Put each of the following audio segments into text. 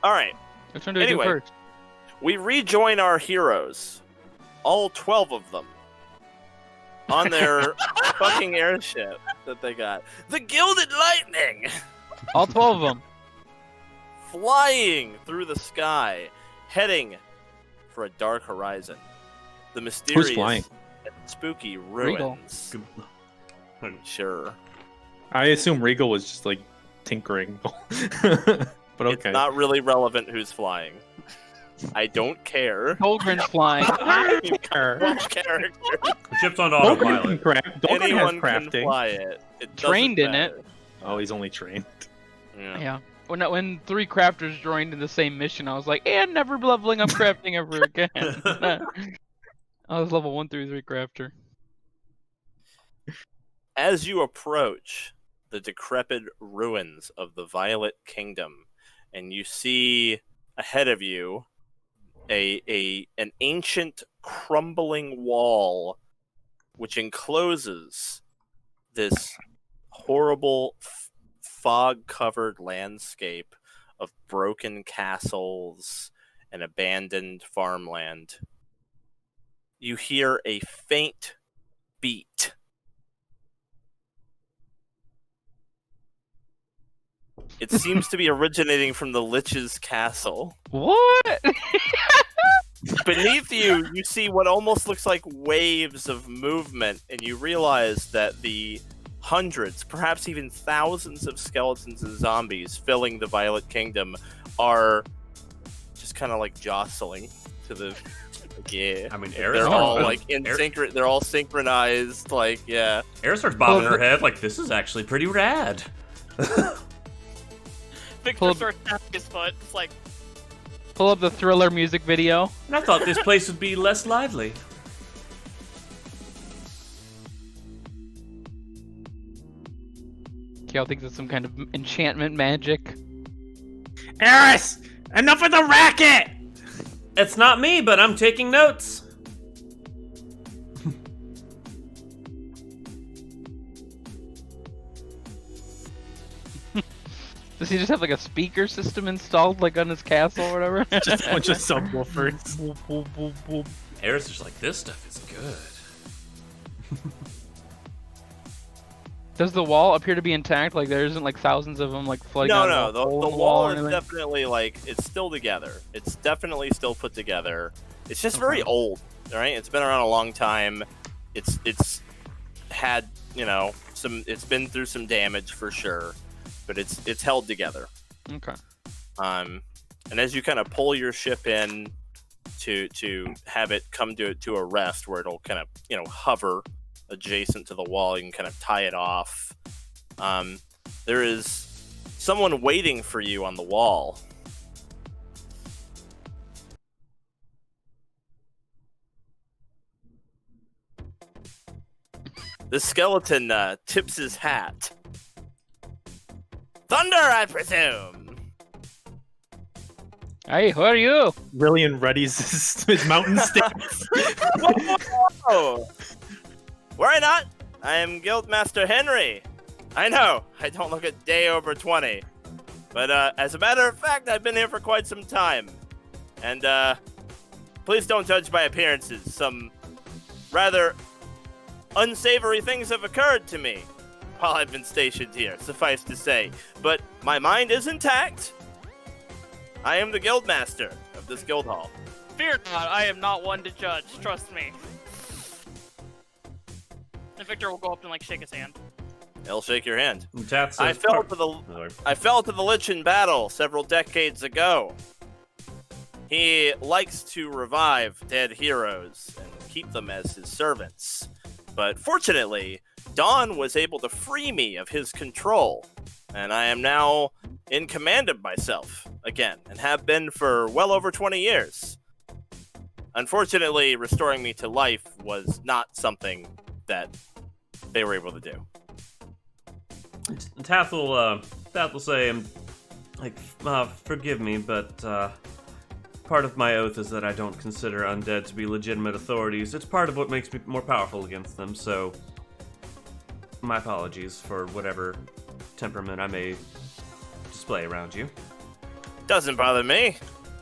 All right. Which one do we Anyway. do first? We rejoin our heroes, all 12 of them, on their fucking airship that they got. The Gilded Lightning! All 12 of them. Flying through the sky, heading for a dark horizon. The mysterious Who's flying? and spooky ruins. Sure. I assume Reigel was just like tinkering. But okay. It's not really relevant who's flying. I don't care. Holgren's flying. Which character? The ship's on Dolgren autopilot. Anyone can crafting. fly it. It Trained doesn't in matter. Oh, he's only trained. Yeah. Yeah. When 3 crafters joined in the same mission, I was like, and never leveling up crafting ever again. I was level 1 through 3 crafter. As you approach the decrepit ruins of the Violet Kingdom, and you see ahead of you an ancient crumbling wall which encloses this horrible fog-covered landscape of broken castles and abandoned farmland, you hear a faint beat. It seems to be originating from the Lich's castle. What? Beneath you, you see what almost looks like waves of movement, and you realize that the hundreds, perhaps even thousands of skeletons and zombies filling the Violet Kingdom are just kind of like jostling to the... Yeah. I mean, They're all like they're all synchronized, like, yeah. Air starts bobbing her head like, this is actually pretty rad. Victor starts tapping his foot. It's like, Pull up the Thriller music video. And I thought this place would be less lively. Cal thinks it's some kind of enchantment magic. Eris! Enough of the racket! It's not me, but I'm taking notes. Does he just have like a speaker system installed like on his castle or whatever? Just a bunch of subwoofers. Boop, boop, boop, boop. Air's just like, this stuff is good. Does the wall appear to be intact? Like there isn't like thousands of them like flooding No, out no, of the the wall or is anything? definitely like, it's still together. It's definitely still put together. It's just very old, right? It's been around a long time. It's had, you know, it's been through some damage for sure, but it's held together. Okay. And as you kind of pull your ship in to have it come to a rest where it'll kind of, you know, hover adjacent to the wall, you can kind of tie it off. There is someone waiting for you on the wall. This skeleton tips his hat. Thunder, I presume. Hey, who are you? Rillian readies his mountain stance. Whoa! Were I not? I am Guildmaster Henry. I know, I don't look a day over 20. But as a matter of fact, I've been here for quite some time. And please don't judge by appearances. Some rather unsavory things have occurred to me while I've been stationed here, suffice to say. But my mind is intact. I am the Guildmaster of this guild hall. fear not, I am not one to judge. Trust me. And Victor will go up and like shake his hand. He'll shake your hand. Tat says, I fell to the Lich in battle several decades ago. He likes to revive dead heroes and keep them as his servants. But fortunately, Dawn was able to free me of his control, and I am now in command of myself again, and have been for well over 20 years. Unfortunately, restoring me to life was not something that they were able to do. Tath will say, like, forgive me, but part of my oath is that I don't consider undead to be legitimate authorities. It's part of what makes me more powerful against them, so my apologies for whatever temperament I may display around you. Doesn't bother me.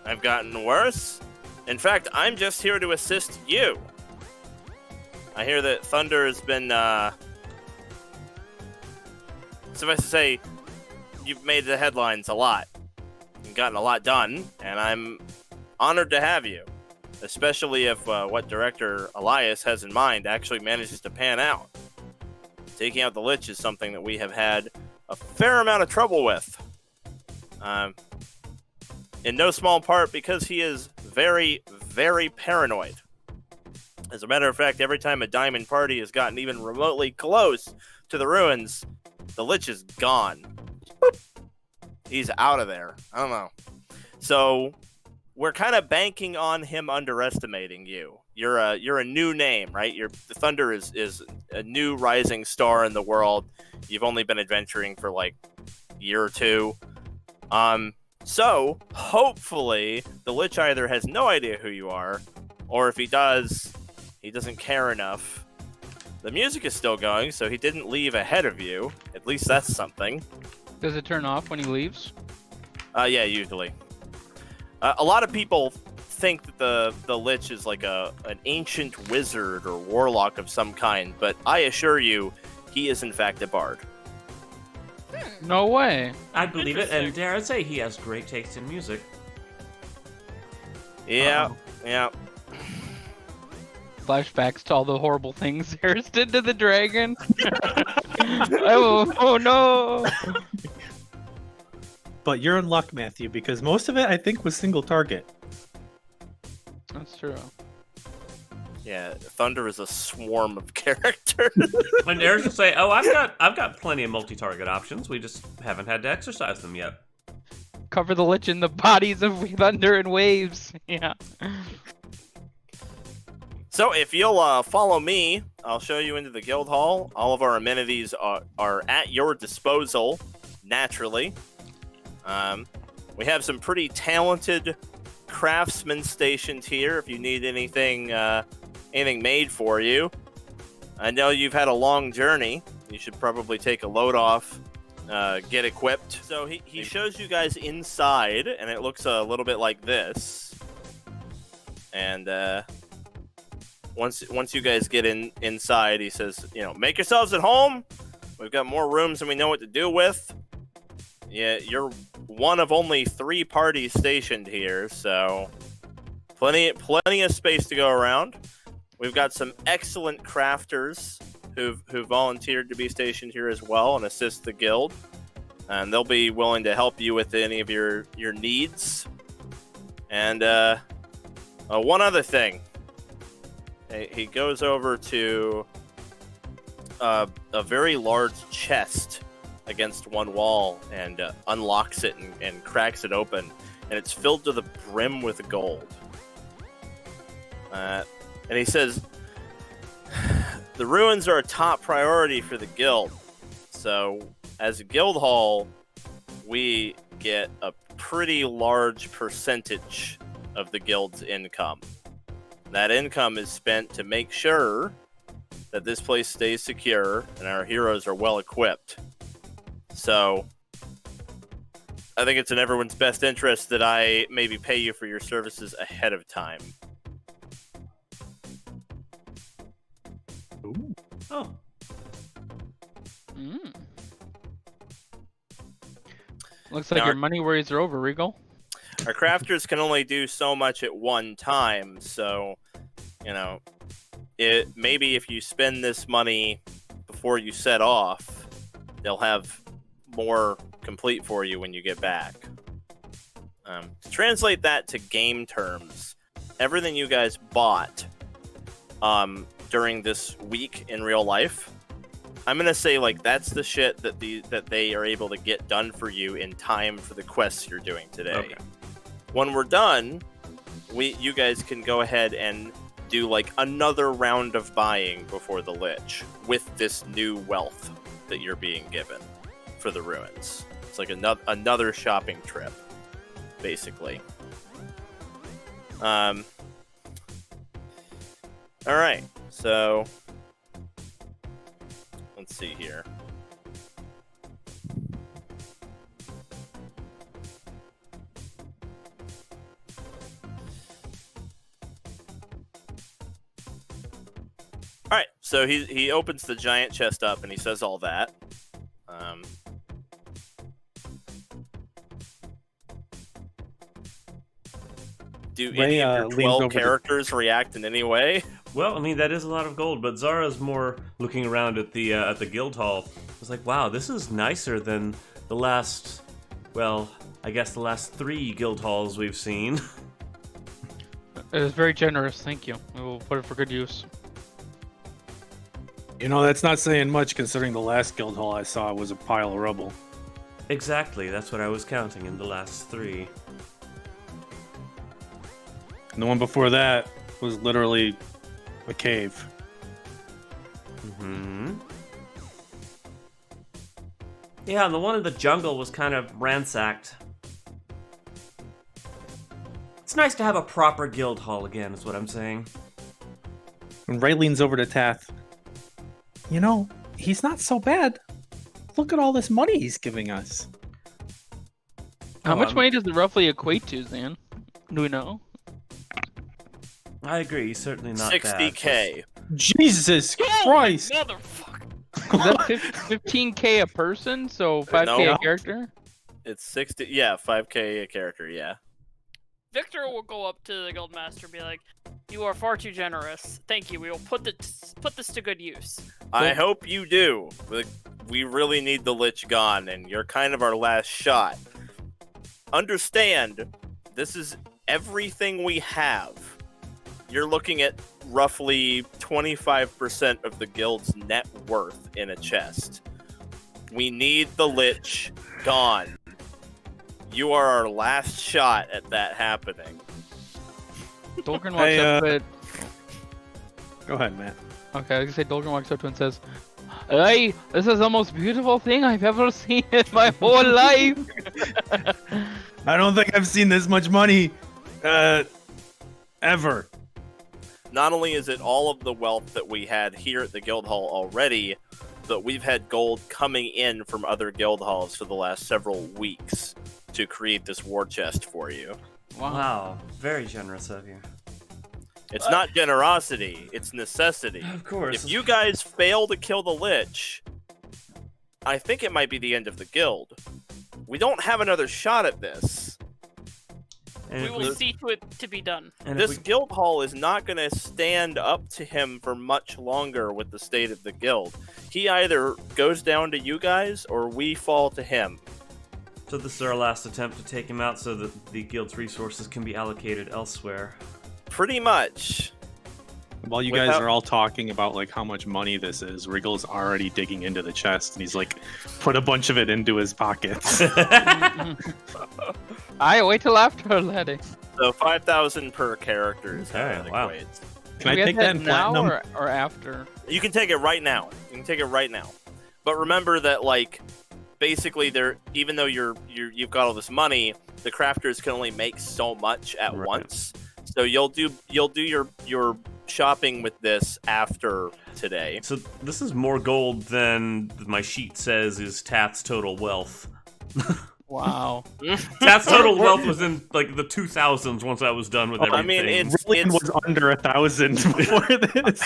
I've gotten worse. In fact, I'm just here to assist you. I hear that Thunder has been, suffice to say, you've made the headlines a lot. You've gotten a lot done, and I'm honored to have you. Especially if what Director Elias has in mind actually manages to pan out. Taking out the Lich is something that we have had a fair amount of trouble with. In no small part because he is very, very paranoid. As a matter of fact, every time a Diamond Party has gotten even remotely close to the ruins, the Lich is gone. Boop. He's out of there. I don't know. So we're kind of banking on him underestimating you. You're a new name, right? The Thunder is a new rising star in the world. You've only been adventuring for like a year or two. So hopefully the Lich either has no idea who you are, or if he does, he doesn't care enough. The music is still going, so he didn't leave ahead of you. At least that's something. Does it turn off when he leaves? Yeah, usually. A lot of people think that the Lich is like an ancient wizard or warlock of some kind, but I assure you, he is in fact a bard. No way. I believe it, and Interesting. dare I say, he has great taste in music. Yeah, Uh-oh. yeah. Flashbacks to all the horrible things Harris did to the dragon. Oh no! But you're in luck, Matthew, because most of it, I think, was single target. That's true. Yeah, Thunder is a swarm of characters. And dare to say, oh, I've got plenty of multi-target options. We just haven't had to exercise them yet. Cover the Lich in the bodies of thunder and waves. Yeah. So if you'll follow me, I'll show you into the guild hall. All of our amenities are at your disposal, naturally. We have some pretty talented craftsmen stationed here if you need anything made for you. I know you've had a long journey. You should probably take a load off, get equipped. So he shows you guys inside, and it looks a little bit like this. And once you guys get inside, he says, make yourselves at home. We've got more rooms than we know what to do with. Yeah, you're one of only 3 parties stationed here, so plenty of space to go around. We've got some excellent crafters who volunteered to be stationed here as well and assist the guild, and they'll be willing to help you with any of your needs. And one other thing, he goes over to a very large chest against one wall and unlocks it and cracks it open, and it's filled to the brim with gold. And he says, the ruins are a top priority for the guild. So as a guild hall, we get a pretty large percentage of the guild's income. That income is spent to make sure that this place stays secure and our heroes are well equipped. So I think it's in everyone's best interest that I maybe pay you for your services ahead of time. Ooh. Oh, Mm. Looks like Now your money worries are over, Regal. Our crafters can only do so much at one time, so maybe if you spend this money before you set off, they'll have more complete for you when you get back. To translate that to game terms, everything you guys bought during this week in real life, I'm gonna say that's the shit that they are able to get done for you in time for the quests you're doing today. Okay. When we're done, you guys can go ahead and do another round of buying before the Lich with this new wealth that you're being given for the ruins. It's like another shopping trip, basically. All right, so let's see here. So he opens the giant chest up and he says all that. Do any of your 12 characters react in any way? Well, I mean, that is a lot of gold, but Zara's more looking around at the guild hall. It's like, wow, this is nicer than the last, well, I guess the last 3 guild halls we've seen. It is very generous, thank you. We will put it for good use. You know, that's not saying much considering the last guild hall I saw was a pile of rubble. Exactly, that's what I was counting in the last 3. And the one before that was literally a cave. Mm-hmm. Yeah, and the one in the jungle was kind of ransacked. It's nice to have a proper guild hall again, is what I'm saying. And Ray leans over to Tath. You know, he's not so bad. Look at all this money he's giving us. How much money does it roughly equate to, Zan? Do we know? I agree, he's certainly not 60K. Jesus Christ! Motherfucker. Is that 15K a person? So 5K No. a character? It's 60. Yeah, 5K a character. Yeah. Victor will go up to the guildmaster and be like, "You are far too generous. Thank you. We will put this to good use." I hope you do. We really need the Lich gone, and you're kind of our last shot. Understand, this is everything we have. You're looking at roughly 25% of the guild's net worth in a chest. We need the Lich gone. You are our last shot at that happening. Dolgren walks up to it. Go ahead, Matt. Okay, I was gonna say Dolgren walks up to it and says, "Hey, this is the most beautiful thing I've ever seen in my whole life." I don't think I've seen this much money, ever. Not only is it all of the wealth that we had here at the guild hall already, but we've had gold coming in from other guild halls for the last several weeks to create this war chest for you. Wow, very generous of you. It's not generosity, it's necessity. Of course. If you guys fail to kill the Lich, I think it might be the end of the guild. We don't have another shot at this. And We if will see to it to be done. and if This we- guild hall is not going to stand up to him for much longer with the state of the guild. He either goes down to you guys or we fall to him. So this is our last attempt to take him out so that the guild's resources can be allocated elsewhere. Pretty much. While you guys are all talking about like how much money this is, Regal's already digging into the chest and he's like put a bunch of it into his pockets. I wait till after, laddie. So 5,000 per character is how Okay, it wow. equates. Can I we take get that in now platinum? or after? You can take it right now. You can take it right now. But remember that, like, basically, even though you've got all this money, the crafters can only make so much at Right. once. So you'll do your shopping with this after today. So this is more gold than my sheet says is Tath's total wealth. Wow. Tath's total wealth was in like the 2000s once I was done with everything. I mean, it's was under 1,000 before this.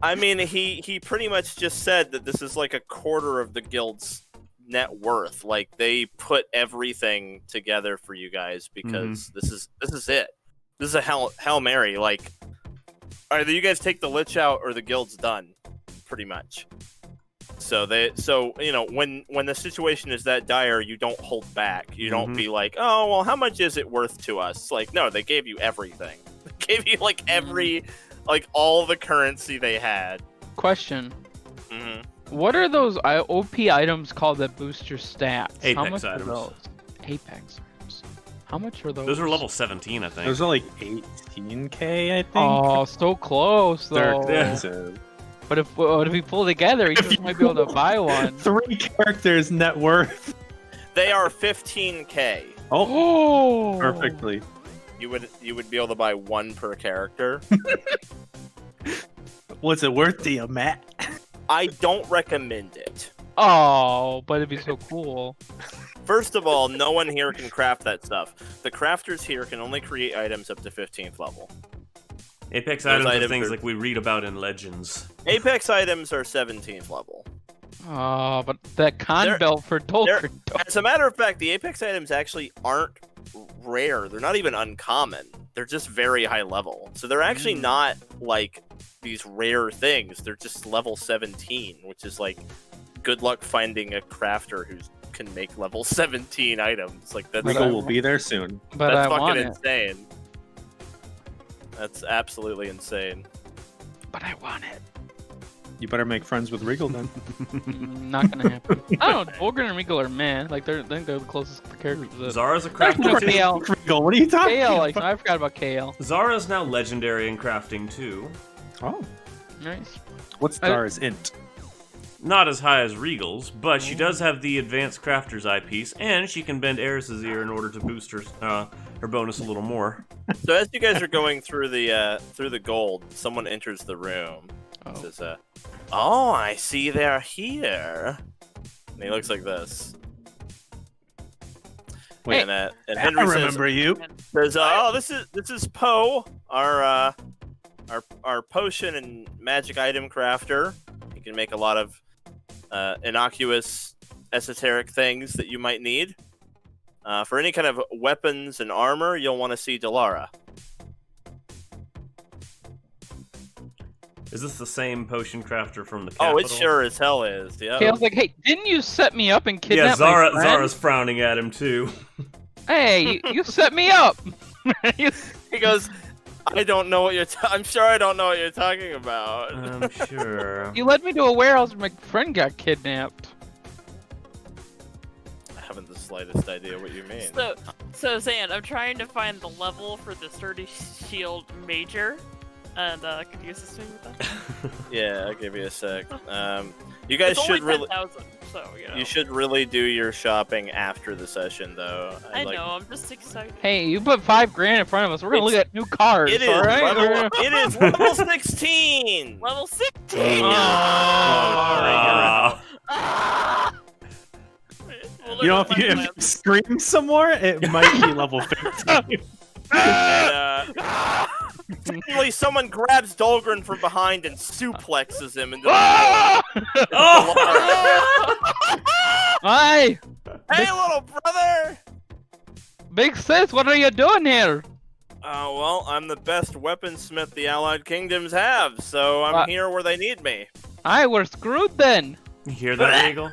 I mean, he pretty much just said that this is like a quarter of the guild's net worth. Like, they put everything together for you guys because this is it. This is a Hail Mary. Like, either you guys take the Lich out or the guild's done, pretty much. So you know, when the situation is that dire, you don't hold back. You don't be like, oh well, how much is it worth to us? Like, no, they gave you everything. They gave you like like all the currency they had. Question. hmm What are those OP items called that boost your stats? How Apex much items. are those? Apex items. How much are those? Those are level 17, I think. Those are like 18k, I think. Oh, so close They're though. expensive. But if we pull together, each of us might be able to buy one. 3 characters net worth. They are 15k. Oh, Oh, perfectly. You would be able to buy one per character. What's it worth to you, Matt? I don't recommend it. Oh, but it'd be so cool. First of all, no one here can craft that stuff. The crafters here can only create items up to 15th level. Apex Those items are items things are- like we read about in Legends. Apex items are 17th level. Oh, but that con They're- belt for Dolgrin. As a matter of fact, the Apex items actually aren't rare. They're not even uncommon. They're just very high level. So they're actually not like these rare things. They're just level 17, which is like good luck finding a crafter who can make level 17 items. Like that's Regal will be there soon. But that's I want fucking it. insane. That's absolutely insane. But I want it. You better make friends with Regal then. Not gonna happen. I don't know. Dolgrin and Regal are man. Like I think they're the closest characters. That... Zara's a No, crafter too. KL. Regal, what are you talking KL, about? like, I forgot about KL. Zara's now legendary in crafting too. Oh, Nice. what's Zara's int? Not as high as Regal's, but she does have the advanced crafter's eyepiece, and she can bend Eris's ear in order to boost her bonus a little more. So as you guys are going through the gold, someone enters the room. Oh. Says, "Oh, I see they're here." And he looks like this. Hey, And I Henry remember you. says, "Oh, this is Poe, our potion and magic item crafter. He can make a lot of innocuous, esoteric things that you might need. For any kind of weapons and armor, you'll want to see Delara." Is this the same potion crafter from the Oh, capital? it sure as hell is. Yeah. KL's like, hey, didn't you set me up and Yeah, kidnap my friend? Zara's frowning at him too. Hey, you set me up. You- He goes, "I don't know what you're. I'm sure I don't know what you're talking about." I'm sure. You led me to a warehouse where my friend got kidnapped. I haven't the slightest idea what you mean. So Zan, I'm trying to find the level for the Sturdy Shield Major, and could you assist me with that? Yeah, I'll give you a sec. You guys It's should only really. 10,000, so you know. You should really do your shopping after the session, though. I know. I'm just excited. Hey, you put $5,000 in front of us. We're gonna look at new cars. It is all right? level. It is level 16. Level 16. Ah. Ah! We'll You know, look at if my you plans. scream some more, it might be level 15. And, suddenly, someone grabs Dolgrin from behind and suplexes him into the Ah! floor. Hi, Hey, little brother! big sis, what are you doing here? Well, I'm the best weaponsmith the Allied Kingdoms have, so I'm What? here where they need me. We're screwed then. You hear that, Regal?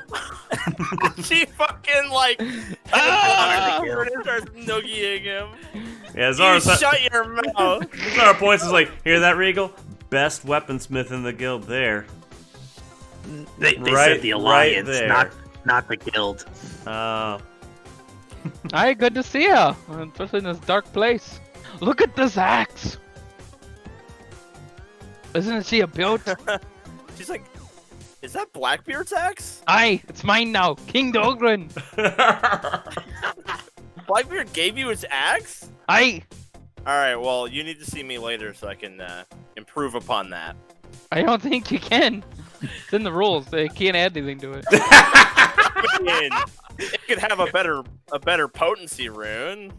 She fucking, like, Ah! starts noogieing him. Yeah, You Zara shut your mouth. points is like, hear that, Regal? Best weaponsmith in the guild there. They Right- said the right alliance, there. not the guild. Hi, good to see ya. Especially in this dark place. Look at this axe. Isn't she a built? She's like, is that Blackbeard's axe? Aye, it's mine now, King Dolgrin. Blackbeard gave you his axe? Aye, Alright, well, you need to see me later so I can improve upon that. I don't think you can. It's in the rules. They can't add anything to it. I mean, it could have a better potency rune.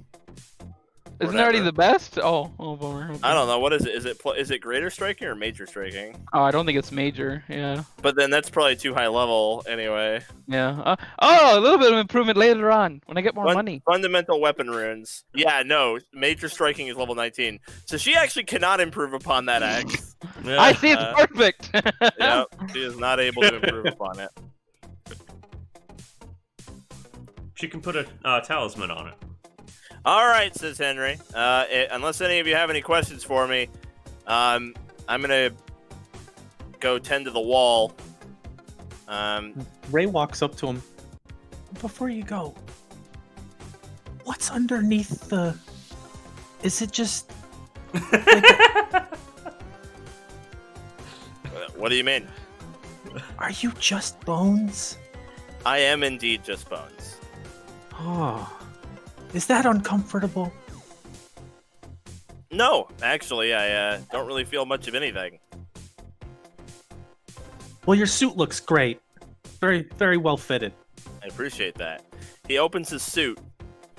Isn't it already Whatever. the best? Oh, bummer. Okay. I don't know, what is it? Is it greater striking or major striking? Oh, I don't think it's major. Yeah, But then that's probably too high level anyway. yeah. Oh, a little bit of improvement later on when I get more money. Fundamental weapon runes. Yeah, no, major striking is level 19. So she actually cannot improve upon that axe. I see it's perfect. Yep, she is not able to improve upon it. She can put a talisman on it. All right, says Henry. Unless any of you have any questions for me, I'm gonna go tend to the wall. Ray walks up to him. Before you go, what's underneath the... Is it just... What do you mean? Are you just bones? I am indeed just bones. Oh, is that uncomfortable? No, actually, I don't really feel much of anything. Well, your suit looks great. Very, very well fitted. I appreciate that. He opens his suit,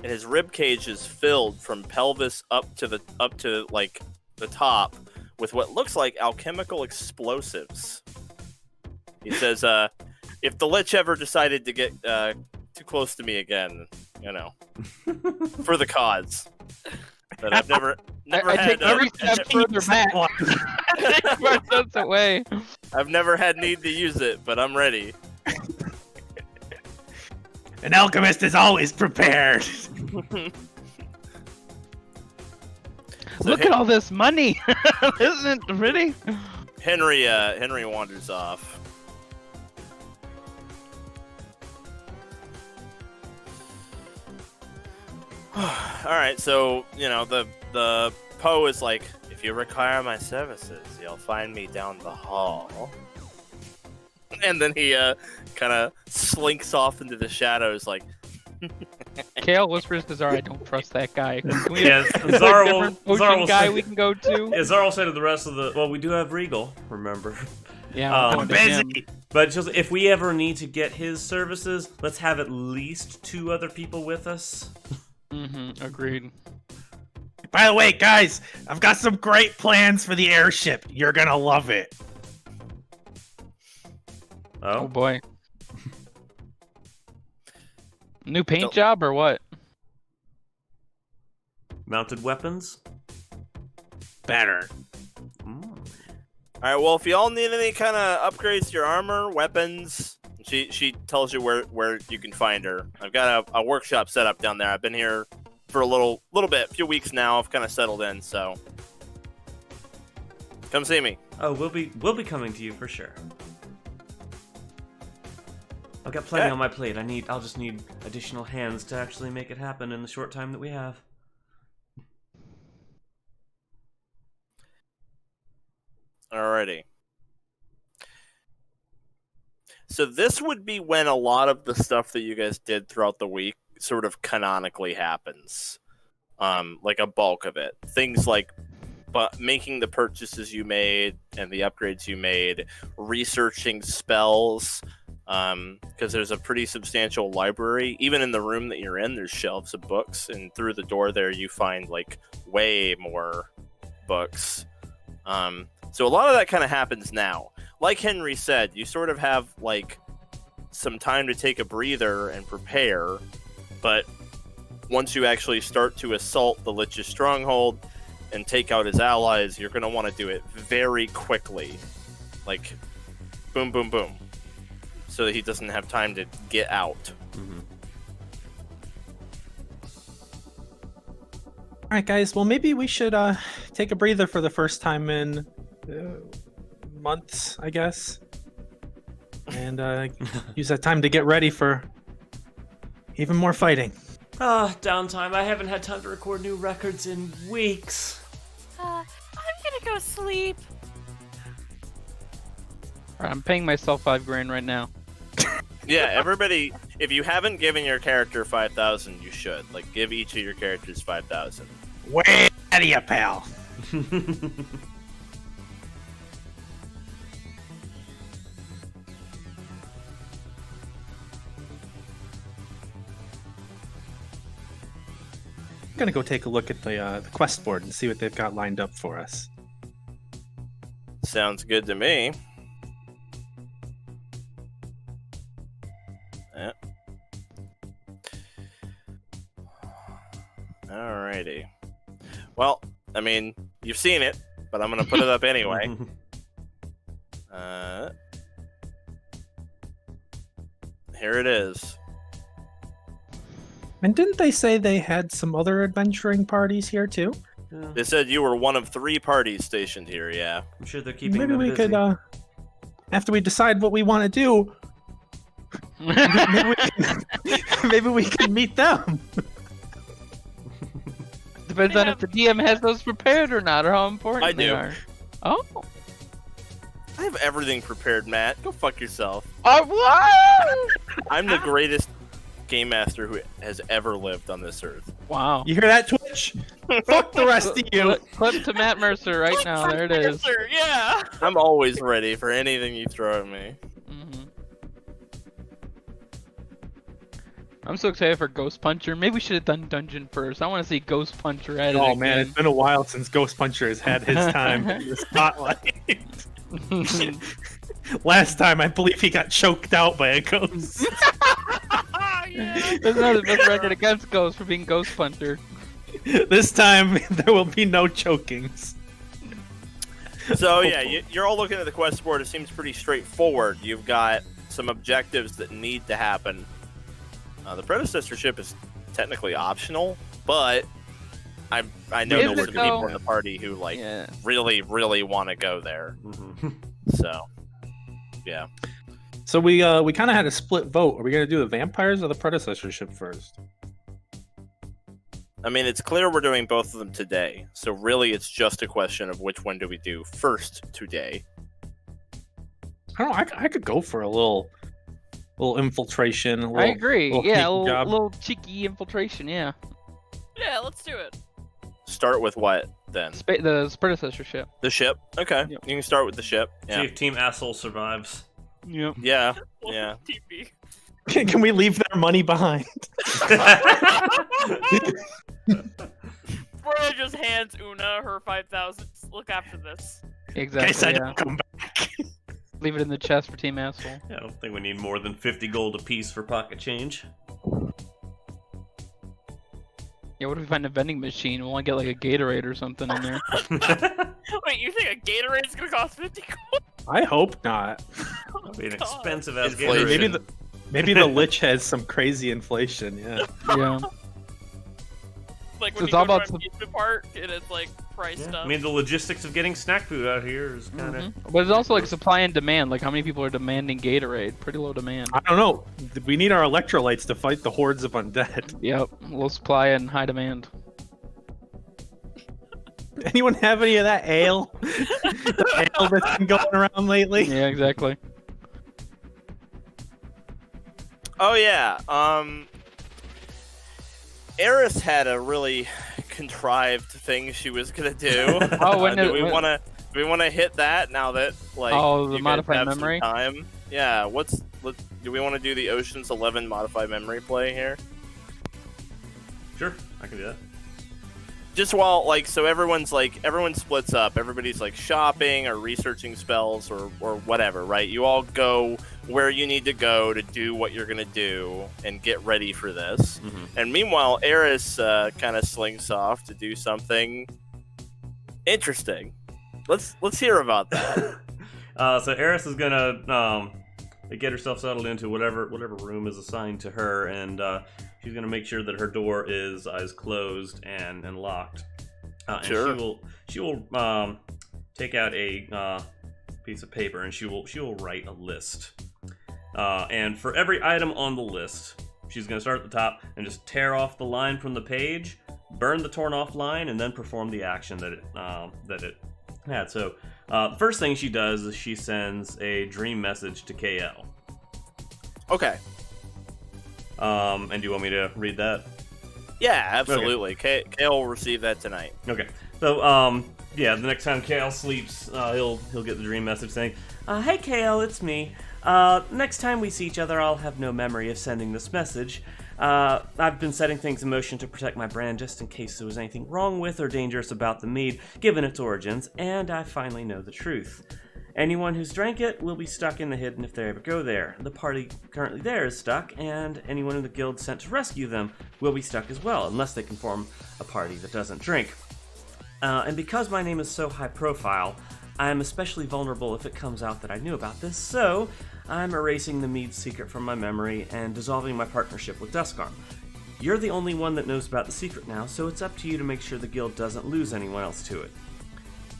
and his rib cage is filled from pelvis up to like the top with what looks like alchemical explosives. He says, if the Lich ever decided to get too close to me again, you know, for the cause. But I've never I had. take every step further back. I take my steps away. I've never had need to use it, but I'm ready. An alchemist is always prepared. Look at all this money! Isn't it pretty? Henry wanders off. Alright, so, you know, the Poe is like, if you require my services, you'll find me down the hall. And then he kind of slinks off into the shadows like... Kale whispers to Zara, I don't trust that guy. Can we Yes, have a Zara different will potion guy say, we can go to? yeah, Zara will say to the rest of the. Well, we do have Reigel, remember? Yeah, I'm I'm going to him. Busy. But just if we ever need to get his services, let's have at least 2 other people with us. Agreed. By the way, guys, I've got some great plans for the airship. You're gonna love it. Oh Oh, boy. New paint job or what? mounted weapons. Better. Alright, well, if y'all need any kind of upgrades to your armor, weapons, she tells you where you can find her. I've got a workshop set up down there. I've been here for a little bit, a few weeks now. I've kind of settled in, so come see me. Oh, we'll be coming to you for sure. I've got plenty on my plate. I'll just need additional hands to actually make it happen in the short time that we have. Alrighty. So this would be when a lot of the stuff that you guys did throughout the week sort of canonically happens. Like a bulk of it. Things like making the purchases you made and the upgrades you made, researching spells, because there's a pretty substantial library. Even in the room that you're in, there's shelves of books, and through the door there you find like way more books. So a lot of that kind of happens now. Like Henry said, you sort of have like some time to take a breather and prepare, but once you actually start to assault the Lich's stronghold and take out his allies, you're going to want to do it very quickly. Like, boom, boom, boom. So that he doesn't have time to get out. All right, guys. Well, maybe we should take a breather for the first time in months, I guess, and use that time to get ready for even more fighting. Downtime. I haven't had time to record new records in weeks. I'm gonna go sleep. Alright, I'm paying myself $5,000 right now. Yeah, everybody, if you haven't given your character 5,000, you should. Like, give each of your characters 5,000. Way out of you, pal. I'm gonna go take a look at the quest board and see what they've got lined up for us. Sounds good to me. Yeah. Alrighty. Well, I mean, you've seen it, but I'm gonna put it up anyway. Here it is. And didn't they say they had some other adventuring parties here too? Yeah, They said you were one of 3 parties stationed here, yeah. I'm sure they're keeping Maybe them we busy. could, after we decide what we want to do, maybe we can meet them. Depends on if the DM has those prepared or not, or how important I they do. are. Oh. I have everything prepared, Matt. Go fuck yourself. What? I'm the greatest game master who has ever lived on this earth. Wow. You hear that, Twitch? Fuck the rest of you. Clip to Matt Mercer right now. There it is. Sir, yeah. I'm always ready for anything you throw at me. I'm so excited for Ghost Puncher. Maybe we should have done Dungeon first. I want to see Ghost Puncher at it Oh man, again. it's been a while since Ghost Puncher has had his time in the spotlight. Last time, I believe he got choked out by a ghost. Yeah. There's not the best record against Ghost for being Ghost Puncher. This time, there will be no chokings. So yeah, you're all looking at the quest board. It seems pretty straightforward. You've got some objectives that need to happen. The predecessor ship is technically optional, but I know Is there's it some people though? in the party who Yeah. really want to go there. Mhm. So yeah. So we kind of had a split vote. Are we gonna do the vampires or the predecessor ship first? I mean, it's clear we're doing both of them today. So really, it's just a question of which one do we do first today. I don't know. I could go for a little infiltration. A little, I agree. little Yeah, a sneaky job. little cheeky infiltration. Yeah. Yeah, let's do it. Start with what then? The predecessor ship. The ship. Okay, Yep. you can start with the ship. See Yeah, if Team Asshole survives. Yep. yeah, We'll yeah. TP. Can we leave their money behind? Freya just hands Una her 5,000. Look after this. In case Exactly. I Yeah. don't come back. Leave it in the chest for Team Asshole. Yeah, I don't think we need more than 50 gold apiece for pocket change. Yeah. What if we find a vending machine? We'll want to get like a Gatorade or something in there. Wait, you think a Gatorade's gonna cost 50 gold? I hope not. That'd be an God. expensive ass Inflation. Gatorade. Maybe the Lich has some crazy inflation. Yeah. Yeah. Like So when it's you all go about to an amusement park and it's like priced Yeah. up. I mean, the logistics of getting snack food out here is kind of. But it's also like supply and demand. Like how many people are demanding Gatorade? Pretty low demand. I don't know. We need our electrolytes to fight the hordes of undead. Yep. Low supply and high demand. Anyone have any of that ale? The ale that's been going around lately? Yeah. Exactly. Oh yeah. Eris had a really contrived thing she was gonna do. Oh, when do it- we when- want to hit that now that like Oh, the you guys modified have some memory? time? Yeah. Do we want to do the Ocean's 11 modified memory play here? Sure, I can do that. Just while so everyone splits up. Everybody's like shopping or researching spells or whatever, right? You all go where you need to go to do what you're gonna do and get ready for this. Mm-hmm. And meanwhile, Eris kind of slings off to do something interesting. Let's hear about that. So Eris is gonna get herself settled into whatever room is assigned to her, and she's gonna make sure that her door is closed and locked. And Sure. she will take out a piece of paper, and she will write a list. And for every item on the list, she's gonna start at the top and just tear off the line from the page, burn the torn off line, and then perform the action that it had. So first thing she does is she sends a dream message to KL. Okay. And do you want me to read that? Yeah, absolutely. Kale will receive that tonight. Okay. So yeah, the next time KL sleeps, he'll get the dream message saying, "Hey KL, it's me. Next time we see each other, I'll have no memory of sending this message. I've been setting things in motion to protect my brand just in case there was anything wrong with or dangerous about the mead, given its origins, and I finally know the truth. Anyone who's drank it will be stuck in the hidden if they ever go there. The party currently there is stuck, and anyone in the guild sent to rescue them will be stuck as well, unless they can form a party that doesn't drink. And because my name is so high profile, I am especially vulnerable if it comes out that I knew about this, so I'm erasing the mead secret from my memory and dissolving my partnership with Duskarm. You're the only one that knows about the secret now, so it's up to you to make sure the guild doesn't lose anyone else to it.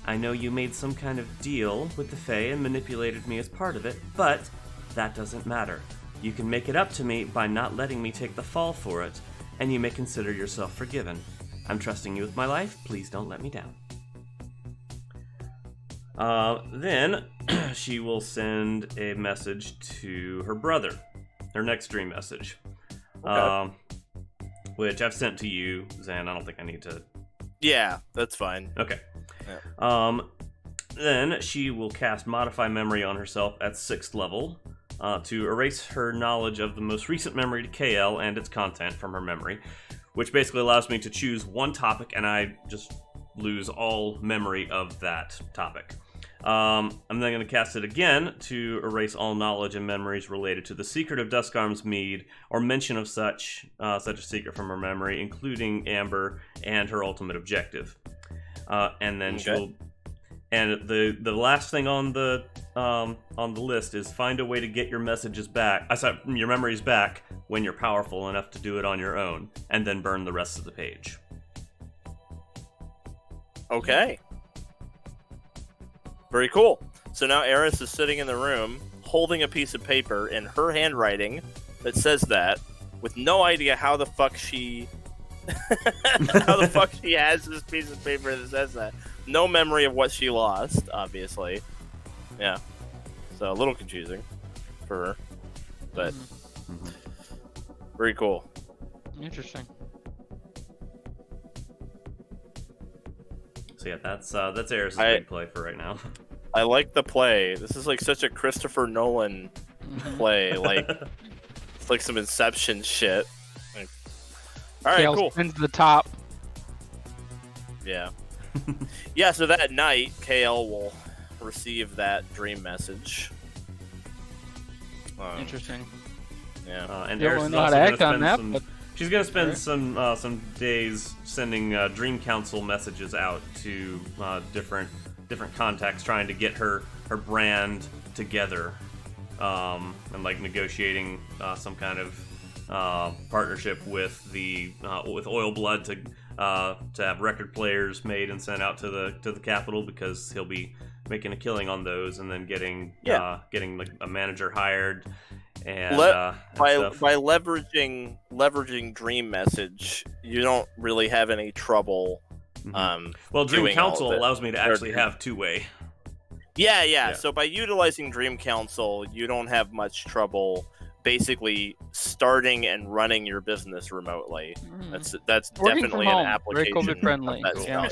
I know you made some kind of deal with the Fae and manipulated me as part of it, but that doesn't matter. You can make it up to me by not letting me take the fall for it, and you may consider yourself forgiven. I'm trusting you with my life, please don't let me down." Then she will send a message to her brother, her next dream message, Okay. which I've sent to you, Zan. I don't think I need to. Yeah, that's fine. Okay. Then she will cast Modify Memory on herself at 6th level, to erase her knowledge of the most recent memory to KL and its content from her memory, which basically allows me to choose one topic and I just lose all memory of that topic. I'm then going to cast it again to erase all knowledge and memories related to the secret of Duskarm's Mead or mention of such a secret from her memory, including Amber and her ultimate objective. And then she'll. And the last thing on the list is find a way to get your messages back. Your memories back when you're powerful enough to do it on your own, and then burn the rest of the page. Okay. Very cool. So now Eris is sitting in the room, holding a piece of paper in her handwriting that says that, with no idea how the fuck she has this piece of paper that says that. No memory of what she lost, obviously. Yeah. So a little confusing for her, but very cool. Interesting. So yeah, that's Eris' big play for right now. I like the play. This is like such a Christopher Nolan play. Like it's like some Inception shit. Like, all right, cool. Spins the top. Yeah. Yeah, so that night, KL will receive that dream message. Interesting. Yeah. And Don't Eris really is know how also to gonna act on spend that, some. but She's gonna spend some days sending Dream Council messages out to different contacts, trying to get her brand together, and like negotiating some kind of partnership with with Oil Blood to have record players made and sent out to the capital, because he'll be making a killing on those, and then getting like a manager hired. And by leveraging Dream Message, you don't really have any trouble. Well, Dream Council allows me to actually have two-way. Yeah. So by utilizing Dream Council, you don't have much trouble basically starting and running your business remotely. That's Working definitely from an home. application. Very COVID friendly. Yeah.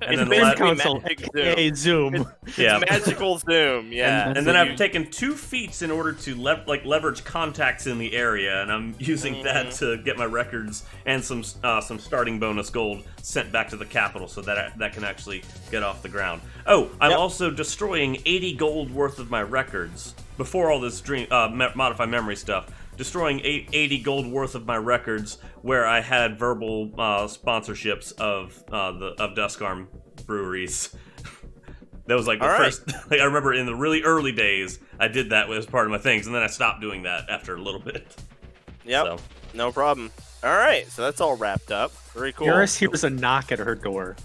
And it's then basically Council, magic Zoom. It's magical Zoom. Yeah. And then I've taken 2 feats in order to leverage contacts in the area, and I'm using that to get my records and some starting bonus gold sent back to the capital, so that can actually get off the ground. Oh, I'm also destroying 80 gold worth of my records before all this modify memory stuff. Destroying 80 gold worth of my records where I had verbal sponsorships of Duskarm breweries. That was like the first. Like, I remember in the really early days, I did that as part of my things, and then I stopped doing that after a little bit. Yep. So. No problem. All right, so that's all wrapped up. Very cool. Eris hears a knock at her door.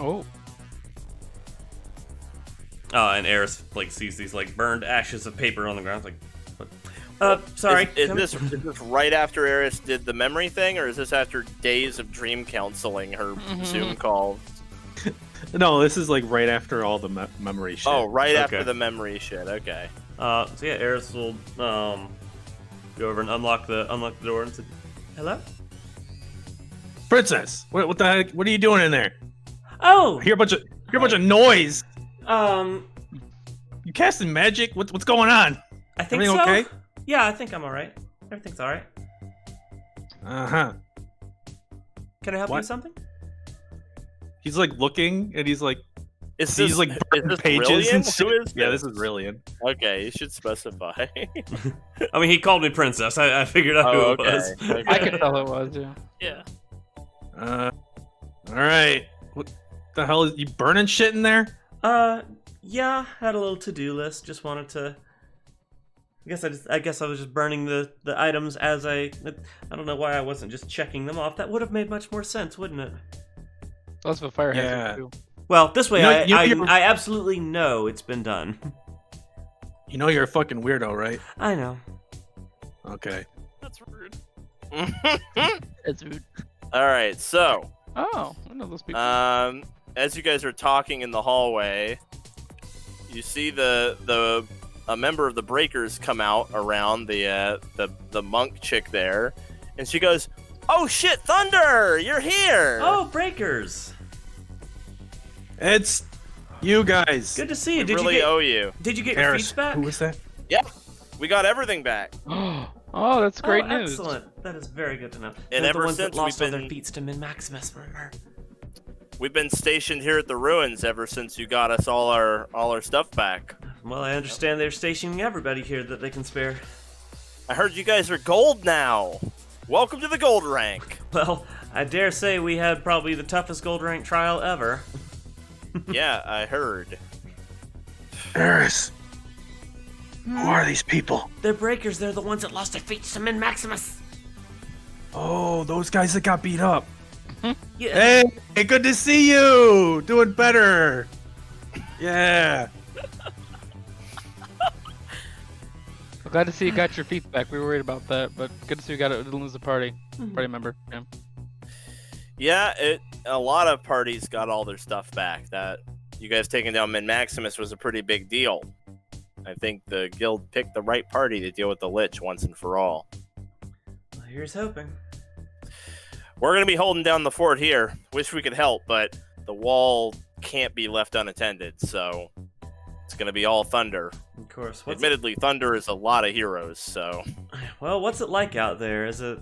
Oh. And Eris like sees these like burned ashes of paper on the ground. Like, what? Sorry. Is this right after Eris did the memory thing, or is this after days of dream counseling her Zoom call? No, this is like right after all the memory shit. Oh, right after the memory shit. Okay. So yeah, Eris will go over and unlock the door and say, "Hello, Princess. What the heck? What are you doing in there? Oh, I hear a bunch of noise. You You casting magic? What's going on? I think Everything so. okay? Yeah, I think I'm all right. Everything's all right. Uh-huh. Can I help you with something? He's like looking, and he's like, Is sees this, like is this pages Brilliant? and shit. Who is Yeah, this is brilliant. Okay, you should specify. I mean, he called me princess. I figured out who it was. Okay. I could tell it was, yeah. Yeah. All right. What the hell is you burning shit in there? Yeah, had a little to-do list. Just wanted to. I guess I was just burning the items as I don't know why I wasn't just checking them off. That would have made much more sense, wouldn't it? That's what fire Yeah. hazard too. Well, this way you're- I absolutely know it's been done. You know you're a fucking weirdo, right? I know. Okay. That's rude. It's rude. All right, so Oh, I know those people. as you guys are talking in the hallway, you see a member of the Breakers come out around the monk chick there, and she goes, "Oh shit, Thunder, you're here!" Oh, Breakers! It's you guys. Good to see you. I really owe you. Did you get your Eris, feet back? who was that? Yeah. We got everything back. Oh, that's great news. Excellent. That is very good to know. And They're ever the ones since that lost we've all their been- feats to Min Maximus, remember? We've been stationed here at the ruins ever since you got us all our stuff back. Well, I understand they're stationing everybody here that they can spare. I heard you guys are gold now. Welcome to the gold rank. Well, I dare say we had probably the toughest gold rank trial ever. Yeah, I heard. Eris, who are these people? They're breakers. They're the ones that lost their feats to Min Maximus. Oh, those guys that got beat up. Yeah. Hey, good to see you. Doing better. Yeah. I'm glad to see you got your feet back. We were worried about that, but good to see you got it. Didn't lose the party. Party member. Yeah. Yeah, a lot of parties got all their stuff back. That you guys taking down Min Maximus was a pretty big deal. I think the guild picked the right party to deal with the Lich once and for all. Well, here's hoping. We're going to be holding down the fort here. Wish we could help, but the wall can't be left unattended, so it's going to be all Thunder. Of course. Admittedly, Thunder is a lot of heroes, so... Well, what's it like out there? Is it...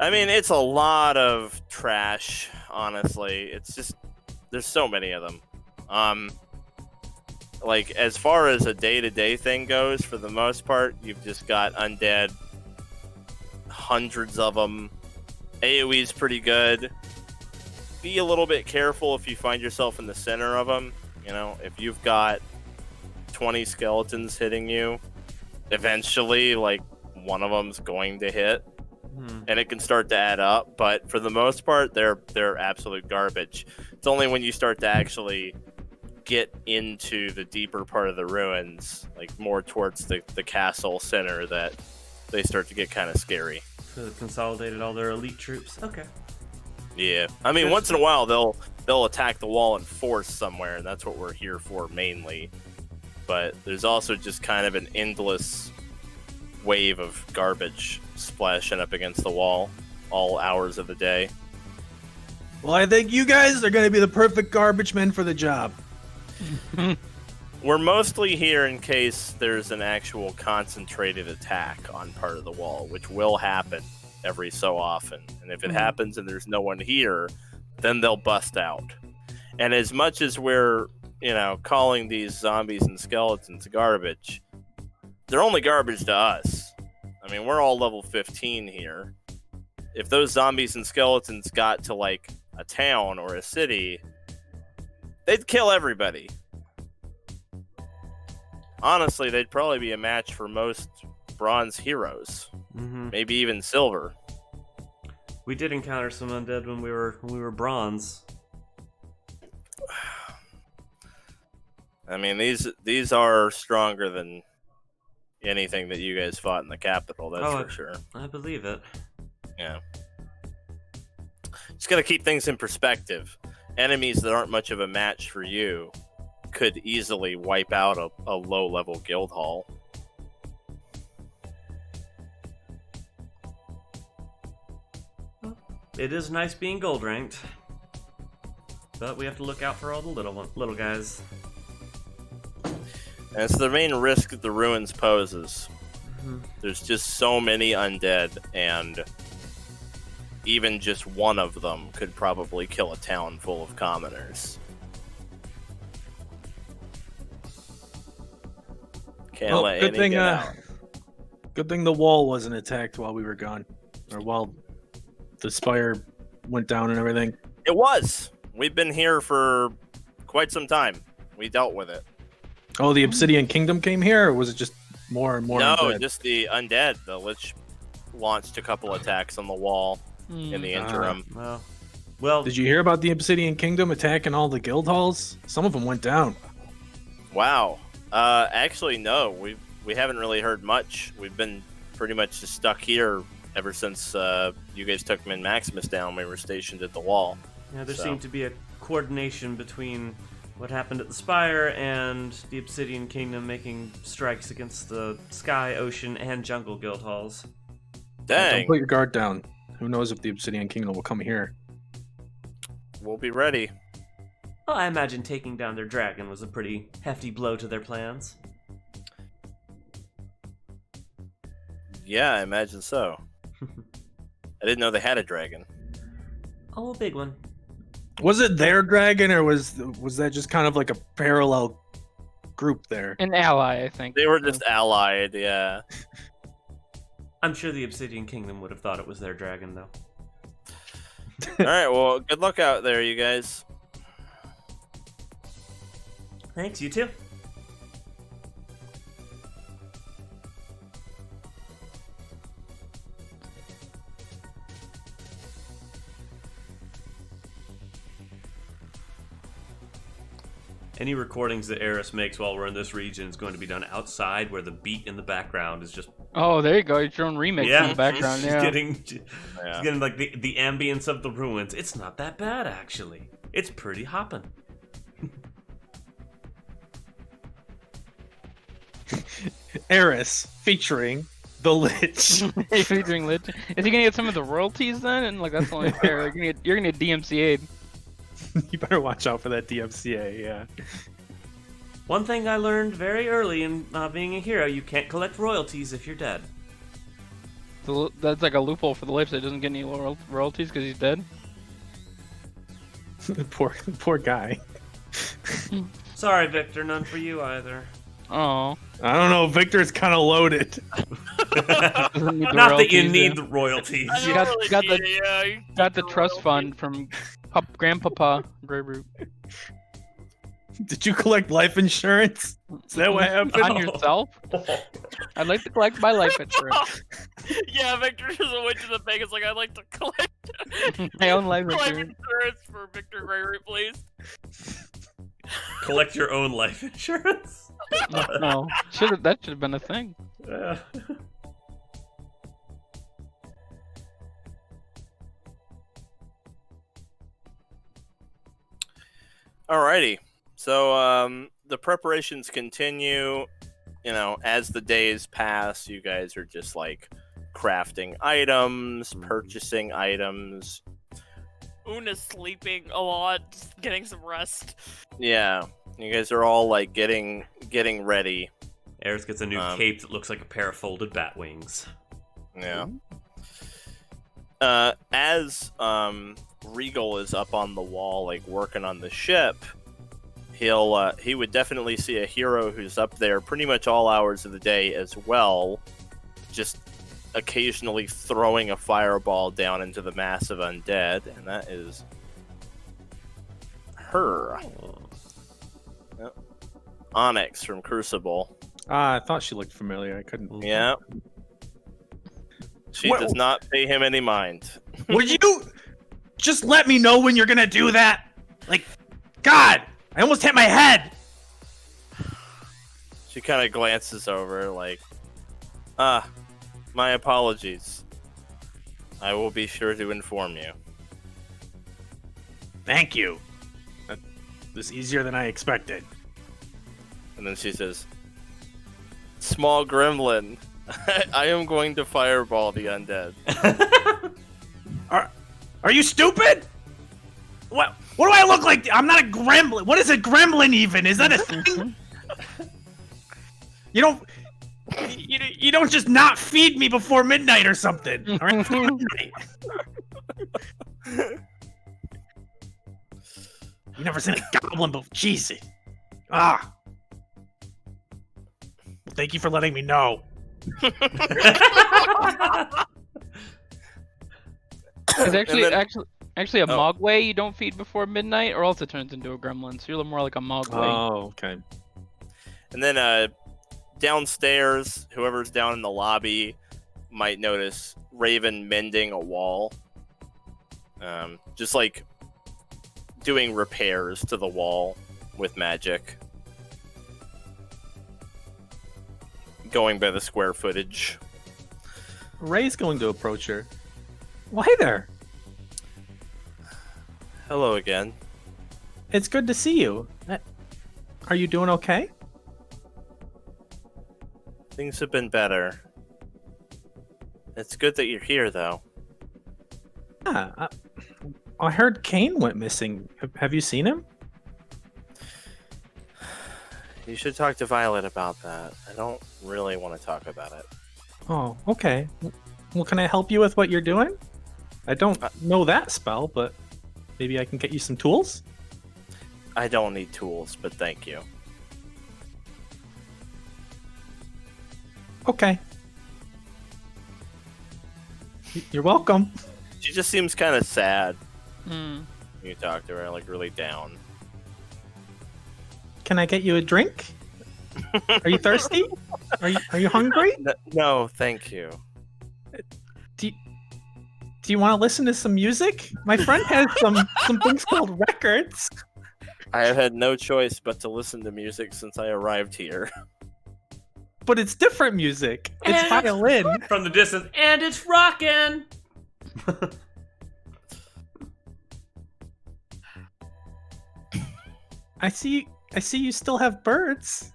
I mean, it's a lot of trash, honestly. It's just... There's so many of them. Like, as far as a day-to-day thing goes, for the most part, you've just got undead. Hundreds of them. AoE's pretty good. Be a little bit careful if you find yourself in the center of them. You know, if you've got 20 skeletons hitting you, eventually, like, one of them's going to hit. And it can start to add up, but for the most part, they're absolute garbage. It's only when you start to actually get into the deeper part of the ruins, like more towards the castle center, that they start to get kind of scary. So they've consolidated all their elite troops? Okay. Yeah, I mean, once in a while they'll attack the wall in force somewhere, and that's what we're here for mainly. But there's also just kind of an endless wave of garbage splashing up against the wall all hours of the day. Well, I think you guys are going to be the perfect garbage men for the job. We're mostly here in case there's an actual concentrated attack on part of the wall, which will happen every so often. And if it happens and there's no one here, then they'll bust out. And as much as we're, calling these zombies and skeletons garbage, they're only garbage to us. I mean, we're all level 15 here. If those zombies and skeletons got to, like, a town or a city, they'd kill everybody. Honestly, they'd probably be a match for most bronze heroes. Maybe even silver. We did encounter some undead when we were bronze. I mean, these are stronger than anything that you guys fought in the capital, that's for sure. I believe it. Yeah. Just gotta keep things in perspective. Enemies that aren't much of a match for you could easily wipe out a low-level guild hall. It is nice being gold ranked, but we have to look out for all the little guys. And it's the main risk that the ruins poses. There's just so many undead, and even just one of them could probably kill a town full of commoners. Can't let good any thing, get out. good thing the wall wasn't attacked while we were gone, or while the spire went down and everything. It was. We've been here for quite some time. We dealt with it. Oh, the Obsidian Kingdom came here, or was it just more and more? No, undead? just the undead. The Lich launched a couple attacks on the wall in the interim. Well, Did you hear about the Obsidian Kingdom attacking all the guild halls? Some of them went down. Wow. Actually, no. We haven't really heard much. We've been pretty much just stuck here ever since you guys took Min Maximus down. We were stationed at the wall. yeah, there seemed to be a coordination between what happened at the Spire and the Obsidian Kingdom making strikes against the Sky, Ocean, and Jungle guild halls. Dang. Don't put your guard down. Who knows if the Obsidian Kingdom will come here? We'll be ready. Well, I imagine taking down their dragon was a pretty hefty blow to their plans. Yeah, I imagine so. I didn't know they had a dragon. Oh, a big one. Was it their dragon, or was that just kind of like a parallel group there? An ally, I think. They were just allied, yeah. I'm sure the Obsidian Kingdom would have thought it was their dragon, though. Alright, well, good luck out there, you guys. Thanks, you too. Any recordings that Eris makes while we're in this region is going to be done outside, where the beat in the background is just Oh, there you go. It's your own remix in the background. she's Yeah. getting like the ambience of the ruins. It's not that bad, actually. It's pretty hoppin'. Eris featuring the Lich. Featuring Lich. Is he gonna get some of the royalties then? And like that's only fair. You're gonna get DMCA'd. You better watch out for that DMCA. Yeah. One thing I learned very early in being a hero: you can't collect royalties if you're dead. So that's like a loophole for the Lich that doesn't get any royalties because he's dead. poor guy. Sorry, Victor, none for you either. Oh. I don't know. Victor's kind of loaded. Doesn't need the Not that you royalties, need yeah. the royalties. I You don't got really the- need it, yeah. Got the trust fund from Grandpapa Greyroot. Did you collect life insurance? Is that what happened? On yourself? I'd like to collect my life insurance. Yeah, Victor just went to the bank. It's like, I'd like to collect My own life life insurance. insurance for Victor Greyroot, please. Collect your own life insurance. No, that should have been a thing. Alrighty. So the preparations continue. You know, as the days pass, you guys are just like crafting items, purchasing items. Una's sleeping a lot, just getting some rest. Yeah, you guys are all like getting ready. Eris gets a new cape that looks like a pair of folded bat wings. Yeah. As Reigel is up on the wall, like working on the ship, he would definitely see a hero who's up there pretty much all hours of the day as well, just occasionally throwing a fireball down into the mass of undead, and that is her. Yep. Onyx from Crucible. I thought she looked familiar. I couldn't. Yeah. She What- does not pay him any mind. Would you just let me know when you're gonna do that? Like, God, I almost hit my head. She kind of glances over, like, my apologies. I will be sure to inform you. Thank you. That was easier than I expected. And then she says, "Small gremlin, I am going to fireball the undead." Are you stupid? What do I look like? I'm not a gremlin. What is a gremlin even? Is that a thing? You don't just not feed me before midnight or something. All right? You never seen a goblin before. Jesus. Ah. Well, thank you for letting me know. It's actually And then- actually a Oh. mogwai you don't feed before midnight, or else it turns into a gremlin. So you're more like a mogwai. Oh, okay. And then downstairs, whoever's down in the lobby might notice Raven mending a wall. Just like doing repairs to the wall with magic. Going by the square footage. Ray's going to approach her. Well, hey there. Hello again. It's good to see you. Are you doing okay? Things have been better. It's good that you're here, though. Yeah, I heard Kane went missing. Have you seen him? You should talk to Violet about that. I don't really want to talk about it. Oh, okay. Well, can I help you with what you're doing? I don't know that spell, but maybe I can get you some tools? I don't need tools, but thank you. Okay. You're welcome. She just seems kind of sad Hmm. when you talk to her, like really down. Can I get you a drink? Are you thirsty? Are you hungry? No, thank you. Do you want to listen to some music? My friend has some things called records. I have had no choice but to listen to music since I arrived here. But it's different music. It's And- violin. From the distance, and it's rockin'! I see you still have birds.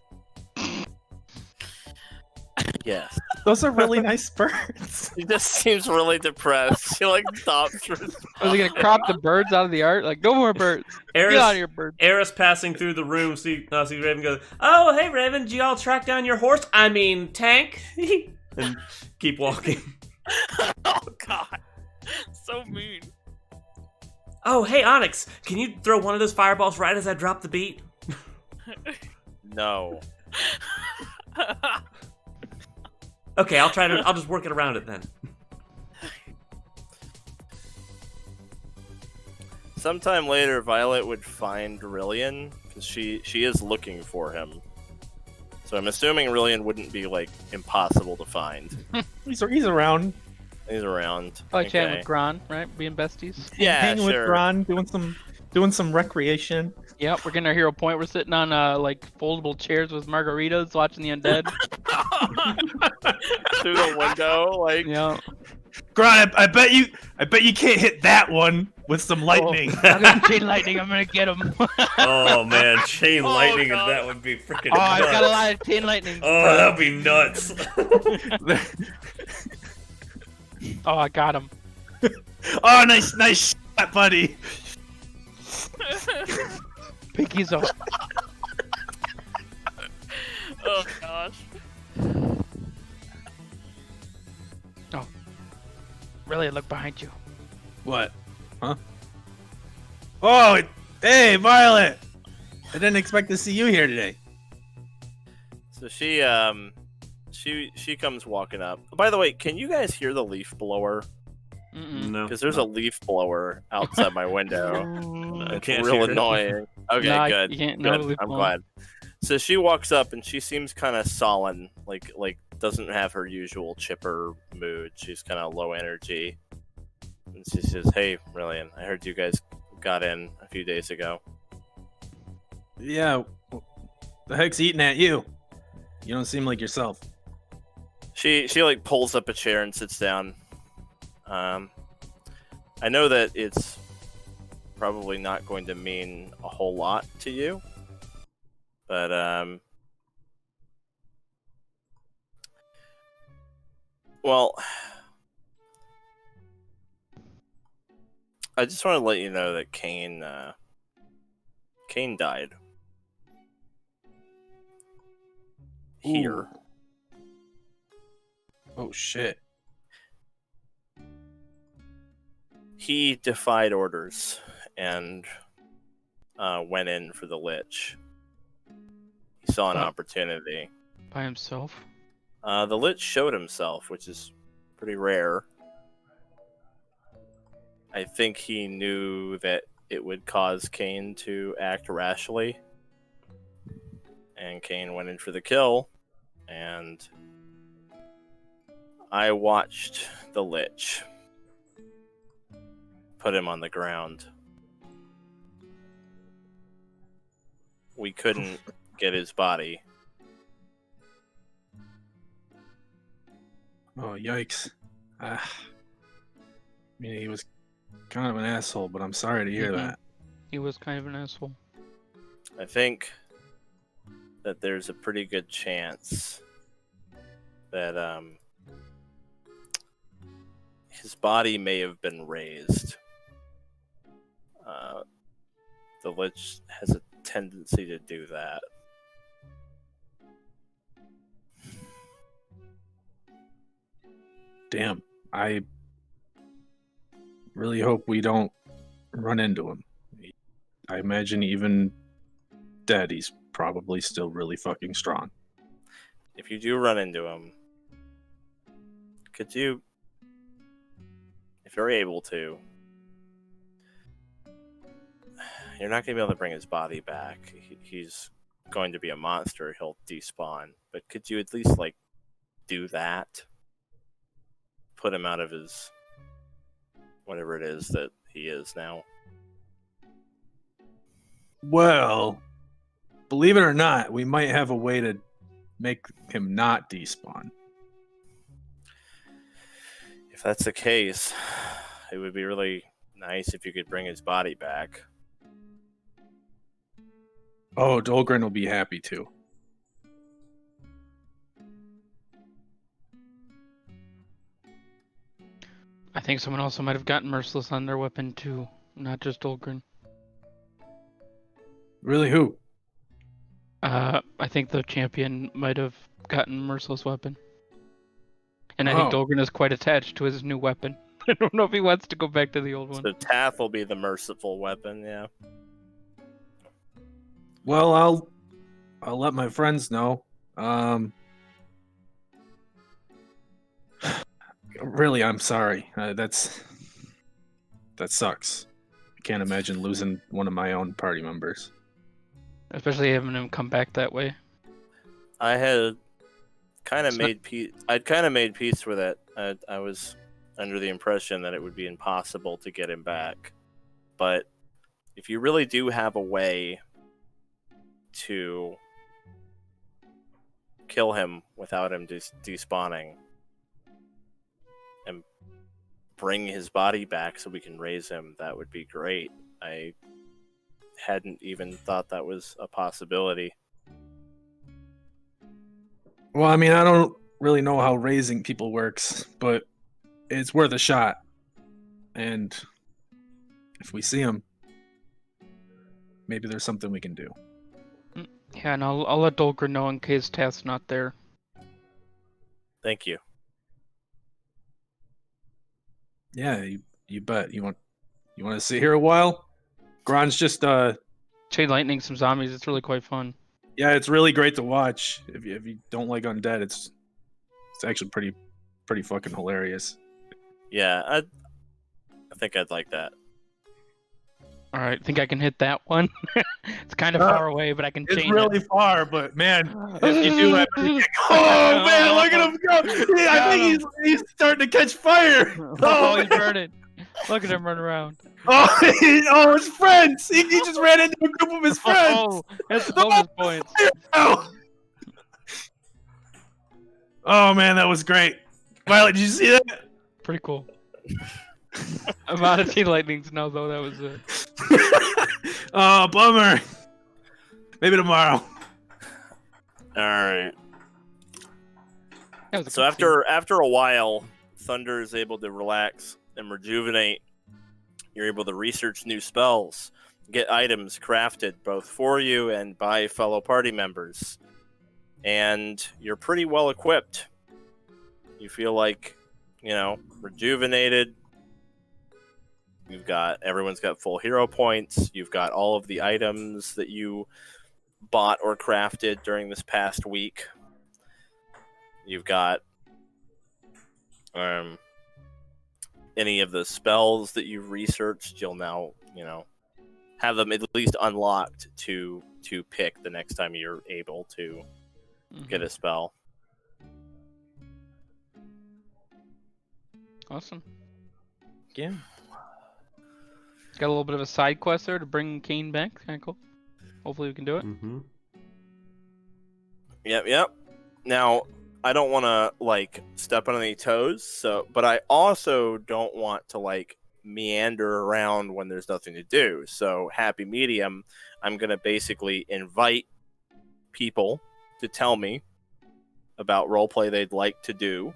Yes. Those are really nice birds. She just seems really depressed. She like stops for. Are they gonna crop the birds out of the art? Like, no more birds. Get out of here, birds. Eris passing through the room, see Raven goes, "Oh, hey Raven, did you all track down your horse? I mean, tank?" And keep walking. Oh god. So mean. Oh, hey Onyx, can you throw one of those fireballs right as I drop the beat? No. Okay, I'll just work it around it then. Sometime later, Violet would find Rillian because she is looking for him. So I'm assuming Rillian wouldn't be like impossible to find. He's around. He's around. Oh, chatting with Gron, right? Being besties. Yeah, hanging sure. with Ron, doing some recreation. Yep, we're getting our hero point. We're sitting on like foldable chairs with margaritas, watching the undead. Through the window, like. Yeah. Gron, I bet you can't hit that one with some lightning. Oh, I got chain lightning. I'm gonna get him. Oh man, chain Oh, lightning, God. that would be freaking Oh, I've got a nuts. lot of chain lightning. Oh, that'd be nuts. Oh, I got him. Oh, nice shot, buddy. Pinky's up. Oh gosh. Really, look behind you. What? Huh? Oh, hey, Violet. I didn't expect to see you here today. So she comes walking up. By the way, can you guys hear the leaf blower? Mm-mm. No. Because there's a leaf blower outside my window. I It's can't real hear it. annoying. Okay, No, good. you can't- no Good. leaf I'm blower. glad. So she walks up and she seems kind of sullen, like doesn't have her usual chipper mood. She's kind of low energy. And she says, "Hey, Rillian, I heard you guys got in a few days ago." Yeah. The heck's eating at you? You don't seem like yourself. She like pulls up a chair and sits down. I know that it's probably not going to mean a whole lot to you, but well, I just want to let you know that Cain died here. Ooh. Oh shit. He defied orders and went in for the Lich. He saw an Oh. opportunity. By himself? The Lich showed himself, which is pretty rare. I think he knew that it would cause Cain to act rashly. And Cain went in for the kill. And I watched the Lich put him on the ground. We couldn't get his body. Oh yikes. I mean, he was kind of an asshole, but I'm sorry to hear Mhm. that. He was kind of an asshole. I think that there's a pretty good chance that his body may have been raised. The Lich has a tendency to do that. Damn, I really hope we don't run into him. I imagine even dead, he's probably still really fucking strong. If you do run into him, could you, if you're able to, you're not going to be able to bring his body back. He's going to be a monster. He'll despawn. But could you at least, like, do that? Put him out of his whatever it is that he is now. Well, believe it or not, we might have a way to make him not despawn. If that's the case, it would be really nice if you could bring his body back. Oh, Dolgren will be happy too. I think someone also might have gotten merciless on their weapon too, not just Dolgren. Really, who? I think the champion might have gotten merciless weapon. And I think Oh. Dolgren is quite attached to his new weapon. I don't know if he wants to go back to the old one. So Tath will be the merciful weapon, yeah. Well, I'll let my friends know. Really, I'm sorry. That sucks. I can't imagine losing one of my own party members. Especially having him come back that way. I had kind of It's made peace. I'd kind of made peace with it. I was under the impression that it would be impossible to get him back. But if you really do have a way to kill him without him despawning and bring his body back so we can raise him, that would be great. I hadn't even thought that was a possibility. Well, I mean, I don't really know how raising people works, but it's worth a shot. And if we see him, maybe there's something we can do. Yeah, and I'll let Dolgren know in case Tath's not there. Thank you. Yeah, you bet. You want to sit here a while? Gron's just Chain lightning some zombies. It's really quite fun. yeah, it's really great to watch. If you don't like undead, it's actually pretty fucking hilarious. Yeah, I think I'd like that. All right, think I can hit that one? It's kind of far away, but I can It's chain really far, but man, if you do it, oh man, look at him go! Yeah, I think he's starting to catch fire. Oh, he's burning. Look at him run around. Oh, his friends! He just ran into a group of his friends. Oh, that's bonus points. Oh. Oh man, that was great. Violet, did you see that? Pretty cool. I'm out of chain lightnings now, though. That was it. Oh, bummer. Maybe tomorrow. All right. That was a So good after a while, Thunder is able to relax and rejuvenate. You're able to research new spells, get items crafted both for you and by fellow party members, and you're pretty well equipped. You feel like, rejuvenated. Everyone's got full hero points. You've got all of the items that you bought or crafted during this past week. You've got any of the spells that you've researched. You'll now, have them at least unlocked to pick the next time you're able to get a spell. Awesome. Yeah. Got a little bit of a side quest there to bring Kane back. Kind of cool. Hopefully we can do it. Mm-hmm. Yep. Now, I don't want to step on any toes, but I also don't want to meander around when there's nothing to do. So, happy medium, I'm going to basically invite people to tell me about roleplay they'd like to do,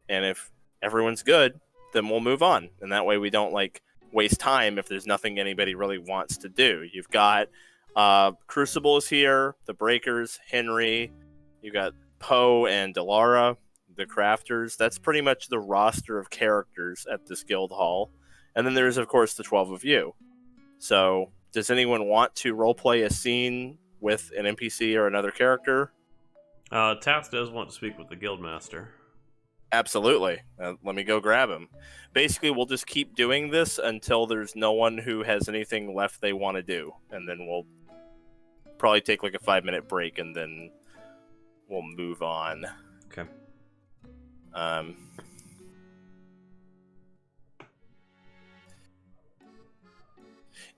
and if everyone's good, then we'll move on. And that way we don't waste time if there's nothing anybody really wants to do. You've got Crucible is here, the Breakers, Henry, you got Poe and Delara, the crafters. That's pretty much the roster of characters at this guild hall. And then there's, of course, the 12 of you. So, does anyone want to roleplay a scene with an NPC or another character? Tath does want to speak with the guildmaster. Absolutely. Let me go grab him. Basically, we'll just keep doing this until there's no one who has anything left they want to do. And then we'll probably take like a 5-minute break and then we'll move on. Okay.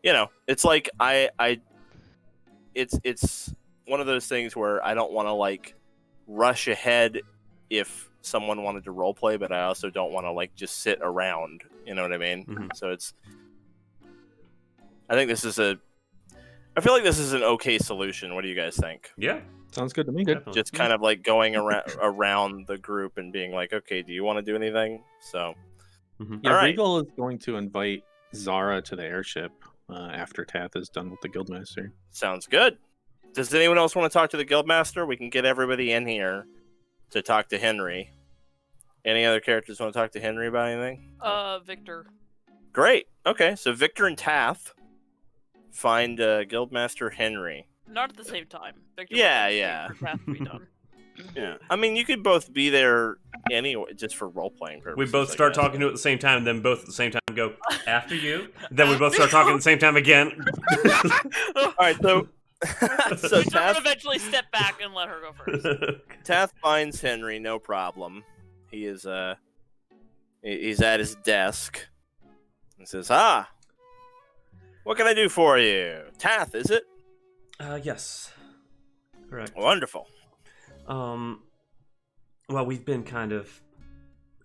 You know, it's like it's one of those things where I don't want to like rush ahead if someone wanted to roleplay, but I also don't want to like just sit around. You know what I mean? Mm-hmm. So I think I feel like this is an okay solution. What do you guys think? Yeah. Sounds good to me. Definitely. Just kind of like going around the group and being like, okay, do you want to do anything? So, Mhm. Yeah, All right. Reigel is going to invite Zara to the airship after Tath is done with the guildmaster. sounds good. Does anyone else want to talk to the guildmaster? We can get everybody in here to talk to Henry. Any other characters want to talk to Henry about anything? Victor. Great. Okay, so Victor and Tath find Guildmaster Henry. Not at the same time. Victor Yeah, wants to yeah. wait for Tath to be done. Yeah. I mean, you could both be there anyway, just for role-playing purposes. We both I start guess. talking to it at the same time, then both at the same time go, after you. Then we both start talking at the same time again. All right, so so Victor Tath, will eventually step back and let her go first. Tath finds Henry, no problem. He is he's at his desk and says, what can I do for you? Tath, is it? Yes. Correct. Wonderful. Well, we've been kind of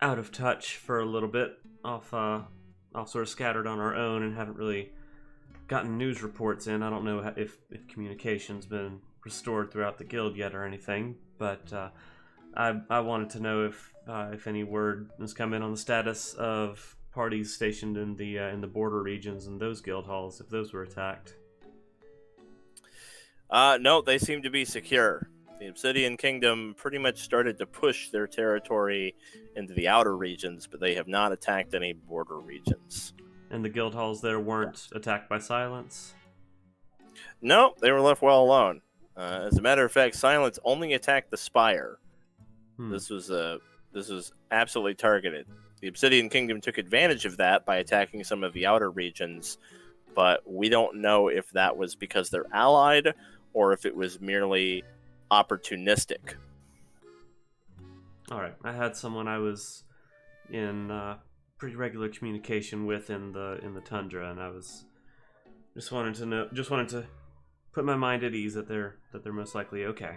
out of touch for a little bit, off sort of scattered on our own, and haven't really gotten news reports in. I don't know if communication's been restored throughout the guild yet or anything, but I wanted to know if any word has come in on the status of parties stationed in the border regions and those guild halls, if those were attacked. No, they seem to be secure. The Obsidian Kingdom pretty much started to push their territory into the outer regions, but they have not attacked any border regions. And the guild halls there weren't attacked by Silence? No, they were left well alone. As a matter of fact, Silence only attacked the Spire. This was absolutely targeted. The Obsidian Kingdom took advantage of that by attacking some of the outer regions, but we don't know if that was because they're allied or if it was merely opportunistic. All right, I had someone I was in pretty regular communication with in the tundra, and I was just wanted to put my mind at ease that they're most likely okay.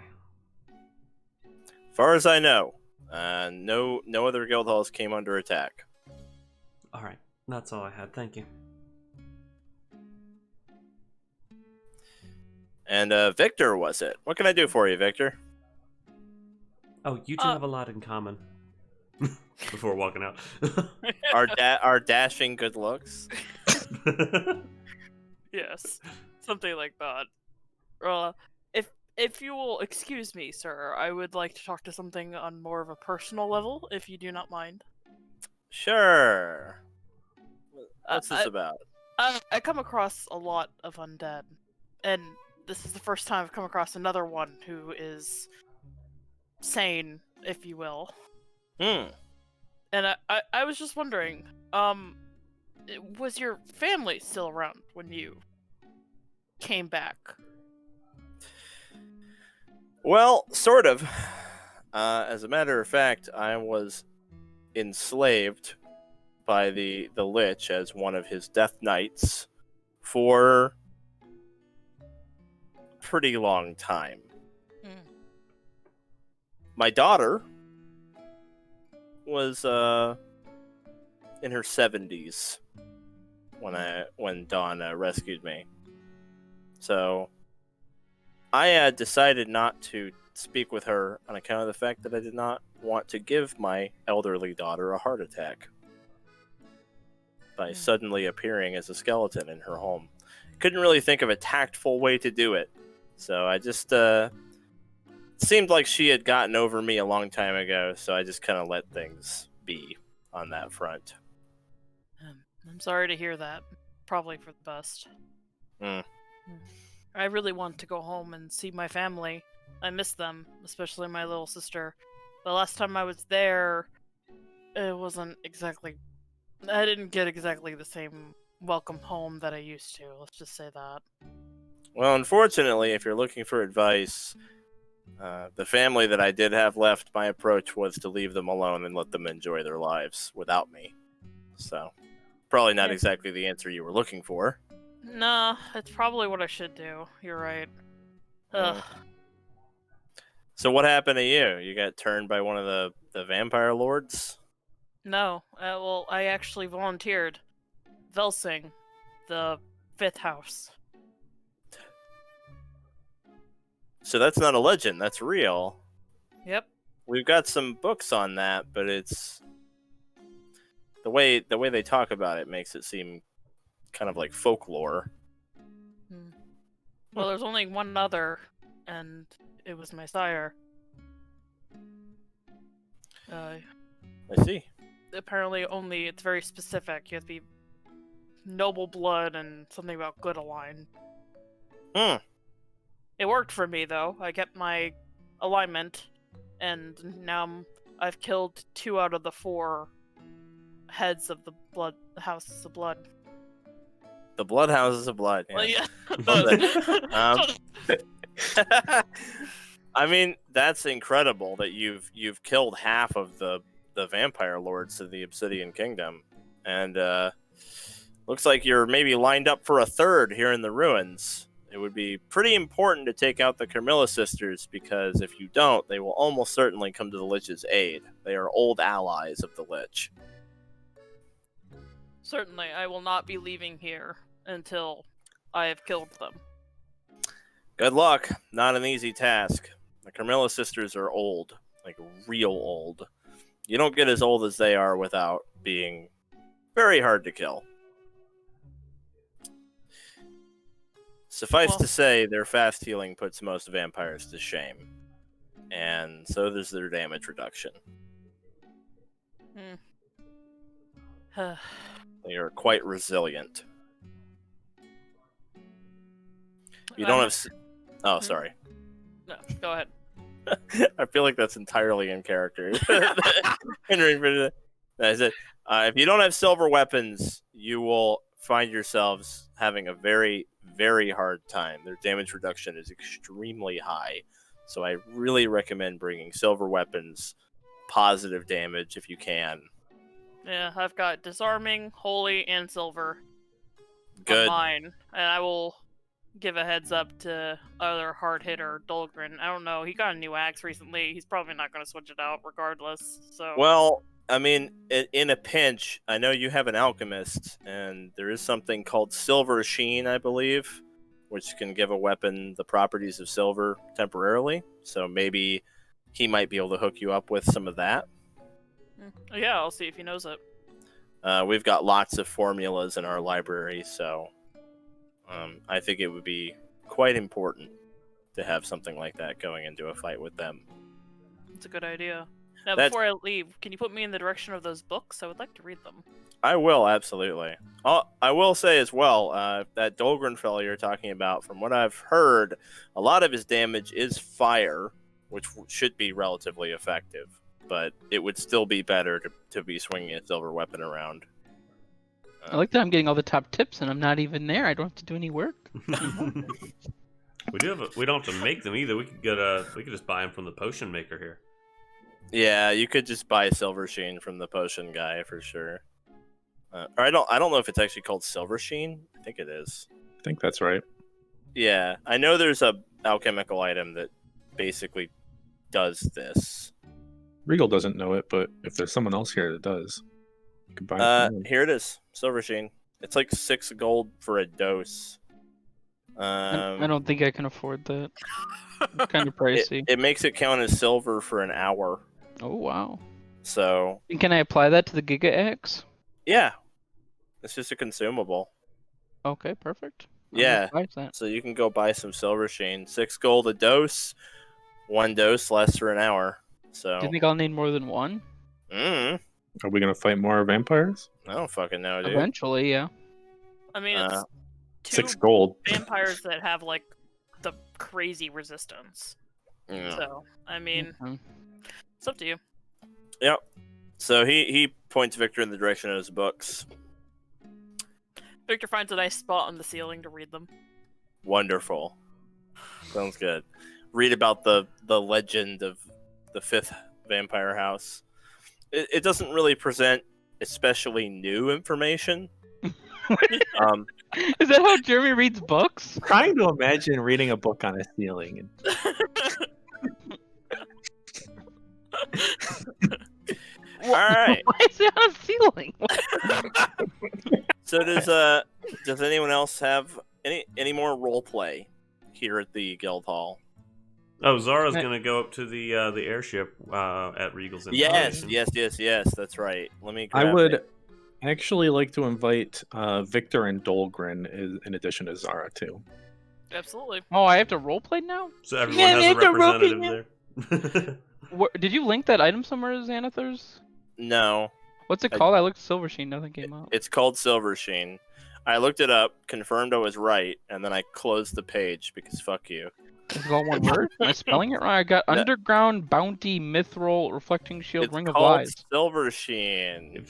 Far as I know, no other guild halls came under attack. All right, that's all I had. Thank you. And Victor, was it? What can I do for you, Victor? Oh, you two have a lot in common. Before walking out. Our dashing good looks. Yes, something like that. If you will excuse me, sir, I would like to talk to something on more of a personal level, if you do not mind. Sure. What's this about? I come across a lot of undead, and this is the first time I've come across another one who is sane, if you will. And I was just wondering, was your family still around when you came back? Well, sort of. As a matter of fact, I was enslaved by the Lich as one of his death knights for a pretty long time. My daughter was in her 70s when Dawn rescued me. So I decided not to speak with her on account of the fact that I did not want to give my elderly daughter a heart attack by suddenly appearing as a skeleton in her home. Couldn't really think of a tactful way to do it, so I just seemed like she had gotten over me a long time ago, so I just kind of let things be on that front. I'm sorry to hear that. Probably for the best. Hmm. I really want to go home and see my family. I miss them, especially my little sister. The last time I was there, it wasn't exactly... I didn't get exactly the same welcome home that I used to, let's just say that. Well, unfortunately, if you're looking for advice, the family that I did have left, my approach was to leave them alone and let them enjoy their lives without me. So, probably not Yeah. exactly the answer you were looking for. Nah, it's probably what I should do. You're right. Ugh. So what happened to you? You got turned by one of the vampire lords? No, well, I actually volunteered. Velsing, the 5th house. So that's not a legend, that's real. Yep. We've got some books on that, but it's the way they talk about it makes it seem kind of like folklore. Well, there's only one other, and it was my sire. I see. Apparently it's very specific. You have to be noble blood and something about good aligned. It worked for me, though. I kept my alignment, and now I've killed 2 out of the 4 heads of the houses of blood. The blood houses of blood. Well, Yeah. yeah. I mean, that's incredible that you've killed half of the vampire lords of the Obsidian Kingdom, and looks like you're maybe lined up for a third here in the ruins. It would be pretty important to take out the Carmilla sisters, because if you don't, they will almost certainly come to the Lich's aid. They are old allies of the Lich. Certainly, I will not be leaving here until I have killed them. Good luck. Not an easy task. The Carmilla sisters are old, like real old. You don't get as old as they are without being very hard to kill. Suffice to say, their fast healing puts most vampires to shame. And so does their damage reduction. They are quite resilient. You don't have... Oh, sorry. No, go ahead. I feel like that's entirely in character. Henry, I said, if you don't have silver weapons, you will find yourselves having a very, very hard time. Their damage reduction is extremely high, so I really recommend bringing silver weapons, positive damage if you can. Yeah, I've got disarming, holy, and silver. Good. On mine, and I will give a heads up to other hard hitter Dolgren. I don't know. He got a new axe recently. He's probably not going to switch it out regardless. So. Well, I mean, in a pinch, I know you have an alchemist, and there is something called Silver Sheen, I believe, which can give a weapon the properties of silver temporarily. So maybe he might be able to hook you up with some of that. Yeah, I'll see if he knows it. We've got lots of formulas in our library, so I think it would be quite important to have something like that going into a fight with them. It's a good idea. Now, before I leave, can you put me in the direction of those books? I would like to read them. I will, absolutely. I will say as well, that Dolgren fellow you're talking about, from what I've heard, a lot of his damage is fire, which should be relatively effective, but it would still be better to be swinging a silver weapon around. I like that I'm getting all the top tips and I'm not even there. I don't have to do any work. We don't have to make them either. We could just buy them from the potion maker here. Yeah, you could just buy Silver Sheen from the potion guy for sure. Or I don't know if it's actually called Silver Sheen. I think it is. I think that's right. Yeah, I know there's a alchemical item that basically does this. Regal doesn't know it, but if there's someone else here that does, you can buy it from them. Here it is, Silver Sheen. It's like 6 gold for a dose. I don't think I can afford that. It's kind of pricey. It makes it count as silver for an hour. Oh, wow. So... And can I apply that to the Giga Axe? Yeah. It's just a consumable. Okay, perfect. Yeah. I'll that. So you can go buy some Silver Sheen. 6 gold a dose. 1 dose lasts for an hour. So. Do you think I'll need more than one? Mm, Are we gonna fight more vampires? I don't fucking know, dude. Eventually, yeah. I mean, it's 6 two gold. vampires that have like the crazy resistance. Yeah. So, I mean, Mhm. it's up to you. Yep. So he points Victor in the direction of his books. Victor finds a nice spot on the ceiling to read them. Wonderful. Sounds good. Read about the legend of the 5th vampire house. It doesn't really present especially new information. Is that how Jeremy reads books? Trying to imagine reading a book on a ceiling. All right. Why is it on a ceiling? So does anyone else have any more role play here at the guild hall? Oh, Zara's gonna go up to the airship at Reigel's invitation. Yes. That's right. Let me. Grab I would it. actually like to invite Victor and Dolgren in addition to Zara too. Absolutely. Oh, I have to roleplay now? So everyone Yeah, has they a have to rope it representative there. Did you link that item somewhere, Xanathars? No. What's it called? I looked Silver Sheen, nothing came up. It's called Silver Sheen. I looked it up, confirmed I was right, and then I closed the page because fuck you. Is it all one word? Am I spelling it wrong? I got No. Underground, Bounty, Mithril, Reflecting Shield, It's Ring of called Lies. Silver Sheen.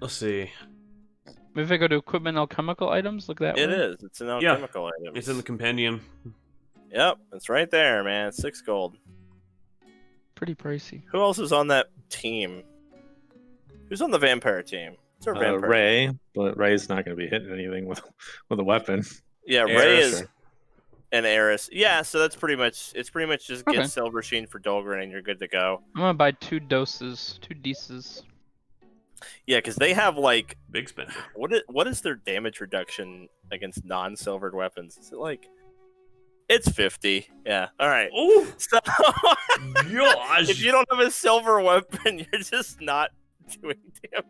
Let's see. Maybe if I go to equipment alchemical items, look that It way. is. It's an alchemical item. It's in the compendium. Yep, it's right there, man. It's 6 gold. Pretty pricey. Who else is on that team? Who's on the vampire team? It's our vampire. Ray, but Ray's not going to be hitting anything with a weapon. Yeah, Ray Eris. is an Eris. Yeah, so that's pretty much. It's pretty much just Okay. get Silver Sheen for Dolgren and you're good to go. I'm gonna buy 2 doses, 2 deuces. Yeah, because they have like Big spender. what is their damage reduction against non-silvered weapons? Is it like? It's 50. Yeah. All right. Oh So gosh! if you don't have a silver weapon, you're just not doing damage.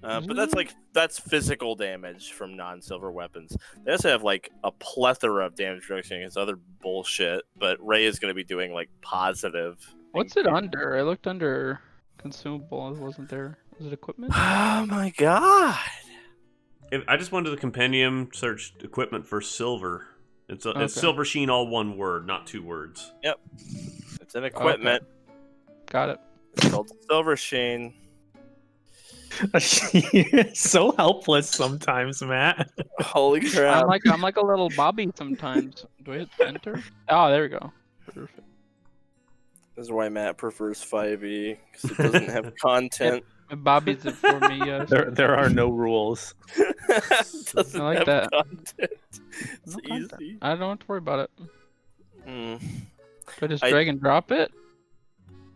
But that's physical damage from non-silver weapons. They also have like a plethora of damage reduction against other bullshit. But Ray is going to be doing like positive. What's it under? I looked under consumable. It wasn't there. Is it equipment? Oh my god! I just went to the compendium, searched equipment for silver. It's Okay. Silver Sheen, all one word, not 2 words. It's an equipment. Got it. It's called Silver Sheen. You're so helpless sometimes, Matt. Holy crap! I'm like a little Bobby sometimes. Do I hit enter? Oh, there we go. Perfect. This is why Matt prefers 5e because it doesn't have content. And Bobby's it for me. Yes. There are no rules. It doesn't I like have that. content. It's No content. easy. I don't have to worry about it. Mm. Could I just drag and drop it?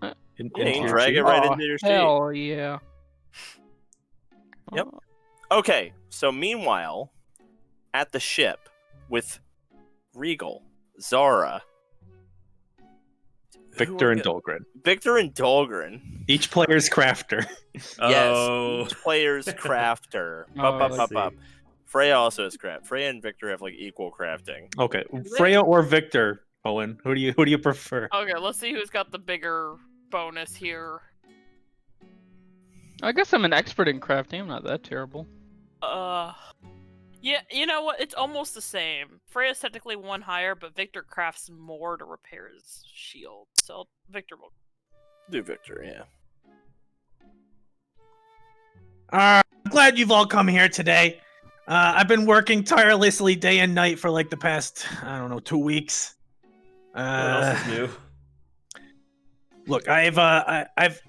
Yeah, you Into can your drag it sheet. right Oh, into your sheet. Hell yeah. Yep. Oh, Okay, so meanwhile, at the ship with Reigel, Zara, Victor and Dolgren. Victor and Dolgren. Each player's crafter. Oh. Yes, each player's crafter. Oh, Up, I up, like up. Freya also has craft. Freya and Victor have like equal crafting. Okay, Freya or Victor? Owen, who do you prefer? Okay, let's see who's got the bigger bonus here. I guess I'm an expert in crafting. I'm not that terrible. Yeah, you know what? It's almost the same. Freya's technically 1 higher, but Victor crafts more to repair his shield. So Victor will. Do Victor, yeah. I'm glad you've all come here today. I've been working tirelessly day and night for like the past, 2 weeks. What else is new? Look, I've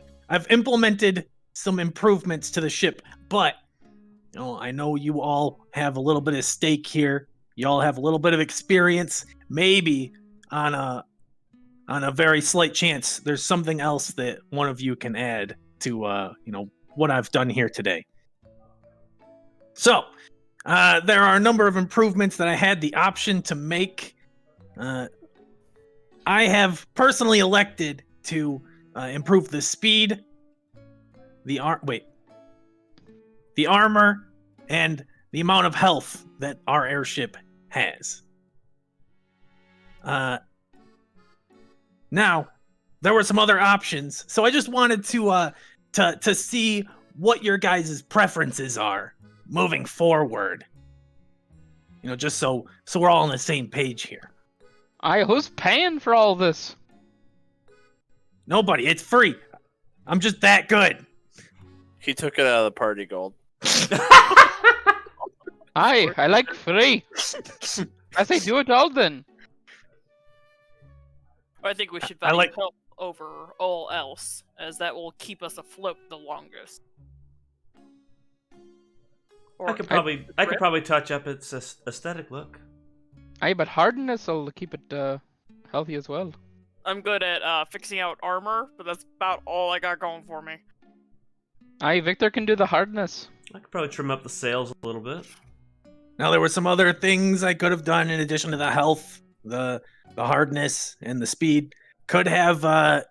implemented some improvements to the ship, but I know you all have a little bit of stake here. You all have a little bit of experience. Maybe on a very slight chance, there's something else that one of you can add to what I've done here today. So, there are a number of improvements that I had the option to make. I have personally elected to improve the speed, the armor, and the amount of health that our airship has. Now, there were some other options, so I just wanted to see what your guys' preferences are moving forward. You know, just so we're all on the same page here. Who's paying for all this? Nobody. It's free. I'm just that good. He took it out of the party gold. I like free. I say do it all then. I think we should I value like- help over all else, as that will keep us afloat the longest. I could probably touch up its aesthetic look. Aye, but hardness will keep it healthy as well. I'm good at fixing out armor, but that's about all I got going for me. Aye, Victor can do the hardness. I could probably trim up the sails a little bit. Now, there were some other things I could have done in addition to the health, the hardness, and the speed. Could have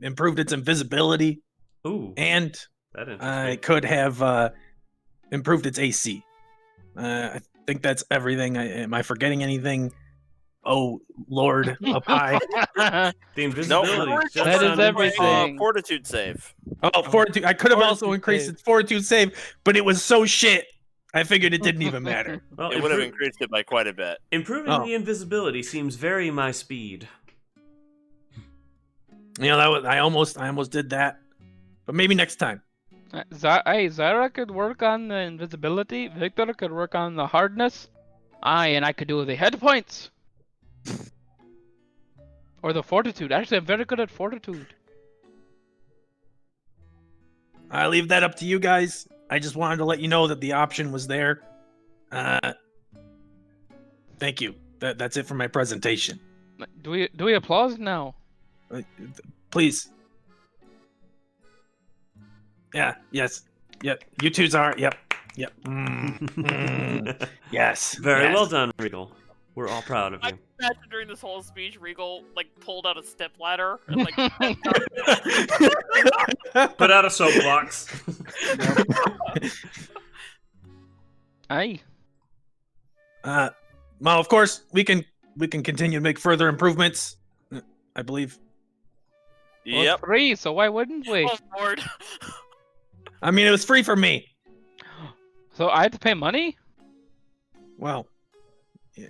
improved its invisibility, Ooh, and that interesting. I could have improved its AC. I think that's everything. Am I forgetting anything? Oh, Lord, up high. The invisibility. Nope. just That is sounded everything. Fortitude save. Oh, fortitude. I could have also Fortitude increased save. its fortitude save, but it was so shit. I figured it didn't even matter. Well, It would have increased it by quite a bit. improving Oh. the invisibility seems very my speed. You know, I almost did that, but maybe next time. Zara could work on the invisibility. Victor could work on the hardness. And I could do the head points. Or the fortitude. Actually, I'm very good at fortitude. I leave that up to you guys. I just wanted to let you know that the option was there. Thank you. That's it for my presentation. Do we applause now? Please. Yeah. Yes. Yep. You two, Zara. Yep. Yep. Yes. Very yes. well done, Regal. We're all proud of I you. imagine during this whole speech, Regal pulled out a step ladder and Put out a soapbox. Aye. Well, of course, we can continue to make further improvements. I believe. Well, it's Yep. free, so why wouldn't we? Oh Lord. I mean, it was free for me. So I have to pay money? Well, you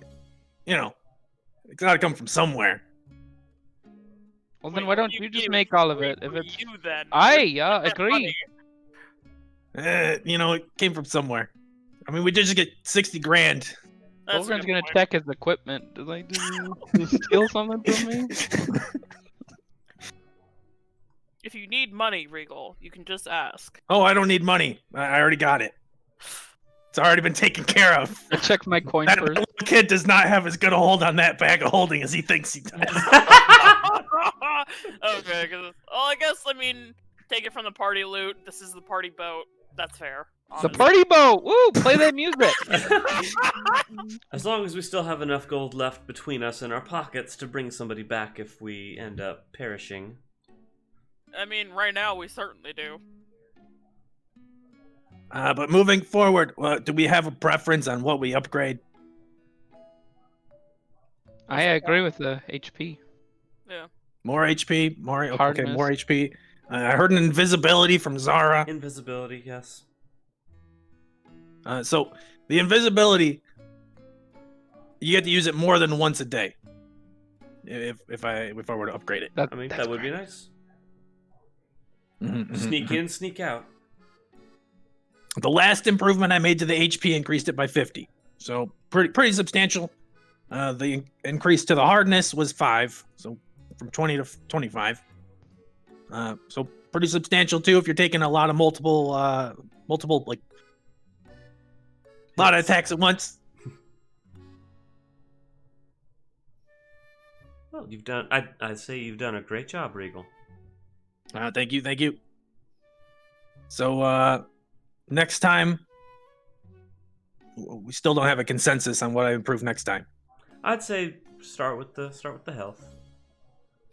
know, it's got to come from somewhere. Well, then Wait, why what don't do you you just mean make it's all of free it? If for it's you then. yeah, That agree. money. You know, it came from somewhere. I mean, we did just get 60 grand. That's a Ogren's good gonna point. check his equipment. Did you steal something from me? If you need money, Regal, you can just ask. Oh, I don't need money. I already got it. It's already been taken care of. I checked my coin That first. little kid does not have as good a hold on that bag of holding as he thinks he does. Okay, I guess, take it from the party loot. This is the party boat. That's fair. The honestly. party boat! Woo! Play that music! As long as we still have enough gold left between us in our pockets to bring somebody back if we end up perishing. I mean, right now we certainly do. But moving forward, do we have a preference on what we upgrade? I agree with the HP. Yeah. More HP? More okay, Hardness. more HP. I heard an invisibility from Zara. Invisibility, yes. So the invisibility, you get to use it more than once a day. If I were to upgrade it. I mean, that would be nice. Sneak in, sneak out. The last improvement I made to the HP increased it by 50. So pretty substantial. The increase to the hardness was 5, so from 20 to 25. So pretty substantial too if you're taking a lot of multiple like a lot of attacks at once. Well, I'd say you've done a great job, Regal. Thank you. So next time, we still don't have a consensus on what I improve next time. I'd say start with the health.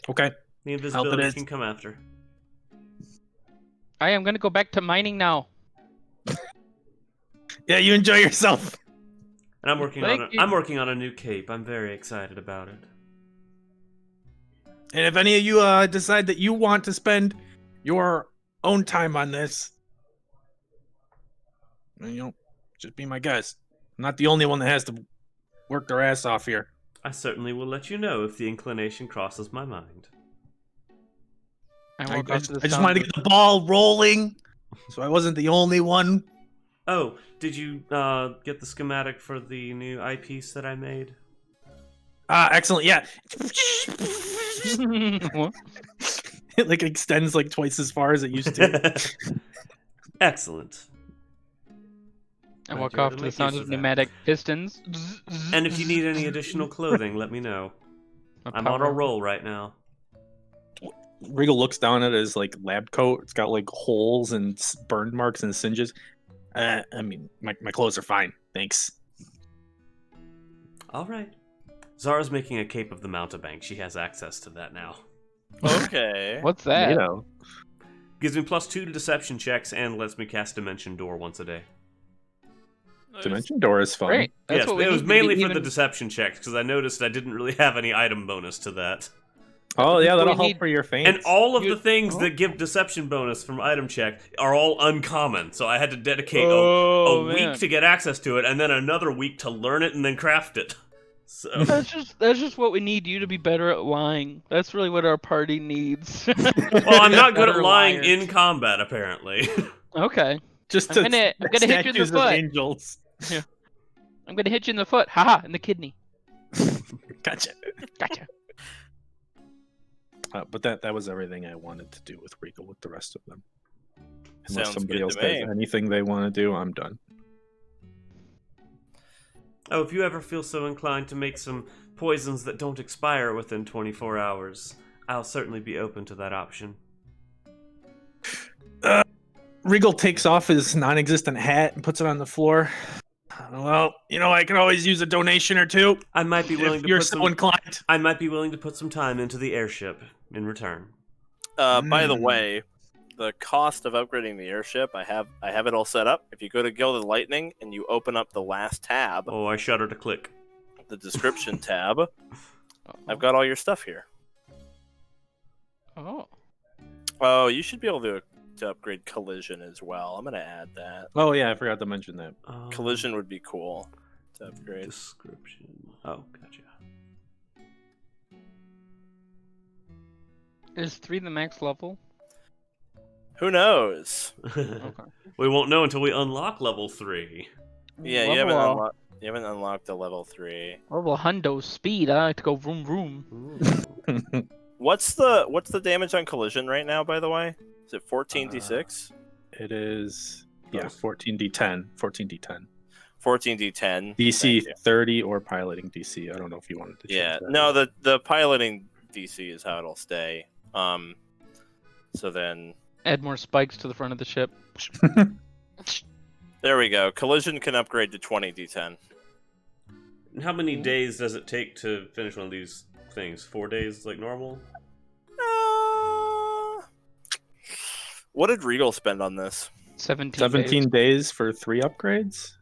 Okay. The invisibility is. can come after. I am gonna go back to mining now. Yeah, you enjoy yourself. And I'm working Thank on you. I'm working on a new cape. I'm very excited about it. And if any of you decide that you want to spend your own time on this, then, just be my guest. I'm not the only one that has to work their ass off here. I certainly will let you know if the inclination crosses my mind. I just wanted to get the ball rolling, so I wasn't the only one. Oh, did you get the schematic for the new eyepiece that I made? Excellent. Yeah. What? It like extends like twice as far as it used to. Excellent. I Might walk be able off to to the make sound use of of that. pneumatic pistons. And if you need any additional clothing, let me know. I'm on a roll right now. Regal looks down at his like lab coat. It's got like holes and burn marks and singes. I mean, my clothes are fine. Thanks. All right. Zara's making a cape of the mountebank. She has access to that now. Okay. What's that? Gives me +2 to deception checks and lets me cast Dimension Door once a day. Dimension Door is fun. Great. That's Yes, what we it was need to be mainly for the even- deception checks because I noticed I didn't really have any item bonus to that. Oh yeah, that'll we help need- for your feints. And all of You- the things oh. that give deception bonus from item check are all uncommon, so I had to dedicate Oh, a man. week to get access to it, and then another week to learn it and then craft it. So That's just what we need you to be better at lying. That's really what our party needs. well, I'm not good at Better lying liars. in combat, apparently. Okay. just I'm to gonna hit you in the statues of foot. angels. I'm gonna hit you in the foot. Haha, in the kidney. Gotcha. Gotcha. But that was everything I wanted to do with Regal with the rest of them. Unless Sounds somebody good else to has me. anything they want to do, I'm done. Oh, if you ever feel so inclined to make some poisons that don't expire within 24 hours, I'll certainly be open to that option. Regal takes off his non-existent hat and puts it on the floor. Well, I can always use a donation or two. I might be willing If to you're put so some. inclined. I might be willing to put some time into the airship in return. By the way, the cost of upgrading the airship, I have it all set up. If you go to Gilded Lightning and you open up the last tab, Oh, I shudder to click. the description tab, I've got all your stuff here. Oh. Oh, you should be able to upgrade collision as well. I'm gonna add that. Oh yeah, I forgot to mention that. Collision would be cool to upgrade. Description. Oh, gotcha. Is 3 the max level? Who knows? Okay. We won't know until we unlock level 3. Yeah, Level, you haven't unlocked the level 3. Level hundo speed. I like to go vroom vroom. What's the damage on collision right now, by the way? Is it 14d6? It is 14d10. 14d10. 14d10. DC Thank you. 30 or piloting DC. I don't know if you wanted to change Yeah. that. No, the piloting DC is how it'll stay. So then Add more spikes to the front of the ship. there we go. Collision can upgrade to 20d10. How many days does it take to finish one of these things? 4 days like normal? What did Regal spend on this? 17 days for 3 upgrades?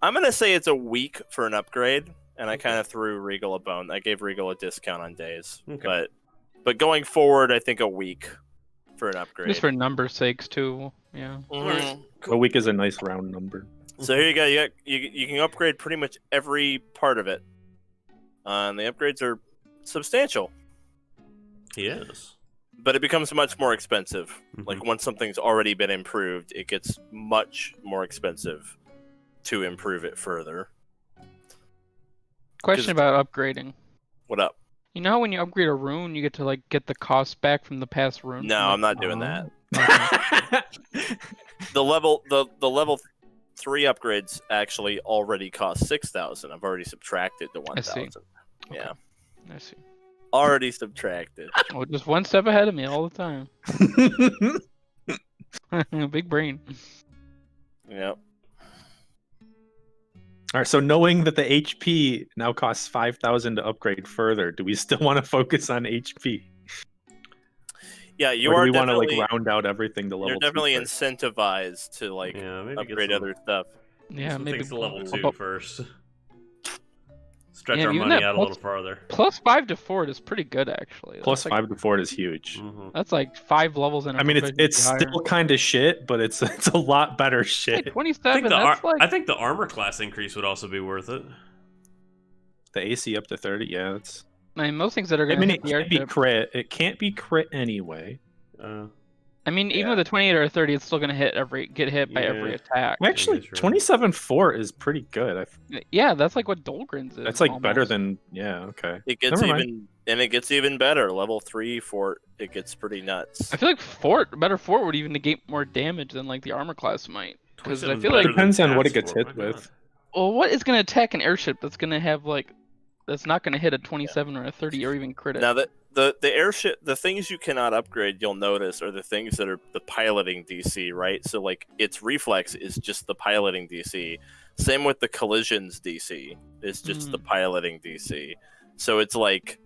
I'm gonna say it's a week for an upgrade, and I kind of threw Regal a bone. I gave Regal a discount on days, Okay. but going forward, I think a week for an upgrade. Just for numbers' sakes too. Yeah. Mhm. A week is a nice round number. So here you go. You can upgrade pretty much every part of it, and the upgrades are substantial. Yes. But it becomes much more expensive. Mhm. Like once something's already been improved, it gets much more expensive to improve it further. Question about upgrading. What up? You know how when you upgrade a rune, you get to get the cost back from the past rune? No, I'm not doing that. Okay. The level 3 upgrades actually already cost 6,000. I've already subtracted the I see. 1,000. Yeah, I see. already subtracted. Oh, just one step ahead of me all the time. Big brain. Yep. All right, so knowing that the HP now costs 5,000 to upgrade further, do we still want to focus on HP? Yeah, you or do are we want to definitely. round out everything to level You're 2 definitely first? incentivized to Yeah, maybe upgrade get other stuff. Yeah, maybe things to level bump 2 up- first. Stretch Yeah, our even money that out a little farther. +5 to fort is pretty good actually. Plus That's like, 5 to fort is huge. That's like 5 levels in a I mean, it's proficiency higher. still kind of shit, but it's a lot better Hey, shit. 27. That's like I think the armor class increase would also be worth it. The AC up to 30, yeah. It's. I mean, most things that are I gonna mean, hit it the can't be airship. crit. It can't be crit anyway. I mean, even with a 28 or a 30, it's still gonna get hit by every Yeah. attack. Actually, that's right. 27 fort is pretty good. Yeah, that's like what Dolgren's is. That's like better almost. than okay. It gets Never mind. it gets even better. Level 3 fort, it gets pretty nuts. I feel like better fort would even negate more damage than like the armor class might. Because I 27's feel better like, than Depends on what it Pat's gets fort, hit my with. God. well, what is gonna attack an airship that's gonna have like, that's not gonna hit a 27 or a 30 or even crit it? Now the airship, the things you cannot upgrade, you'll notice, are the things that are the piloting DC, right? So like its reflex is just the piloting DC. Same with the collisions DC. It's just the piloting DC. So it's like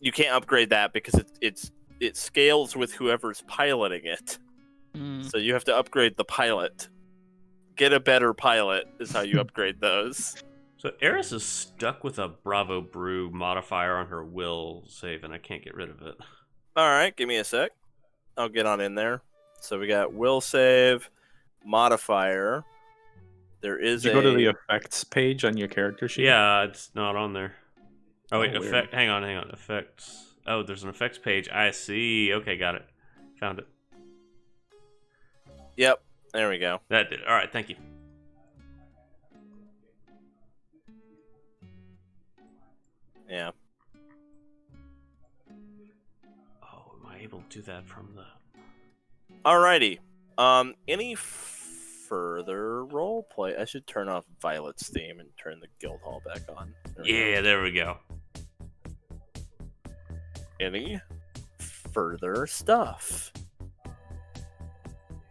you can't upgrade that because it scales with whoever's piloting it. So you have to upgrade the pilot. Get a better pilot is how you upgrade those. So Eris is stuck with a Bravo Brew modifier on her will save, and I can't get rid of it. All right, give me a sec. I'll get on in there. So we got will save, modifier. There is Did you go to the effects page on your character sheet? Yeah, it's not on there. Oh wait, Oh, weird. effect. Hang on. Effects. Oh, there's an effects page. I see. Okay, got it. Found it. Yep, there we go. That did it. All right, thank you. Yeah. Oh, am I able to do that from the? Alrighty. Any further role play? I should turn off Violet's theme and turn the guild hall back on. There we go. Yeah, there we go. Any further stuff?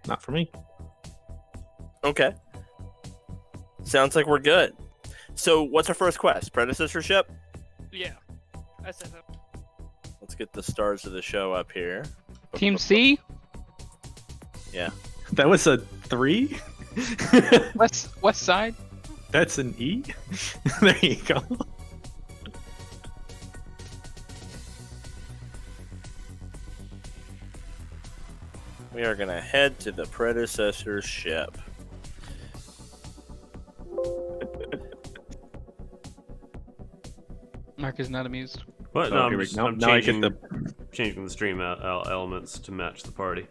Not for me. Okay. Sounds like we're good. So, what's our first quest? Predecessorship? Yeah, I said that. Let's get the stars of the show up here. Team C, Yeah. That was a 3? west side. That's an E? There you go. We are going to head to the Predecessor ship. Mark is not amused. What? Oh, No, I'm, here we just, go. I'm Now I changing, get changing the stream elements to match the party.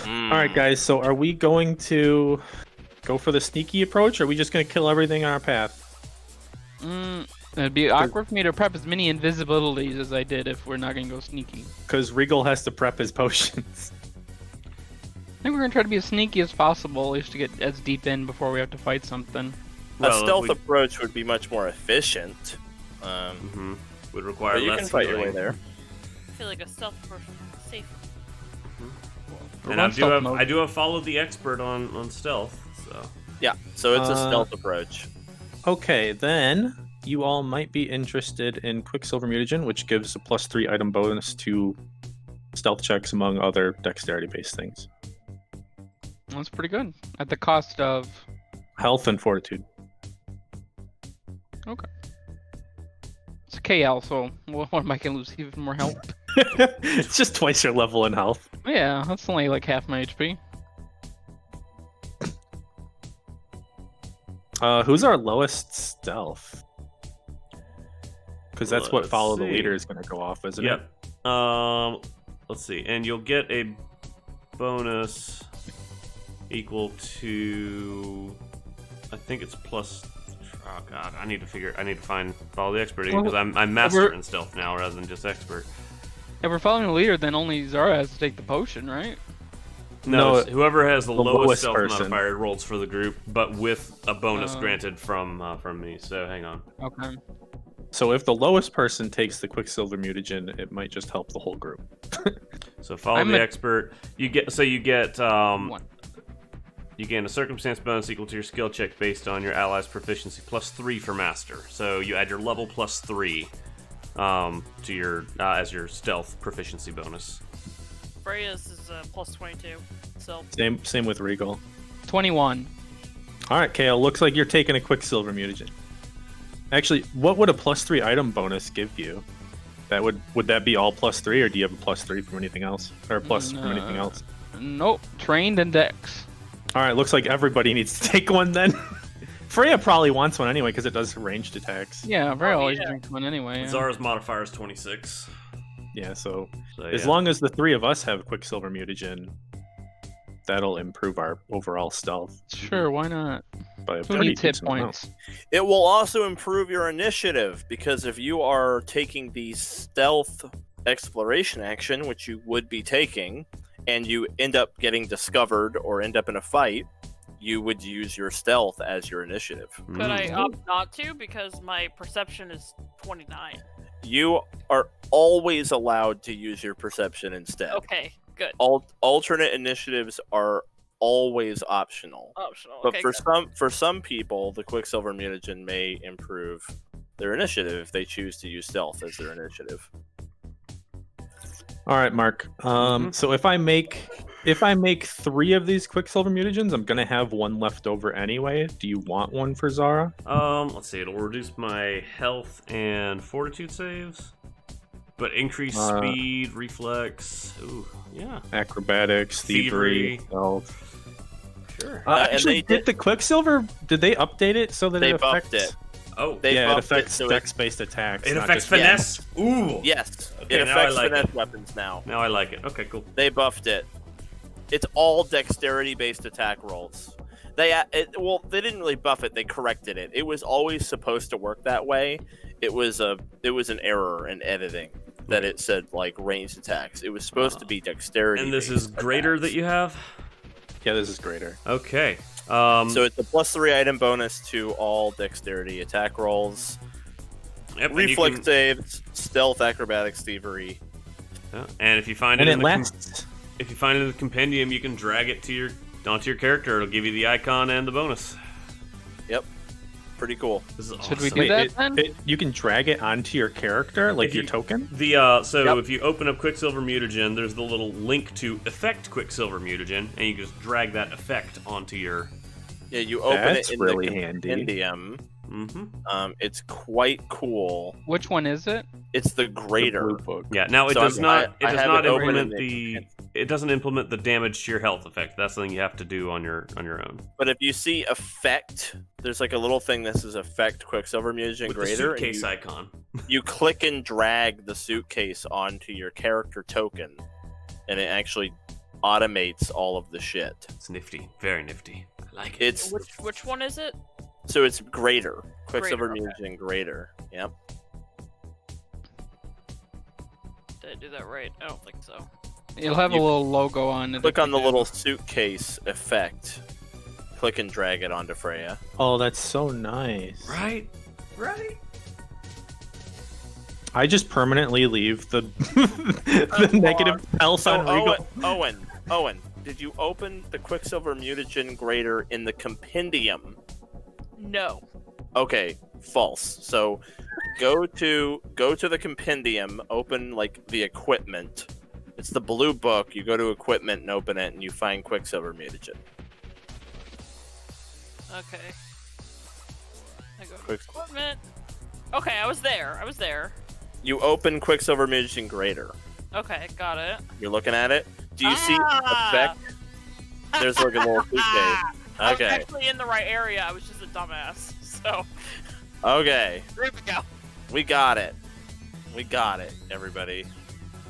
All right, guys. So, are we going to go for the sneaky approach, or are we just going to kill everything on our path? It'd be awkward for me to prep as many invisibilities as I did if we're not gonna go sneaky. Because Reigel has to prep his potions. I think we're gonna try to be as sneaky as possible, at least to get as deep in before we have to fight something. A stealth approach would be much more efficient. Would require But you less can fight your way healing. there. I feel like a stealth approach would be safer. And I do have followed the expert on stealth, so Yeah, so it's a stealth approach. Okay, then you all might be interested in Quicksilver Mutagen, which gives a +3 item bonus to stealth checks among other dexterity-based things. That's pretty good. At the cost of Health and fortitude. okay. It's KL, so what am I gonna lose? Even more health? It's just twice your level in health. Yeah, that's only like half my HP. Who's our lowest stealth? Because that's what Let's follow the see. leader is going to go off, isn't it? Yep. Let's see, and you'll get a bonus equal to, I think it's plus. Oh god, I need to find follow the expert because I'm master in stealth now rather than just expert. If we're following the leader, then only Zara has to take the potion, right? No, No, it's whoever has the lowest lowest stealth person. modifier rolls for the group, but with a bonus granted from me. So hang on. Okay. So if the lowest person takes the Quicksilver Mutagen, it might just help the whole group. So follow the expert. You get you gain a circumstance bonus equal to your skill check based on your ally's proficiency +3 for master. So you add your level +3 to your as your stealth proficiency bonus. Freya's is +22, so Same with Reigel. 21. All right, Kale. Looks like you're taking a Quicksilver mutagen. Actually, what would a +3 item bonus give you? Would that be all +3, or do you have a +3 from anything else, or a plus from anything else? Nope. Trained and Dex. All right, looks like everybody needs to take one then. Freya probably wants one anyway because it does ranged attacks. Yeah, Freya always drinks one anyway. Yeah. Zara's modifier is 26. Yeah, so So, as yeah. long as the 3 of us have Quicksilver mutagen, that'll improve our overall stealth Sure, why not? by a Who pretty needs hit decent amount. points? It will also improve your initiative because if you are taking the stealth exploration action, which you would be taking, and you end up getting discovered or end up in a fight, you would use your stealth as your initiative. Could I opt not to because my perception is 29? You are always allowed to use your perception instead. Okay, good. Alternate initiatives are always optional. Optional. But Okay, for some people, the Quicksilver mutagen may improve their initiative if they choose to use stealth as their initiative. All right, Mark. So if I make 3 of these Quicksilver mutagens, I'm gonna have 1 left over anyway. Do you want one for Zara? Let's see. It'll reduce my health and fortitude saves, but increase speed, reflex. Ooh, yeah. Acrobatics, thievery, Thievery. stealth. Sure. And Actually, they did the Quicksilver? Did they update it so that They it affects? buffed it. Oh, They Yeah, it buffed affects so dex-based attacks. it not affects just- finesse. Ooh. Yes, Okay, it now I affects like finesse it. weapons now. Now I like it. Okay, cool. They buffed it. It's all dexterity-based attack rolls. They didn't really buff it. They corrected it. It was always supposed to work that way. It was an error in editing that it said like ranged attacks. It was supposed to be dexterity. And this is greater that you have. Yeah, this is greater. Okay. So it's a +3 item bonus to all dexterity attack rolls, yep, and you reflex can- saves, stealth, acrobatics, thievery. yeah, and if you find And it it in the lasts. if you find it in the compendium, you can drag it onto your character. It'll give you the icon and the bonus. Yep, pretty cool. This is awesome. Should we do Wait, that then? you can drag it onto your character, like If your you- token? So Yep. if you open up Quicksilver Mutagen, there's the little link to effect Quicksilver Mutagen, and you just drag that effect onto your. Yeah, you open That's it in really the handy. compendium. Mm-hmm. It's quite cool. Which one is it? It's the The greater. blue book. Yeah. Now it So does I not. It does have not it open implement in the. the- It doesn't implement the damage to your health effect. That's something you have to do on your own. But if you see effect, there's like a little thing that says effect Quicksilver Mutagen With the greater. and suitcase icon. you click and drag the suitcase onto your character token, and it actually automates all of the shit. It's nifty. Very nifty. I like it. It's Which one is it? so it's greater. Quicksilver Greater, Mutagen greater. Yep. Did I do that right? I don't think so. It'll have a You- little logo on it. Click if on you the do. little suitcase effect. Click and drag it onto Freya. Oh, that's so nice. Right. Right. I just permanently leave the the negative health So on Regal. Owen, did you open the Quicksilver Mutagen greater in the compendium? No. Okay, false. So go to the compendium, open like the equipment. It's the blue book. You go to equipment and open it, and you find Quicksilver Mutagen. Okay. I go to Quick- equipment. Okay, I was there. You open Quicksilver Mutagen greater. Okay, got it. You're looking at it. Do you see Ah! effect? There's like a little suitcase. I was Okay. actually in the right area. I was just a dumbass. So Okay. here we go. We got it. We got it, everybody.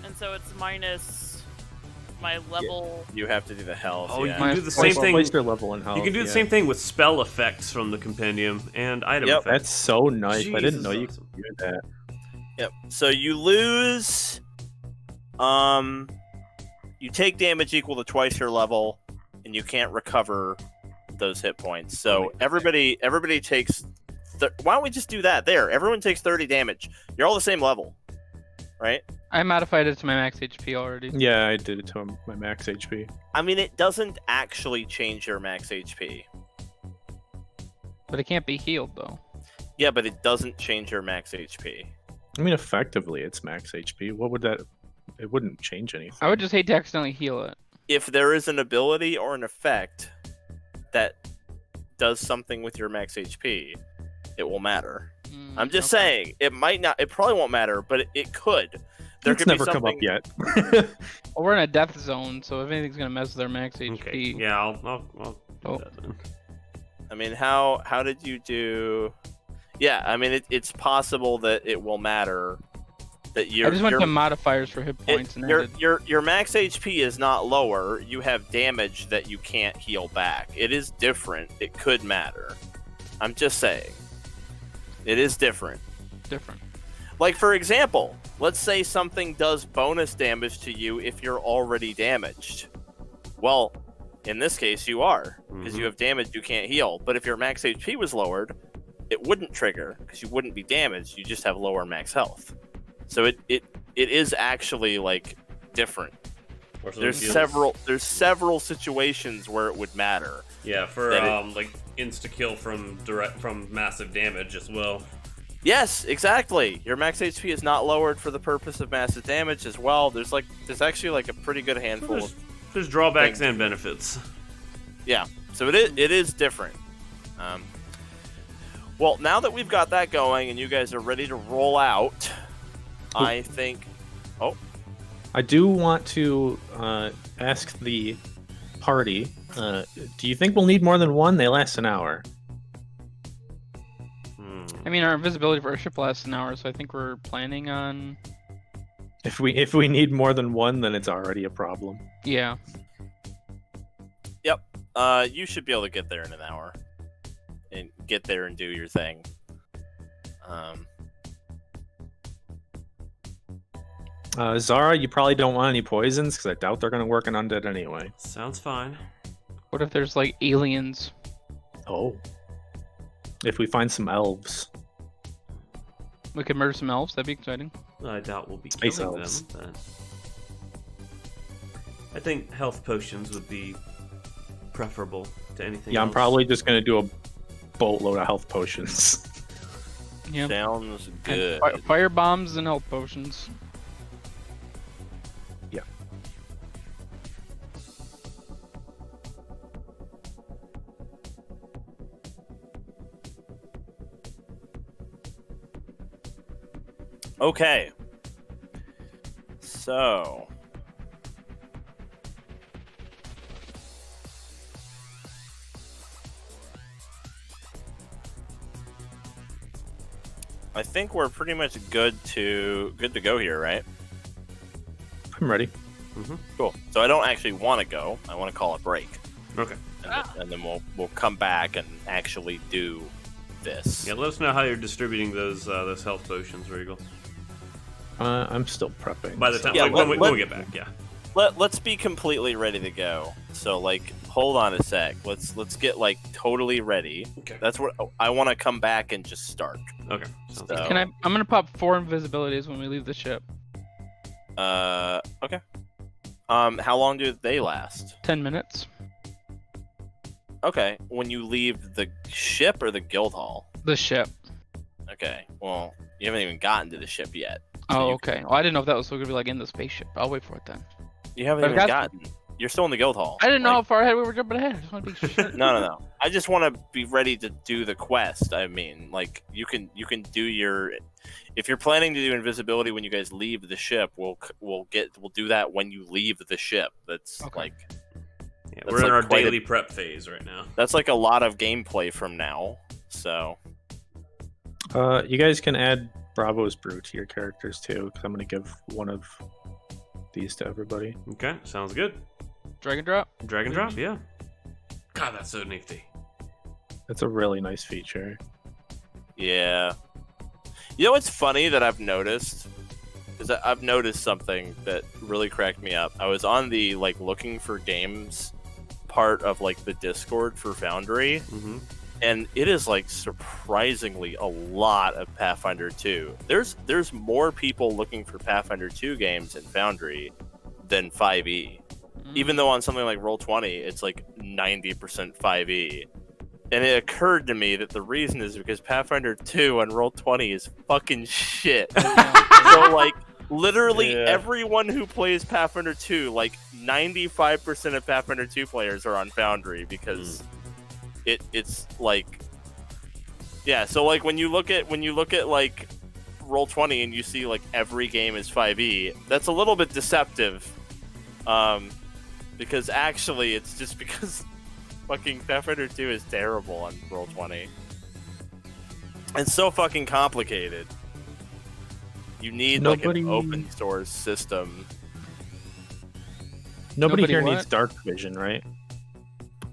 And so it's minus my level. You have to do the health. Oh, yeah. you can do the same Place- thing. place your level in health. You can do the yeah. same thing with spell effects from the compendium and item Yep. effects. That's so nice. I Jesus, didn't know you awesome. could do that. Yep. So you lose. You take damage equal to twice your level, and you can't recover those hit points. So everybody takes. Why don't we just do that? There, everyone takes 30 damage. You're all the same level, right? I modified it to my max HP already. Yeah, I did it to my max HP. I mean, it doesn't actually change your max HP. But it can't be healed though. Yeah, but it doesn't change your max HP. I mean, effectively, it's max HP. What would that? It wouldn't change anything. I would just hate to accidentally heal it. If there is an ability or an effect that does something with your max HP, it will matter. Mm, I'm just okay. saying, it might not. It probably won't matter, but it could. There It's could be never come up something. yet. Well, we're in a death zone, so if anything's gonna mess with their max HP. Okay. Yeah, I'll do Oh. that then. I mean, how did you do? Yeah, I mean, it's possible that it will matter. That I just went your, to modifiers for hit points and added. your max HP is not lower. You have damage that you can't heal back. It is different. It could matter. I'm just saying. It is different. different. Like, for example, let's say something does bonus damage to you if you're already damaged. Well, in this case, you are, because you have damage you can't heal. But if your max HP was lowered, it wouldn't trigger, because you wouldn't be damaged. You just have lower max health. So it is actually, like, different. There's several situations where it would matter. Yeah, for like insta kill from massive damage as well. Yes, exactly. Your max HP is not lowered for the purpose of massive damage as well. There's actually like a pretty good handful of There's drawbacks things. and benefits. Yeah. So it is different. Well, now that we've got that going and you guys are ready to roll out, I think. Oh, I do want to ask the party. Do you think we'll need more than one? They last an hour. I mean, our invisibility for our ship lasts an hour, so I think we're planning on. If we need more than one, then it's already a problem. Yeah. yep. You should be able to get there in an hour, and get there and do your thing. Zara, you probably don't want any poisons because I doubt they're gonna work on undead anyway. Sounds fine. What if there's like aliens? Oh. If we find some elves. We could murder some elves. That'd be exciting. I doubt we'll be Space killing elves. them. But I think health potions would be preferable to anything Yeah, else. I'm probably just gonna do a boatload of health potions. Yeah. Sounds And good. fire bombs and health potions. Yeah. Okay. So. I think we're pretty much good to go here, right? I'm ready. Cool. So I don't actually want to go. I want to call a break, Okay. and then we'll come back and actually do this. Yeah, let us know how you're distributing those health potions, Reigel. I'm still prepping. By the time Yeah, when we get back, yeah. Let's be completely ready to go. So like, hold on a sec. Let's get like totally ready. Okay. That's what I want to come back and just start. Okay. Sounds So- good. I'm gonna pop 4 invisibilities when we leave the ship. Okay. How long do they last? 10 minutes. Okay. When you leave the ship or the guild hall? The ship. Okay. Well, you haven't even gotten to the ship yet. Oh, you- okay. Well, I didn't know if that was still gonna be like in the spaceship. I'll wait for it then. You haven't I've even got- gotten. You're still in the guild hall. I didn't know how Like, far ahead we were jumping ahead. I just want to be sure. No. I just want to be ready to do the quest. I mean, like you can do your. If you're planning to do invisibility when you guys leave the ship, we'll do that when you leave the ship. That's Okay. like Yeah, that's we're in like our quite a- daily prep phase right now. that's like a lot of gameplay from now. So You guys can add Bravo's Brew to your characters too, because I'm gonna give one of these to everybody. Okay, sounds good. Drag and drop. Drag and drop, yeah. God, that's so nifty. It's a really nice feature. yeah, you know what's funny that I've noticed is that I've noticed something that really cracked me up. I was on the like looking for games part of like the Discord for Foundry. Mm-hmm. And it is like surprisingly a lot of Pathfinder 2. There's more people looking for Pathfinder 2 games in Foundry than 5e. Even though on something like Roll20, it's like 90% 5e. And it occurred to me that the reason is because Pathfinder 2 on Roll20 is fucking shit. So like literally everyone who plays Pathfinder 2, like 95% of Pathfinder 2 players are on Foundry because it's like, yeah. So like when you look at like Roll20 and you see like every game is 5e, that's a little bit deceptive, because actually it's just because fucking Pathfinder 2 is terrible on Roll20. It's so fucking complicated. You need like an open source system. Nobody here what? needs dark vision, right?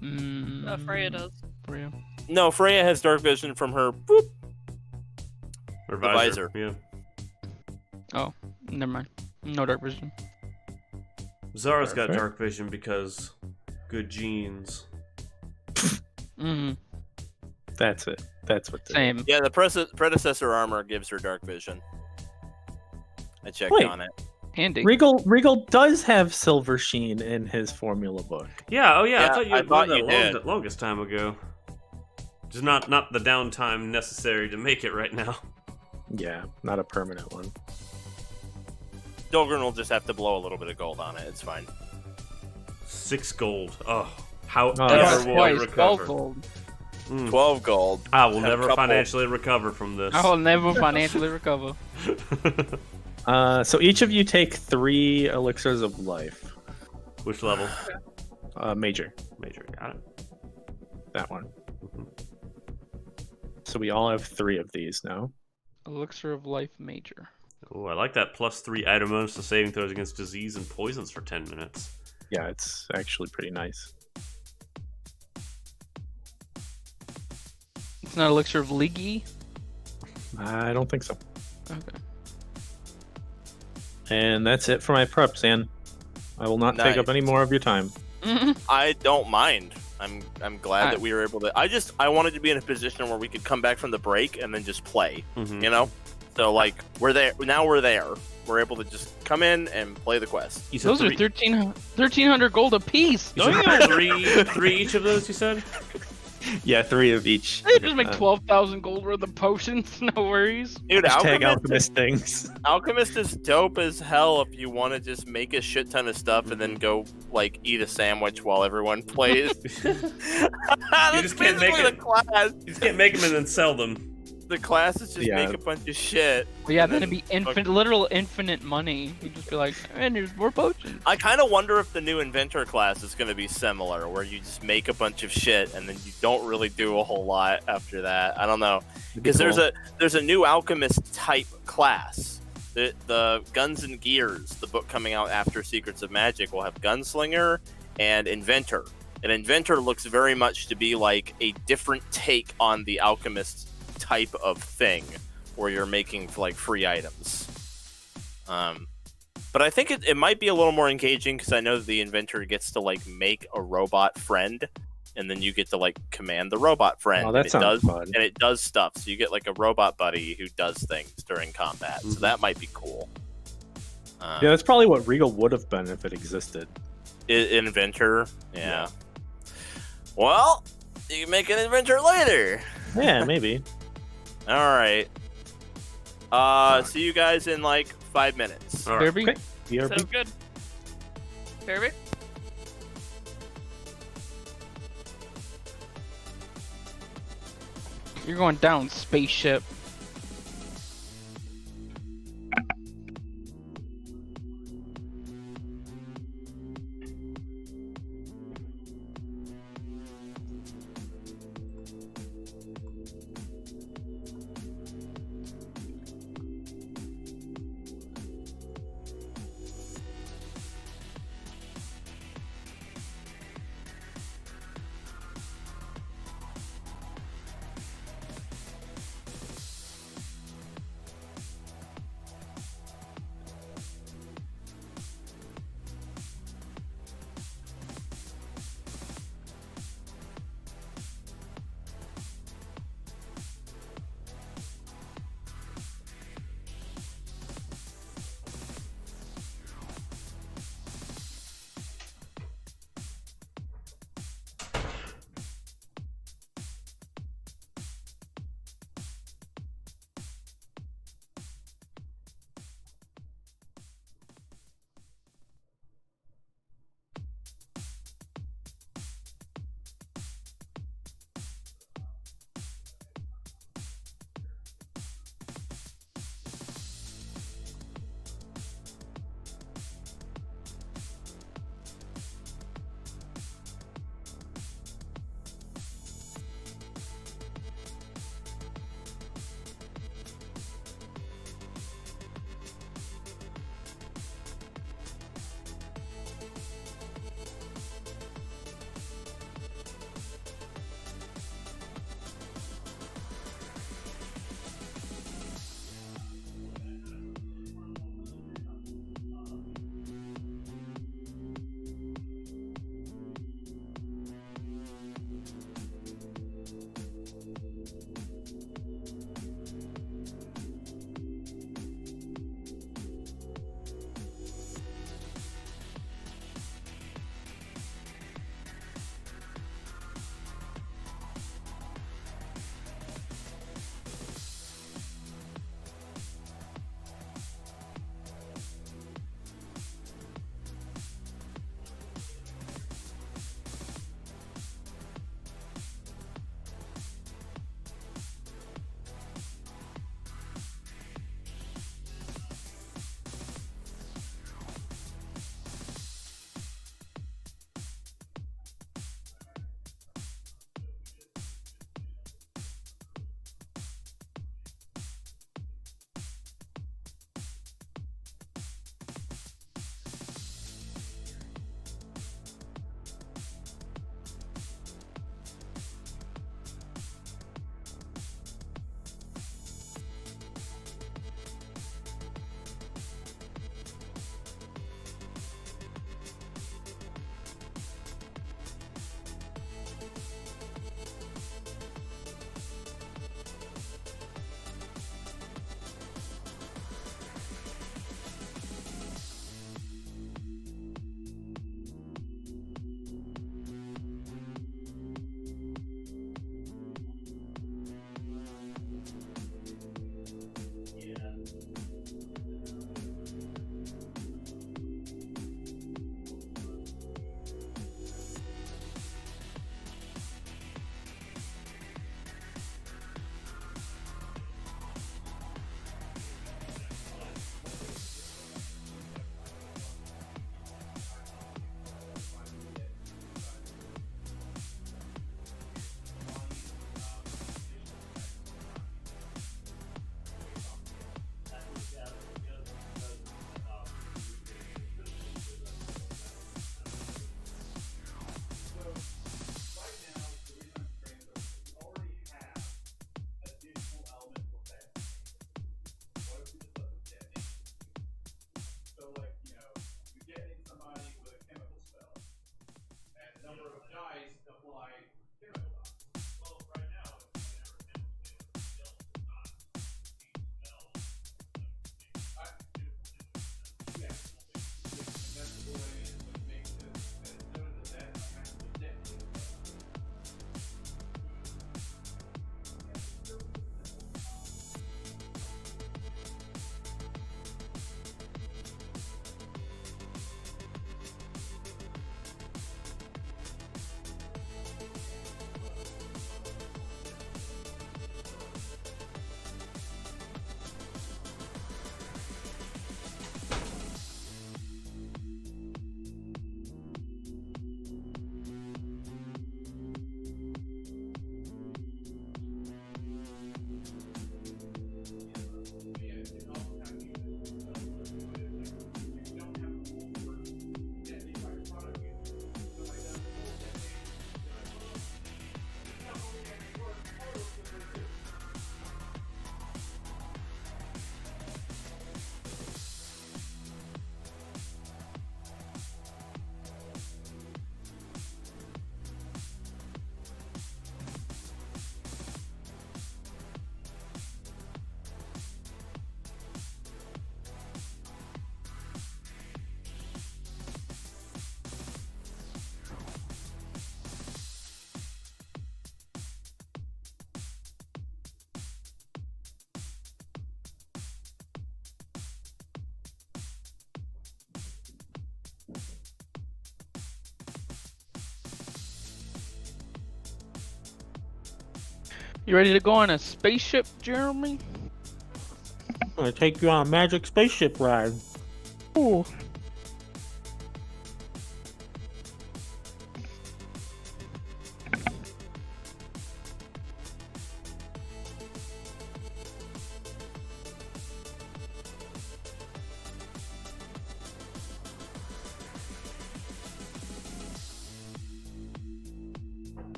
Freya does. Freya. No, Freya has dark vision from her Or the visor. Yeah. Oh, never mind. No dark vision. Zara's got Fair. dark vision because good genes. Mm, That's it. That's what. same. Yeah, the predecessor armor gives her dark vision. I checked Wait. on it. Handy. Regal does have silver sheen in his formula book. Yeah. Oh yeah. Yeah, I thought you I had thought learned you that did. longest time ago. Just not the downtime necessary to make it right now. Yeah, not a permanent one. Dolgren will just have to blow a little bit of gold on it. It's fine. 6 gold. Oh, however that's will I Twice, recover? 12 gold. 12 gold. I will Have a never couple- financially recover from this. I will never financially recover. So each of you take 3 elixirs of life. Which level? Major, Major. Got it. that one. Mhm. So we all have 3 of these now. Elixir of Life Major. Oh, I like that +3 item bonus to saving throws against disease and poisons for 10 minutes. Yeah, it's actually pretty nice. It's not Elixir of League. I don't think so. Okay. And that's it for my preps, Ann. I will not take up Nice. any more of your time. I don't mind. I'm glad I- that we were able to. I wanted to be in a position where we could come back from the break and then just play. Mhm. You know, so like we're there now. We're there. We're able to just come in and play the quest. You said Those are 1300 gold apiece. you Don't said you? three each of those, you said? Yeah, 3 of each. They just make 12,000 gold worth of potions. No worries. Dude, Hashtag Alchemist, alchemist things. Alchemist is dope as hell if you want to just make a shit ton of stuff and then go like eat a sandwich while everyone plays. That's just can't make basically it. the class. You just can't make them and then sell them. The class is just Yeah. make a bunch of shit. But yeah, And then it'd be literal infinite money. You'd just be like, and there's more potions. I kind of wonder if the new inventor class is going to be similar, where you just make a bunch of shit and then you don't really do a whole lot after that. I don't know, because there's a new alchemist type class. The Guns and Gears, the book coming out after Secrets of Magic, will have Gunslinger and Inventor. And Inventor looks very much to be like a different take on the alchemist type of thing, where you're making like free items. But I think it might be a little more engaging because I know the inventor gets to like make a robot friend, and then you get to like command the robot friend. Oh, that and it sounds does, fun. and it does stuff. So you get like a robot buddy who does things during combat. So that might be cool. Yeah, that's probably what Regal would have been if it existed. Inventor, yeah. Well, you can make an inventor later. Yeah, maybe. All right. See you guys in like 5 minutes. All right. Derby? Okay. BRB. Sounds good. Perfect. You're going down, spaceship. You ready to go on a spaceship, Jeremy? I'm gonna take you on a magic spaceship ride. Ooh.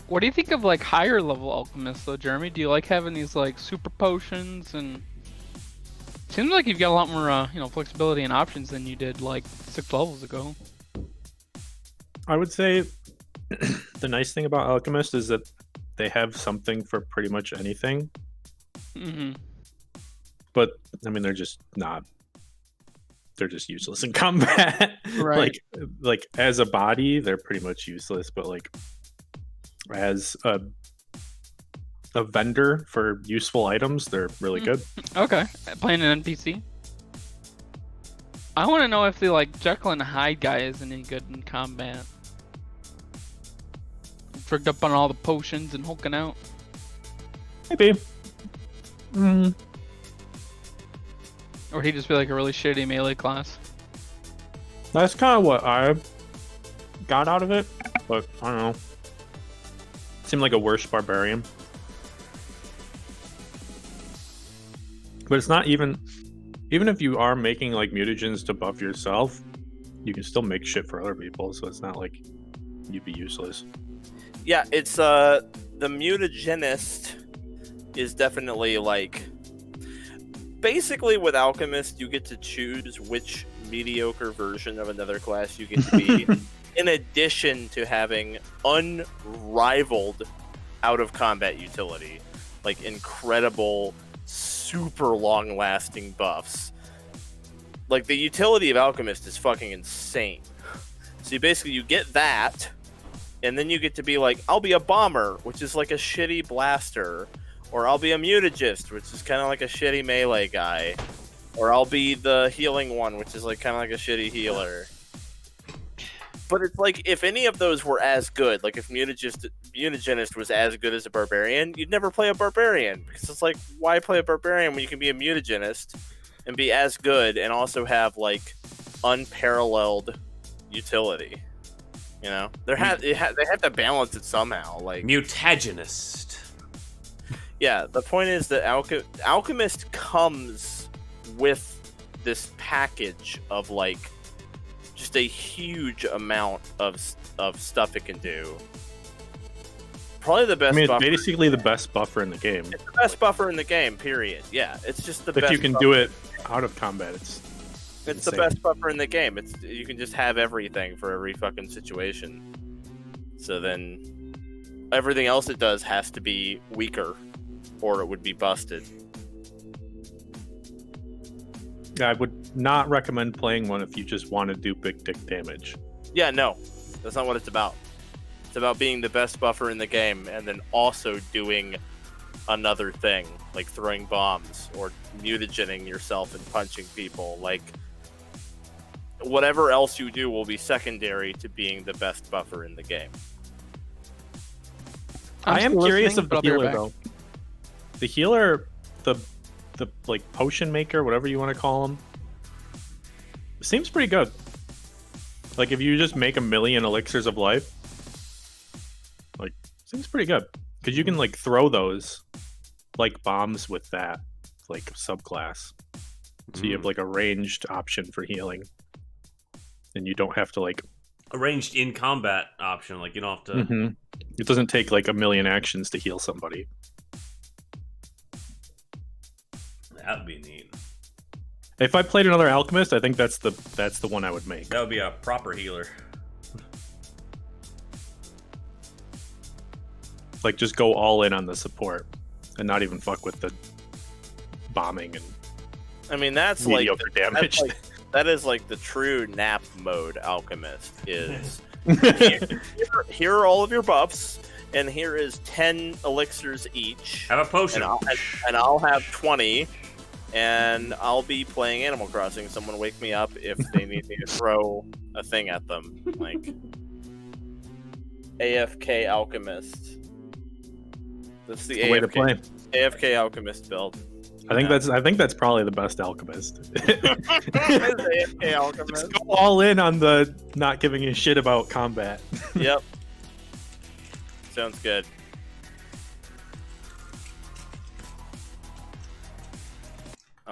What do you think of like higher level alchemists though, Jeremy? Do you like having these like super potions and seems like you've got a lot more flexibility and options than you did like 6 levels ago. I would say the nice thing about Alchemist is that they have something for pretty much anything. Mm-hmm. But I mean, they're just useless in combat. Right. like as a body, they're pretty much useless. But like as a vendor for useful items, they're really good. Okay, playing an NPC. I want to know if the like Jekyll and Hyde guy is any good in combat. Tricked up on all the potions and hulking out. Maybe. Mm. Or would he just be like a really shitty melee class? That's kind of what I got out of it, but I don't know. Seemed like a worse barbarian. But it's not even if you are making like mutagens to buff yourself, you can still make shit for other people, so it's not like you'd be useless. Yeah, it's the mutagenist is definitely like basically with Alchemist you get to choose which mediocre version of another class you get to be in addition to having unrivaled out of combat utility, like incredible super long lasting buffs. Like the utility of Alchemist is fucking insane. So you get that, and then you get to be like, I'll be a bomber, which is like a shitty blaster, or I'll be a mutagist, which is kind of like a shitty melee guy, or I'll be the healing one, which is like kind of like a shitty healer. But it's like if any of those were as good, like if mutagenist was as good as a barbarian, you'd never play a barbarian because it's like why play a barbarian when you can be a mutagenist and be as good and also have like unparalleled utility. You know, they have to balance it somehow. Like Mutagenist. Yeah, the point is that Alchemist comes with this package of like just a huge amount of stuff it can do. Probably the best. I mean, it's buffer. basically the best buffer in the game. It's the best buffer in the game. Period. Yeah, it's just the If best. you can buffer. do it out of combat, it's the insane. best buffer in the game. You can just have everything for every fucking situation. So then, everything else it does has to be weaker, or it would be busted. I would not recommend playing one if you just want to do big dick damage. Yeah, no, that's not what it's about. It's about being the best buffer in the game, and then also doing another thing, like throwing bombs or mutagening yourself and punching people. Like whatever else you do will be secondary to being the best buffer in the game. I am still curious listening, of but the I'll be right healer back. though. The healer, the like potion maker, whatever you want to call him, seems pretty good. Like if you just make 1,000,000 elixirs of life, like seems pretty good because you can like throw those like bombs with that like subclass. So you have like a ranged option for healing, and you don't have to like A ranged in combat option, like you don't have to. Mhm. It doesn't take like 1,000,000 actions to heal somebody. That would be neat. If I played another Alchemist, I think that's the one I would make. That would be a proper healer. Like just go all in on the support and not even fuck with the bombing and I mean, that's like mediocre damage. that is like the true nap mode Alchemist is. Here are all of your buffs, and here is 10 elixirs each. Have a potion. And I'll have 20, and I'll be playing Animal Crossing. Someone wake me up if they need me to throw a thing at them. Like AFK Alchemist. That's the way to play. AFK Alchemist build. I think that's probably the best Alchemist. AFK Alchemist. Just go all in on the not giving a shit about combat. Yep. Sounds good.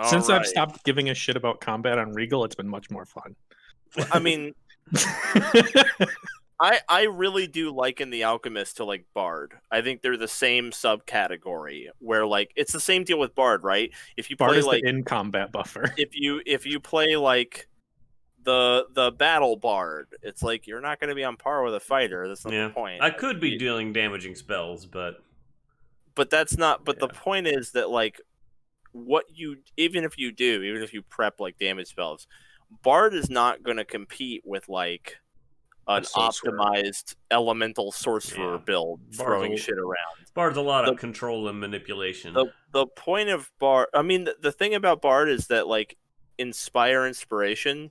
Since I've Alright. stopped giving a shit about combat on Reigel, it's been much more fun. I mean, I really do liken the Alchemist to like Bard. I think they're the same subcategory where like it's the same deal with Bard, right? If you Bard play is like the in combat buffer. if you play like the battle Bard, it's like you're not going to be on par with a fighter. That's not the point. I could be dealing damaging spells, but That's not. But the point is that like even if you prep like damage spells, Bard is not going to compete with like an optimized elemental sorcerer build throwing shit around. Bard's a lot of control and manipulation. The point of Bard, I mean, the thing about Bard is that like inspire inspiration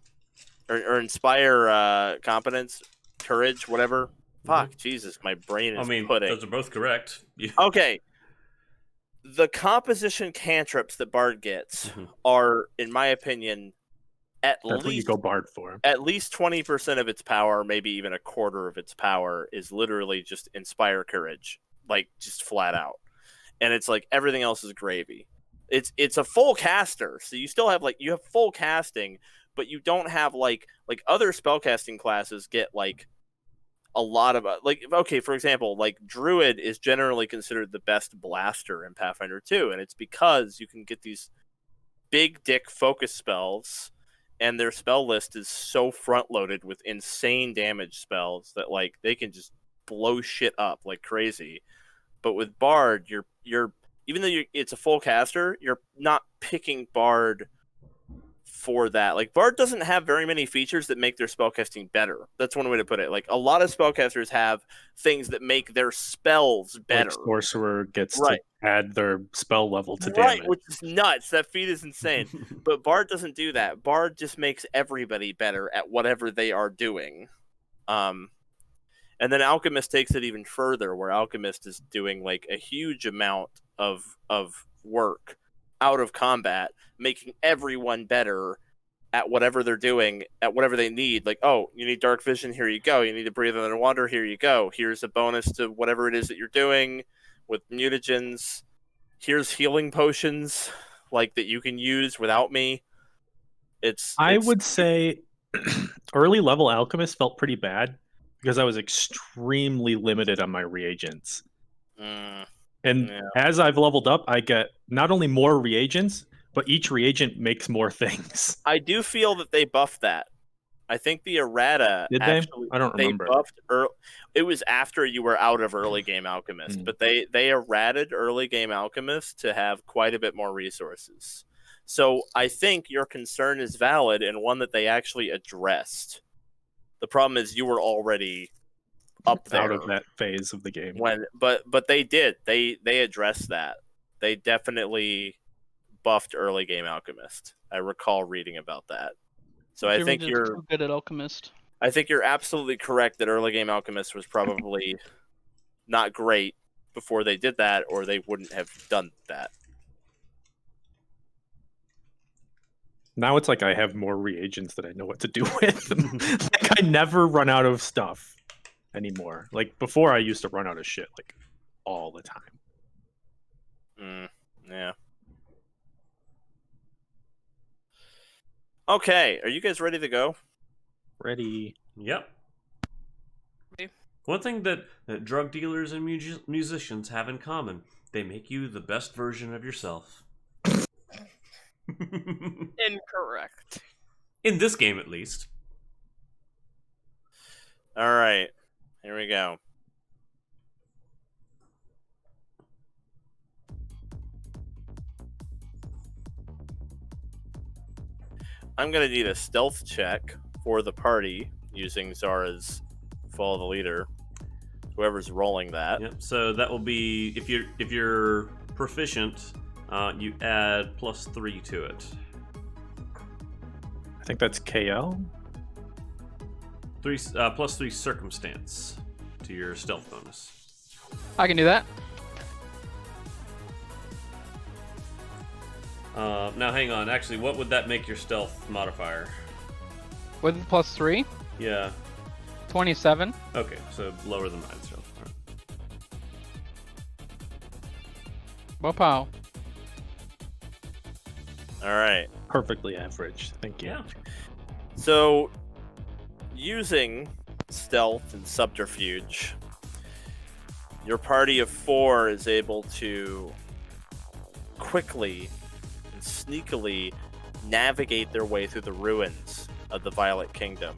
or inspire competence, courage, whatever. Fuck, Jesus, my brain is pudding. Those are both correct. Okay. The composition cantrips that Bard gets are, in my opinion, That's what you go Bard for. At least 20% of its power, maybe even a quarter of its power, is literally just inspire courage, like just flat out. And it's like everything else is gravy. It's a full caster, so you still have you have full casting, but you don't have like other spellcasting classes get like a lot of okay, for example, like Druid is generally considered the best blaster in Pathfinder 2, and it's because you can get these big dick focus spells. And their spell list is so front loaded with insane damage spells that like they can just blow shit up like crazy. But with Bard, you're even though it's a full caster, you're not picking Bard for that. Like Bard doesn't have very many features that make their spellcasting better. That's one way to put it. Like a lot of spellcasters have things that make their spells better. Like Sorcerer gets to add their spell level to damage. Right, which is nuts. That feat is insane. But Bard doesn't do that. Bard just makes everybody better at whatever they are doing. And then Alchemist takes it even further, where Alchemist is doing like a huge amount of work out of combat, making everyone better at whatever they're doing, at whatever they need. Like, oh, you need dark vision, here you go. You need to breathe underwater, here you go. Here's a bonus to whatever it is that you're doing with mutagens. Here's healing potions, like that you can use without me. I would say early level Alchemist felt pretty bad because I was extremely limited on my reagents. And Yeah. as I've leveled up, I get not only more reagents, but each reagent makes more things. I do feel that they buffed that. I think the errata Did actually, they? I don't remember. They buffed it was after you were out of early game Alchemist, but they errated early game Alchemist to have quite a bit more resources. So I think your concern is valid and one that they actually addressed. The problem is you were already up there out of that phase of the game. But they did. They addressed that. They definitely buffed early game Alchemist. I recall reading about that. So I think you're too good at Alchemist. I think you're absolutely correct that early game Alchemist was probably not great before they did that, or they wouldn't have done that. Now it's like I have more reagents that I know what to do with. Like I never run out of stuff anymore. Like before I used to run out of shit like all the time. Yeah. Okay, are you guys ready to go? Ready. Yep. One thing that drug dealers and musicians have in common, they make you the best version of yourself. Incorrect. In this game, at least. All right, here we go. I'm going to need a stealth check for the party using Zara's Follow the Leader. Whoever's rolling that. Yep. So that will be if you're proficient, you add +3 to it. I think that's KL. +3 circumstance to your stealth bonus. I can do that. Now hang on. Actually, what would that make your stealth modifier? With +3, Yeah. 27. Okay, so lower than mine. So. Wow. All right. Perfectly average. Thank you. Yeah. So, using stealth and subterfuge, your party of 4 is able to quickly and sneakily navigate their way through the ruins of the Violet Kingdom.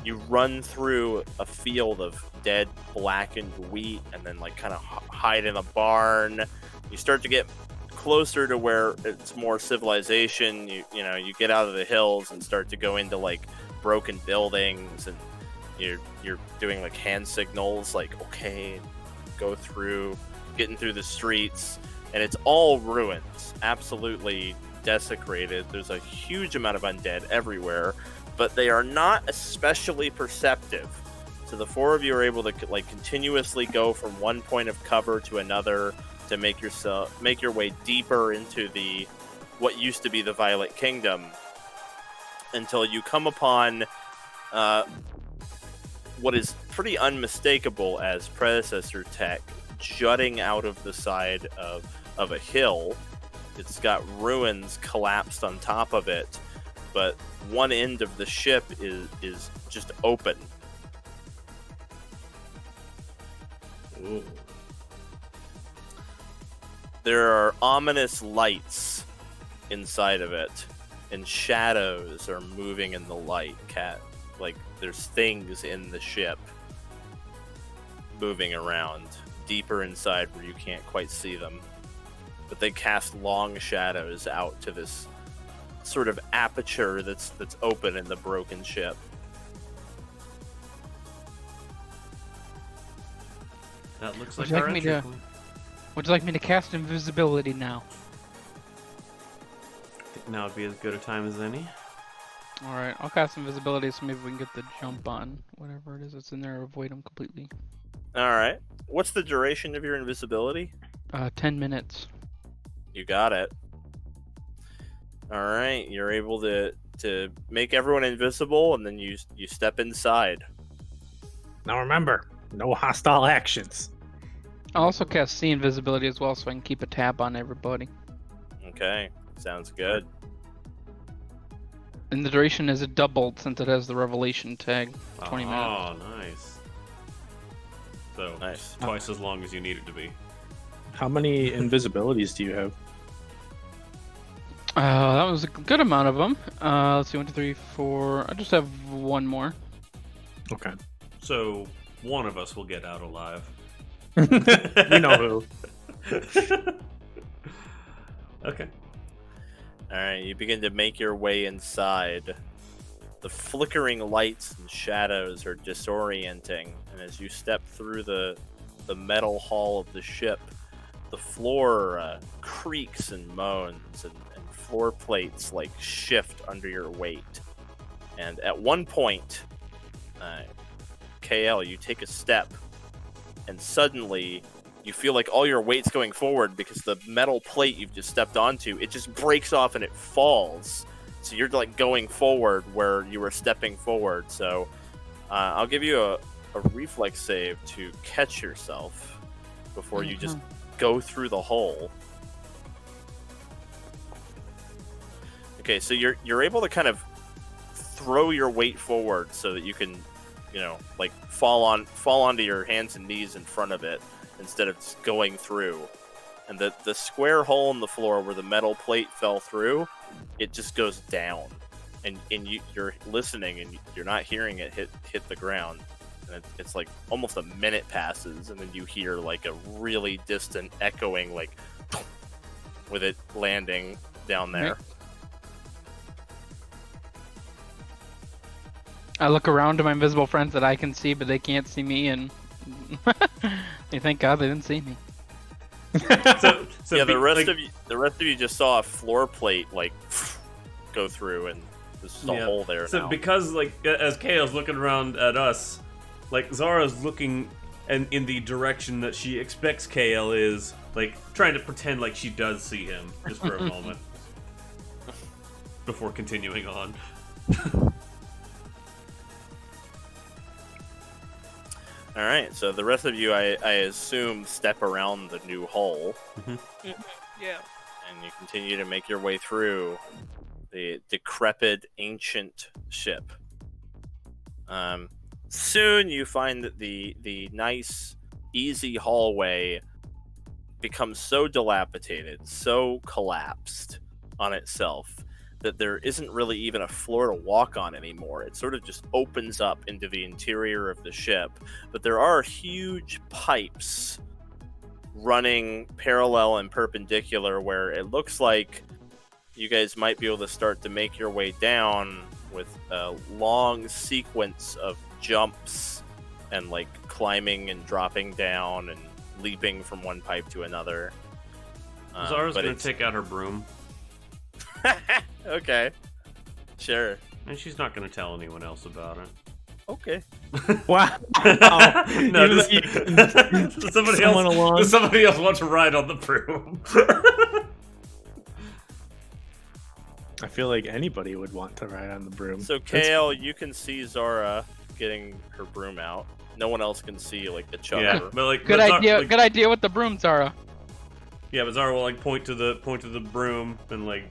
You run through a field of dead, blackened wheat, and then like kind of hide in a barn. You start to get closer to where it's more civilization. You get out of the hills and start to go into like broken buildings, and you're doing like hand signals, like okay, go through, getting through the streets, and it's all ruins, absolutely desecrated. There's a huge amount of undead everywhere, but they are not especially perceptive. So the 4 of you are able to like continuously go from one point of cover to another to make your way deeper into what used to be the Violet Kingdom, until you come upon what is pretty unmistakable as Predecessor tech jutting out of the side of a hill. It's got ruins collapsed on top of it, but one end of the ship is just open. Ooh. There are ominous lights inside of it, and shadows are moving in the light. Like there's things in the ship moving around deeper inside where you can't quite see them, but they cast long shadows out to this sort of aperture that's open in the broken ship. That looks Would like you our like me entry to- point. Would you like me to cast invisibility now? I think now would be as good a time as any. All right, I'll cast invisibility so maybe we can get the jump on whatever it is that's in there. Avoid them completely. All right. What's the duration of your invisibility? 10 minutes. You got it. All right. You're able to make everyone invisible, and then you step inside. Now remember, no hostile actions. I'll also cast see invisibility as well, so I can keep a tab on everybody. Okay. Sounds good. And the duration is doubled since it has the revelation tag. 20 minutes. Oh, nice. So Nice. twice as long as you need it to be. How many invisibilities do you have? That was a good amount of them. Let's see, 1, 2, 3, 4. I just have one more. Okay. So one of us will get out alive. You know who. Okay. All right. You begin to make your way inside. The flickering lights and shadows are disorienting, and as you step through the metal hull of the ship, the floor creaks and moans, and floor plates like shift under your weight. And at one point, KL, you take a step, and suddenly you feel like all your weight's going forward because the metal plate you've just stepped onto, it just breaks off and it falls. So you're like going forward where you were stepping forward. So I'll give you a reflex save to catch yourself before you just go through the hole. Okay, so you're able to kind of throw your weight forward so that you can, like fall onto your hands and knees in front of it instead of just going through. And the square hole in the floor where the metal plate fell through, it just goes down, and you're listening and you're not hearing it hit the ground, and it's like almost a minute passes, and then you hear like a really distant echoing, like with it landing down there. I look around to my invisible friends that I can see, but they can't see me, and thank God they didn't see me. So yeah, the rest of you just saw a floor plate like go through, and there's just a hole there so now. Because like as Kale's looking around at us, like Zara's looking in the direction that she expects Kale is, like trying to pretend like she does see him just for a moment before continuing on. All right, so the rest of you, I assume, step around the new hole. Yeah. And you continue to make your way through the decrepit ancient ship. Soon you find that the nice, easy hallway becomes so dilapidated, so collapsed on itself, that there isn't really even a floor to walk on anymore. It sort of just opens up into the interior of the ship, but there are huge pipes running parallel and perpendicular where it looks like you guys might be able to start to make your way down with a long sequence of jumps and like climbing and dropping down and leaping from one pipe to another. Zara's gonna take out her broom. Okay. Sure. And she's not gonna tell anyone else about it. Okay. Wow. No, does somebody else want to ride on the broom? I feel like anybody would want to ride on the broom. So, Kale, you can see Zara getting her broom out. No one else can see, like, the chopper. Yeah, but like Good idea. Good idea with the broom, Zara. Yeah, but Zara will like point to the broom and like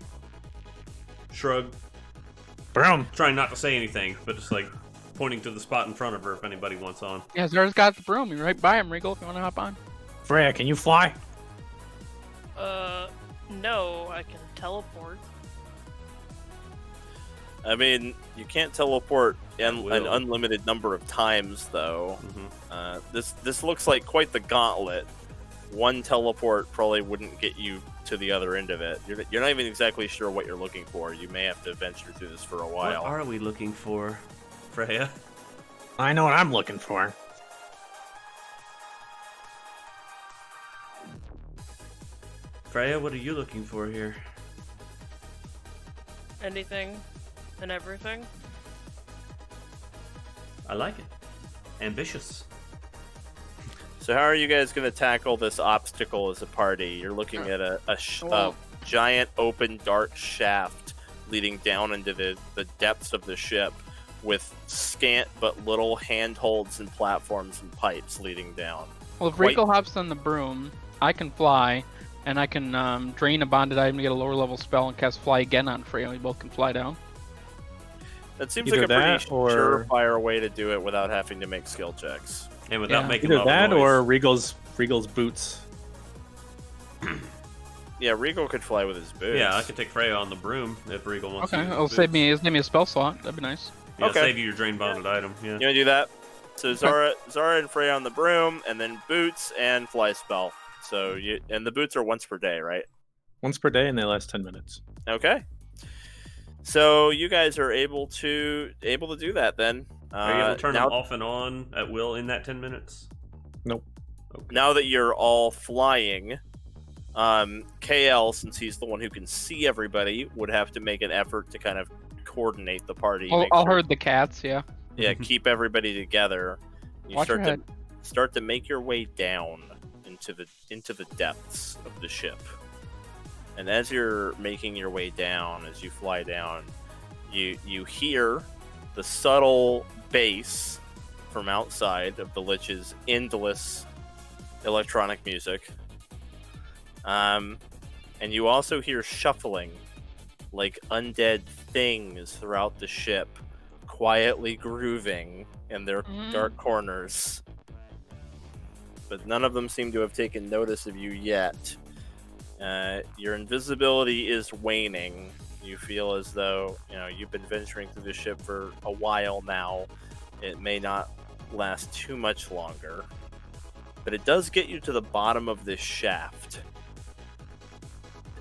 shrug, Broom. trying not to say anything, but just like pointing to the spot in front of her if anybody wants on. Yeah, Zara's got the broom. You're right by him, Reigel, if you want to hop on. Freya, can you fly? No, I can teleport. I mean, you can't teleport an will. unlimited number of times, though. Mm-hmm. This looks like quite the gauntlet. One teleport probably wouldn't get you to the other end of it. You're not even exactly sure what you're looking for. You may have to venture through this for a while. What are we looking for, Freya? I know what I'm looking for. Freya, what are you looking for here? Anything. and everything. I like it. Ambitious. So how are you guys going to tackle this obstacle as a party? You're looking at a giant open dark shaft leading down into the depths of the ship with scant but little handholds and platforms and pipes leading down. Well, if Reigel hops on the broom, I can fly, and I can drain a bonded item to get a lower level spell and cast fly again on Freya. We both can fly down. That seems Either like a pretty that or- surefire way to do it without having to make skill checks. And without making Either lava that noise. or Regal's boots. Yeah, Reigel could fly with his boots. Yeah, I could take Freya on the broom if Regal wants to. Okay, use it'll his save boots. me a spell slot. That'd be nice. Yeah, Okay. save you your drain bonded item. Yeah. You want to do that? So Zara and Freya on the broom, and then boots and fly spell. So the boots are once per day, right? Once per day, and they last 10 minutes. Okay. So you guys are able to do that then. Are you able to turn now, them off and on at will in that 10 minutes? Nope. Okay. now that you're all flying, KL, since he's the one who can see everybody, would have to make an effort to kind of coordinate the party. make I'll sure- herd the cats. Yeah. Yeah, keep everybody together. You Watch your head. start to make your way down into the depths of the ship. And as you're making your way down, as you fly down, you hear the subtle bass from outside of the Lich's endless electronic music. And you also hear shuffling, like undead things throughout the ship, quietly grooving in their dark corners. But none of them seem to have taken notice of you yet. Your invisibility is waning. You feel as though you've been venturing through the ship for a while now. It may not last too much longer, but it does get you to the bottom of this shaft.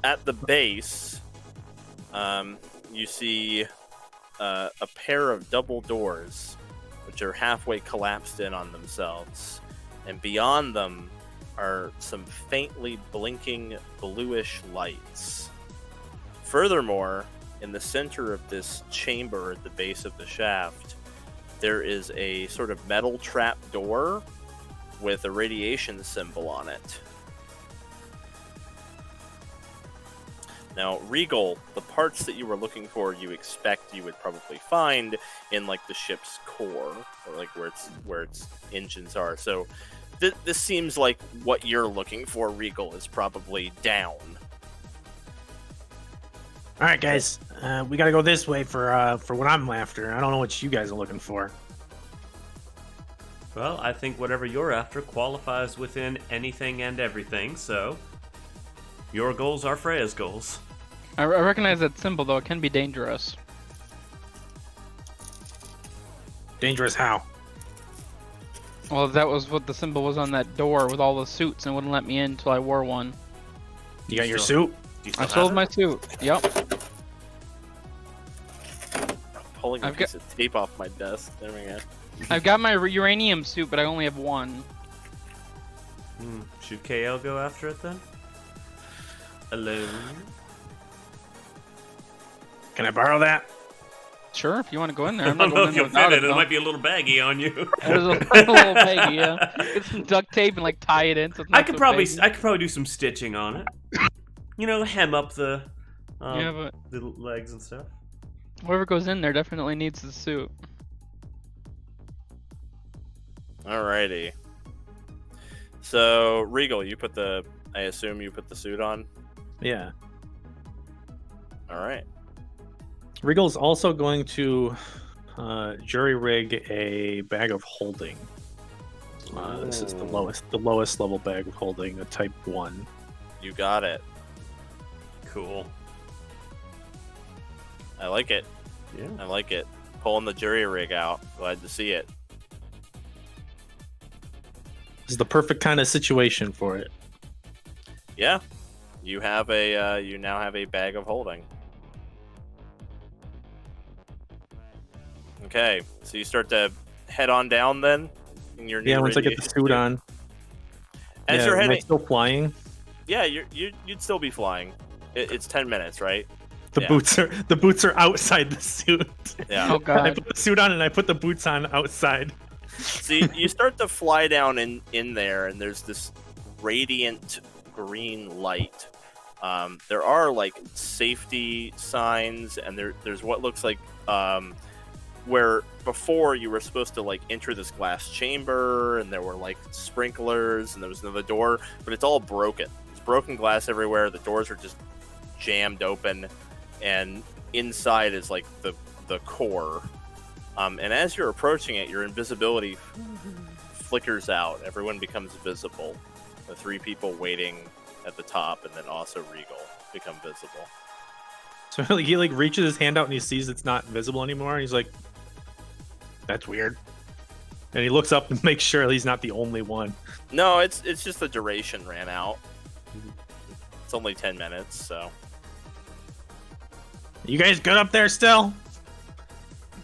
At the base, you see a pair of double doors, which are halfway collapsed in on themselves, and beyond them are some faintly blinking bluish lights. Furthermore, in the center of this chamber at the base of the shaft, there is a sort of metal trap door with a radiation symbol on it. Now, Reigel, the parts that you were looking for, you expect you would probably find in like the ship's core, or like where its engines are. So this seems like what you're looking for, Reigel, is probably down. All right, guys, we gotta go this way for what I'm after. I don't know what you guys are looking for. Well, I think whatever you're after qualifies within anything and everything, so your goals are Freya's goals. I recognize that symbol though. It can be dangerous. Dangerous how? Well, that was what the symbol was on that door with all the suits, and wouldn't let me in until I wore one. You got your Still- suit? Do you still I sold have my it? suit. Yep. I'm pulling a I've piece of tape off my desk. There we go. I've got my uranium suit, but I only have one. Should KL go after it then? Alone? Can I borrow that? Sure, if you want to go in there. I I'm not don't know going if in you'll without fit it. it. It though. might be a little baggy on you. There's a little baggy, yeah. Get some duct tape and like tie it in. So it's I not could so probably baggy. do some stitching on it. Hem up the Yeah, but the legs and stuff. whoever goes in there definitely needs the suit. Alrighty. So, Reigel, I assume you put the suit on? Yeah. Alright. Regal's also going to jury rig a bag of holding. This is the lowest level bag of holding, a type 1. You got it. Cool. I like it. Yeah. I like it. Pulling the jury rig out. Glad to see it. This is the perfect kind of situation for it. Yeah. You now have a bag of holding. Okay, so you start to head on down then? In your new Yeah, once I get the radiation suit on. As Yeah, you're am I heading, still flying? yeah, you'd still be flying. It's 10 minutes, right? The boots are outside the suit. Yeah. Oh I god. put the suit on and I put the boots on outside. So you start to fly down in there, and there's this radiant green light. There are like safety signs, and there's what looks like where before you were supposed to like enter this glass chamber, and there were like sprinklers, and there was another door, but it's all broken. There's broken glass everywhere. The doors are just jammed open, and inside is like the core. And as you're approaching it, your invisibility flickers out. Everyone becomes visible. The 3 people waiting at the top, and then also Reigel, become visible. So he like reaches his hand out and he sees it's not visible anymore. And he's like, "That's weird." And he looks up and makes sure he's not the only one. No, it's just the duration ran out. It's only 10 minutes, so. You guys good up there still?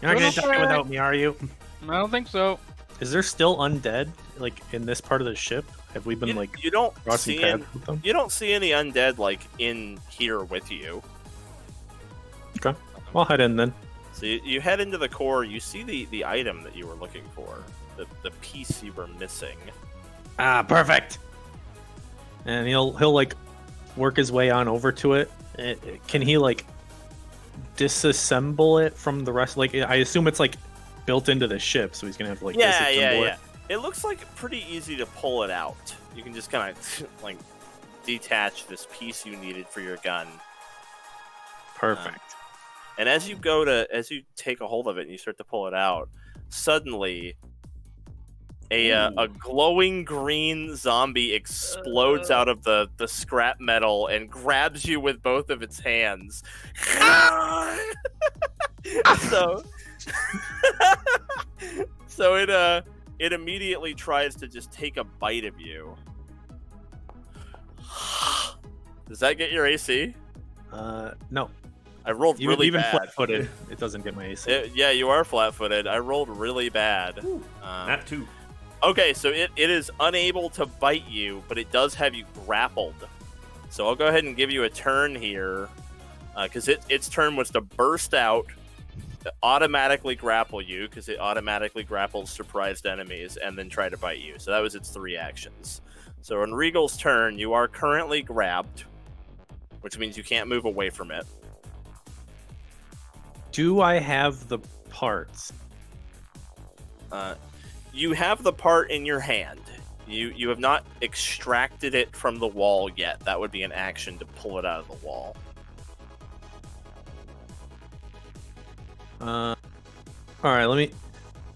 You're not Good gonna up die there. without me, are you? I don't think so. Is there still undead like in this part of the ship? Have we been like You don't crossing see paths with them? you don't see any undead like in here with you. Okay, I'll head in then. So you head into the core. You see the item that you were looking for, the piece you were missing. Ah, perfect. And he'll like work his way on over to it. Can he like disassemble it from the rest? Like, I assume it's like built into the ship, so he's gonna have to like disassemble it. It looks like pretty easy to pull it out. You can just kind of like detach this piece you needed for your gun. Perfect. And as you take a hold of it and you start to pull it out, suddenly a glowing green zombie explodes out of the scrap metal and grabs you with both of its hands. so it immediately tries to just take a bite of you. Does that get your AC? No. I rolled really even bad. flat-footed, it doesn't get my AC. Yeah, you are flat-footed. I rolled really bad. That too. Okay, so it is unable to bite you, but it does have you grappled. So I'll go ahead and give you a turn here, because its turn was to burst out, automatically grapple you, because it automatically grapples surprised enemies, and then try to bite you. So that was its 3 actions. So on Regal's turn, you are currently grabbed, which means you can't move away from it. Do I have the parts? You have the part in your hand. You have not extracted it from the wall yet. That would be an action to pull it out of the wall. All right, let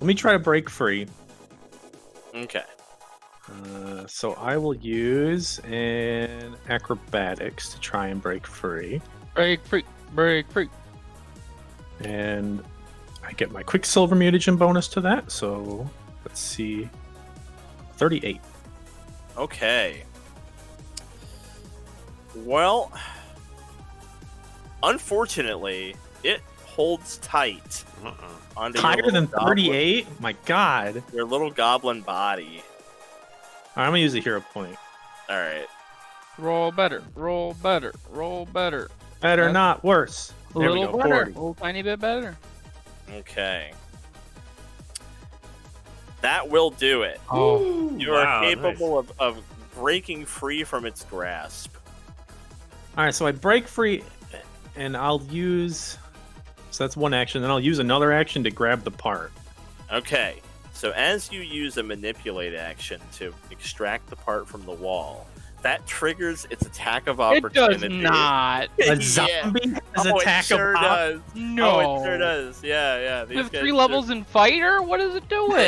me try to break free. Okay. So I will use an acrobatics to try and break free. Break free. Break free. And I get my Quicksilver mutagen bonus to that, so let's see. 38. Okay. Well, unfortunately, it holds tight onto your Higher little than goblin- 38? My god. Your little goblin body. Alright, I'm gonna use a hero point. All right. Roll better. Roll better. Roll better. Better, That's- not worse. A There we little go, better. 40. A little tiny bit better. Okay. That will do it. Oh. You are capable of breaking free from its grasp. Alright, so I break free, and I'll use... So that's one action, then I'll use another action to grab the part. Okay. So as you use a manipulate action to extract the part from the wall, that triggers its attack of It opportunity. does not. A Yeah. zombie has Oh, attack it sure of does. No. Oh, it sure does. Yeah. We have 3 levels in fighter? What is it doing?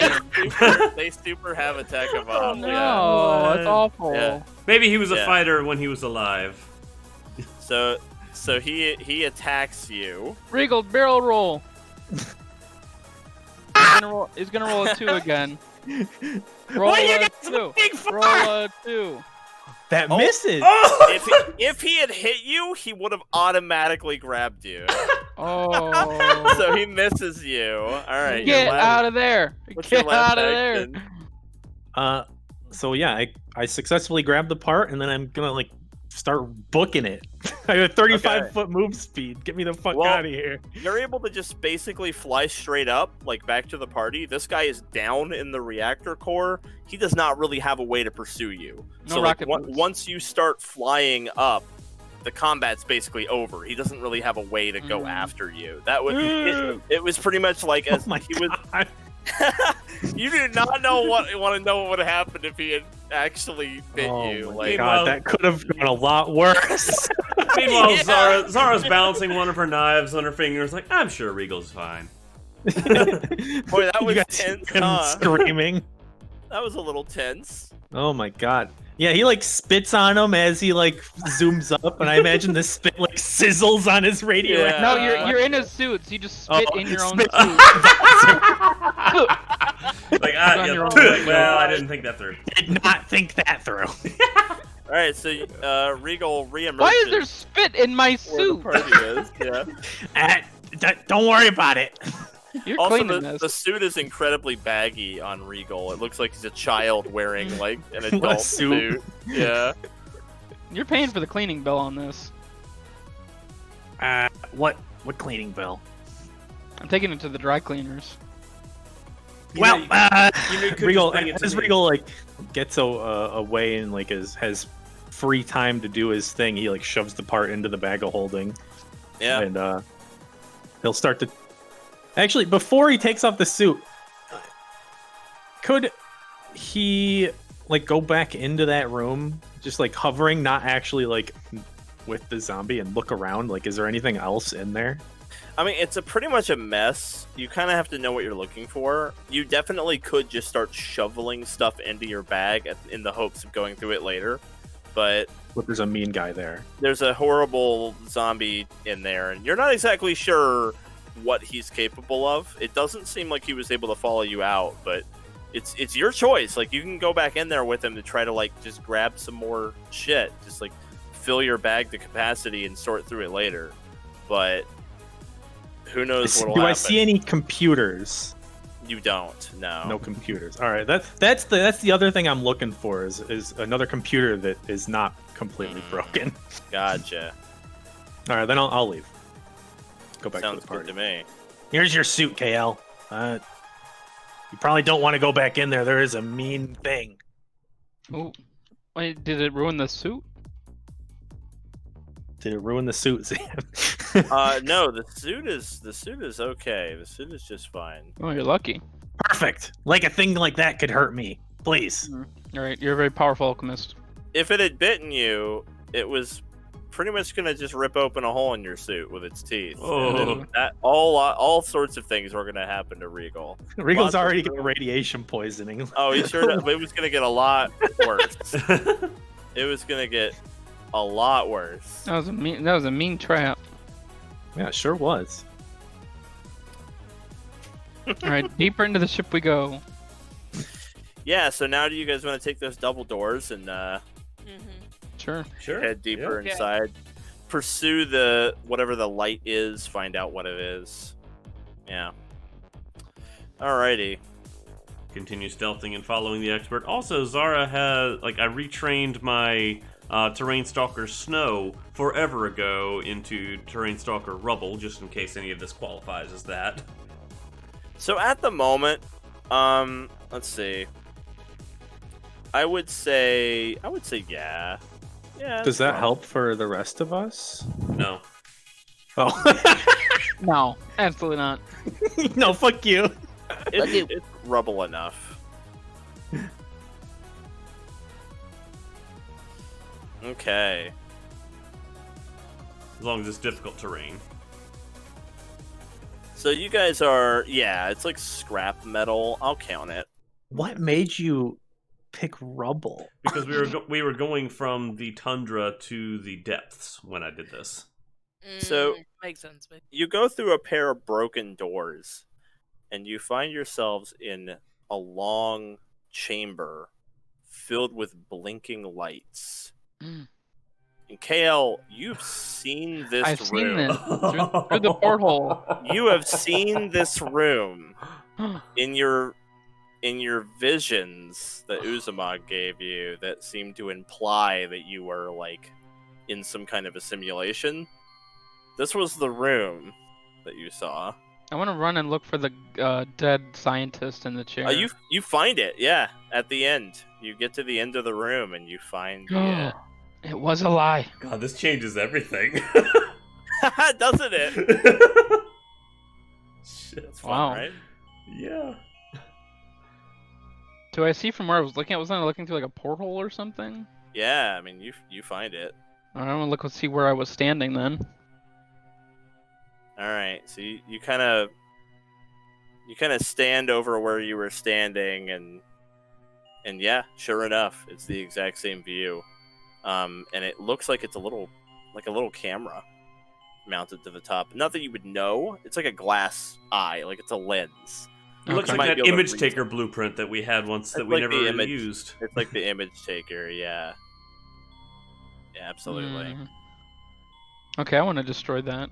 They super have attack of Oh, op. no, Yeah. that's awful. Yeah. Maybe he was a Yeah. fighter when he was alive. So he attacks you. Regal, barrel roll. He's gonna roll a 2 again. Roll What are you a guys 2. waiting for? Roll a 2. That Oh. misses! If he had hit you, he would have automatically grabbed you. Oh. So he misses you. All right. Get out of there. What's your Get last out of there. action? So yeah, I successfully grabbed the part, and then I'm gonna like start booking it. I have a 35-foot move speed. Get me the fuck Well, out of here. You're able to just basically fly straight up, like back to the party. This guy is down in the reactor core. He does not really have a way to pursue you. No so like, rocket boots. once you start flying up, the combat's basically over. He doesn't really have a way to go after you. That would it was pretty much like as he was. You do not want to know what would happen if he had actually bit you. My God, that could have gone a lot worse. Meanwhile, Zara's balancing one of her knives on her fingers, like, I'm sure Regal's fine. Boy, that was You guys tense, hear him huh? screaming. That was a little tense. Oh my God. Yeah, he like spits on him as he like zooms up, and I imagine the spit like sizzles on his radio. Yeah. No, you're in a suit, so you just spit in your own suit. Like, on yeah, your own. well, I didn't think that through. Did not think that through. All right, so Regal reemerges. Why is there spit in my where the suit? party is? Yeah. Don't worry about it. You're Also, cleaning the this. suit is incredibly baggy on Regal. It looks like he's a child wearing like an adult suit. suit. Yeah. You're paying for the cleaning bill on this. What cleaning bill? I'm taking it to the dry cleaners. Well, you could just Regal, bring it to as me. Regal like gets away and like has free time to do his thing, he like shoves the part into the bag of holding. Yeah. And he'll start to. Actually, before he takes off the suit, could he like go back into that room, just like hovering, not actually like with the zombie, and look around? Like, is there anything else in there? I mean, it's pretty much a mess. You kind of have to know what you're looking for. You definitely could just start shoveling stuff into your bag in the hopes of going through it later. But There's a mean guy there. there's a horrible zombie in there, and you're not exactly sure what he's capable of. It doesn't seem like he was able to follow you out, but it's your choice. Like, you can go back in there with him to try to like just grab some more shit, just like fill your bag to capacity and sort through it later. But who knows what'll Do happen? I see any computers? You don't. No. No computers. All right, that's the other thing I'm looking for is another computer that is not completely broken. Gotcha. All right, then I'll leave. Go back Sounds to the party. good to me. Here's your suit, KL. You probably don't want to go back in there. There is a mean thing. Oh, wait, did it ruin the suit? Did it ruin the suit, Zan? No, the suit is okay. The suit is just fine. Oh, you're lucky. Perfect. Like a thing like that could hurt me. Please. All right, you're a very powerful alchemist. If it had bitten you, it was pretty much gonna just rip open a hole in your suit with its teeth. Oh. And then that all sorts of things were gonna happen to Regal. Regal's Lots of already room. got radiation poisoning. Oh, he sure does. But it was gonna get a lot worse. It was gonna get a lot worse. That was a mean trap. Yeah, it sure was. All right, deeper into the ship we go. Yeah. So now, do you guys want to take those double doors and Sure. Sure. head deeper Yeah. inside? Pursue the whatever the light is. Find out what it is. Yeah. Alrighty. Continue stealthing and following the expert. Also, Zara has, like, I retrained my Terrain Stalker Snow forever ago into Terrain Stalker Rubble, just in case any of this qualifies as that. So at the moment, let's see. I would say yeah. Yeah. Does that no. help for the rest of us? No. Oh. No, absolutely not. No, fuck you. It's rubble enough. Okay. As long as it's difficult terrain. So you guys are, yeah, it's like scrap metal. I'll count it. What made you pick rubble? Because we were going from the tundra to the depths when I did this. So- makes sense. But You go through a pair of broken doors, and you find yourselves in a long chamber filled with blinking lights. Mm. And KL, you've seen this I've seen room. this through the porthole. You have seen this room in your visions that Uzumag gave you that seemed to imply that you were like in some kind of a simulation. This was the room that you saw. I want to run and look for the dead scientist in the chair. You find it, yeah, at the end. You get to the end of the room and you find the... It was a lie. God, this changes everything. Doesn't it? Shit. It's fun, Wow. right? Yeah. Do I see from where I was looking at? Wasn't I looking through like a porthole or something? Yeah, I mean, you find it. I want to look and see where I was standing then. All right, so you kind of stand over where you were standing, and yeah, sure enough, it's the exact same view, and it looks like it's a little camera mounted to the top. Not that you would know, it's like a glass eye, like it's a lens. It looks Okay. like Might that be able to image read taker it. blueprint that we had once that It's we like never the really image- used. It's like the image taker, yeah. Yeah, absolutely. Mhm. Okay, I want to destroy that.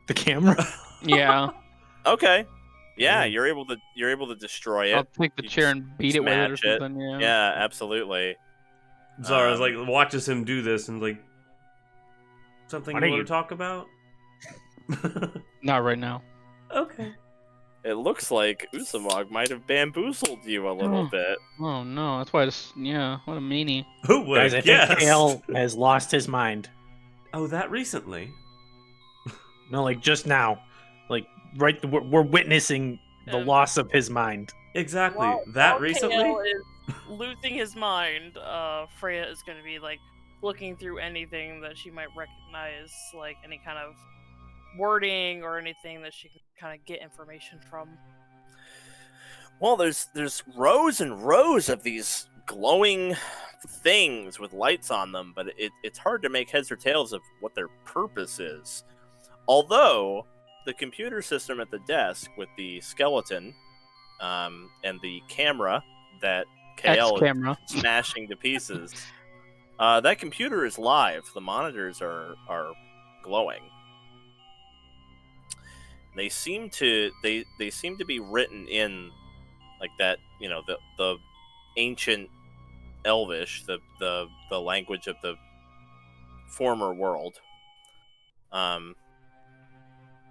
The camera. Yeah, Okay. Yeah, Yeah. you're able to destroy it. I'll take the You chair just and beat it with it or smash it. something. Yeah. Yeah, absolutely. Zara's Um, like watches him do this and like something What you are want you- to talk about. Not right now. Okay. It looks like Usamog might have bamboozled you a little Oh. bit. Oh no, that's why I just, yeah, what a meanie. Who would Guys, I have think guessed? Kale has lost his mind. Oh, that recently. No, like just now. Like right, we're witnessing the loss of his mind. Exactly. While recently? Kale is losing his mind, Freya is going to be like looking through anything that she might recognize, like any kind of wording or anything that she can kind of get information from. Well, there's rows and rows of these glowing things with lights on them, but it's hard to make heads or tails of what their purpose is. Although the computer system at the desk with the skeleton and the camera that Kale is X-camera. smashing to pieces, that computer is live. The monitors are glowing. They seem to be written in like that, you know, the ancient Elvish, the language of the former world.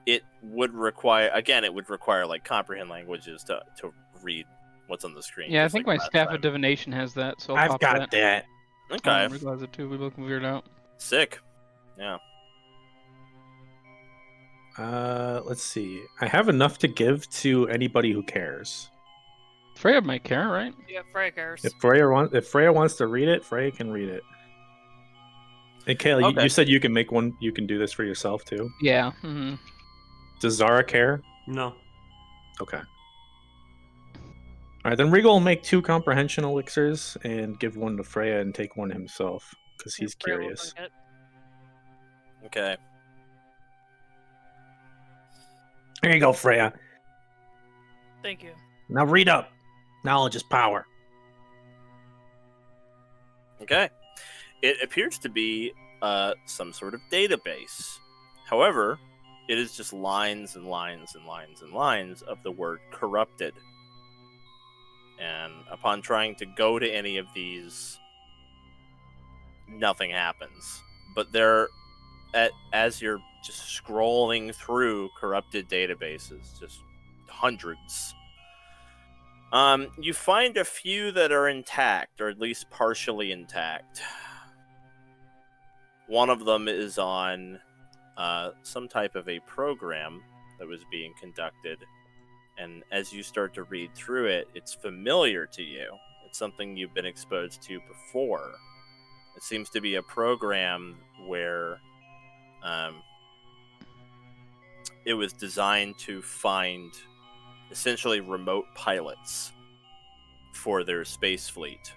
It would require like comprehend languages to read what's on the screen. Yeah, I just think like my last staff time. of divination has that, so I'll I've pop got that. I Okay, didn't realize it too. We both can figure it out. sick. Yeah. Let's see. I have enough to give to anybody who cares. Freya might care, right? Yeah, Freya cares. If Freya wants to read it, Freya can read it. And Kale, Okay. you said you can make one. You can do this for yourself too. Yeah. Mm-hmm. Does Zara care? No. Okay. All right, then Reigel will make 2 comprehension elixirs and give one to Freya and take one himself because he's Freya will curious. drink it. Okay. Here you go, Freya. Thank you. Now read up. Knowledge is power. Okay. It appears to be some sort of database. However, it is just lines and lines and lines and lines of the word corrupted. And upon trying to go to any of these, nothing happens. But as you're just scrolling through corrupted databases, just hundreds, you find a few that are intact, or at least partially intact. One of them is on some type of a program that was being conducted, and as you start to read through it, it's familiar to you. It's something you've been exposed to before. It seems to be a program where it was designed to find essentially remote pilots for their space fleet.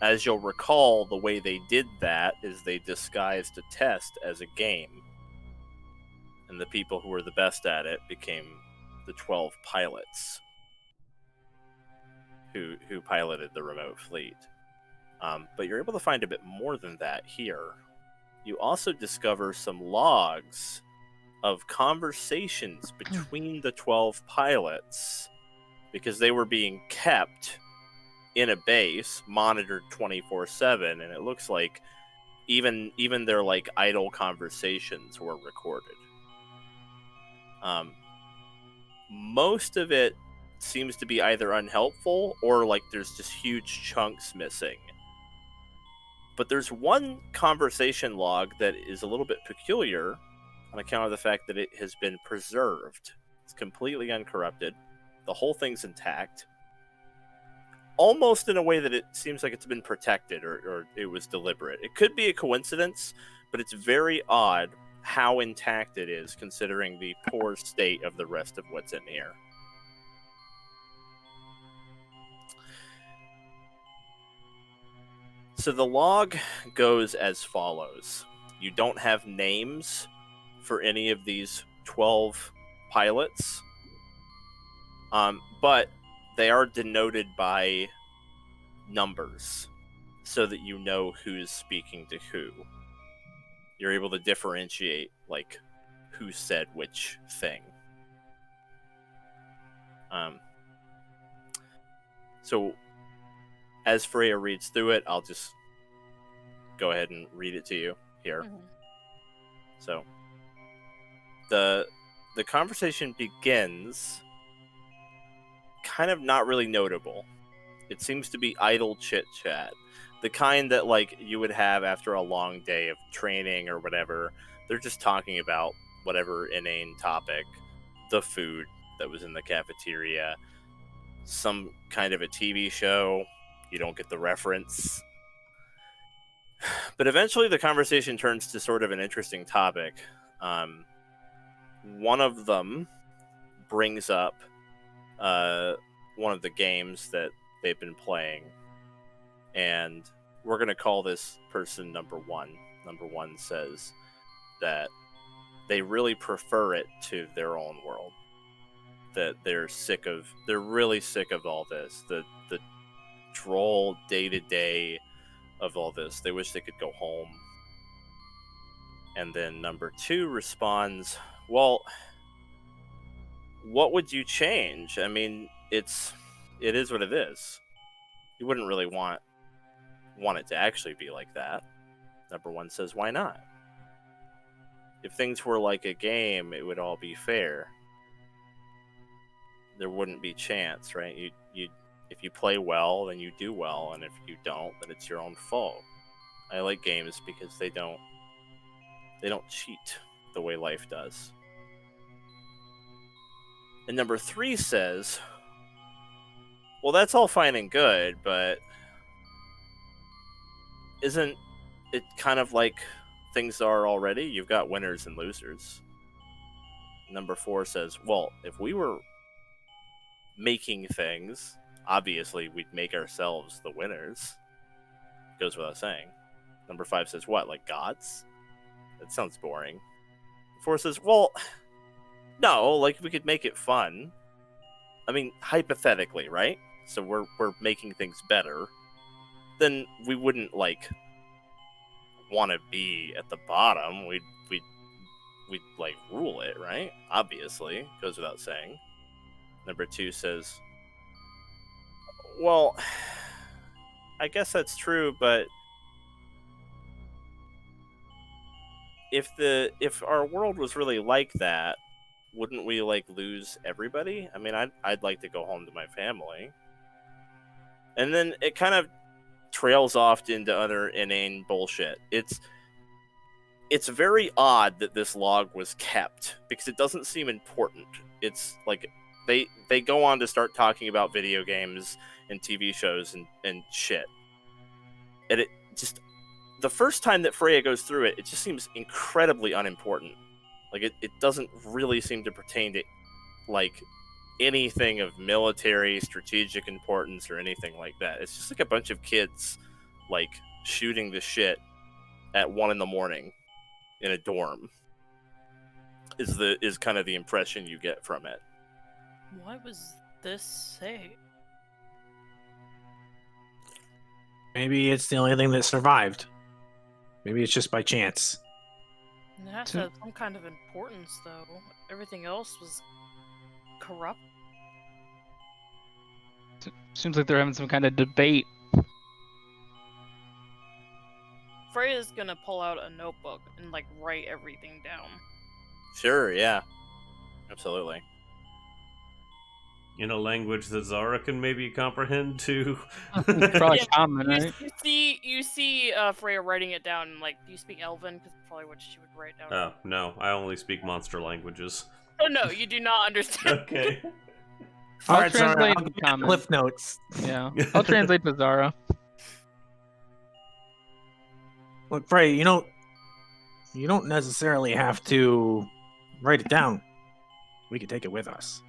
As you'll recall, the way they did that is they disguised a test as a game. And the people who were the best at it became the 12 pilots who piloted the remote fleet. But you're able to find a bit more than that here. You also discover some logs of conversations between the 12 pilots because they were being kept in a base, monitored 24/7, and it looks like even their like idle conversations were recorded. Most of it seems to be either unhelpful or like there's just huge chunks missing. But there's one conversation log that is a little bit peculiar on account of the fact that it has been preserved. It's completely uncorrupted. The whole thing's intact. Almost in a way that it seems like it's been protected or it was deliberate. It could be a coincidence, but it's very odd how intact it is considering the poor state of the rest of what's in here. So the log goes as follows. You don't have names for any of these 12 pilots, but they are denoted by numbers so that you know who's speaking to who. You're able to differentiate, like, who said which thing. So, as Freya reads through it, I'll just go ahead and read it to you here. Mhm. So, the conversation begins kind of not really notable. It seems to be idle chit-chat. The kind that, like, you would have after a long day of training or whatever. They're just talking about whatever inane topic. The food that was in the cafeteria. Some kind of a TV show. You don't get the reference. But eventually the conversation turns to sort of an interesting topic. One of them brings up one of the games that they've been playing, and we're going to call this person number one. Number one says that they really prefer it to their own world, that they're really sick of all this, the droll day-to-day of all this. They wish they could go home. And then number two responds, well, what would you change? I mean, it is what it is. You wouldn't really want it to actually be like that. Number one says, why not? If things were like a game, it would all be fair. There wouldn't be chance, right? You if you play well, then you do well, and if you don't, then it's your own fault. I like games because they don't cheat the way life does. And number three says, well, that's all fine and good, but isn't it kind of like things are already? You've got winners and losers. Number four says, well, if we were making things, obviously we'd make ourselves the winners. Goes without saying. Number five says, what, like gods? That sounds boring. Four says, well, no, like we could make it fun. I mean, hypothetically, right? So we're making things better. Then we wouldn't like want to be at the bottom. We'd like rule it, right? Obviously, goes without saying. Number two says, well, I guess that's true, but if our world was really like that, wouldn't we like lose everybody? I mean, I'd like to go home to my family. And then it kind of trails off into other inane bullshit. It's very odd that this log was kept because it doesn't seem important. It's like they go on to start talking about video games and TV shows and shit. And it just, the first time that Freya goes through it, it just seems incredibly unimportant. Like it doesn't really seem to pertain to like anything of military strategic importance or anything like that. It's just like a bunch of kids like shooting the shit at 1 a.m. in a dorm is kind of the impression you get from it. What was this say? Maybe it's the only thing that survived. Maybe it's just by chance. It has to have some kind of importance, though. Everything else was corrupt. Seems like they're having some kind of debate. Freya's gonna pull out a notebook and like write everything down. Sure, yeah. Absolutely. In a language that Zara can maybe comprehend too. Probably Yeah, common, right? You see Freya writing it down, and like, do you speak Elven? Because that's probably what she would write down. Oh, no, I only speak monster languages. Oh no, you do not understand. Okay. I'll Alright, Zara, translate I'll the give you comments. Cliff notes. Yeah, I'll translate to Zara. Look, Frey, you don't necessarily have to write it down. We could take it with us.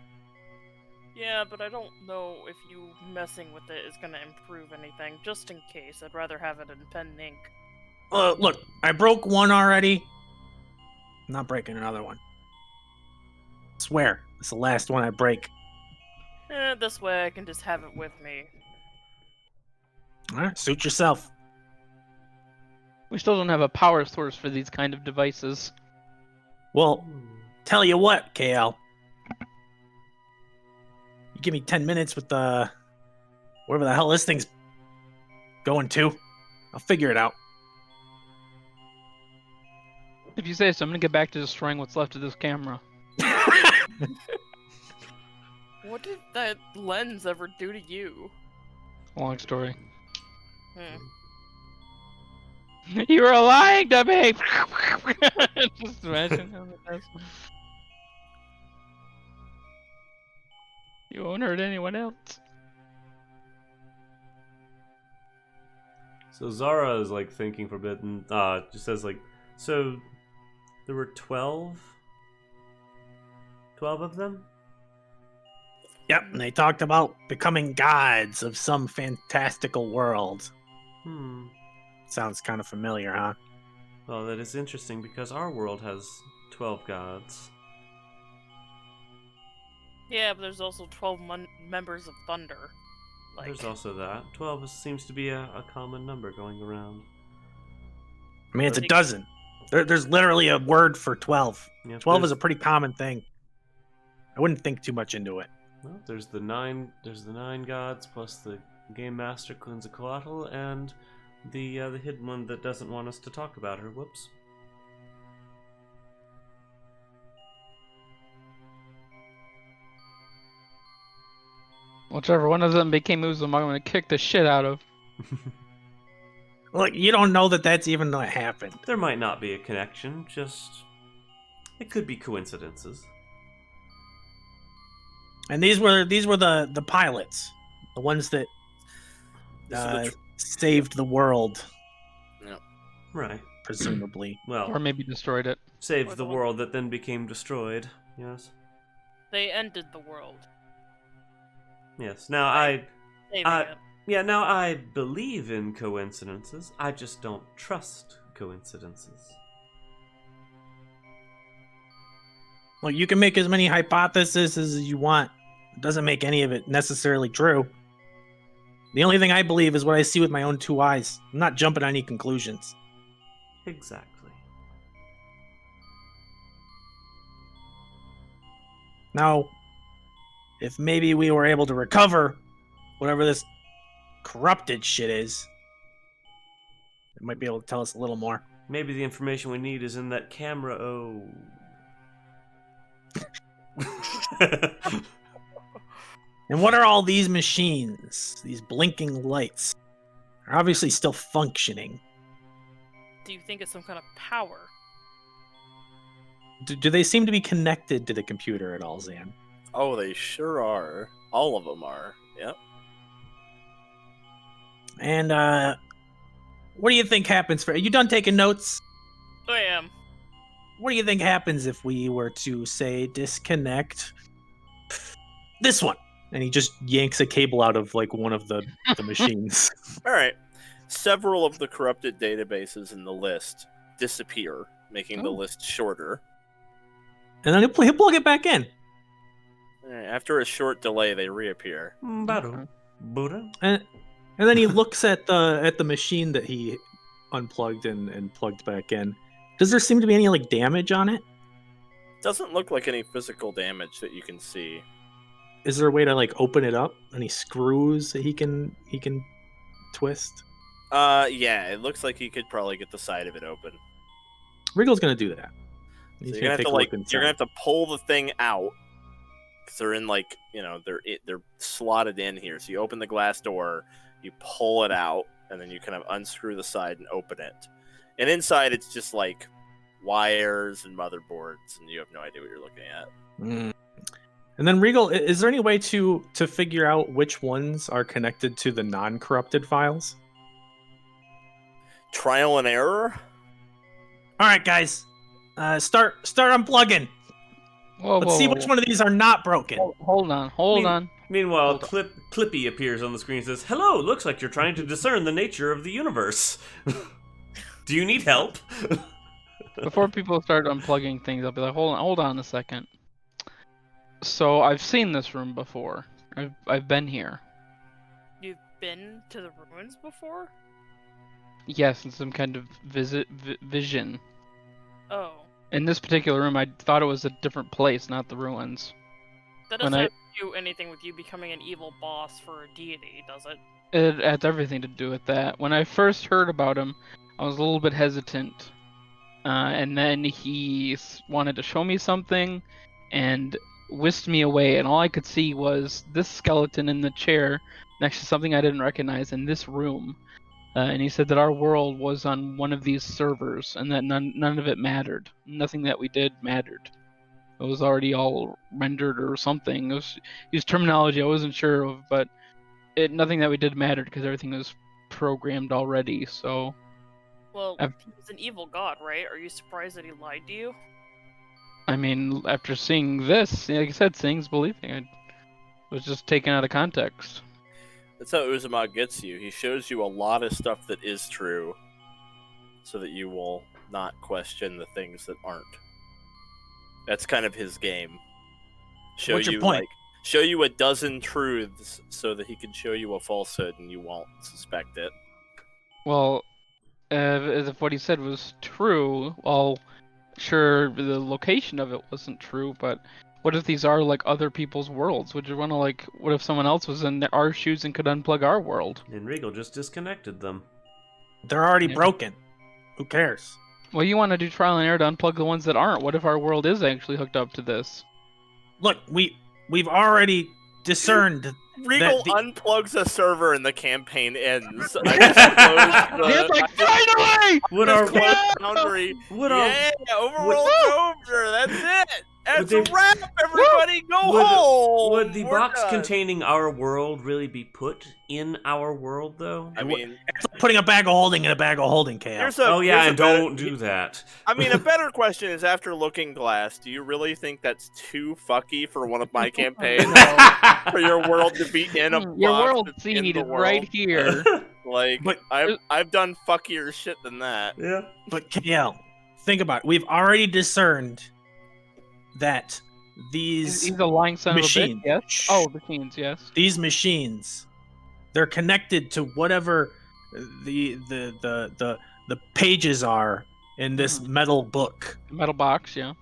Yeah, but I don't know if you messing with it is gonna improve anything. Just in case, I'd rather have it in pen and ink. Look, I broke one already. I'm not breaking another one. Swear, it's the last one I break. This way I can just have it with me. All right, suit yourself. We still don't have a power source for these kind of devices. Well, tell you what, KL. You give me 10 minutes with the wherever the hell this thing's going to. I'll figure it out. If you say so, I'm gonna get back to destroying what's left of this camera. What did that lens ever do to you? Long story. Hmm. You were lying to me! Just imagine how that is. You won't hurt anyone else. So Zara is like thinking for a bit and just says like, so there were 12 of them? Yep, and they talked about becoming gods of some fantastical world. Sounds kind of familiar, huh? Well, that is interesting because our world has 12 gods. Yeah, but there's also 12 members of Thunder. Like, There's also that. 12 seems to be a common number going around. I mean, it's a dozen. There's literally a word for 12. Yeah, 12 there's- is a pretty common thing. I wouldn't think too much into it. Well, there's the nine gods plus the game master Quetzalcoatl and the hidden one that doesn't want us to talk about her. Whoops. Whichever one of them became Muslim, I'm gonna kick the shit out of. Look, you don't know that that's even what happened. There might not be a connection, just it could be coincidences. And these were the pilots, the ones that This is the saved the world, Right. presumably. Well, Or maybe destroyed it. saved Or the the- world that then became destroyed. Yes. they ended the world. Yes. Now I Saving it. yeah, now I believe in coincidences. I just don't trust coincidences. Well, you can make as many hypotheses as you want. It doesn't make any of it necessarily true. The only thing I believe is what I see with my own two eyes. I'm not jumping on any conclusions. Exactly. Now, if maybe we were able to recover whatever this corrupted shit is, it might be able to tell us a little more. Maybe the information we need is in that camera. Oh. And what are all these machines? These blinking lights are obviously still functioning. Do you think it's some kind of power? Do they seem to be connected to the computer at all, Zan? Oh, they sure are. All of them are. Yep. And what do you think happens are you done taking notes? I am. What do you think happens if we were to say disconnect this one? And he just yanks a cable out of like one of the machines. All right. Several of the corrupted databases in the list disappear, making the Oh. list shorter. And then he'll plug it back in. All right, after a short delay, they reappear. Baru. Buddha. And then he looks at the machine that he unplugged and plugged back in. Does there seem to be any like damage on it? Doesn't look like any physical damage that you can see. Is there a way to like open it up? Any screws that he can twist? Yeah, it looks like he could probably get the side of it open. Regal's gonna do that. He's So you're gonna gonna have take to a look you're inside. gonna have to pull the thing out because they're in they're slotted in here. So you open the glass door, you pull it out, and then you kind of unscrew the side and open it. And inside it's just like wires and motherboards, and you have no idea what you're looking at. Mm. And then Regal, is there any way to figure out which ones are connected to the non-corrupted files? Trial and error. All right, guys, start unplugging. Whoa, Let's whoa, see whoa, which one of these are not broken. Hold on. Meanwhile, Clippy appears on the screen and says, "Hello, looks like you're trying to discern the nature of the universe. Do you need help?" Before people start unplugging things, I'll be like, hold on a second. So I've seen this room before. I've been here. You've been to the ruins before? Yes, in some kind of vision. Oh. In this particular room, I thought it was a different place, not the ruins. That When doesn't I- have to do anything with you becoming an evil boss for a deity, does it? It has everything to do with that. When I first heard about him, I was a little bit hesitant. And then he wanted to show me something and whisked me away, and all I could see was this skeleton in the chair next to something I didn't recognize in this room. And he said that our world was on one of these servers and that none of it mattered. Nothing that we did mattered. It was already all rendered or something. It was used terminology I wasn't sure of, but nothing that we did mattered because everything was programmed already. So Well, I've- he's an evil god, right? Are you surprised that he lied to you? I mean, after seeing this, like I said, seeing's believing. I was just taken out of context. That's how Uzumaki gets you. He shows you a lot of stuff that is true, so that you will not question the things that aren't. That's kind of his game. Show What's your you point? show you a dozen truths so that he can show you a falsehood and you won't suspect it. Well, if what he said was true, well, sure, the location of it wasn't true, but what if these are like other people's worlds? Would you want to what if someone else was in our shoes and could unplug our world? And Regal just disconnected them. They're already Yeah. broken. Who cares? Well, you want to do trial and error to unplug the ones that aren't. What if our world is actually hooked up to this? Look, we've already discerned. Regal the- unplugs a server and the campaign ends. I just closed It's like, finally! Would just our closed the boundary. would our Yeah, OverWorld's over. That's it. That's Would a they- wrap. Everybody, go would- home. would the We're box done. containing our world really be put in our world though? I mean, It's like putting a bag of holding in a bag of holding, KL. here's a. Oh yeah, here's a and better- don't do that. I mean, a better question is: after Looking Glass, do you really think that's too fucky for one of my campaigns? For your world to be in a box Your world that's seed in the is right world? here. Like, But- I've done fuckier shit than that. Yeah. But KL, think about it. We've already discerned that He's a lying son machine. of a bitch, yes? Oh, machines, yes. these machines, they're connected to whatever the pages are in this metal book. Metal box, yeah.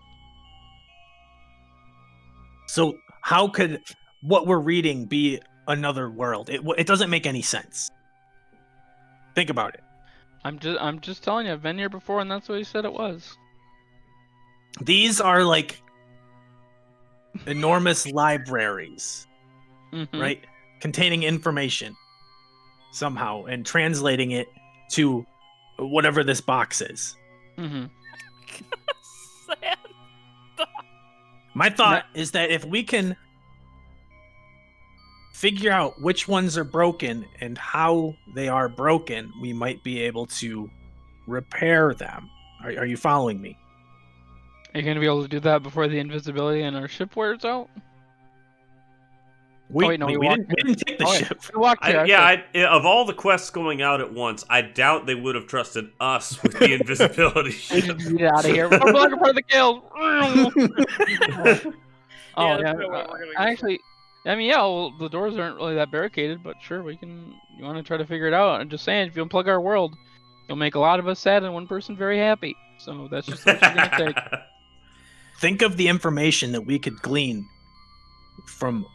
So how could what we're reading be another world? It doesn't make any sense. Think about it. I'm just telling you, I've been here before, and that's what he said it was. These are like enormous libraries, Mhm. right? Containing information somehow and translating it to whatever this box is. Mhm. Sad. My thought is that if we can figure out which ones are broken and how they are broken, we might be able to repair them. Are you following me? Are you gonna be able to do that before the invisibility in our ship wears out? We, Oh, wait, no, we, we we walked didn't, we didn't take the Oh, yeah. ship. We walked here. Of all the quests going out at once, I doubt they would have trusted us with the invisibility We ship. should get out of here. We're blocking part of the kill. Oh Yeah, yeah. there's no way we're gonna get Actually, I mean, yeah. Well, the doors aren't really that barricaded, but sure, we can. You want to try to figure it out? I'm just saying, if you unplug our world, you'll make a lot of us sad and one person very happy. So that's just what you're gonna take. Think of the information that we could glean from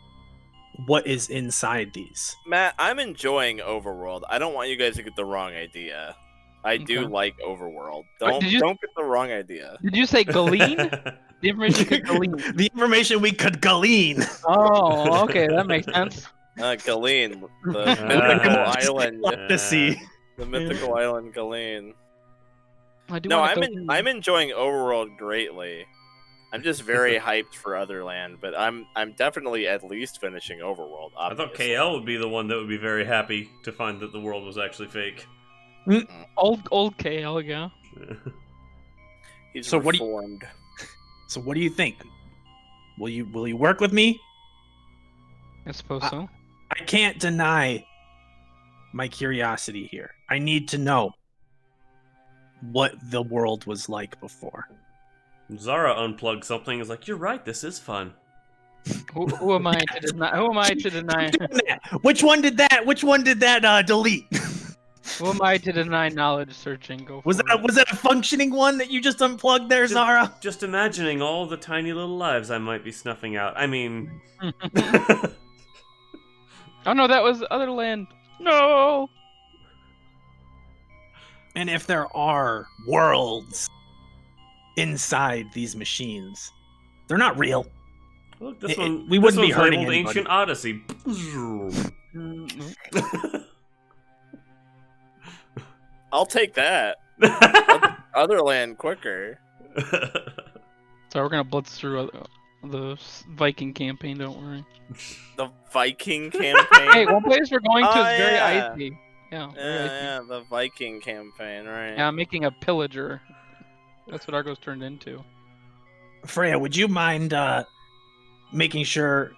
what is inside these. Matt, I'm enjoying Overworld. I don't want you guys to get the wrong idea. I do Okay. like Overworld. Wait, Don't get the wrong idea. Did you say glean? The information could glean. The information we could glean. Oh, okay, that makes sense. Galeen, the mythical island. To see. The mythical island Galeen. I do No, want I'm enjoying Overworld greatly. I'm just very hyped for Otherland, but I'm definitely at least finishing Overworld. I thought Obviously. KL would be the one that would be very happy to find that the world was actually fake. old KL, yeah. He's So what do you- reformed. So what do you think? Will you work with me? I suppose so. I can't deny my curiosity here. I need to know what the world was like before. Zara unplugged something. Is like, you're right. This is fun. Who am I to deny? Who am I to deny? Which one did that delete? Who am I to deny knowledge searching? Go for Was it. that a functioning one that you just unplugged there, Zara? Just imagining all the tiny little lives I might be snuffing out. I mean, Oh no, that was Otherland. No. And if there are worlds inside these machines, they're not real. look, this It- one. we wouldn't this be one's hurting labeled anybody. Ancient Odyssey. I'll take that. Otherland quicker. So we're gonna blitz through the Viking campaign. Don't worry. The Viking campaign. Hey, one place we're going to Oh, is very yeah. icy. Yeah. very Yeah, icy. yeah, the Viking campaign, right? Yeah, I'm making a pillager. That's what Argo's turned into. Freya, would you mind making sure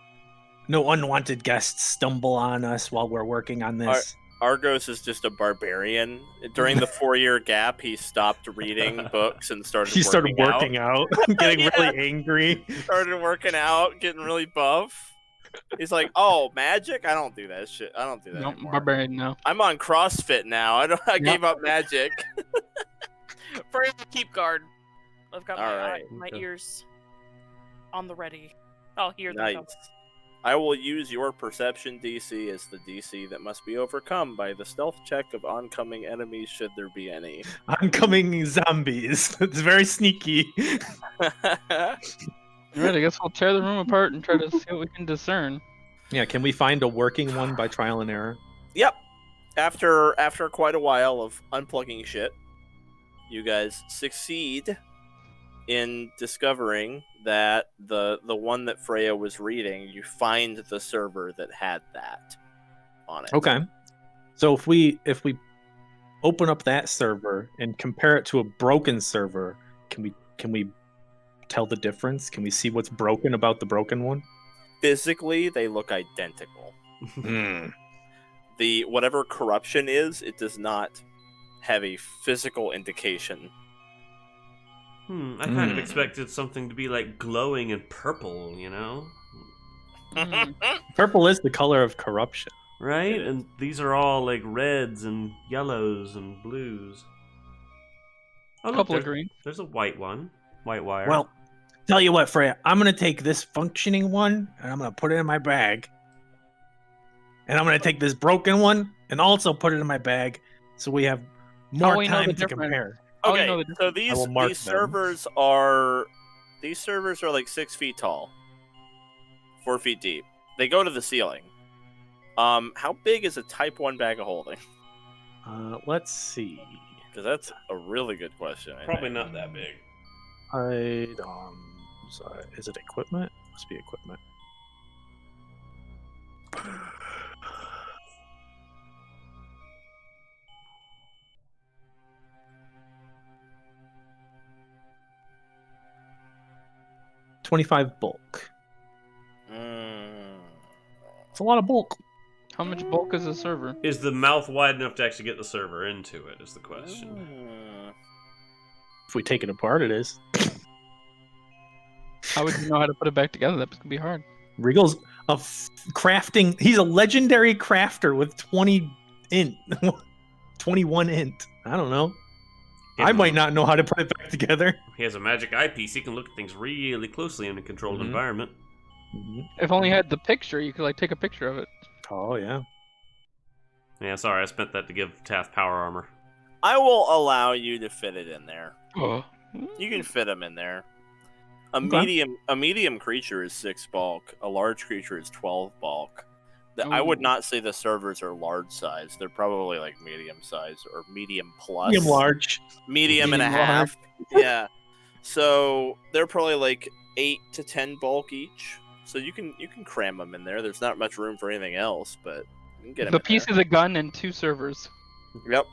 no unwanted guests stumble on us while we're working on this? Argos is just a barbarian. During the 4-year gap, he stopped reading books and started. He started working out, getting Yeah. really angry. Started working out, getting really buff. He's like, "Oh, magic? I don't do that shit. I don't do that No, anymore. barbarian, no. I'm on CrossFit now. I gave up magic." Freya, keep guard. I've got All right. my Okay. ears on the ready. I'll hear them Nice. come. I will use your perception DC as the DC that must be overcome by the stealth check of oncoming enemies, should there be any. Oncoming zombies. It's very sneaky. Alright, I guess we'll tear the room apart and try to see what we can discern. Yeah, can we find a working one by trial and error? Yep. After quite a while of unplugging shit, you guys succeed in discovering that the one that Freya was reading, you find the server that had that on it. Okay. So if we open up that server and compare it to a broken server, can we tell the difference? Can we see what's broken about the broken one? Physically, they look identical. The whatever corruption is, it does not have a physical indication. I kind of expected something to be like glowing and purple, you know? Hmm. Purple is the color of corruption. Right? It is. And these are all like reds and yellows and blues. Oh, A look, couple of there's, green. there's a white one. White wire. Well, tell you what, Freya, I'm gonna take this functioning one and I'm gonna put it in my bag. And I'm gonna take this broken one and also put it in my bag so we have more we know the time to difference? compare. Oh, you Okay, know the so I will mark these them. servers are like 6 feet tall, 4 feet deep. They go to the ceiling. How big is a Type 1 bag of holding? Let's see. Because that's a really good question. I Probably think. not that big. Items. Is it equipment? Must be equipment. $25 bulk. It's a lot of bulk. How much bulk is a server? Is the mouth wide enough to actually get the server into it, is the question. If we take it apart, it is. How would you know how to put it back together? That's gonna be hard. Regal's crafting. He's a legendary crafter with 20 int, 21 int. I don't know. I might not know how to put it back together. He has a magic eyepiece. He can look at things really closely in a controlled Mhm. environment. If only you had the picture, you could like take a picture of it. Oh yeah. Yeah, sorry, I spent that to give Tath power armor. I will allow you to fit it in there. Oh. You can fit them in there. A Okay. medium creature is 6 bulk. A large creature is 12 bulk. I would Ooh. not say the servers are large size. They're probably like medium size or medium plus. Medium large. Medium and a Medium half. Yeah. So they're probably like 8 to 10 bulk each. So you can cram them in there. There's not much room for anything else, but you can get them The in piece of the gun and 2 servers. there. Yep.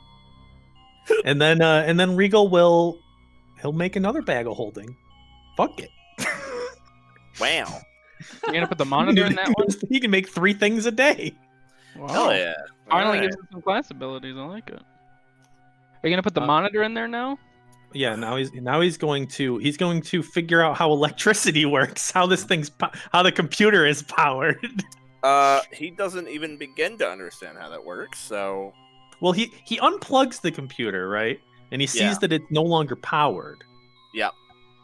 And then Regal he'll make another bag of holding. Fuck it. Wow. You're gonna put the monitor in that one? He can make 3 things a day. Wow. Hell yeah. Finally Alright. gives him some class abilities. I like it. Are you gonna put the Uh, monitor in there now? Yeah, now he's going to figure out how electricity works, how this how the computer is powered. He doesn't even begin to understand how that works, so Well, he unplugs the computer, right? And he sees Yeah. that it's no longer powered. Yep.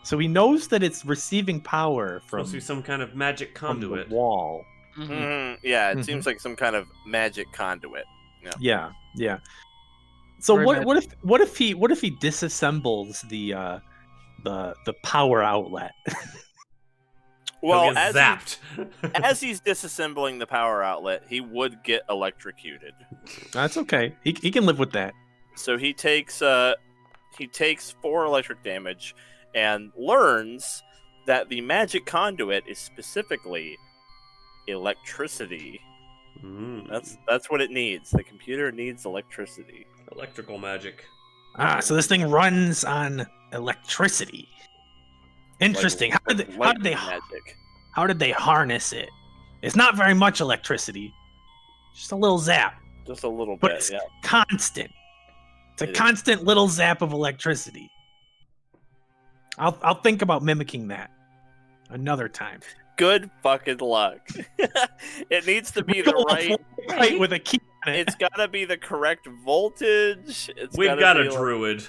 So he knows that it's receiving power from, Supposed to be some kind of magic from the conduit. wall. Yeah, it Mhm. seems like some kind of magic conduit. Yeah. So Very what if he disassembles the power outlet? Well, He'll as get zapped. as he's disassembling the power outlet, he would get electrocuted. That's okay. He can live with that. So he takes 4 electric damage and learns that the magic conduit is specifically electricity. That's what it needs. The computer needs electricity. Electrical magic. So this thing runs on electricity. Interesting. Lightning magic. How did they harness it? It's not very much electricity. Just a little zap. Just a little But bit, it's yeah. constant. It's a It is. constant little zap of electricity. I'll think about mimicking that another time. Good fucking luck. It needs to be the right. with a key on it. It's gotta be the correct voltage. We've gotta got be a like- druid.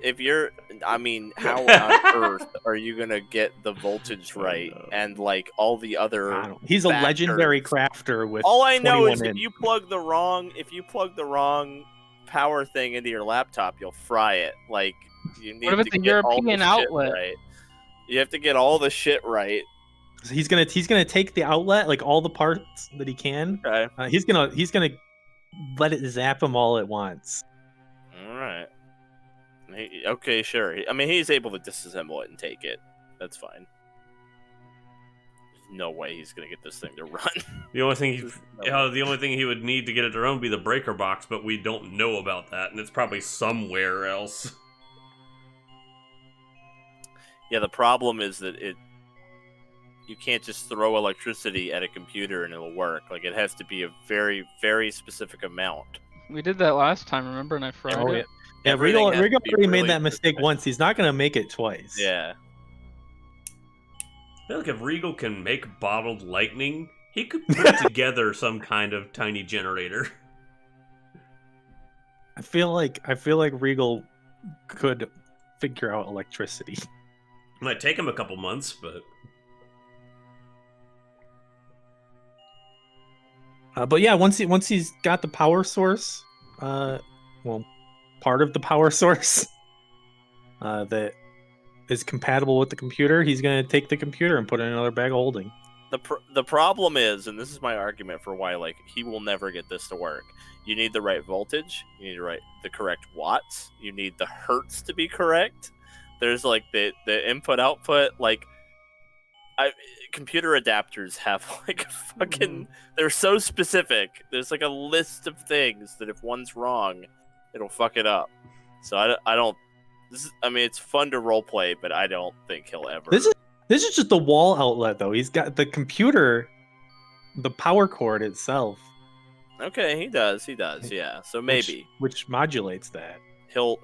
If you're, I mean, how on earth are you gonna get the voltage right and like all the I other? don't- He's a factors? legendary crafter with. All I know is 21 if in. you plug the wrong power thing into your laptop, you'll fry it. Like you need What if to it's a get all the European shit outlet? right. You have to get all the shit right. So he's gonna take the outlet, like all the parts that he can. Okay. He's gonna let it zap him all at once. All right. Okay, sure. I mean, he's able to disassemble it and take it. That's fine. There's no way he's gonna get this thing to run. The only thing There's no way. the only thing he would need to get it to run would be the breaker box, but we don't know about that, and it's probably somewhere else. Yeah, the problem is that you can't just throw electricity at a computer and it'll work. Like it has to be a very, very specific amount. We did that last time, remember? And I fried Oh, it. Yeah, Everything Regal has to be already made really that mistake specific. once. He's not gonna make it twice. Yeah. I feel like if Regal can make bottled lightning, he could put together some kind of tiny generator. I feel like Regal could figure out electricity. It might take him a couple months, but But yeah, once he's got the power source, part of the power source that is compatible with the computer, he's gonna take the computer and put it in another bag of holding. The problem is, and this is my argument for why like he will never get this to work. You need the right voltage. You need the correct watts. You need the hertz to be correct. There's like the input output. Like, computer adapters have like a fucking. They're so specific. There's like a list of things that if one's wrong, it'll fuck it up. So I don't. I mean, it's fun to roleplay, but I don't think he'll ever. This is just the wall outlet though. He's got the computer, the power cord itself. Okay, he does. Yeah. So maybe which modulates that. he'll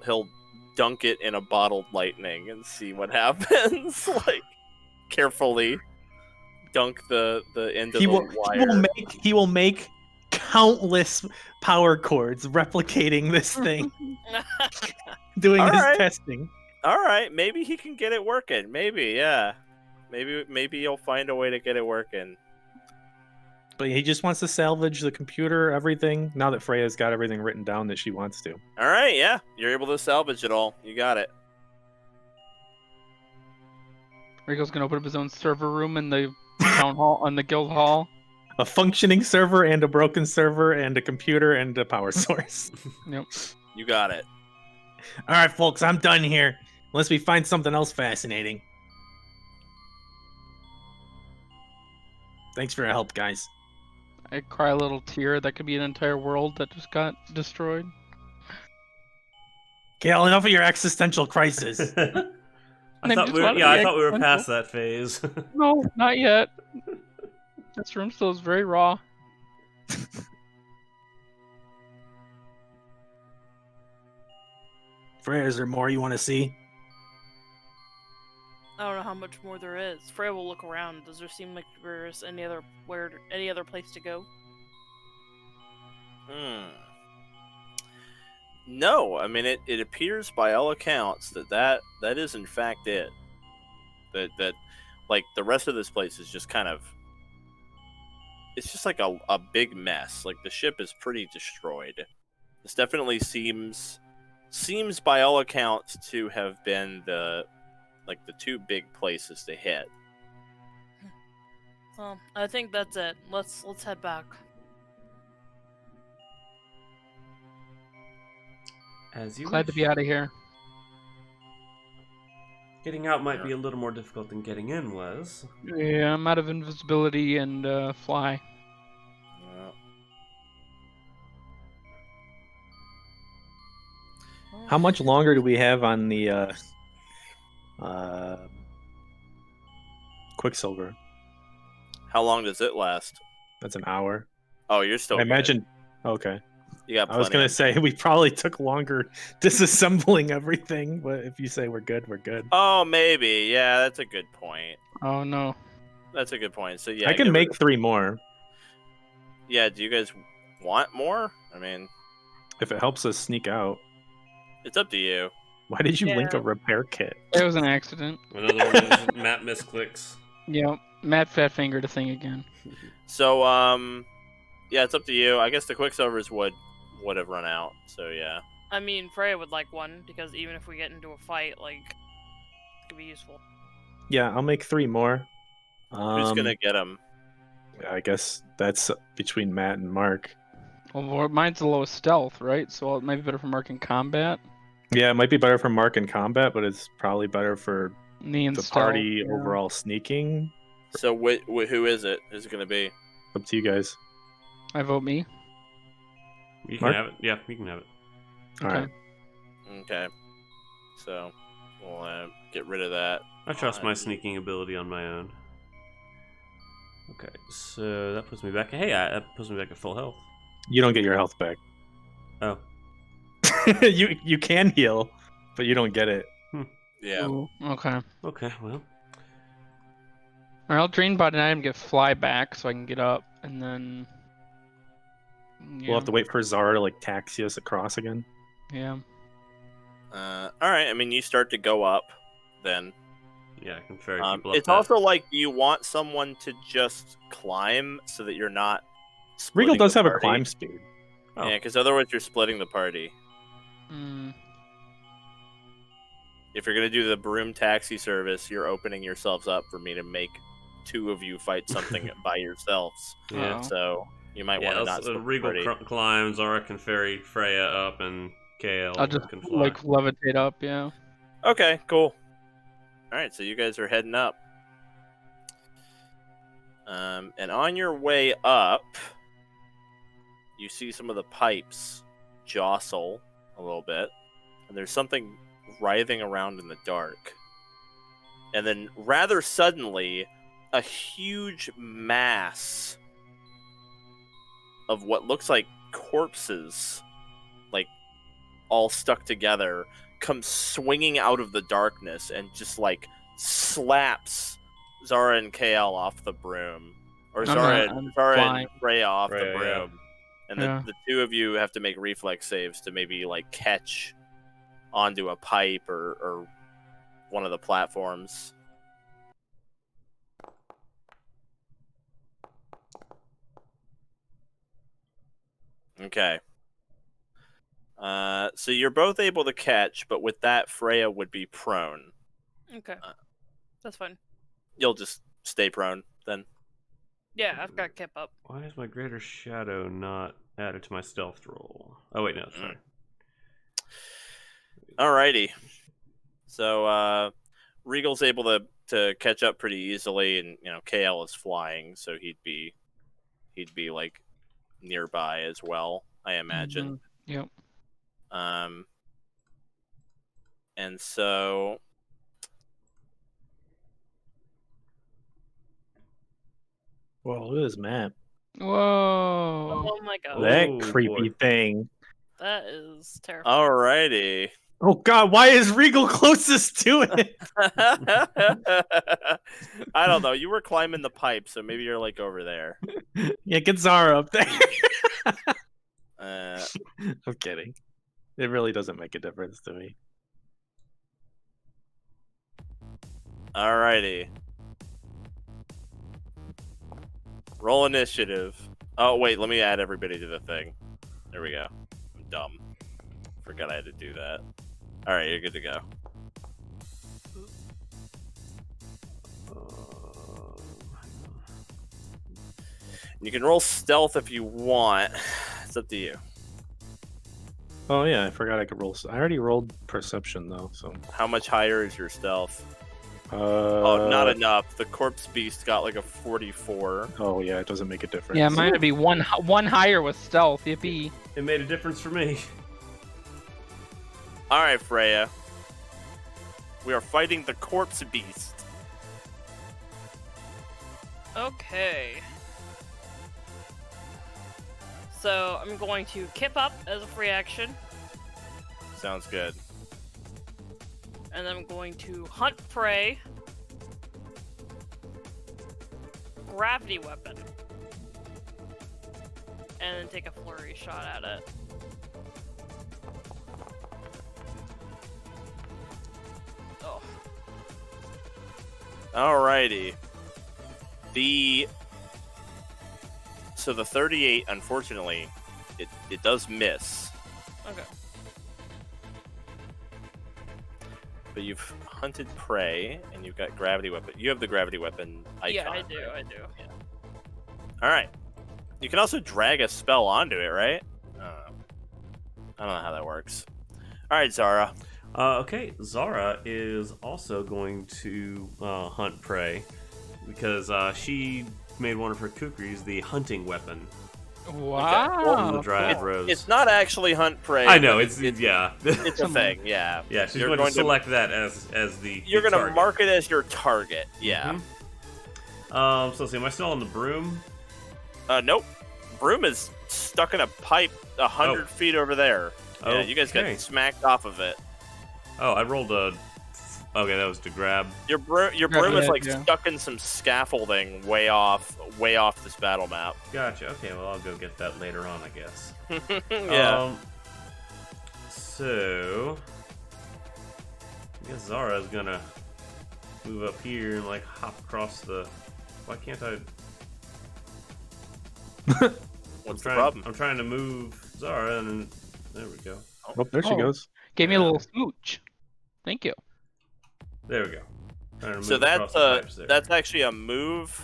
dunk it in a bottled lightning and see what happens. Like carefully dunk the end of He the will wire. he will make countless power cords replicating this thing, doing All his right. testing. All right, maybe he can get it working. Maybe, yeah. Maybe you'll find a way to get it working. But he just wants to salvage the computer, everything. Now that Freya's got everything written down that she wants to. All right, yeah, you're able to salvage it all. You got it. Reigel's gonna open up his own server room in the town hall, in the guild hall. A functioning server and a broken server and a computer and a power source. Yep. You got it. All right, folks, I'm done here. Unless we find something else fascinating. Thanks for your help, guys. I cry a little tear. That could be an entire world that just got destroyed. Kale, enough of your existential crisis. I thought we were past that phase. No, not yet. This room still is very raw. Freya, is there more you want to see? I don't know how much more there is. Freya will look around. Does there seem like there's any other place to go? No, I mean it appears by all accounts that is in fact it. That like the rest of this place is just kind of, it's just like a big mess. Like the ship is pretty destroyed. This definitely seems by all accounts to have been the two big places to hit. Well, I think that's it. Let's head back. As you Glad to be out of here. Getting out might be a little more difficult than getting in was. Yeah, I'm out of invisibility and fly. How much longer do we have on the Quicksilver? How long does it last? That's an hour. Oh, you're still. I imagine. Okay. You got. I was gonna say we probably took longer disassembling everything, but if you say we're good, we're good. Oh, maybe. Yeah, that's a good point. Oh no. That's a good point. So yeah, I can make 3 more Yeah. Do you guys want more? I mean, if it helps us sneak out. it's up to you. Why did you link Yeah. a repair kit? It was an accident. Another one of those Matt misclicks. Yep. Matt fat fingered a thing again. So yeah, it's up to you. I guess the Quicksilvers would have run out. So yeah. I mean, Freya would like one because even if we get into a fight, like, it could be useful. Yeah, I'll make 3 more. Who's gonna get them? I guess that's between Matt and Mark. Well, mine's the lowest stealth, right? So it might be better for Mark in combat. Yeah, it might be better for Mark in combat, but it's probably better for Me and the stealth, party yeah. overall sneaking. So who is it? Who's it gonna be? Up to you guys. I vote me. You can Mark? have it. Yeah, you can have it. All right. Okay. So we'll get rid of that. I trust my sneaking ability on my own. Okay, so that puts me back. Hey, that puts me back at full health. You don't get your health back. Oh, you can heal, but you don't get it. Yeah. Ooh, okay. okay, well. Alright, I'll drain body item, get fly back so I can get up, and then. Yeah. We'll have to wait for Zara to like taxi us across again. Yeah. All right. I mean, you start to go up, then. Yeah, I can ferry people up It's that. also like you want someone to just climb so that you're not. Regal splitting does the have a party. climb speed. Oh. Yeah, because otherwise you're splitting the party. Mm. If you're gonna do the broom taxi service, you're opening yourselves up for me to make 2 of you fight something by yourselves. Yeah. Oh. So you might want Yeah, to not split the Regal party. climbs, Zara can ferry Freya up, and Kale I'll just can fly. like levitate up, yeah. Okay, cool. All right, so you guys are heading up. And on your way up, you see some of the pipes jostle a little bit, and there's something writhing around in the dark. And then, rather suddenly, a huge mass of what looks like corpses, like all stuck together, comes swinging out of the darkness and just like slaps Zara and KL off the broom, or Zara and flying. Freya off Freya, the broom, and Yeah. the 2 of you have to make reflex saves to maybe like catch onto a pipe or one of the platforms. Okay. So you're both able to catch, but with that, Freya would be prone. Okay. That's fine. You'll just stay prone then. Yeah, I've got Kip up. Why is my greater shadow not added to my stealth roll? Oh wait, no, sorry. Alrighty. So Regal's able to catch up pretty easily, and KL is flying, so he'd be like nearby as well, I imagine. Yep. And so Whoa, look at this map. Whoa. Oh my god. That Oh, creepy boy. thing. That is terrifying. alrighty. Oh god, why is Regal closest to it? I don't know. You were climbing the pipe, so maybe you're like over there. Yeah, get Zara up there. Uh, I'm kidding. It really doesn't make a difference to me. alrighty. Roll initiative. Oh wait, let me add everybody to the thing. There we go. I'm dumb. Forgot I had to do that. All right, you're good to go. You can roll stealth if you want. It's up to you. Oh yeah, I forgot I could roll. I already rolled perception though, so. How much higher is your stealth? Uh, Oh, not enough. The corpse beast got like a 44. Oh yeah, it doesn't make a difference. Yeah, mine would be one higher with stealth. Yippee. It made a difference for me. All right, Freya. We are fighting the corpse beast. Okay. So I'm going to Kip up as a free action, Sounds good. and then I'm going to hunt prey, gravity weapon, and then take a flurry shot at it. Oh, Alrighty. So the 38, unfortunately, it does miss. okay. But you've hunted prey, and you've got gravity weapon. You have the gravity weapon icon. Yeah, I do. right? I do. All right. You can also drag a spell onto it, right? I don't know how that works. All right, Zara. Okay, Zara is also going to hunt prey because she made one of her kukris the hunting weapon. Wow. The Dryad cool. Rose. It's not actually hunt prey. I know but it's yeah. it's a thing. Yeah. Yeah, she's You're going to going to- select that as the. You're gonna target. mark it as your target. Yeah. So let's see. Am I still on the broom? Nope. Broom is stuck in a pipe 100 feet over there. Yeah, you guys Okay. got smacked off of it. Oh, I rolled a. Okay, that was to grab. Your broom is Yeah, like yeah. stuck in some scaffolding way off this battle map. Gotcha. Okay, well I'll go get that later on, I guess. Yeah. So I guess Zara's gonna move up here and like hop across the. Why can't I? What's the problem? I'm trying to move Zara, and then there we go. Oh, there she Oh. goes. Gave me a little smooch. Thank you. There we go. Trying to move So across the pipes there. that's actually a move,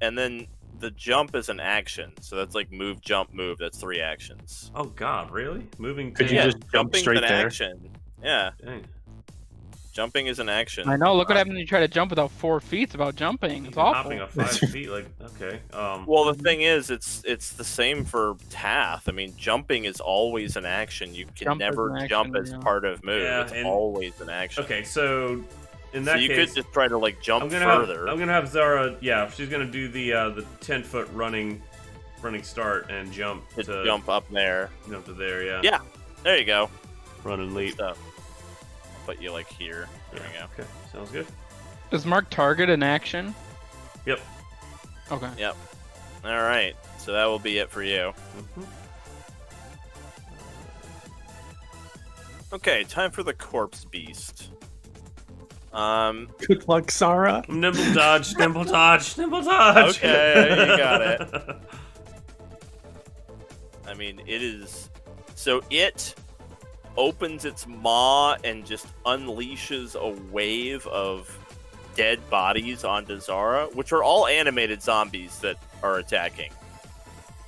and then the jump is an action. So that's like move, jump, move. That's 3 actions. Oh God, really? Moving. Could to... you Yeah, just jump jumping's straight an there? action. Yeah, Dang. jumping is an action. I know. Look what happened when you try to jump without 4 feet. It's about jumping. It's Even hopping awful. up 5 feet, like okay. Well, the thing is, it's the same for Tath. I mean, jumping is always an action. You can Jump is never an jump action, as yeah. part of move. Yeah, it's and- always an action. Okay, so in So that you case, could just try to like jump I'm gonna further. I'm gonna have Zara. Yeah, she's gonna do the 10-foot running start and jump to to jump up there. jump to there. Yeah. Yeah. There you go. Run and leap. Stuff. I'll put you like here. There you go. Okay, sounds good. Is mark target an action? Yep. Okay. Yep. All right. So that will be it for you. Mhm. Okay, time for the corpse beast. Good luck, Zara. Nimble dodge, nimble dodge, nimble dodge. Okay, you got it. I mean, it is. So it opens its maw and just unleashes a wave of dead bodies onto Zara, which are all animated zombies that are attacking.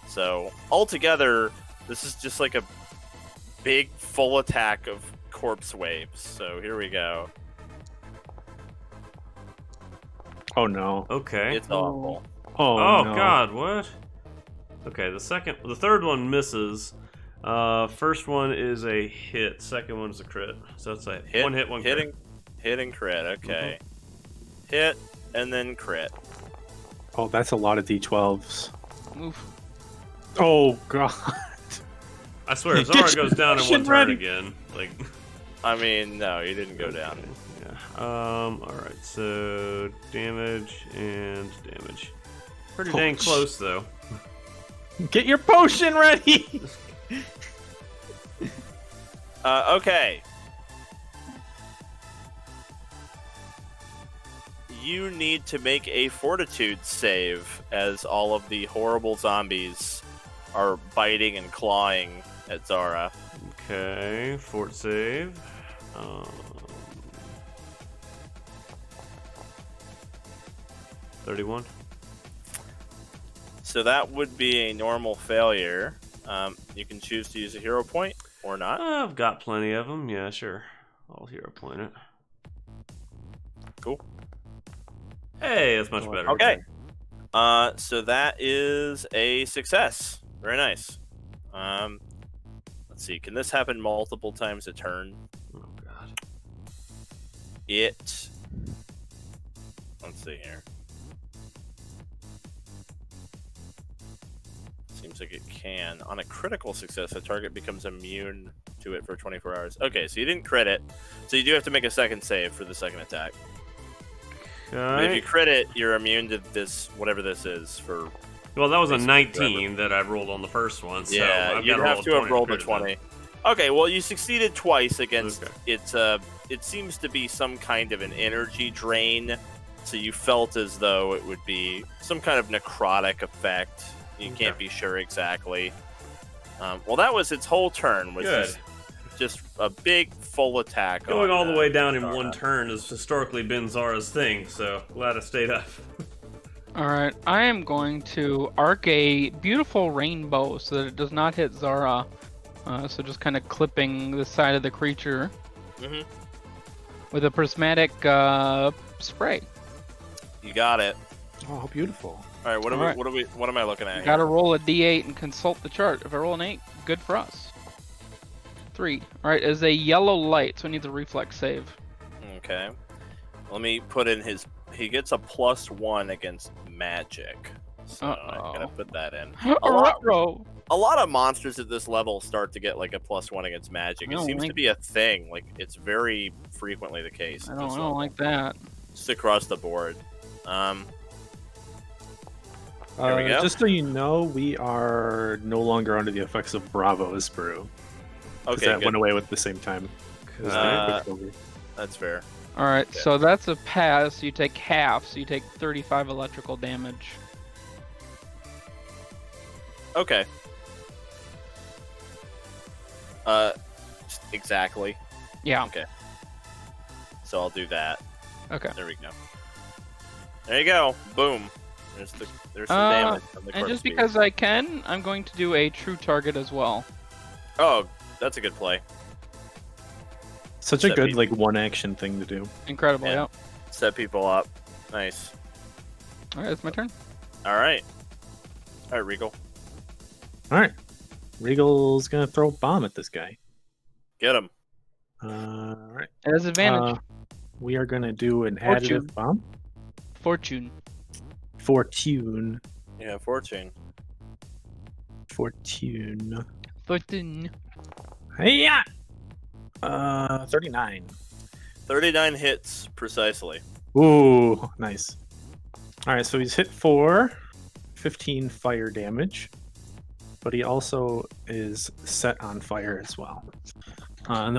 So altogether, this is just like a big full attack of corpse waves. So here we go. Oh no. Okay. It's awful. Oh, Oh no. God, what? Okay, the third one misses. First one is a hit. Second one is a crit. So that's a one hit, one crit. Hit and crit. Okay. Hit and then crit. Oh, that's a lot of D12s. Oof. Oh god. I swear, if Get Zara your goes down in one shit turn ready. again, like. I mean, no, you didn't go down. Yeah. All right. So damage and damage. Pretty Oh, dang close though. Get your potion ready. Okay. You need to make a fortitude save as all of the horrible zombies are biting and clawing at Zara. Okay, fort save. 31. So that would be a normal failure. You can choose to use a hero point or not. I've got plenty of them. Yeah, sure. I'll hero point it. Cool. Hey, that's much better. Okay. So that is a success. Very nice. Let's see. Can this happen multiple times a turn? Oh God. Let's see here. Seems like it can. On a critical success, the target becomes immune to it for 24 hours. Okay, so you didn't crit it. So you do have to make a second save for the second attack. But if you crit it, you're immune to this, whatever this is, for... Well, that was a basically 19 that I rolled on the first one. So yeah, I've you'd gotta have to have rolled a crit 20. then. Okay, well, you succeeded twice against Okay. it seems to be some kind of an energy drain, so you felt as though it would be some kind of necrotic effect. You can't be sure exactly. Well, that was its whole turn, was Good. just a big full attack. Going on, all the way down in Zara. one turn has historically been Zara's thing, so glad I stayed up. Alright, I am going to arc a beautiful rainbow so that it does not hit Zara. So just kind of clipping the side of the creature Mhm. with a prismatic spray. You got it. Oh, how beautiful. All right, Alright. what am I looking at? Gotta Here? roll a d8 and consult the chart. If I roll an 8, good for us. 3. Alright, is a yellow light, so it needs a reflex save. Okay. Let me put in his. He gets a +1 against magic. So I'm gonna put that in. Ruh-roh. A lot of monsters at this level start to get like a +1 against magic. I It don't seems to like- be a thing. Like it's very frequently the case. I at don't, this I don't level. like that. Just across the board. There we go. Just so you know, we are no longer under the effects of Bravo's brew. 'Cause Okay, that good. went away with the same time. as the Uh, Quicksilver. That's fair. Alright, Okay. so that's a pass. You take half, so you take 35 electrical damage. Okay. Just exactly. Yeah, Okay. So I'll do that. okay. There we go. There you go. Boom. There's some damage from the And corpse just spear. because I can, I'm going to do a true target as well. Oh, that's a good play. Such a Set good me- like one action thing to do. Incredible, Yeah. yeah. Set people up. Nice. Alright, that's my turn. All right. All right, Regal. All right, Regal's gonna throw a bomb at this guy. Get him. All right. It has advantage. We are gonna do an Fortune. additive bomb. Fortune. Fortune. Yeah, fortune. Fortune. Fortune. Hey-ya! 39. 39 hits precisely. Ooh, nice. All right, so he's hit for 15 fire damage, but he also is set on fire as well,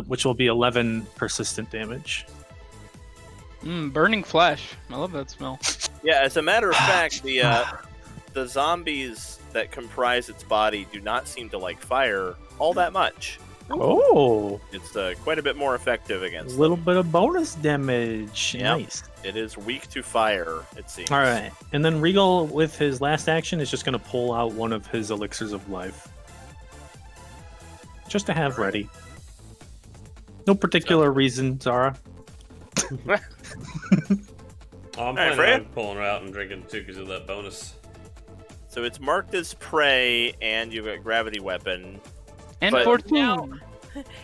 which will be 11 persistent damage. Burning flesh. I love that smell. Yeah, as a matter of fact, the zombies that comprise its body do not seem to like fire all that much. Oh, It's quite a bit more effective a against little them. bit of bonus damage. Yep. Nice. It is weak to fire, it seems. All right, and then Reigel, with his last action, is just going to pull out one of his elixirs of life, just to have ready. No particular reason, Zara. Oh, I'm Alright, planning Freya? on pulling her out and drinking too because of that bonus. So it's marked as prey, and you've got gravity weapon. And But- Fortune.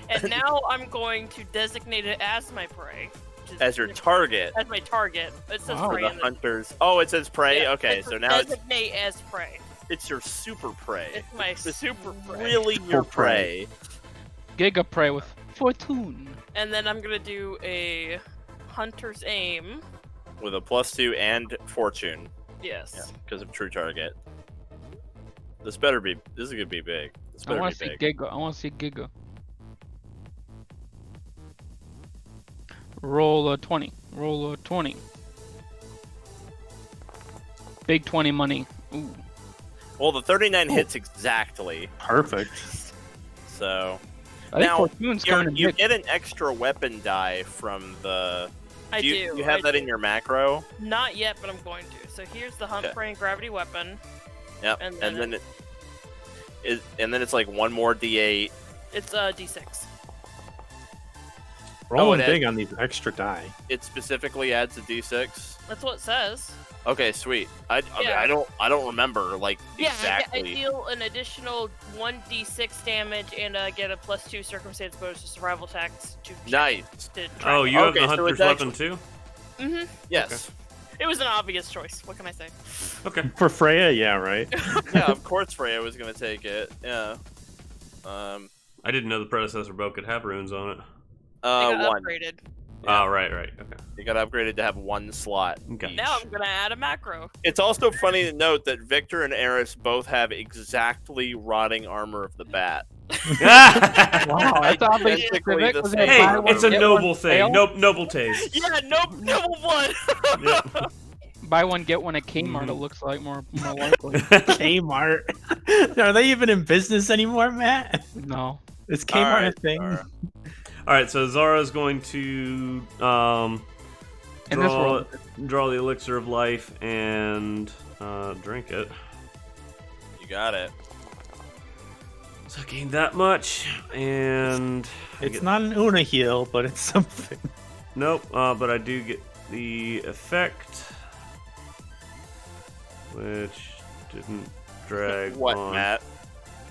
And now I'm going to designate it as my prey. which is- As your target. As my target. It says Wow. prey The in the hunters. Oh, it says prey? Yeah, Okay, it so says now it's designate as prey. your super prey. It's my This super prey. Really your prey. Giga Prey with Fortune. And then I'm gonna do a hunter's aim. With a +2 and fortune. Yes. Yeah, because of true target. This is gonna be big. This I better want be to see big. Giga. I want to see Giga. Roll a 20. Roll a 20. Big 20 money. Ooh. Well, the 39 hits exactly. Perfect. So I think Now, Fortune's coming in you big. get an extra weapon die from the. I do. You have I that do. in your macro. Not yet, but I'm going to. So here's the hunt, Okay. prey, and gravity weapon. Yep. And And then then it's like one more D8. It's D6. Rolling it big on these extra die. It specifically adds a D6. That's what it says. Okay, sweet. I Yeah. don't remember like Yeah, I exactly. deal an additional 1d6 damage and get a +2 circumstance bonus to survival attacks to Nice. Oh, you have Okay, the so hunter's it's weapon too? Mm-hmm. Yes. It was an obvious choice. What can I say? Okay. For Freya, yeah, right? Yeah, of course Freya was gonna take it. Yeah. I didn't know the predecessor bow could have runes on it. They got One. upgraded. Oh, right. Okay. You got upgraded to have one slot. Okay. each. Now I'm gonna add a macro. It's also funny to note that Victor and Eris both have exactly rotting armor of the bat. Wow, I thought they Identically specific the was same. it Hey, buy one, it's a get noble one thing. sale? Noble taste. Yeah, noble blood. Yep. Buy one, get one at Kmart, it looks like more likely. Kmart. Are they even in business anymore, Matt? No. Is Kmart a Alright, thing? Zara. All right, so Zara's going to In this world. draw the elixir of life and drink it. You got it. So I gained that much, and I It's get- not an Una heal, but it's something. Nope, but I do get the effect, which didn't drag What, on. Matt?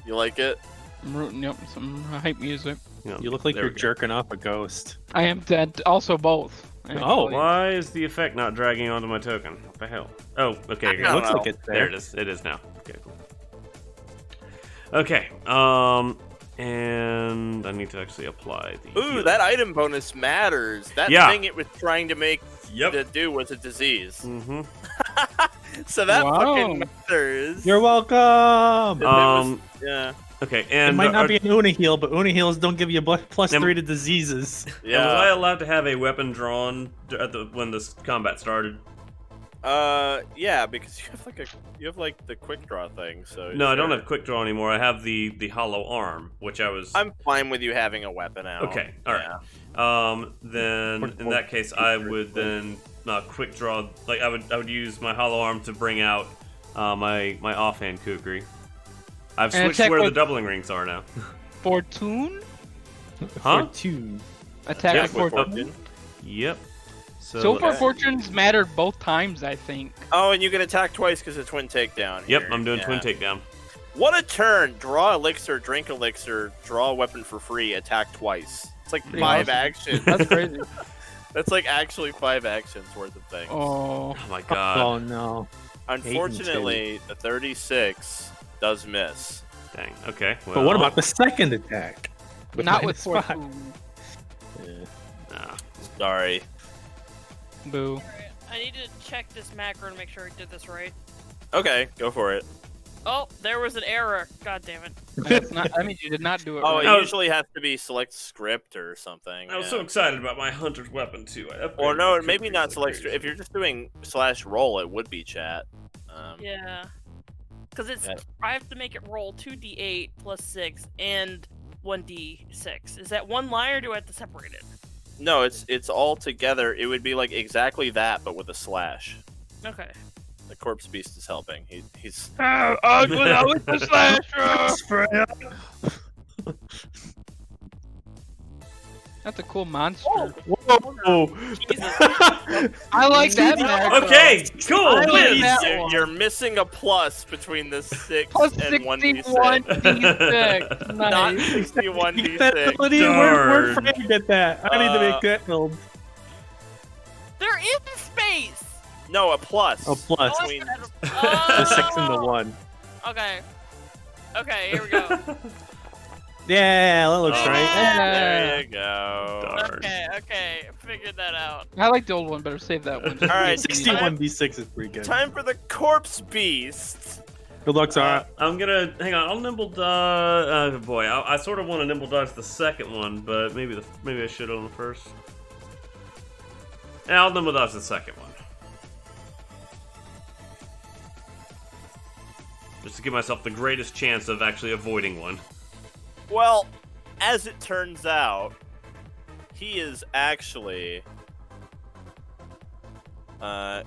You like it? I'm rooting, yep, some hype music. Yeah, You look like there you're we go. jerking off a ghost. I am dead. Also both. Oh, actually. Why is the effect not dragging onto my token? What the hell? Oh, okay. I here. don't Looks know. like it's There there. it is. It is now. Okay, cool. Okay, and I need to actually apply the Ooh, heal. that item bonus matters. That Yeah. thing it was trying to make Yep. to do was a disease. Mm-hmm. So that Wow. fucking matters. You're welcome. Yeah. Okay, It and might not be an Una heal, but Una heals don't give you plus Am- 3 to diseases. Was I Yeah. allowed to have a weapon drawn when this combat started? Yeah, because you have like the quick draw thing. So No, I don't sure. have quick draw anymore. I have the hollow arm, which I was. I'm fine with you having a weapon out. Okay, all right. Yeah. Then in that case, I would then quick draw. Like I would use my hollow arm to bring out my offhand kukri. I've And switched attack where the with- doubling rings are now. Fortune? Huh? Fortune. Attack Yeah, with with Fortune? fortune. Yep. So far, Okay. Fortune's mattered both times, I think. Oh, and you can attack twice because of twin takedown. Yep, here. I'm doing Yeah. twin takedown. What a turn! Draw elixir, drink elixir, draw a weapon for free, attack twice. It's like Pretty 5 awesome. actions. That's crazy. That's like actually 5 actions worth of things. Oh. Oh my god. Oh no. Unfortunately, the 36 does miss. Dang. Okay. Well, But what about the second attack? Not with minus 5. Fortune. Nah. Sorry. Boo. I need to check this macro to make sure I did this right. Okay, go for it. Oh, there was an error. God damn it. That's not, that means you did not do it Oh, right. it Oh. usually has to be select script or something. I was yeah. so excited about my hunter's weapon too. I upgraded Or no, my maybe kukri not like select crazy. script. If you're just doing /roll, it would be chat. Yeah. Because it's I have to make it roll 2d8 plus 6 and 1d6. Is that one line, or do I have to separate it? No, it's all together. It would be like exactly that, but with a slash. Okay. The corpse beast is helping. He's. I was the slasher. That's a cool monster. Whoa! Jesus. I like that. Mac. Okay, cool. I like Win. that. You're missing a plus between the 6 Plus and 1d6. 61d6. Not Nice. 61d6. That ability, where'd Freya get that? I need to make that build. There is space! No, a plus. A plus. Oh, Between- The 6 and the 1. Okay. Okay, here we go. Yeah, that looks Oh, right. There you go. Okay, figured that out. I like the old one better. Save that one. All right, 61d6 is pretty good. Time for the corpse beast. Good luck, Zara. I'm gonna hang on. I'll nimble dodge. I sort of want to nimble dodge the second one, but maybe I should on the first. Yeah, I'll nimble dodge the second one, just to give myself the greatest chance of actually avoiding one. Well, as it turns out, he is actually gonna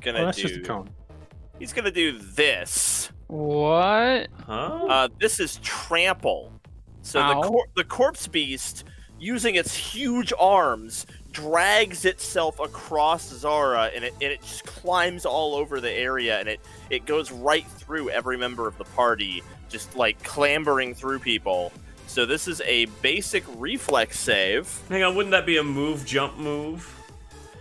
That's do. just a cone. He's gonna do this. What? Huh? This is trample. So Ow. the corpse beast, using its huge arms, drags itself across Zara, and it just climbs all over the area, and it goes right through every member of the party, just like clambering through people. So this is a basic reflex save. Hang on, wouldn't that be a jump move?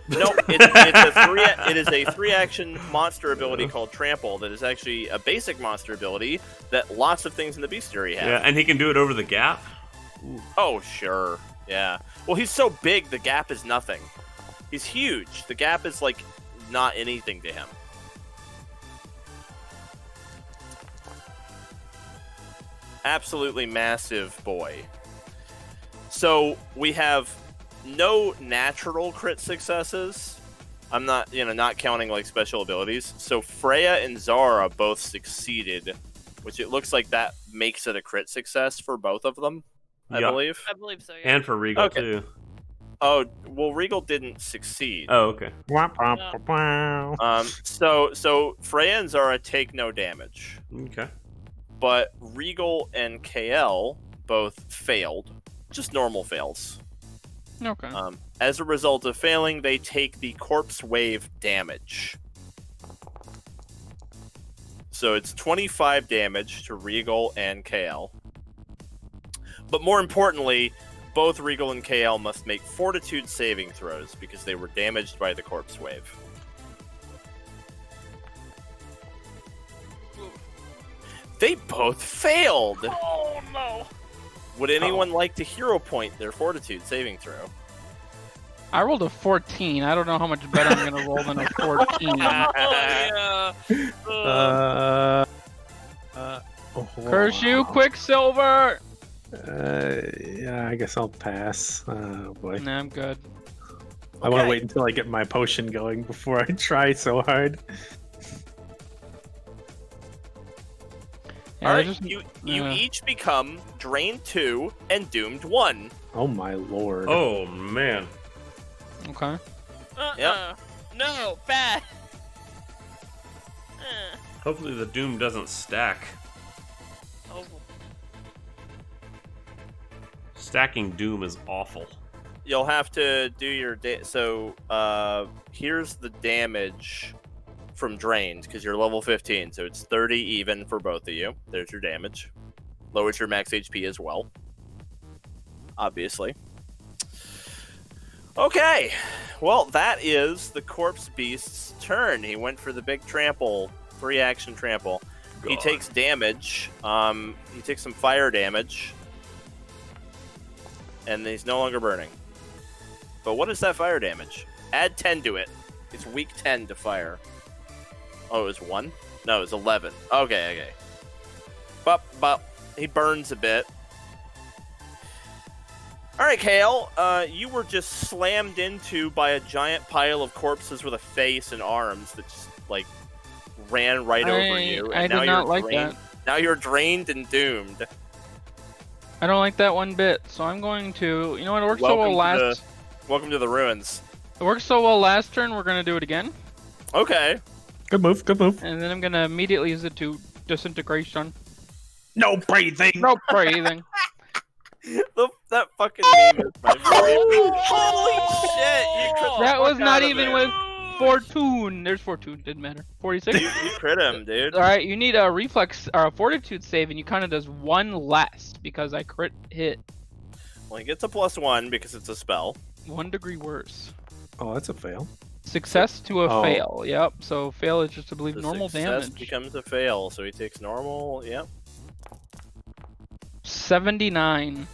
No, it is a 3-action monster ability called Trample that is actually a basic monster ability that lots of things in the bestiary have. Yeah, and he can do it over the gap. Oh, sure. Yeah. Well, he's so big, the gap is nothing. He's huge. The gap is, like, not anything to him. Absolutely massive boy. So, we have no natural crit successes. I'm not, not counting, like, special abilities. So, Freya and Zara both succeeded, which it looks like that makes it a crit success for both of them. I Yeah. believe. I believe so, yeah. And for Reigel, Okay. too. Oh, well, Reigel didn't succeed. Oh, okay. So Freya and Zara take no damage, Okay. but Reigel and KL both failed, just normal fails. Okay. As a result of failing, they take the corpse wave damage. So it's 25 damage to Reigel and KL. But more importantly, both Reigel and KL must make fortitude saving throws because they were damaged by the corpse wave. They both failed! Oh, no. Would anyone like to hero point their fortitude saving throw? I rolled a 14. I don't know how much better I'm gonna roll than a 14. Oh, yeah. Curse you, Quicksilver! Yeah, I guess I'll pass. Oh boy. Nah, I'm good. I want to Okay. wait until I get my potion going before I try so hard. Yeah, Alright, there's just- you yeah. each become Drained 2 and Doomed 1. Oh my lord. Oh, man. Okay. Yep. No, bad. Hopefully the Doom doesn't stack. Oh, Stacking Doom is awful. You'll have to do your so here's the damage from Drained, because you're level 15, so it's 30 even for both of you. There's your damage. Lowers your max HP as well. Obviously. Okay. Well, that is the Corpse Beast's turn. He went for the big trample, 3-action trample. He God. takes damage. He takes some fire damage. And he's no longer burning. But what is that fire damage? Add 10 to it. It's weak 10 to fire. Oh, it was 1? No, it was 11. Okay. But he burns a bit. Alright, Kale. You were just slammed into by a giant pile of corpses with a face and arms that just, like, ran right over you. I And now did not you're like drained. that. Now you're drained and doomed. I don't like that one bit, so I'm going to. You know what? It worked so well last. Welcome to the ruins. It worked so well last turn. We're gonna do it again, Okay. Good move. Good move. and then I'm gonna immediately use it to disintegration. No breathing. No breathing. That fucking meme is my favorite. Holy shit! You crit the That fuck was not out of even it. with Fortune. There's Fortune. Didn't matter. 46. You crit him, dude. All right, you need a reflex or a fortitude save, and you kind of does one less because I crit hit Well, he gets a +1 because it's a spell. 1 degree worse. Oh, that's a fail. Success to a Oh. fail. Yep. So fail is just, I believe, The normal success damage. becomes a fail, so he takes normal. Yep. 79.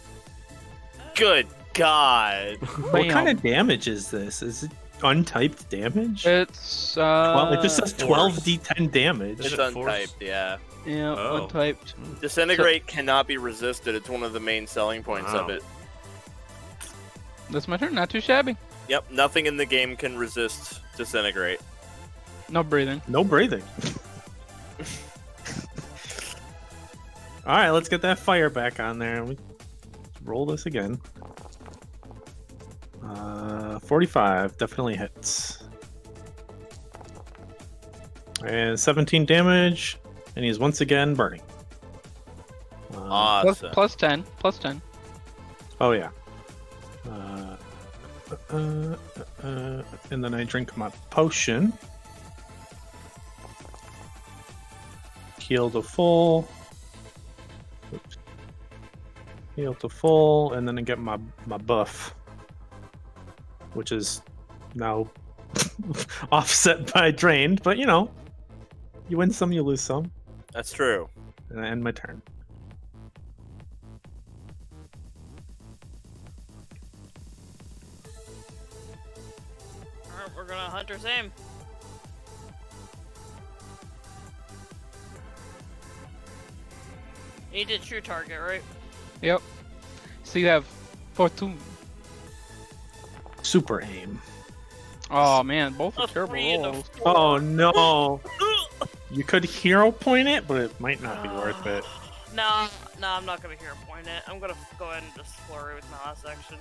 Good God. What kind of damage is this? Is it untyped damage? It's Well, it just says Force. 12d10 damage. It's Is it force? untyped, yeah. Yeah, Oh. untyped. Disintegrate cannot be resisted. It's one of the main selling points of Wow. it. That's my turn. Not too shabby. Yep, nothing in the game can resist disintegrate. No breathing. No breathing. All right, let's get that fire back on there. We roll this again. 45 definitely hits. And 17 damage, and he's once again burning. Awesome. Plus 10. Plus 10. Oh yeah. And then I drink my potion. Heal to full. Oops. Heal to full, and then I get my buff, which is now offset by drained. But you know, you win some, you lose some. That's true. And I end my turn. Alright, we're gonna Hunter's Aim. You did true target, right? Yep. So you have Fortune. Super aim. Oh man, both are A terrible 3 and a rolls. 4. Oh no! You could hero point it, but it might not be worth it. No, I'm not gonna hero point it. I'm gonna go ahead and just flurry with my last action.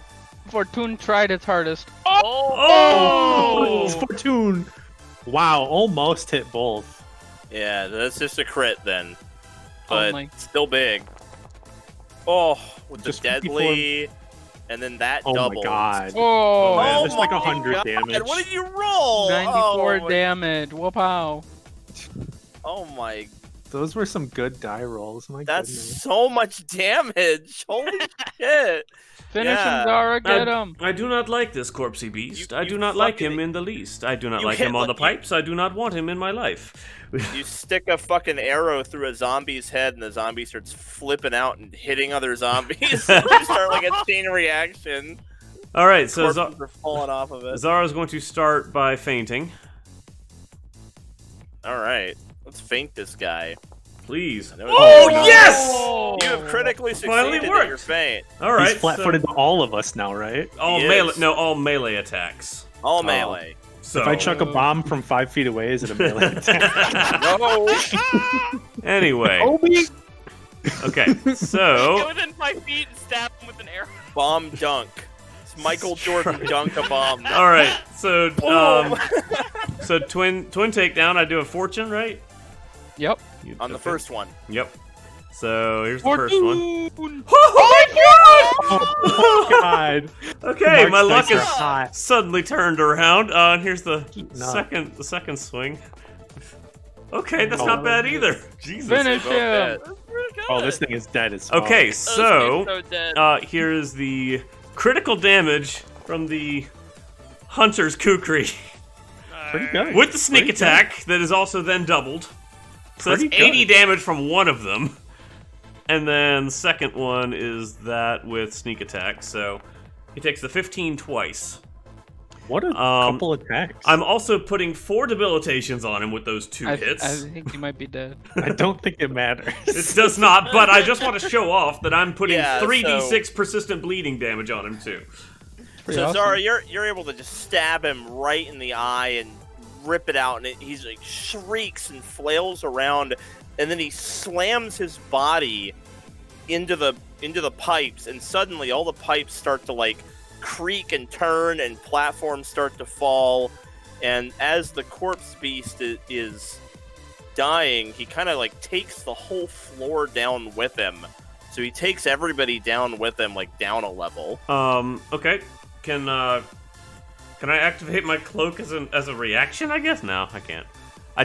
Fortune tried its hardest. Oh, Oh! Fortune! Wow, almost hit both. Yeah, that's just a crit then. But Only. still big. Oh, with the Just 54 deadly, and then that Oh doubles. my god. Oh, man, Oh that's like my 100 God, damage. What did you roll? 94 oh, damage. Whoop-ow. Oh my, Those were some good die rolls. My that's goodness. so much damage. Holy shit. Finish Yeah. him, Zara. Get him. I do not like this corpsey beast. I You do not like fucking- him in the least. I do not You like hit him on the like- pipes. I do not want him in my life. You stick a fucking arrow through a zombie's head, and the zombie starts flipping out and hitting other zombies. You start like a chain reaction. All right, so Corpses are falling off of it. Zara's going to start by fainting. All right, let's feint this guy. Please. I know Oh, it's- yes! You have critically Finally succeeded worked. at your feint. All right. He's flat-footed to all of us now, right? All He melee. is. No, all melee attacks. All melee. So If I chuck a bomb from 5 feet away, is it a melee attack? No. Anyway. Obi! Okay. So Go within 5 feet and stab him with an arrow. Bomb dunk. It's Michael Jordan dunk a bomb. all right. So Boom. so twin takedown. I do a fortune, right? Yep. On the first one. Yep. So here's the first one. Fortune. Oh god! Okay, Mark's my luck dice are is hot. suddenly turned around. And here's the Heating up. second swing. Okay, that's Oh. not bad either. Jesus. Finish Both him. dead. Oh, this thing is dead as fuck. Okay, Oh, this so game's so dead. here's the critical damage from the Hunter's Kukri pretty good. with the sneak Pretty good. attack that is also then doubled. So that's Pretty 80 good. damage from one of them. And then the second one is that with sneak attack. So he takes the 15 twice. What a couple attacks. I'm also putting 4 debilitations on him with those 2 I hits. think he might be dead. I don't think it matters. It does not, but I just want to show off that I'm putting Yeah, 3d6 persistent bleeding damage on him too. Pretty So awesome. Zara, you're able to just stab him right in the eye and rip it out, and he's like shrieks and flails around, and then he slams his body into the pipes, and suddenly all the pipes start to like creak and turn, and platforms start to fall. And as the corpse beast is dying, he kind of like takes the whole floor down with him. So he takes everybody down with him, like down a level. Okay. Can I activate my cloak as a reaction? I guess no, I can't.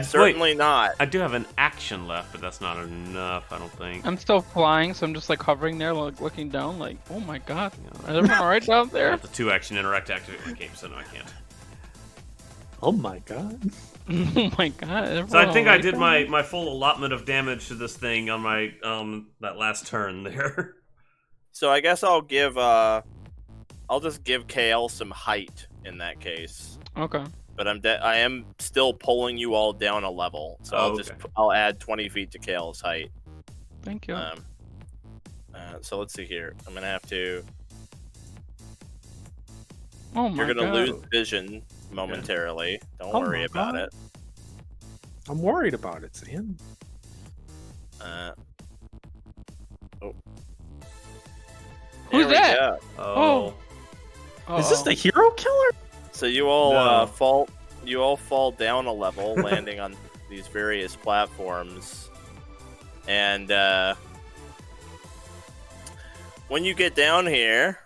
Certainly not. I do have an action left, but that's not enough, I don't think. I'm still flying, so I'm just like hovering there, like looking down, like, oh my god, is everyone alright down I there? have the 2-action interact to activate my cape, so no, I can't. Oh my god. Oh my god. So I think I did my. my full allotment of damage to this thing on my that last turn there. So I guess I'll just give KL some height in that case. Okay. But I am still pulling you all down a level, so I'll add 20 feet to KL's height. Thank you. So let's see here. I'm gonna have to. Oh my god. You're gonna lose vision momentarily. Don't worry about it. I'm worried about it, Sam. Who's that? Go. Oh. Is this the hero killer? So you all No. fall down a level, landing on these various platforms, and when you get down here,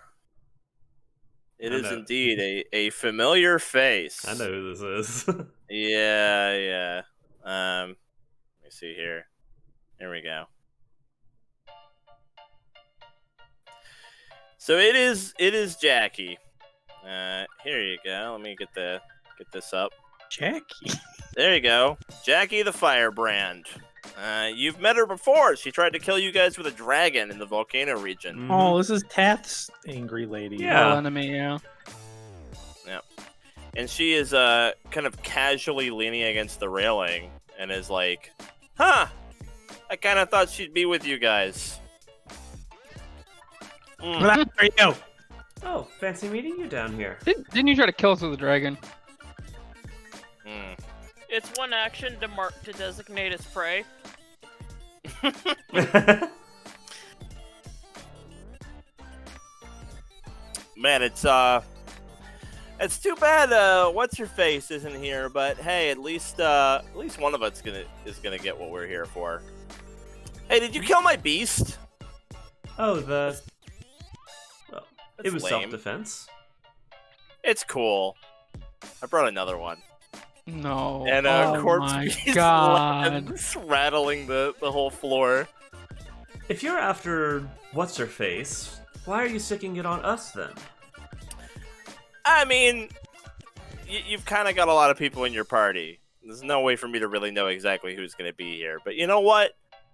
it is indeed a familiar face. I know who this is. Yeah. Let me see here. Here we go. So it is Jackie. Here you go. Let me get this up. Jackie. There you go. Jackie the Firebrand. You've met her before. She tried to kill you guys with a dragon in the volcano region. Oh, this is Tath's angry lady. Yeah. Well, enemy, yeah. And she is kind of casually leaning against the railing and is like, "Huh, I kind of thought she'd be with you guys." How are you? Oh, fancy meeting you down here. Didn't you try to kill us with a dragon? It's one action to designate as prey. Man, it's too bad what's your face isn't here, but hey, at least one of us is gonna get what we're here for. Hey, did you kill my beast? Oh, well, it That's was lame. self-defense. It's cool. I brought another one. No. And oh corpse my beast god. rattling the whole floor. If you're after what's-her-face, why are you sticking it on us then? I mean, you've kind of got a lot of people in your party. There's no way for me to really know exactly who's going to be here. But you know what?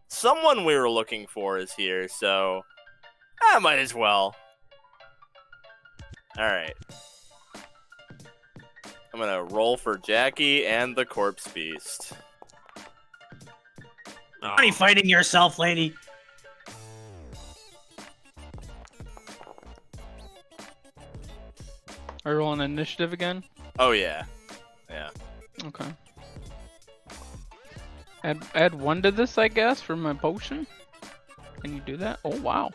Someone we were looking for is here, so I might as well. All right. I'm going to roll for Jackie and the corpse beast. Are you fighting yourself, lady? Are you rolling initiative again? Oh, yeah. Yeah. Okay. Add 1 to this, I guess, for my potion? Can you do that? Oh, wow.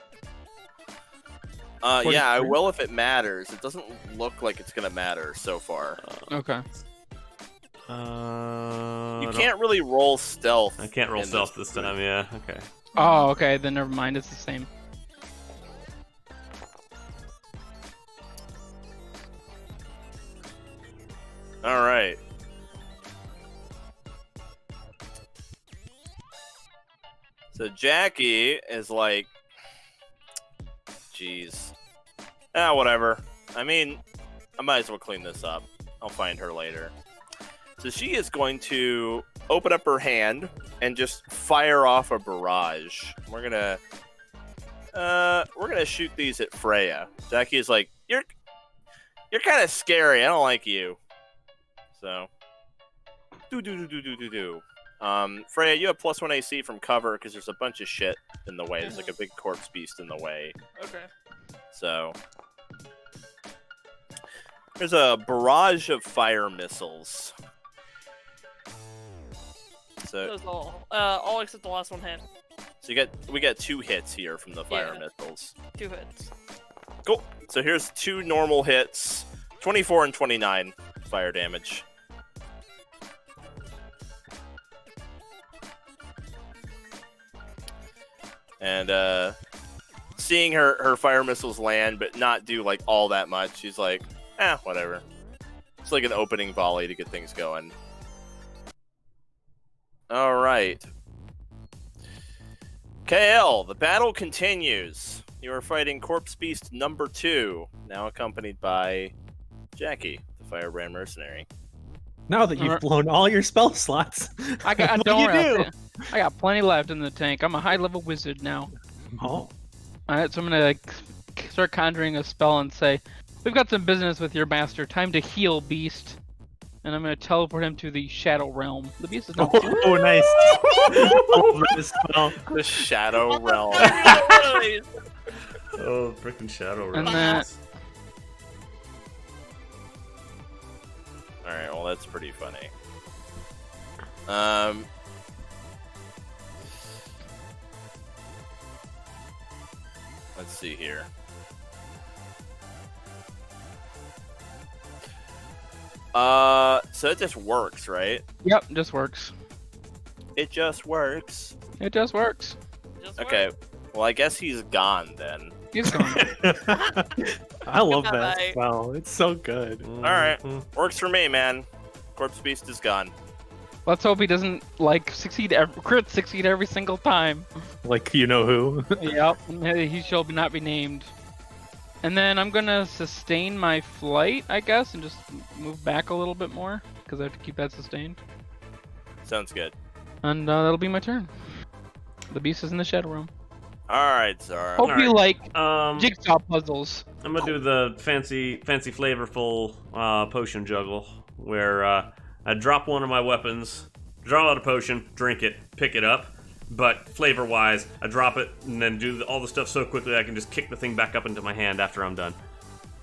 Yeah, I 43? will if it matters. It doesn't look like it's going to matter so far. Okay. You can't really roll stealth. I can't roll in stealth this time, yeah. Okay. Oh, okay, then never mind, it's the same. All right. So Jackie is like, jeez. Whatever. I mean, I might as well clean this up. I'll find her later. So she is going to open up her hand and just fire off a barrage. We're gonna shoot these at Freya. Jackie is like, you're kind of scary. I don't like you. So, Freya, you have +1 AC from cover because there's a bunch of shit in the way. There's like a big corpse beast in the way. Okay. So, there's a barrage of fire missiles. So, That was all except the last one hit. so we get 2 hits here from the fire missiles. 2 hits. Cool. So here's 2 normal hits, 24 and 29 fire damage. And seeing her fire missiles land but not do like all that much, she's like, whatever. It's like an opening volley to get things going. All right. KL, the battle continues. You are fighting Corpse Beast number 2, now accompanied by Jackie, the Firebrand Mercenary. Now that you've blown all your spell slots, I what don't do you worry, do? I got plenty left in the tank. I'm a high level wizard now. Oh, Alright, so I'm gonna start conjuring a spell and say, we've got some business with your master. Time to heal, beast. And I'm gonna teleport him to the Shadow Realm. The beast is not too oh, nice. Over this spell. The Shadow Realm. Oh, freaking Shadow Realm. And that- Alright, well that's pretty funny. Let's see here. So it just works, right? Yep, just works. It just works. It just works. Just Okay, well I guess he's gone then. He's gone. I love that Bye-bye. spell. It's so good. Alright, works for me, man. Corpse Beast is gone. Let's hope he doesn't like crit succeed every single time. Like, you know who? Yep, he shall not be named. And then I'm gonna sustain my flight, I guess, and just move back a little bit more because I have to keep that sustained. Sounds good. And that'll be my turn. The beast is in the Shadow Realm. Alright, Zara. Hope you like Um, jigsaw puzzles. I'm gonna do the fancy, flavorful potion juggle, where I drop one of my weapons, draw out a potion, drink it, pick it up, but flavor-wise, I drop it and then do all the stuff so quickly I can just kick the thing back up into my hand after I'm done.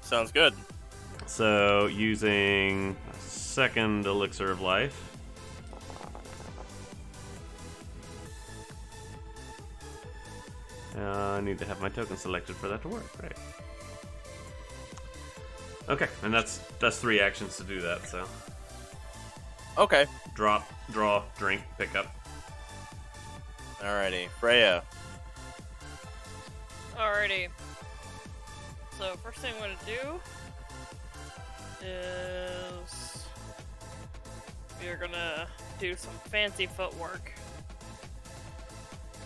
Sounds good. So, using a second elixir of life. I need to have my token selected for that to work, right? Okay, and that's 3 actions to do that, so. Okay. Drop, draw, drink, pick up. Alrighty. Freya. Alrighty. So first thing I'm gonna do is we're gonna do some fancy footwork.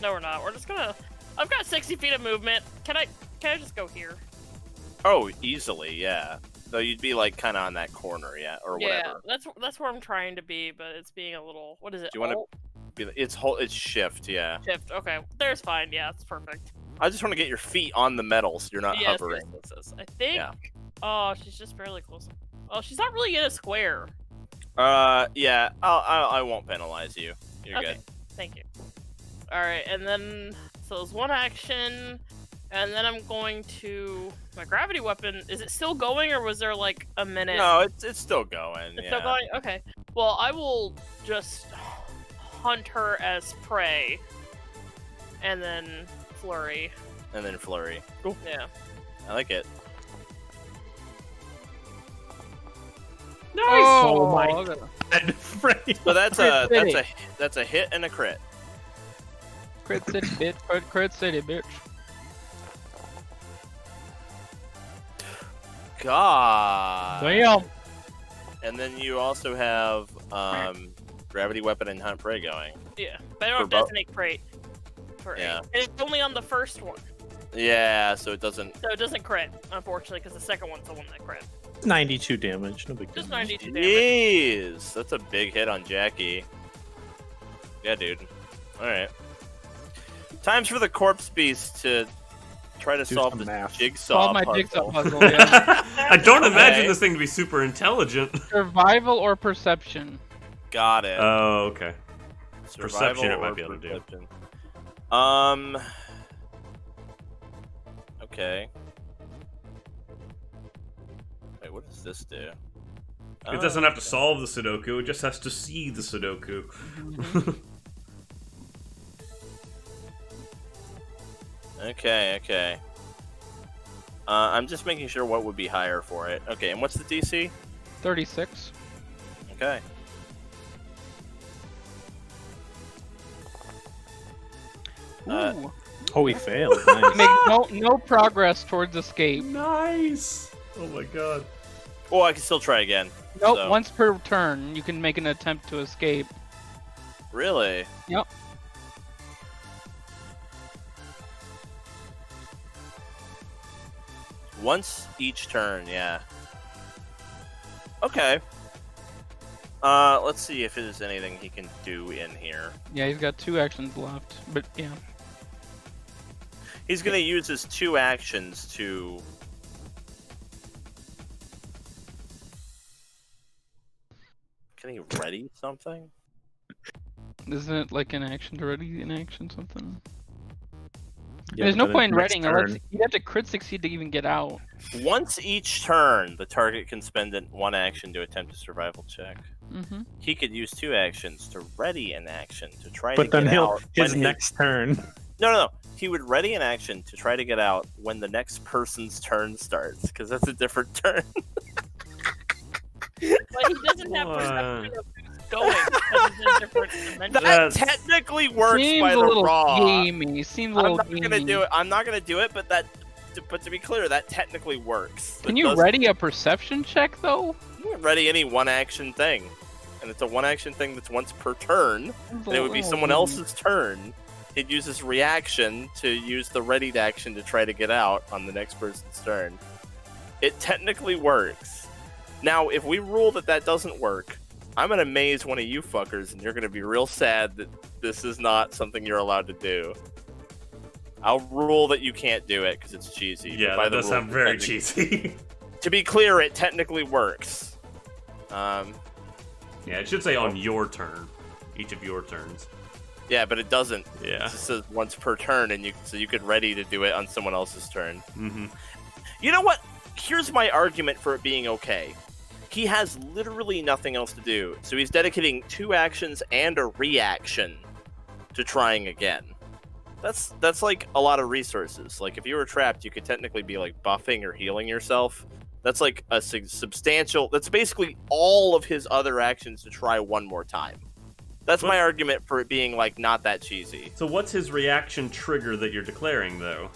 No, we're not. We're just gonna. I've got 60 feet of movement. Can I just go here? Oh, easily, yeah. Though you'd be like kind of on that corner, yeah, or whatever. Yeah, that's where I'm trying to be, but it's being a little. What is it? Do you want Alt? to be? It's shift, yeah. Shift. Okay, there's fine. Yeah, that's perfect. I just want to get your feet on the metal, so you're not Yes, hovering. yes. I think. Yeah. Oh, she's just barely close. Oh, she's not really in a square. Yeah. I won't penalize you. You're Okay, good. thank you. All right, and then so there's one action, and then I'm going to my gravity weapon. Is it still going, or was there like a minute? No, it's still going. It's yeah. still going. Okay. Well, I will just hunt her as prey, and then flurry. And then flurry. Cool. Yeah. I like it. Oh my okay. God, Freya. So that's Crit a hit and a crit. Crit city, bitch. Crit city, bitch. God. Damn. And then you also have gravity weapon and hunt prey going. Yeah. But I don't have For both. designate crate. For Yeah. and it's only on the first one, Yeah, so it doesn't. so it doesn't crit, unfortunately, because the second one's the one that crit. 92 damage, no big deal. Just 92 damage. Jeez, that's a big hit on Jackie. Yeah, dude. All right. Times for the corpse beast to try to Do solve some this math. jigsaw Solve my puzzle. jigsaw puzzle. Yeah. I don't imagine Okay. this thing to be super intelligent. Survival or perception? Got it. Oh, okay. Survival perception it might or be able to do. perception? Okay. Wait, what does this do? It doesn't have to solve the Sudoku, it just has to see the Sudoku. Okay. I'm just making sure what would be higher for it. Okay, and what's the DC? 36. Okay. Ooh. Oh, he failed. Nice. Make no progress towards escape. Nice. Oh my god. Oh, I can still try again. Nope, So- once per turn, you can make an attempt to escape. Really? Yep. Once each turn, yeah. Okay. Let's see if there's anything he can do in here. Yeah, he's got 2 actions left, but yeah. He's gonna use his 2 actions to... Can he ready something? Isn't it like an action to ready an action something? Yeah, There's but no then point in next readying unless turn- you have to crit succeed to even get out. Once each turn, the target can spend 1 action to attempt a survival check. Mm-hmm. He could use 2 actions to ready an action to try But to then get he'll out. his when next turn. No. He would ready an action to try to get out when the next person's turn starts, because that's a different turn. But he doesn't have perception of who's going because it's a different dimension. That That's- technically works Seems by a the little raw. gamey. Seems a I'm little not gonna gamey. do it. I'm not gonna do it, but to be clear, that technically works. Can It you does- ready a perception check though? You can ready any 1 action thing, and it's a 1 action thing that's once per turn. And it would be someone else's turn. He'd use his reaction to use the readied action to try to get out on the next person's turn. It technically works. Now, if we rule that doesn't work, I'm gonna maze one of you fuckers, and you're gonna be real sad that this is not something you're allowed to do. I'll rule that you can't do it because it's cheesy. but Yeah, by that the does rules, sound it very technically- cheesy. To be clear, it technically works. Yeah, it should say on your turn. Each of your turns. Yeah, but it doesn't. Yeah. It just says once per turn, and so you could ready to do it on someone else's turn. Mm-hmm. You know what? Here's my argument for it being okay. He has literally nothing else to do, so he's dedicating 2 actions and a reaction to trying again. That's like a lot of resources. Like if you were trapped, you could technically be like buffing or healing yourself. That's like a substantial. That's basically all of his other actions to try one more time. That's my argument for it being like not that cheesy. So what's his reaction trigger that you're declaring, though?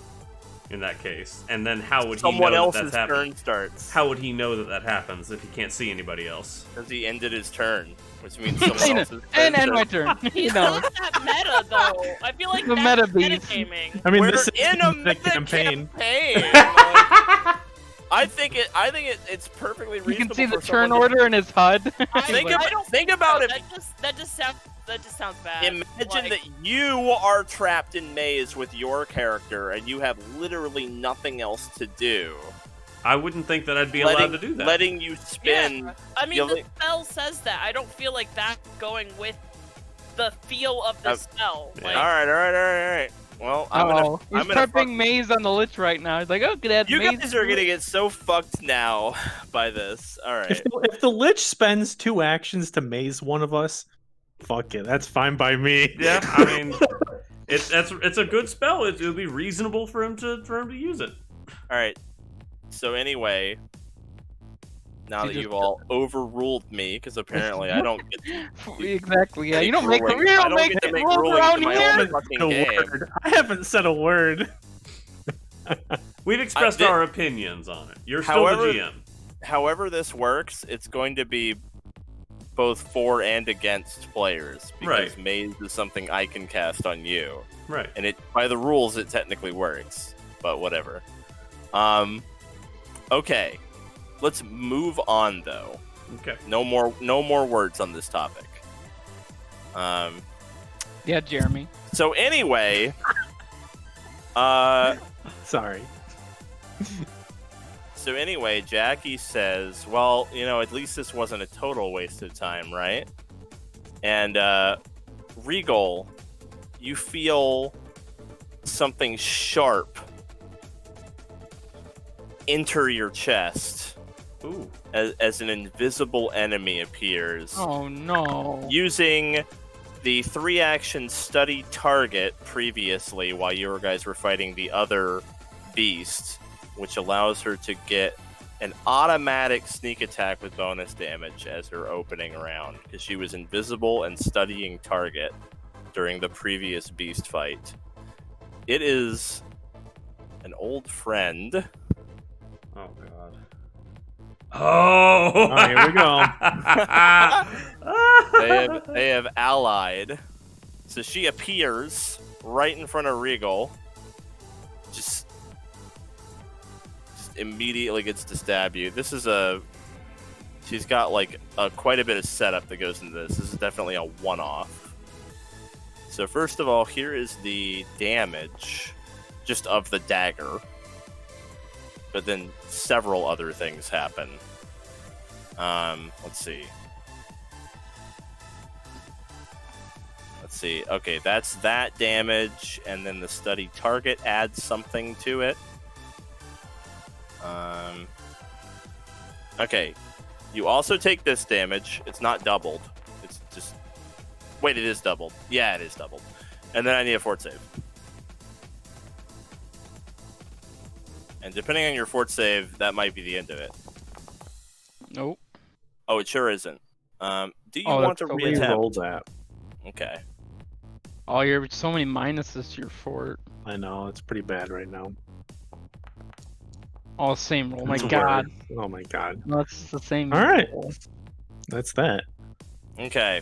In that case, and then how would he Someone know that else's that's happening? turn starts. How would he know that happens if he can't see anybody else? Because he ended his turn, which means someone else's turn. and my turn. He's No. not that meta though. I feel like The that's meta beast. metagaming. I mean, We're this is in a the meta campaign. Like, I think it's perfectly You reasonable. can see the for turn someone to- order in his HUD. Think I about- don't think about so. it. That just sounds bad. Imagine Like, that you are trapped in maze with your character, and you have literally nothing else to do. I wouldn't think that I'd be allowed to do that. Letting you spin. Yeah, I mean, you'll- the spell says that. I don't feel like that going with the feel of the Uh, spell. yeah. Like, All right. Well, I'm Oh, he's I'm gonna prepping maze on the Lich right now. He's like, oh, good add You maze. guys are gonna get so fucked now by this. All right. If the Lich spends 2 actions to maze one of us, fuck it. That's fine by me. Yeah, I mean, it's a good spell. It would be reasonable for him to use it. All right. So anyway, now You that just- you've all overruled me, because apparently I don't get to Exactly. Yeah, you don't make ruling. you I don't don't make get to make rules rulings around in my here. own fucking A game. word. I haven't said a word. We've expressed did- our opinions on it. You're still However- the GM. However this works, it's going to be both for and against players, because Right. maze is something I can cast on you, Right. and it by the rules it technically works, but whatever. Okay, let's move on though. Okay. No more words on this topic. Yeah, Jeremy. So anyway, Sorry. Jackie says, well, at least this wasn't a total waste of time, right? And Reigel, you feel something sharp enter your chest Ooh. as an invisible enemy appears. Oh no. Using the 3-action study target previously while you guys were fighting the other beast, which allows her to get an automatic sneak attack with bonus damage as her opening round, because she was invisible and studying target during the previous beast fight. It is an old friend. Oh god. Oh, here we go. They have allied. So she appears right in front of Reigel. Just immediately gets to stab you. This is she's got like quite a bit of setup that goes into this. This is definitely a one-off. So first of all, here is the damage just of the dagger. But then several other things happen. Let's see. Okay, that's that damage, and then the study target adds something to it. Okay, you also take this damage. It's not doubled. It's just... Wait, it is doubled. Yeah, it is doubled. And then I need a fort save. And depending on your fort save, that might be the end of it. Nope. Oh, it sure isn't. Do you Oh, want to that's We weird. rolled reattempt? that. Okay. Oh, you're so many minuses to your fort. I know, it's pretty bad right now. Oh, same roll. Oh my It's god. worse. Oh my god. No, it's the same. All right. roll. That's that. Okay.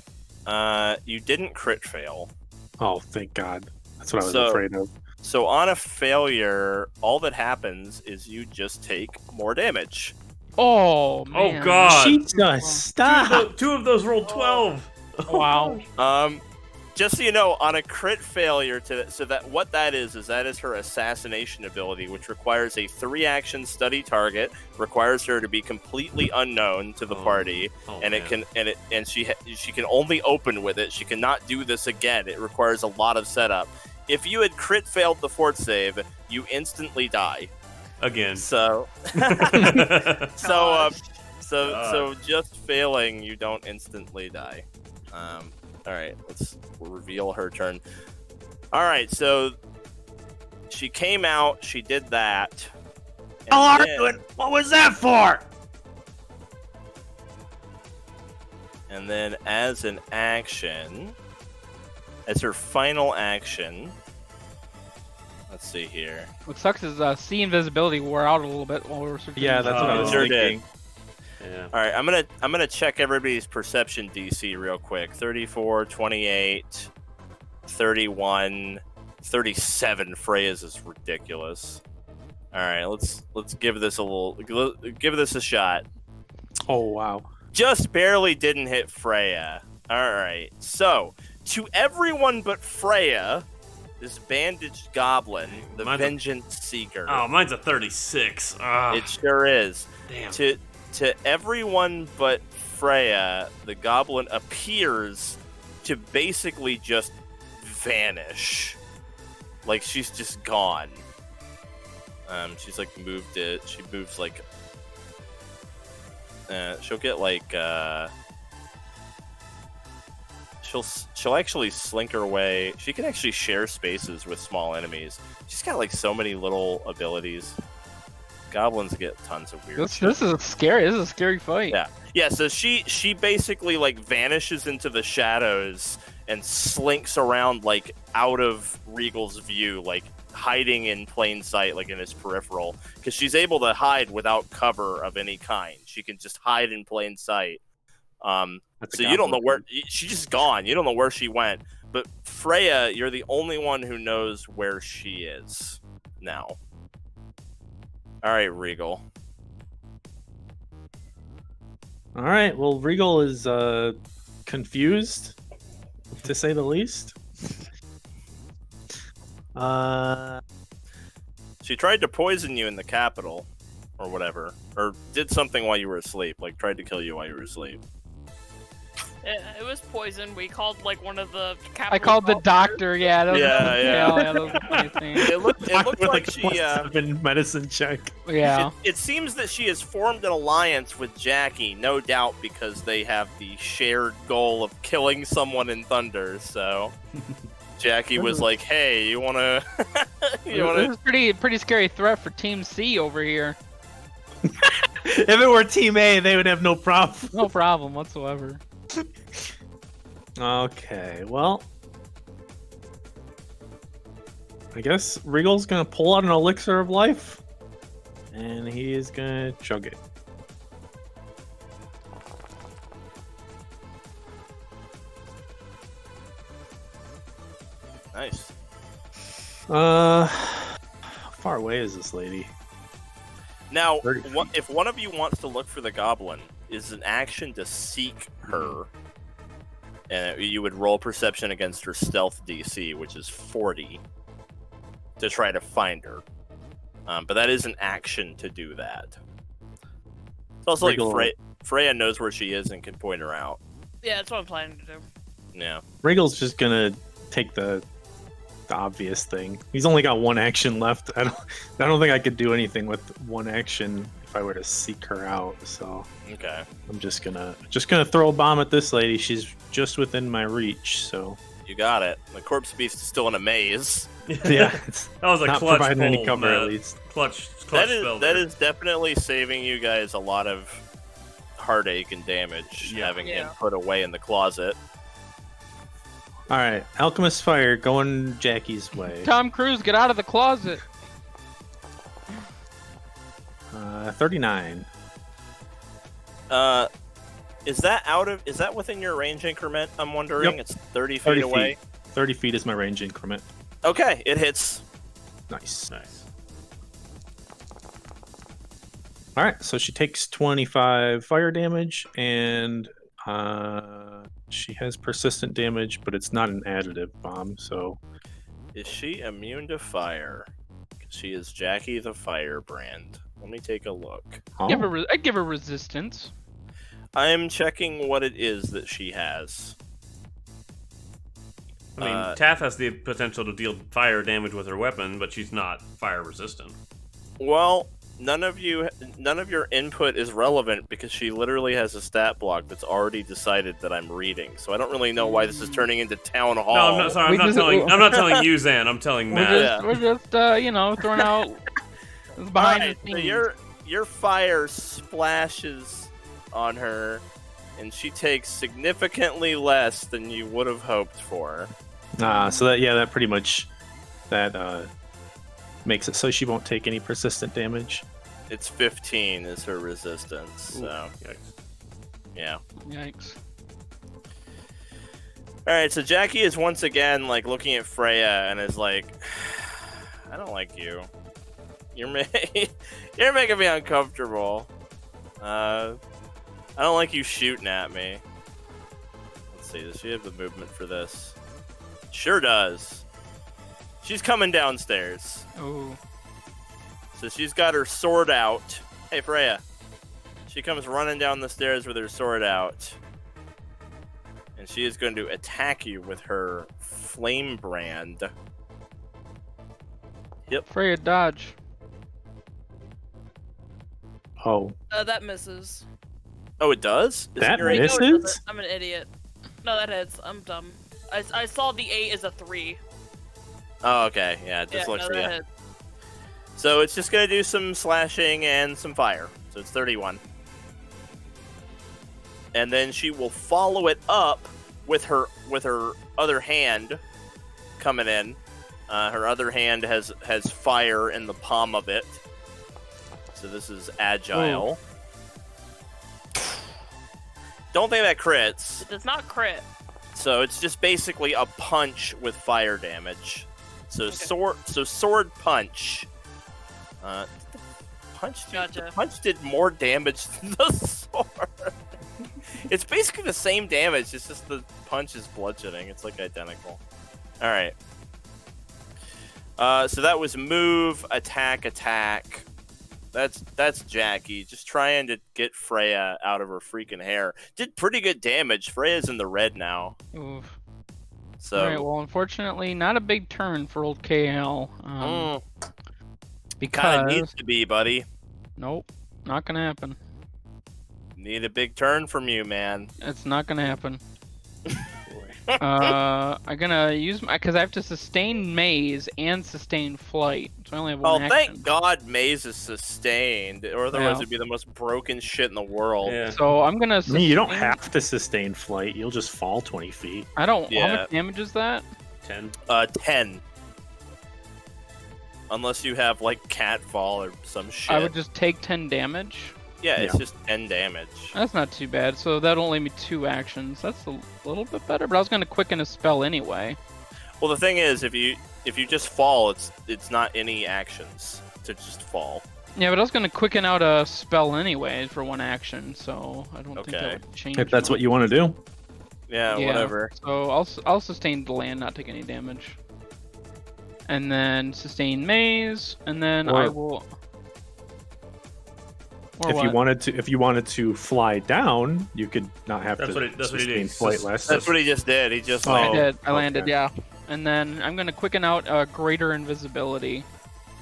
You didn't crit fail. Oh, thank God. That's what I was So- afraid of. So on a failure, all that happens is you just take more damage. Oh man. Oh god. Jesus, stop! Two of those rolled 12. Wow. Just so you know, on a crit failure, what that is her assassination ability, which requires a 3-action study target, requires her to be completely unknown to the party, and she can only open with it. She cannot do this again. It requires a lot of setup. If you had crit failed the fort save, you instantly die. Again. So just failing, you don't instantly die. All right, we'll reveal her turn. All right, so she came out, she did that. What was that for? And then as an action, as her final action, let's see here. What sucks is sea invisibility wore out a little bit while we were searching. Yeah, that's what I was Sure thinking. Yeah. All right, I'm gonna check everybody's perception DC real quick. 34, 28, 31, 37. Freya's is ridiculous. All right, let's give this a shot. Oh, wow. Just barely didn't hit Freya. All right, so to everyone but Freya, this bandaged goblin, the Vengeance Seeker. Oh, mine's a 36. It sure is. Damn. To everyone but Freya, the goblin appears to basically just vanish. Like she's just gone. She's like moved it. She moves like she'll get like she'll actually slink her way. She can actually share spaces with small enemies. She's got like so many little abilities. Goblins get tons of weird shit. This is scary. This is a scary fight. Yeah, so she basically like vanishes into the shadows and slinks around like out of Reigel's view, like hiding in plain sight, like in his peripheral, because she's able to hide without cover of any kind. She can just hide in plain sight. So you don't know where she's just gone. You don't know where she went. But Freya, you're the only one who knows where she is now. All right, Reigel. All right, well, Reigel is confused, to say the least. She tried to poison you in the capital, or whatever, or did something while you were asleep, like tried to kill you while you were asleep. It was poison. We called like one of the. I called the doctor. Yeah. That was Yeah. that was a funny thing. It looked With like a she. +7 medicine check. Yeah. It seems that she has formed an alliance with Jackie, no doubt because they have the shared goal of killing someone in Thunder. So Jackie was like, "Hey, you wanna? you This wanna?" is pretty scary threat for Team C over here. If it were Team A, they would have no problem. No problem whatsoever. Okay, well, I guess Reigel's gonna pull out an elixir of life, and he is gonna chug it. Nice. How far away is this lady? Now, 30 feet. if one of you wants to look for the goblin, is an action to seek her, and you would roll perception against her stealth DC, which is 40, to try to find her. But that is an action to do that. It's also like Reigel- Freya knows where she is and can point her out. Yeah, that's what I'm planning to do. Yeah. Reigel's just gonna take the obvious thing. He's only got one action left. I don't think I could do anything with one action if I were to seek her out. So Okay. I'm just gonna throw a bomb at this lady. She's just within my reach. So You got it. The corpse beast is still in a maze. yeah, it's That was a not clutch providing any pull, cover Matt. at least. Clutch That spell is there. definitely saving you guys a lot of heartache and damage, Yeah. having him Yeah. put away in the closet. All right, Alchemist fire going Jackie's way. Tom Cruise, get out of the closet. 39. Is that within your range increment? I'm wondering. Yep. It's 30 feet 30 away. feet. 30 feet is my range increment. Okay, it hits. Nice. Nice. All right, so she takes 25 fire damage, and she has persistent damage, but it's not an additive bomb. So Is she immune to fire? 'Cause she is Jackie the Firebrand. Let me take a look. I'd give her resistance. I'm checking what it is that she has. I mean, Taff has the potential to deal fire damage with her weapon, but she's not fire resistant. Well, none of your input is relevant because she literally has a stat block that's already decided that I'm reading. So I don't really know why this is turning into town hall. No, I'm not sorry. I'm not telling you, Zan. I'm telling Matt. We're just throwing out behind Alright, the so scenes. your fire splashes on her, and she takes significantly less than you would have hoped for. so that pretty much makes it so she won't take any persistent damage. It's 15 is her resistance. So Yikes. yeah. Yikes. All right, so Jackie is once again like looking at Freya and is like, "I don't like you. You're you're making me uncomfortable. I don't like you shooting at me." Let's see. Does she have the movement for this? Sure does. She's coming downstairs, Oh. so she's got her sword out. Hey, Freya. She comes running down the stairs with her sword out. And she is going to attack you with her flame brand. Freya, dodge. Oh, That misses. Oh, it does? Is That it your Wait, no, it misses? doesn't. I'm an idiot. No, that hits. I'm dumb. I saw the 8 as a 3. Oh, okay. Yeah, it just Yeah, looks no, that yeah. hits. So it's just going to do some slashing and some fire. So it's 31. And then she will follow it up with her other hand coming in. Her other hand has fire in the palm of it. So this is agile. Don't think that crits. It does not crit. So it's just basically a punch with fire damage. So Okay. sword punch. The Gotcha. punch did more damage than the sword. It's basically the same damage. It's just the punch is bludgeoning. It's like identical. All right. So that was move, attack, That's Jackie just trying to get Freya out of her freaking hair. Did pretty good damage. Freya's in the red now. Oof. So Alright, well, unfortunately, not a big turn for old KL. kinda Because... needs to be, buddy. Nope, not gonna happen. Need a big turn from you, man. It's not gonna happen. I'm gonna use my... Because I have to sustain Maze and sustain Flight. So I only have one action. Thank God Maze is sustained, or otherwise Yeah. it'd be the most broken shit in the world. Yeah. So I'm gonna I sustain... mean, you don't have to sustain flight. You'll just fall 20 feet. I don't... How Yeah. much damage is that? 10. 10. Unless you have like Catfall or some shit. I would just take 10 damage. Yeah, it's Yeah. just 10 damage. That's not too bad. So that'll only be 2 actions. That's a little bit better, but I was gonna quicken a spell anyway. Well, the thing is, if you just fall, it's not any actions to just fall. Yeah, but I was gonna quicken out a spell anyway for 1 action, so I don't think Okay. that would change. If that's what much. you want to do. Yeah, Yeah. whatever. So I'll sustain the land, not take any damage, and then sustain Maze, and then Or- I will. Or If what? you wanted to fly down, you could not have That's to what he sustain did. flight less. That's what he just did. He just Oh. I landed. did. I landed, okay. yeah. And then I'm gonna quicken out greater invisibility.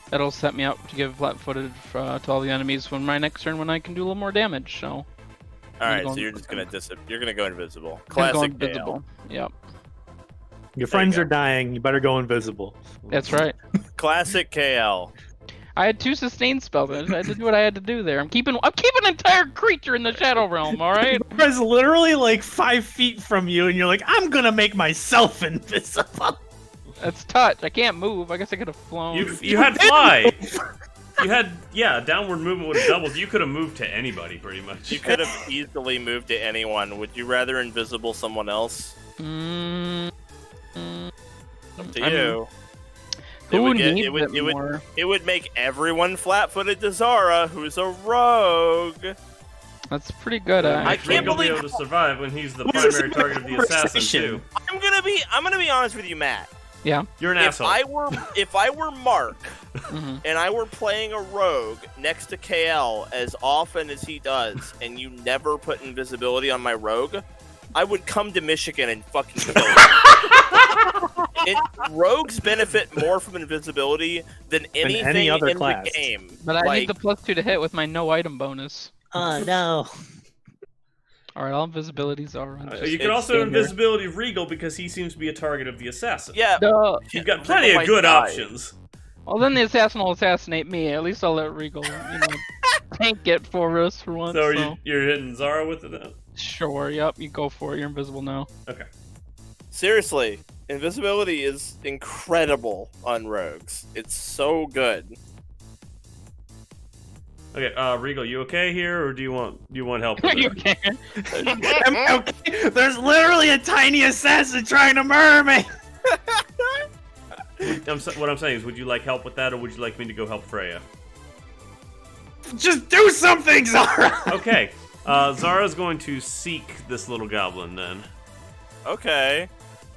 That'll set me up to give flat-footed to all the enemies when my next turn when I can do a little more damage. So. All right, going so you're just gonna you're gonna go invisible. I'm gonna go Classic invisible. Yep. Your friends go. are dying. You better go invisible. That's right. KL. Classic KL. I had 2 sustain spells. I had to do what I had to do there. I'm keeping an entire creature in the Shadow Realm. All right. Zara's literally like 5 feet from you, and you're like, I'm gonna make myself invisible. That's touch. I can't move. I guess I could have flown. You had fly. You had downward movement would have doubled. You could have moved to anybody pretty much. You could have easily moved to anyone. Would you rather invisible someone else? Mm, Up to I mean, you. who needs it it would make everyone flat-footed to Zara, who's a rogue. That's pretty good. I Actually. can't He'll be believe- able to survive when he's the What is primary this target of the assassin too. I'm gonna be honest with you, Matt. Yeah. You're an If asshole. I were Mark hmm and I were playing a rogue next to KL as often as he does, and you never put invisibility on my rogue, I would come to Michigan and fucking kill you. Rogues benefit more from invisibility than anything any other in class. the game. But I Like, need the +2 to hit with my no item bonus. Oh no. All right, all invisibilities are on. You it's can also standard. invisibility Regal because he seems to be a target of the assassin. yeah. Duh. You've got plenty Regal of good might die. options. Well, then the assassin will assassinate me. At least I'll let Regal, tank it for us for once. So are So. you're hitting Zara with it now? Sure. Yep. You go for it. You're invisible now. Okay. Seriously, invisibility is incredible on rogues. It's so good. Okay, Regal, you okay here, or do you want help? With you it? can. I'm okay. There's literally a tiny assassin trying to murder me. What I'm saying is, would you like help with that, or would you like me to go help Freya? Just do something, Zara. Okay, Zara's going to seek this little goblin then. Okay.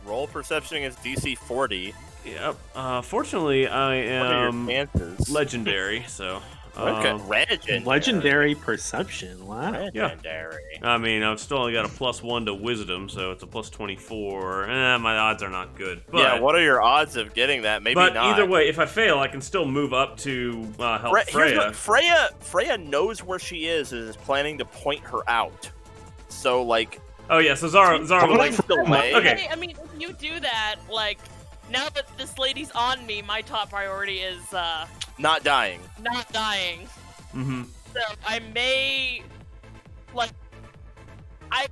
Roll perception against DC 40. Yep. Fortunately, I What are am your chances? legendary, so. Okay. Legendary. Legendary perception. Wow. Legendary. I mean, I've still only got a +1 to wisdom, so it's a +24. My odds are not good. But, Yeah, what are your odds of getting that? Maybe but not. either way, if I fail, I can still move up to help Here's Freya. what, Freya knows where she is and is planning to point her out. So, like, Oh yeah, so Zara will like. delay. Okay. I mean, if you do that, like, now that this lady's on me, my top priority is Not dying. not dying. Mm-hmm. So I may, like,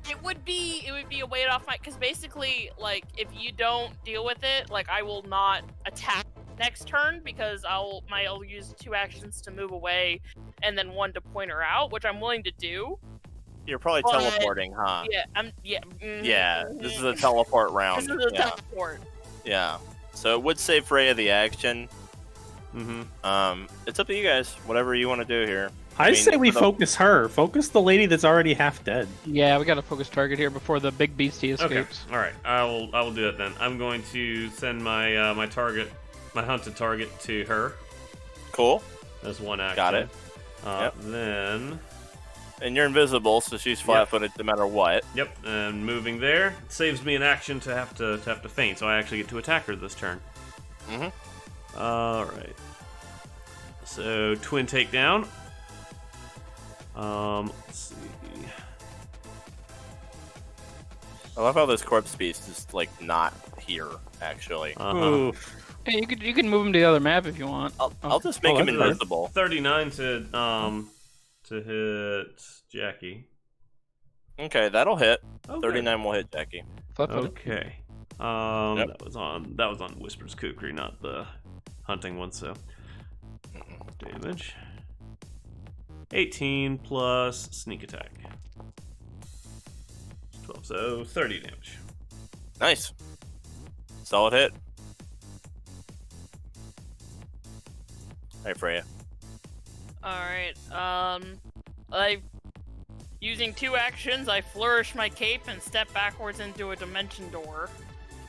it would be a weight off my, because basically, like, if you don't deal with it, like, I will not attack next turn because I'll use 2 actions to move away and then 1 to point her out, which I'm willing to do. You're probably But- teleporting, huh? Yeah, Yeah, this is a teleport round. This is a yeah. teleport. Yeah. So it would save Freya the action. Mm-hmm. It's up to you guys. Whatever you want to do here. I mean, say we for the- focus her. Focus the lady that's already half dead. Yeah, we got a focus target here before the big beastie Okay. escapes. All right. I will do that then. I'm going to send my my hunted target to her Cool. as 1 action. Got it. Then. And you're invisible, so she's flat-footed no matter what. Yep, and moving there it saves me an action to have to feint, so I actually get to attack her this turn. All right. So twin takedown. Let's see. I love how this corpse beast is like not here actually. Hey, you can move him to the other map if you want. I'll just make him invisible. 39 to hit Jackie. Okay, that'll hit. Okay. 39 will hit Jackie. Okay. That was on Whisper's Kukri, not the hunting one. So damage. 18 plus sneak attack. 12, so 30 damage. Nice. Solid hit. Hey, Freya. Alright, using 2 actions, I flourish my cape and step backwards into a dimension door.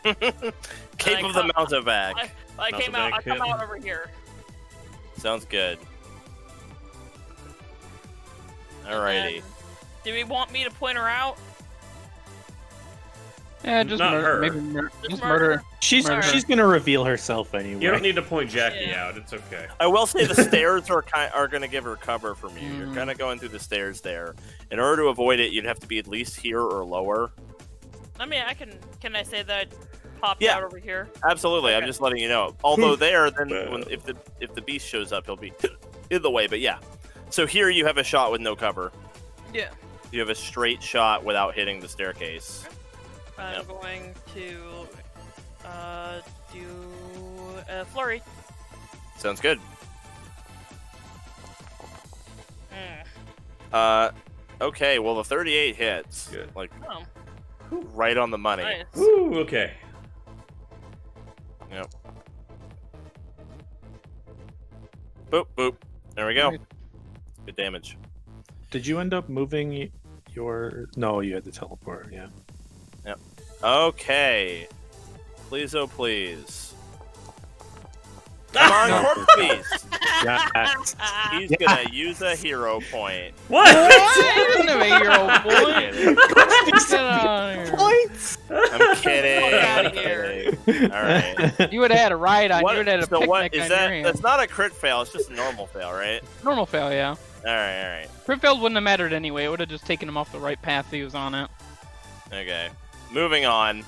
Cape of the Mountebank. I come out over here. Sounds good. Alrighty. Do we want me to point her out? Yeah, just Not murder. her. Maybe just murder. She's gonna reveal herself anyway. You don't need to point Jackie out. It's okay. I will say the stairs are going to give her cover from you. You're kind of going through the stairs there. In order to avoid it, you'd have to be at least here or lower. I mean, can I say that I popped out over here? Absolutely. Okay. I'm just letting you know. Although there, then if the beast shows up, he'll be in the way. But yeah. So here you have a shot with no cover. Yeah. You have a straight shot without hitting the staircase. I'm going to do a flurry. Sounds good. Okay, well the 38 hits. Good. Like Oh, right on the money. nice. Woo, okay. Yep. Boop boop. There we go. Right. Good damage. Did you end up moving your? No, you had to teleport. Yeah. Yep. Okay. Please, oh please. Come on, Corpse Beast. Yes. He's gonna use a hero point. What? What? A hero boy. Get out of here. I'm kidding. Fuck outta I'm here. kidding. All right. You would have had a ride on. What, You would have had a so picnic what is on that? your hands. That's not a crit fail. It's just a normal fail, right? Normal fail, yeah. All right. All right. Crit fail wouldn't have mattered anyway. It would have just taken him off the right path he was on it. Okay. Moving on.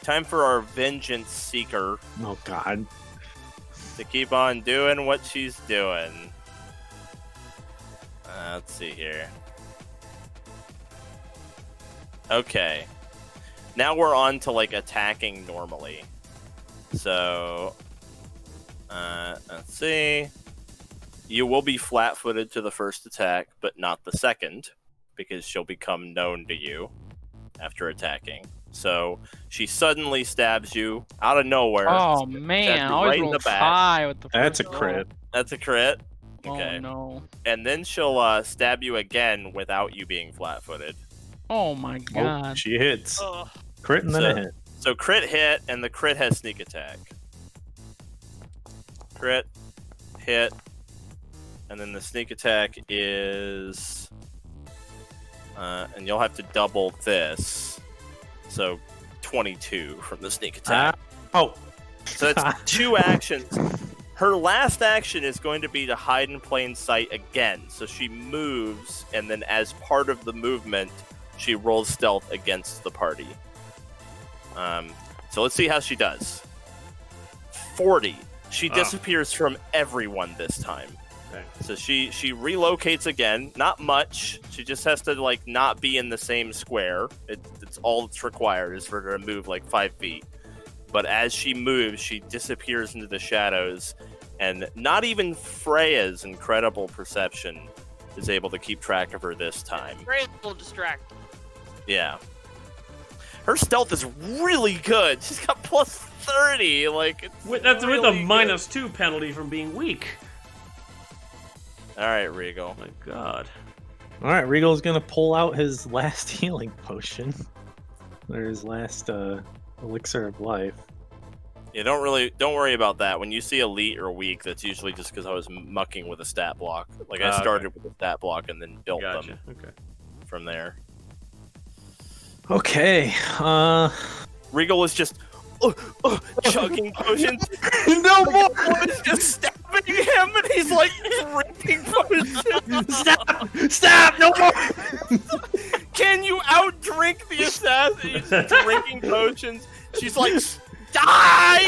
Time for our Vengeance Seeker Oh God. to keep on doing what she's doing. Let's see here. Okay. Now we're on to like attacking normally. So, let's see. You will be flat-footed to the first attack, but not the second, because she'll become known to you after attacking. So she suddenly stabs you out of nowhere. Oh Stabs man, you I always right in roll the back. high with the That's a first crit. That's a crit. roll. Okay. Oh no. And then she'll stab you again without you being flat-footed. Oh my Oh, god. she hits. Ugh. Crit and then a hit. So crit hit, and the crit has sneak attack. Crit, hit, and then the sneak attack is... and you'll have to double this. So 22 from the sneak attack. Oh. So that's 2 actions. Her last action is going to be to hide in plain sight again. So she moves, and then as part of the movement, she rolls stealth against the party. So let's see how she does. 40. She disappears from everyone this time. Okay. So she relocates again. Not much. She just has to like not be in the same square. It's all that's required is for her to move like 5 feet. But as she moves, she disappears into the shadows, and not even Freya's incredible perception is able to keep track of her this time. Great little distract. Yeah. Her stealth is really good. She's got plus 30. Like it's That's with a really -2 penalty from being weak. good. All right, Reigel. My God. All right, Regal's gonna pull out his last healing potion, or his last elixir of life. Yeah, don't worry about that. When you see elite or weak, that's usually just because I was mucking with a stat block. Like I started with a stat block and then built them from there. Okay. Regal is just chugging potions. No more. Is just stabbing him, and he's like drinking potions. Stop! No more! Can you outdrink the assassin? He's drinking potions. She's like, die!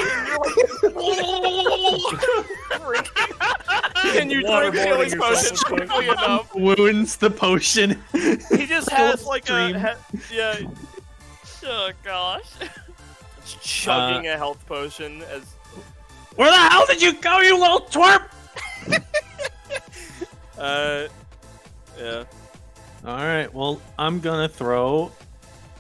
And you're like, can you drink healing potions quickly enough? Wounds the potion. He just has like yeah. Oh gosh. Chugging a health potion as. Where the hell did you go, you little twerp? Yeah. All right. Well, I'm gonna throw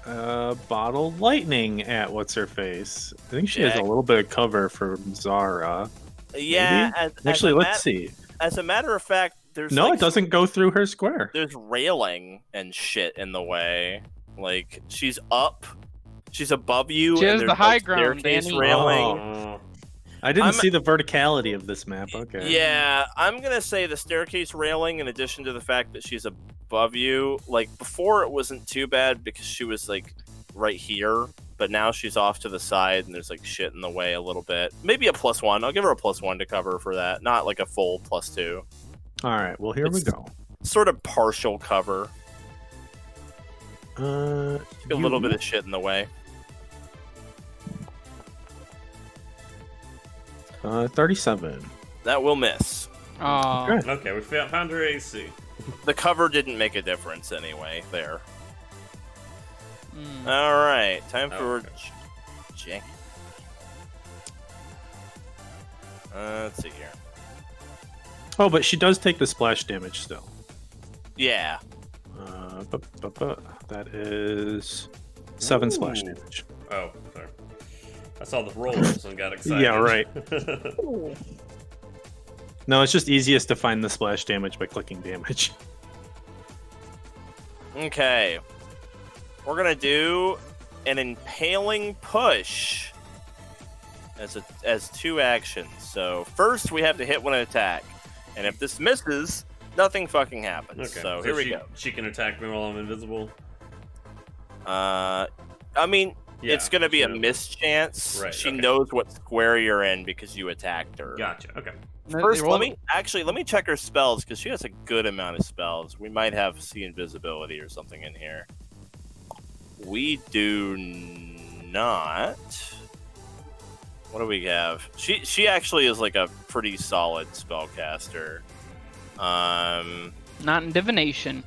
bottled lightning at what's her face. I think she has a little bit of cover from Zara. Yeah. Actually, let's see. As a matter of fact, there's it doesn't go through her square. There's railing and shit in the way. Like she's up, she's above you. She and has there's the high like ground, staircase Danny. railing. I didn't see the verticality of this map. Okay. Yeah, I'm gonna say the staircase railing, in addition to the fact that she's above you. Like before, it wasn't too bad because she was like right here, but now she's off to the side and there's like shit in the way a little bit. Maybe a +1. I'll give her a +1 to cover for that. Not like a full +2. All right. Well, here we go. Sort of partial cover. A little bit of shit in the way. 37. That will miss. Oh. Okay, we found her AC. The cover didn't make a difference anyway there. Mm. All right, time for Jackie. Let's see here. Oh, but she does take the splash damage still. Yeah. That is 7 splash damage. Oh, sorry. I saw the rolls and got excited. Yeah, right. No, it's just easiest to find the splash damage by clicking damage. Okay. We're gonna do an impaling push as 2 actions. So first we have to hit one attack, and if this misses, nothing fucking happens. Okay. So here we go. She can attack me while I'm invisible. I mean, Yeah, it's gonna be a mischance. Right, She okay. knows what square you're in because you attacked her. Gotcha. Okay. First, let me check her spells because she has a good amount of spells. We might have see invisibility or something in here. We do not. What do we have? She actually is like a pretty solid spellcaster. Not in divination.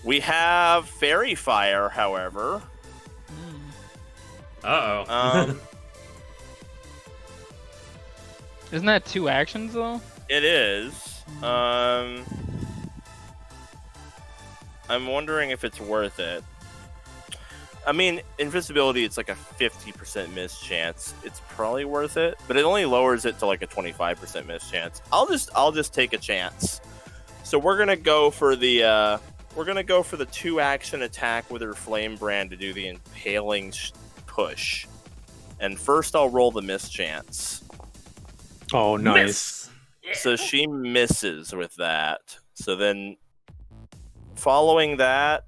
We have Fairy Fire, however. Uh-oh. Isn't that 2 actions though? It is. I'm wondering if it's worth it. I mean, invisibility, it's like a 50% miss chance. It's probably worth it, but it only lowers it to like a 25% miss chance. I'll just take a chance. So we're gonna go for the 2 action attack with her flame brand to do the impaling push. And first, I'll roll the miss chance. Oh, nice. So she misses with that. So then, following that,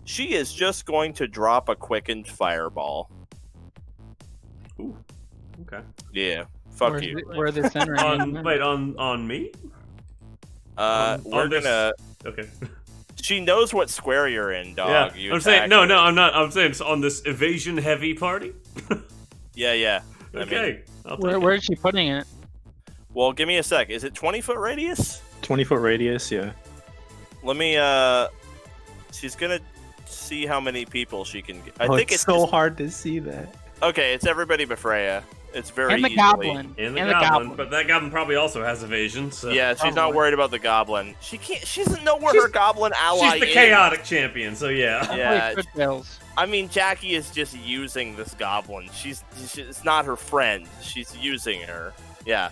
she is just going to drop a quickened fireball. Ooh. Okay. Yeah. Fuck you. Where are they centering? on me? We're gonna. Okay. She knows what square you're in, dog. Yeah. I'm saying no. I'm not. I'm saying it's on this evasion heavy party. Yeah. Okay. Where is she putting it? Well, give me a sec. Is it 20-foot radius? 20-foot radius, yeah. Let me. She's gonna see how many people she can get. I Oh, think it's so hard to see that. Okay, it's everybody but Freya. It's very And the easily. goblin. And the goblin, but that goblin probably also has evasion. So. Yeah, she's not Probably. worried about the goblin. She can't. She doesn't know where her goblin ally She's the is. chaotic champion, so yeah. Yeah. Good tails. I mean, Jackie is just using this goblin. It's not her friend. She's using her. Yeah.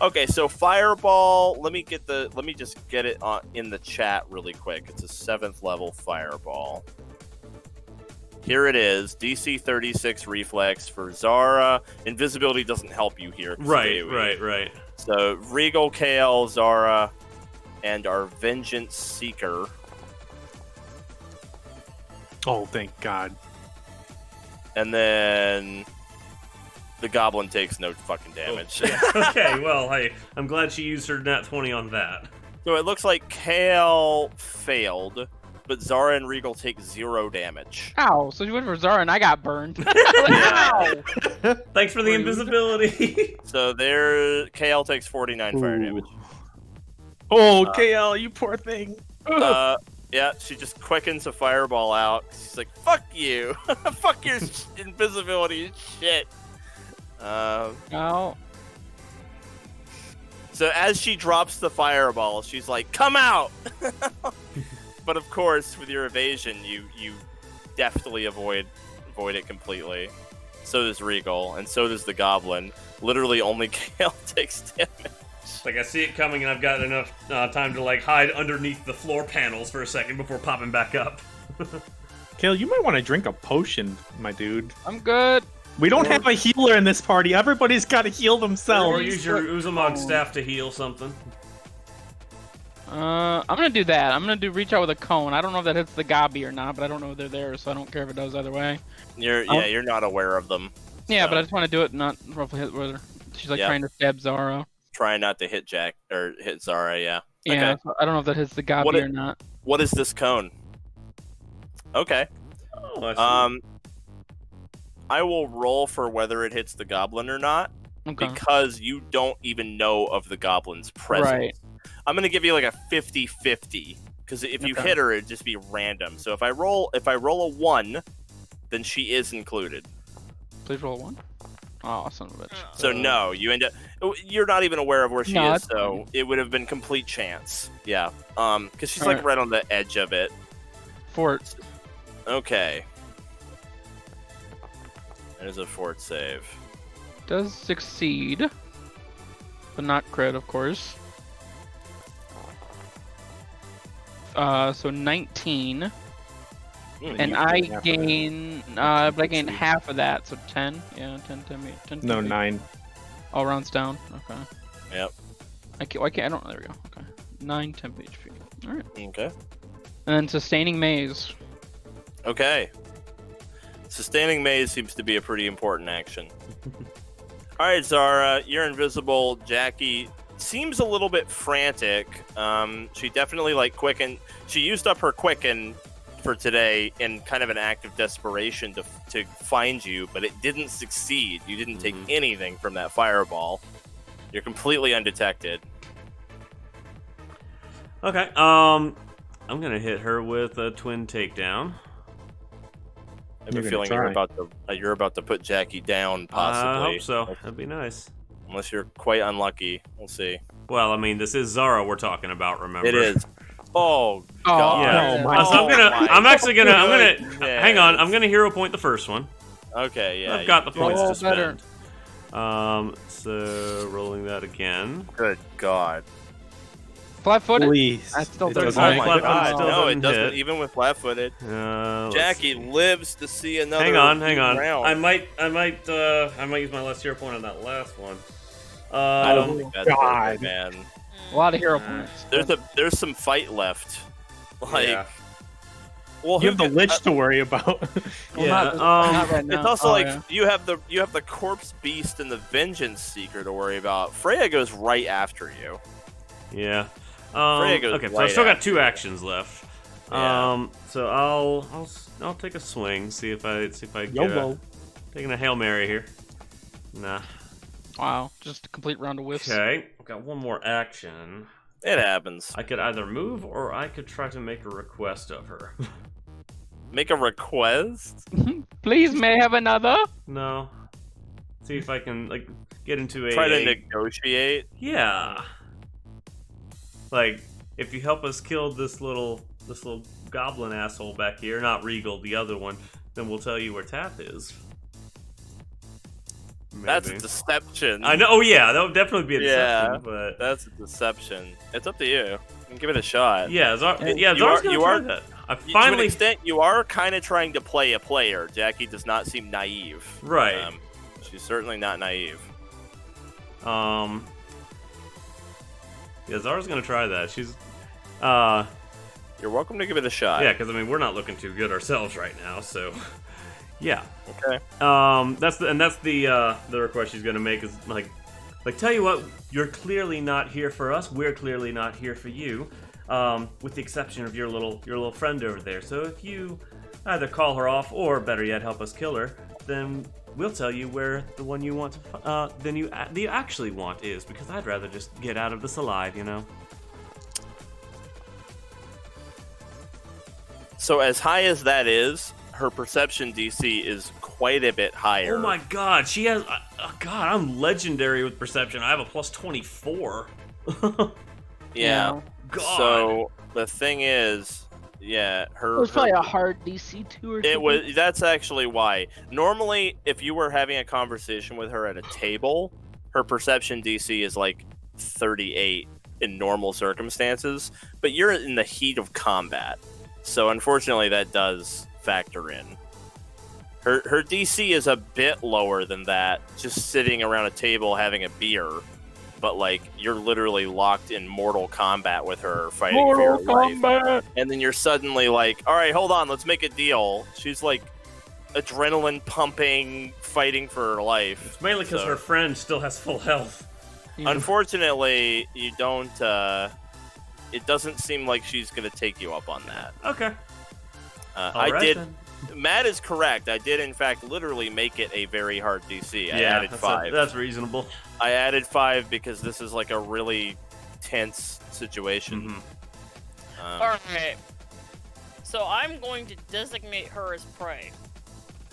Okay, so fireball. Let me just get it in the chat really quick. It's a 7th level fireball. Here it is. DC 36 reflex for Zara. Invisibility doesn't help you here. Right. So Reigel, KL, Zara, and our Vengeance Seeker. Oh, thank God. And then the Goblin takes no fucking damage. Oh, yeah. Okay, well, hey, I'm glad she used her nat 20 on that. So it looks like KL failed, but Zara and Reigel take 0 damage. Ow! So you went for Zara and I got burned. Ow! Thanks for the Rude. invisibility. So there, KL takes 49 fire Ooh. damage. Oh, KL, you poor thing. Yeah, she just quickens a fireball out. She's like, "Fuck you, fuck your invisibility shit." Ow. So as she drops the fireball, she's like, "Come out!" But of course, with your evasion, you deftly avoid it completely. So does Reigel, and so does the Goblin. Literally, only Kale takes damage. Like, I see it coming, and I've got enough time to, like, hide underneath the floor panels for a second before popping back up. Kale, you might want to drink a potion, my dude. I'm good. We don't have a healer in this party. Everybody's got to heal Or themselves. use your Uzumog staff to heal something. I'm gonna do that. I'm gonna reach out with a cone. I don't know if that hits the Gobby or not, but I don't know if they're there, so I don't care if it does either way. You're not aware of them. Yeah, so. but I just want to do it, not roughly hit with her. She's like Yeah. trying to stab Zara. Try not to hit Jack or hit Zara. Yeah. Yeah, Okay. so I don't know if that hits the Gobby or not. What is this cone? Okay. Oh, I see. I will roll for whether it hits the Goblin or not. Okay. Because you don't even know of the Goblin's presence. Right. I'm gonna give you like a 50-50 because if you hit her, it'd just be random. So if I roll a 1, then she is included. Please roll a 1. Oh, son of a bitch. So no, you end up. You're not even aware of where she No, is, that's so fine. it would have been complete chance. Yeah. Because she's All like right. right on the edge of it. Fort. Okay. There's a fort save. Does succeed, but not crit, of course. So 19, and I gain, but I gain half of that, so 10. Yeah, 10. No, 10. 9. All rounds down. Okay. Yep. I can't. I don't. There we go. Okay. 9 temp HP. All right. Okay. And then sustaining maze. Okay. Sustaining maze seems to be a pretty important action. All right, Zara, you're invisible. Jackie seems a little bit frantic. She definitely she used up her quicken for today in kind of an act of desperation to find you, but it didn't succeed. You didn't take anything from that fireball. You're completely undetected. Okay, I'm gonna hit her with a twin takedown. I have a feeling you're about to put Jackie down, I possibly. hope so. That'd be nice. Unless you're quite unlucky. We'll see. Well, I mean, this is Zara we're talking about, remember? It is. Oh, God. Yeah. Oh, my So I'm actually gonna goodness. hang on. I'm gonna hero point the first one. Okay, yeah. I've got the points to better. spend. So rolling that again. Good God. Flat-footed. Please. I still It don't doesn't Oh like my flat-footed God. still No, doesn't it doesn't. hit. Even with flat-footed. Let's Jackie see. lives to see another. Hang on. round. I might use my last hero point on that last one. I don't think that's God. worth it, man. A lot of hero points. There's some fight left. Like, Yeah. well, You have the Lich to worry about. Well, Yeah, not right now. It's also Oh, like yeah. you have the corpse beast and the vengeance seeker to worry about. Freya goes right after you. Yeah. Freya goes Okay, so right I've still got after 2 actions left. Yeah. So I'll take a swing, see if I get YOLO. taking a Hail Mary here. Nah. Wow, just a complete round of whiffs. Okay, I've got one more action. It happens. I could either move or I could try to make a request of her. Make a request. Please, may I have another? No. See if I can get into a Try to negotiate. Yeah. Like, if you help us kill this little goblin asshole back here, not Reigel, the other one, then we'll tell you where Tap is. That's a Maybe. deception. I know. Oh yeah, that would definitely be a deception. Yeah. But That's a deception. It's up to you. You can give it a shot. yeah, You Zara's gonna you try are- that. I To an finally extent, you are kind of trying to play a player. Jackie does not seem naive. right. She's certainly not naive. Yeah, Zara's gonna try that. She's You're welcome to give it a shot. yeah, because I mean we're not looking too good ourselves right now, so yeah. Okay. That's the request she's gonna make is like tell you what, you're clearly not here for us. We're clearly not here for you. With the exception of your little friend over there. So if you either call her off or better yet help us kill her, then we'll tell you where the one you want to you actually want is, because I'd rather just get out of this alive, you know. So as high as that is, her perception DC is quite a bit higher. Oh my god, she has god, I'm legendary with perception. I have a plus 24. Yeah. God. So the thing is, yeah, It was probably a hard DC 2 or something. It was. That's actually why. Normally, if you were having a conversation with her at a table, her perception DC is like 38 in normal circumstances. But you're in the heat of combat, so unfortunately, that does factor in. Her DC is a bit lower than that, just sitting around a table having a beer. But like you're literally locked in mortal combat with her, fighting for your life, and then you're suddenly like, "All right, hold on, let's make a deal." She's like adrenaline pumping, fighting for her life. It's mainly because her friend still has full health. Unfortunately, you don't. It doesn't seem like she's gonna take you up on that. Okay. I did. Then. Matt is correct. I did, in fact, literally make it a very hard DC. I added 5. That's reasonable. I added 5 because this is like a really tense situation. Mm-hmm. Alright. So I'm going to designate her as prey.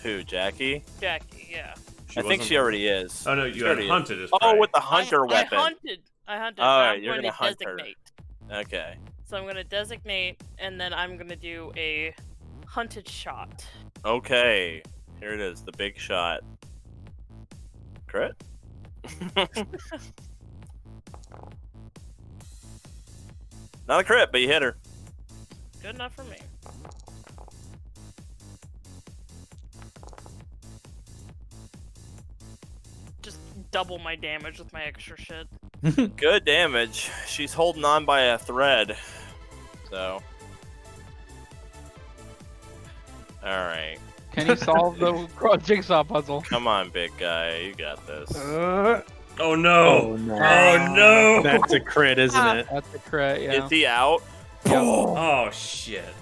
Who, Jackie? Jackie, yeah. I think she already is. Oh no, you had hunted as prey. Oh, with the hunter weapon. I hunted. All right, I'm you're going gonna to hunt her. designate. Okay. So I'm going to designate, and then I'm going to do a hunted shot. Okay. Here it is, the big shot. Crit? Not a crit, but you hit her. Good enough for me. Just double my damage with my extra shit. Good damage. She's holding on by a thread. So. Alright. Can you solve the jigsaw puzzle? Come on, big guy. You got this. Oh no! Oh, no. Oh no! That's a crit, isn't it? That's a crit, yeah. Is he out? Oh shit!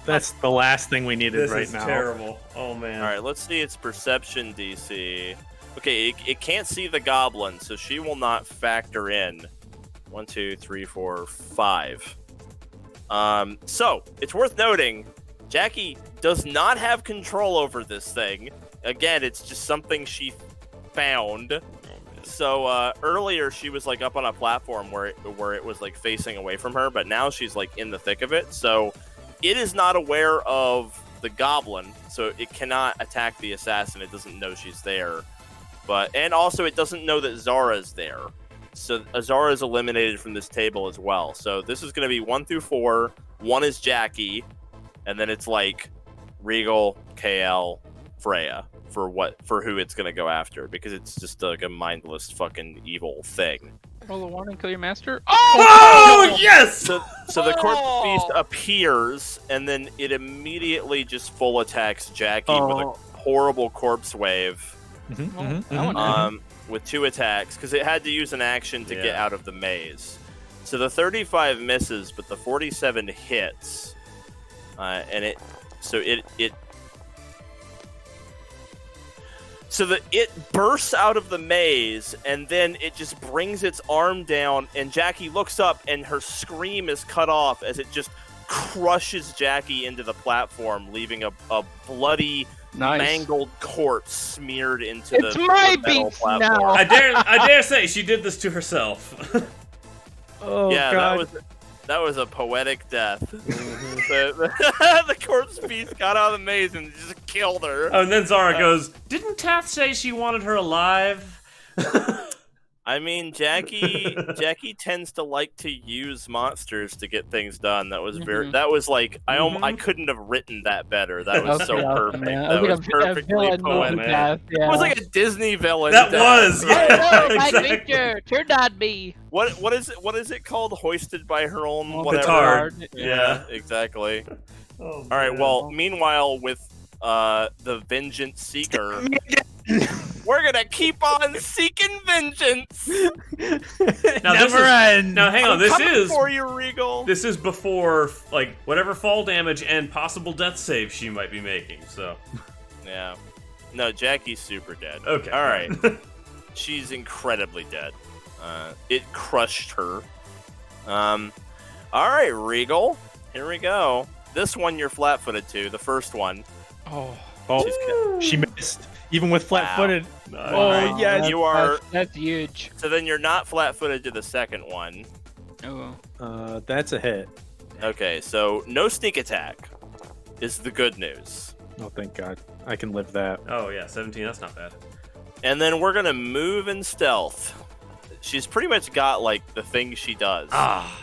That's the last thing we needed This right is now. terrible. Oh man! Alright, let's see its perception DC. Okay, it can't see the goblin, so she will not factor in. 1, 2, 3, 4, 5. So, it's worth noting, Jackie does not have control over this thing. Again, it's just something she found. So, earlier she was like up on a platform where it was like facing away from her, but now she's like in the thick of it. So, it is not aware of the goblin, so it cannot attack the assassin. It doesn't know she's there. And also it doesn't know that Zara's there. So Zara is eliminated from this table as well. So this is going to be 1 through 4. 1 is Jackie, and then it's like Reigel, KL, Freya for who it's going to go after, because it's just like a mindless fucking evil thing. Roll a 1 and kill your master. Oh yes! So the corpse beast appears, and then it immediately just full attacks Jackie with a horrible corpse wave. With 2 attacks, because it had to use an action to get out of the maze. So the 35 misses, but the 47 hits, and it bursts out of the maze, and then it just brings its arm down, and Jackie looks up, and her scream is cut off as it just crushes Jackie into the platform, leaving a bloody. Nice. Mangled corpse smeared into it's the my metal beats platform. now. I dare say she did this to herself. Oh, Yeah, God. that was a poetic death. the corpse beast got out of the maze and just killed her. Oh, and then Zara goes, "Didn't Tath say she wanted her alive?" I mean, Jackie tends to like to use monsters to get things done. That was very. Mhm. That was like I Mhm. couldn't have written that better. That was That's so pretty awesome, perfect. man. That was A perfectly villain poetic. multipath, yeah. It was like a Disney villain. That death. was, yeah. Oh, my exactly. creature, turn on me. What is it called? Hoisted by her own Oh, whatever. Petard. Yeah, Yeah. exactly. Oh, All right. man. Well, meanwhile, with the Vengeance Seeker, we're gonna keep on seeking vengeance. Now, this Never is- end. Now, hang on. I'm This coming is for you, Regal. this is before like whatever fall damage and possible death save she might be making. So Yeah. No, Jackie's super dead. okay. All right. She's incredibly dead. It crushed her. All right, Regal. Here we go. This one you're flat-footed to. The first one. Oh, Oh, she missed. Even with flat-footed. Nice. Oh, Alright, yes. you are. That's huge. So then you're not flat-footed to the second one. Oh. That's a hit. Okay, so no sneak attack is the good news. Oh, thank God. I can live that. Oh yeah, 17. That's not bad. And then we're gonna move in stealth. She's pretty much got like the thing she does. Ah.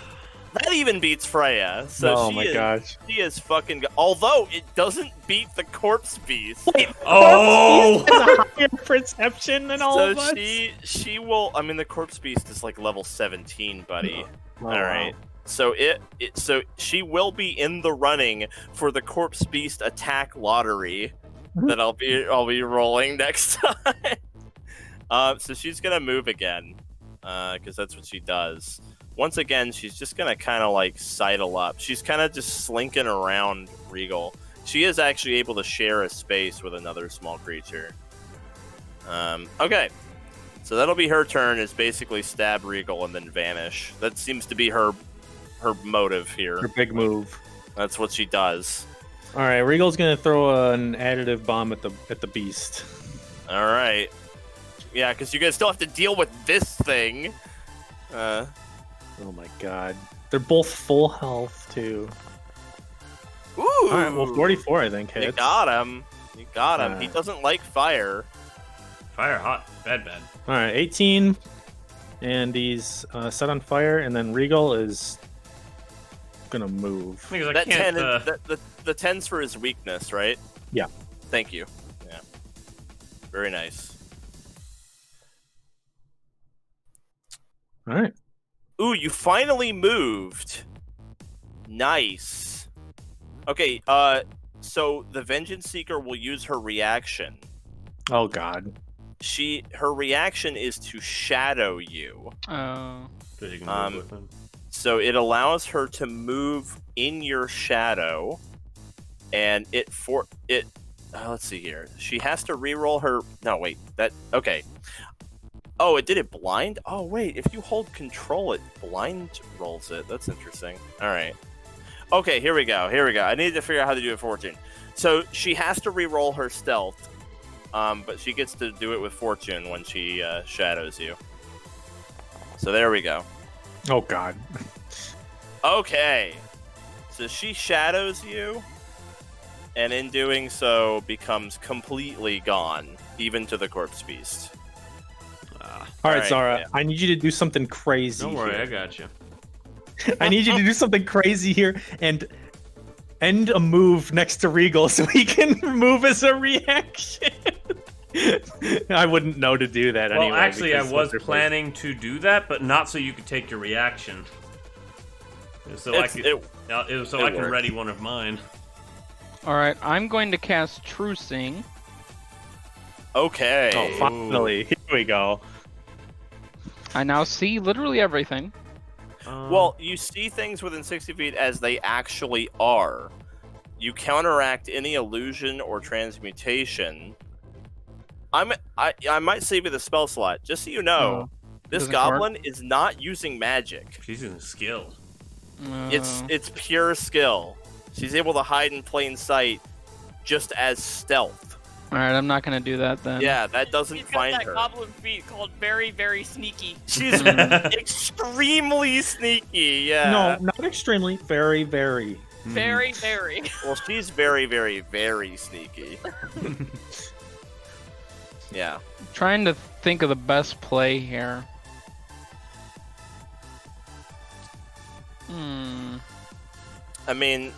That even beats Freya. So Oh she my is, gosh. She is fucking. Although it doesn't beat the corpse beast. Oh. Higher perception than all So of us. she will. I mean, the corpse beast is like level 17, buddy. Oh, All right. So so she will be in the running for the corpse beast attack lottery that I'll be rolling next time. So she's gonna move again, because that's what she does. Once again, she's just gonna kind of like sidle up. She's kind of just slinking around Regal. She is actually able to share a space with another small creature. Okay. So that'll be her turn, is basically stab Regal and then vanish. That seems to be her motive here. Her big move. That's what she does. All right, Regal's gonna throw an additive bomb at the beast. All right. Yeah, because you guys still have to deal with this thing. Oh my God. They're both full health too. Ooh. All right, well 44 I think You hits. got him. You got him. He Uh, doesn't like fire. Fire hot. Bad. All right, 18, and he's set on fire, and then Regal is gonna move. Because I That can't. 10 is, the 10's for his weakness, right? Yeah. Thank you. Yeah. Very nice. All right. Ooh, you finally moved. Nice. Okay, so the Vengeance Seeker will use her reaction. Oh God. Her reaction is to shadow you. Oh. Because you can move with him. So it allows her to move in your shadow, and let's see here. She has to re-roll her. No, wait. Okay. Oh, it did it blind? Oh, wait. If you hold control, it blind rolls it. That's interesting. All right. Okay, here we go. I needed to figure out how to do it fortune. So she has to re-roll her stealth, but she gets to do it with fortune when she shadows you. So there we go. Oh God. Okay. So she shadows you, and in doing so becomes completely gone, even to the corpse beast. All right, Alright, Zara. yeah. I need you to do something crazy. Don't worry, here. I got you. I need you to do something crazy here and end a move next to Regal so he can move as a reaction. I wouldn't know to do that Well, anyway. actually, I because was they're planning to do that, but not so you could take your reaction. So I can works. ready one of mine. All right, I'm going to cast Trucing. Okay. Oh, finally. Here we go. I now see literally everything. Well, you see things within 60 feet as they actually are. You counteract any illusion or transmutation. I might save you the spell slot, just so you know. This doesn't work? goblin is not using magic. she's using skill. It's pure skill. She's able to hide in plain sight, just as stealth. All right, I'm not going to do that then. Yeah, that doesn't He's got find that her. goblin feat called very, very sneaky. She's extremely sneaky. Yeah. No, not extremely. Very, very. Very, very. Well, she's very, very, very sneaky. Yeah. Trying to think of the best play here. I mean,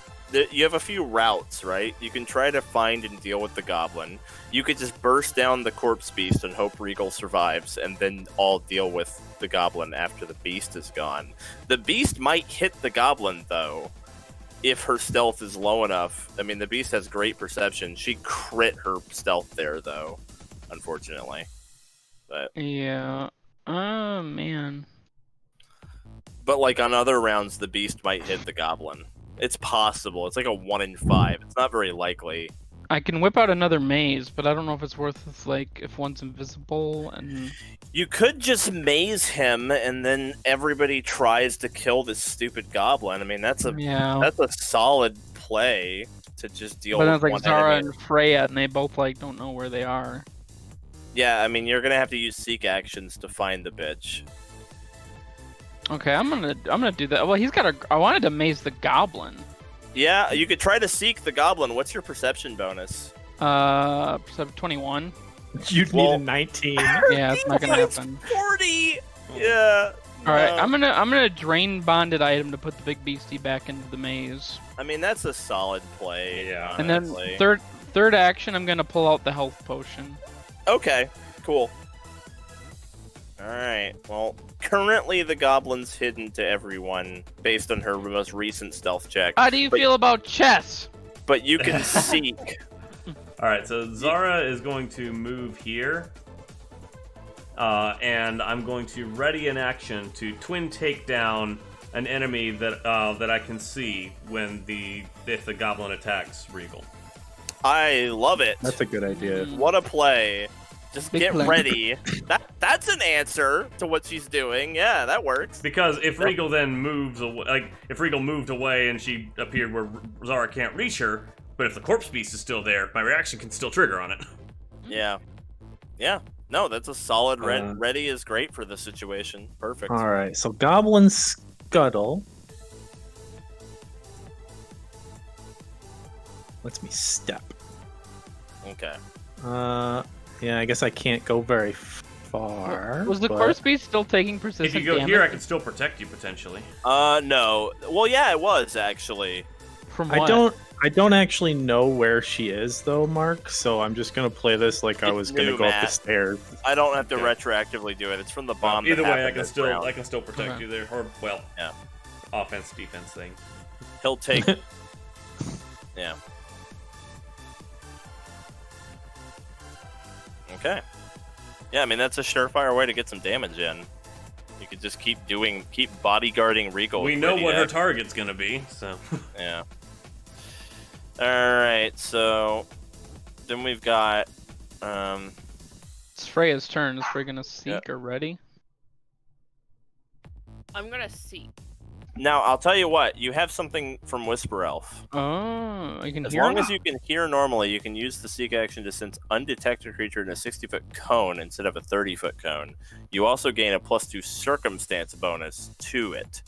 you have a few routes, right? You can try to find and deal with the goblin. You could just burst down the corpse beast and hope Reigel survives, and then all deal with the goblin after the beast is gone. The beast might hit the goblin, though, if her stealth is low enough. I mean, the beast has great perception. She crit her stealth there, though, unfortunately. But Yeah. Oh, man. But like on other rounds, the beast might hit the goblin. It's possible. It's like a 1 in 5. It's not very likely. I can whip out another maze, but I don't know if it's worth it, like, if one's invisible and... You could just maze him, and then everybody tries to kill this stupid goblin. I mean, that's a solid play to just deal but with it's like one Zara enemy. and Freya, and they both, like, don't know where they are. Yeah, I mean, you're gonna have to use seek actions to find the bitch. Okay, I'm gonna do that. Well, he's got a... I wanted to maze the goblin. Yeah, you could try to seek the goblin. What's your perception bonus? Perception 21. You'd need a 19. Yeah, it's not gonna happen. 40! Yeah. Alright, no. I'm gonna drain bonded item to put the big beastie back into the maze. I mean, that's a solid play. Yeah. And then honestly. third action, I'm gonna pull out the health potion. Okay, cool. Alright, well, currently the goblin's hidden to everyone based on her most recent stealth check. How do you feel about chess? But you can seek. Alright, so Zara is going to move here. And I'm going to ready an action to twin take down an enemy that that I can see if the goblin attacks Reigel. I love it. That's a good idea. What a play. Just Big get play. ready. That's an answer to what she's doing. Yeah, that works. Because if Reigel then moves away, like if Reigel moved away and she appeared where Zara can't reach her, but if the corpse beast is still there, my reaction can still trigger on it. Yeah. Yeah. No, that's a solid ready is great for the situation. Perfect. All right, so Goblin Scuttle lets me step. Okay. Yeah, I guess I can't go very far. Was the but- corpse beast still taking persistent If you go damage? here, I can still protect you potentially. No. Well, yeah, it was actually. From what? I don't actually know where she is though, Mark. So I'm just gonna play this like I It's was gonna new, go up the Matt. stairs. I don't have to Okay. retroactively do it. It's from the bomb. Either that way, I happened can this still round. protect Okay. you there, or well, Yeah. offense defense thing. He'll take. Yeah. Okay. Yeah, I mean that's a surefire way to get some damage in. You could just keep bodyguarding Reigel. We with know ready what her action. target's gonna be, so. Yeah. Alright, so then we've got It's Freya's turn. Is Freya gonna seek Yeah. or ready? I'm gonna seek. now I'll tell you what, you have something from Whisper Elf. Oh, I can As hear long him? as you can hear normally, you can use the seek action to sense undetected creature in a 60-foot cone instead of a 30-foot cone. You also gain a +2 circumstance bonus to it.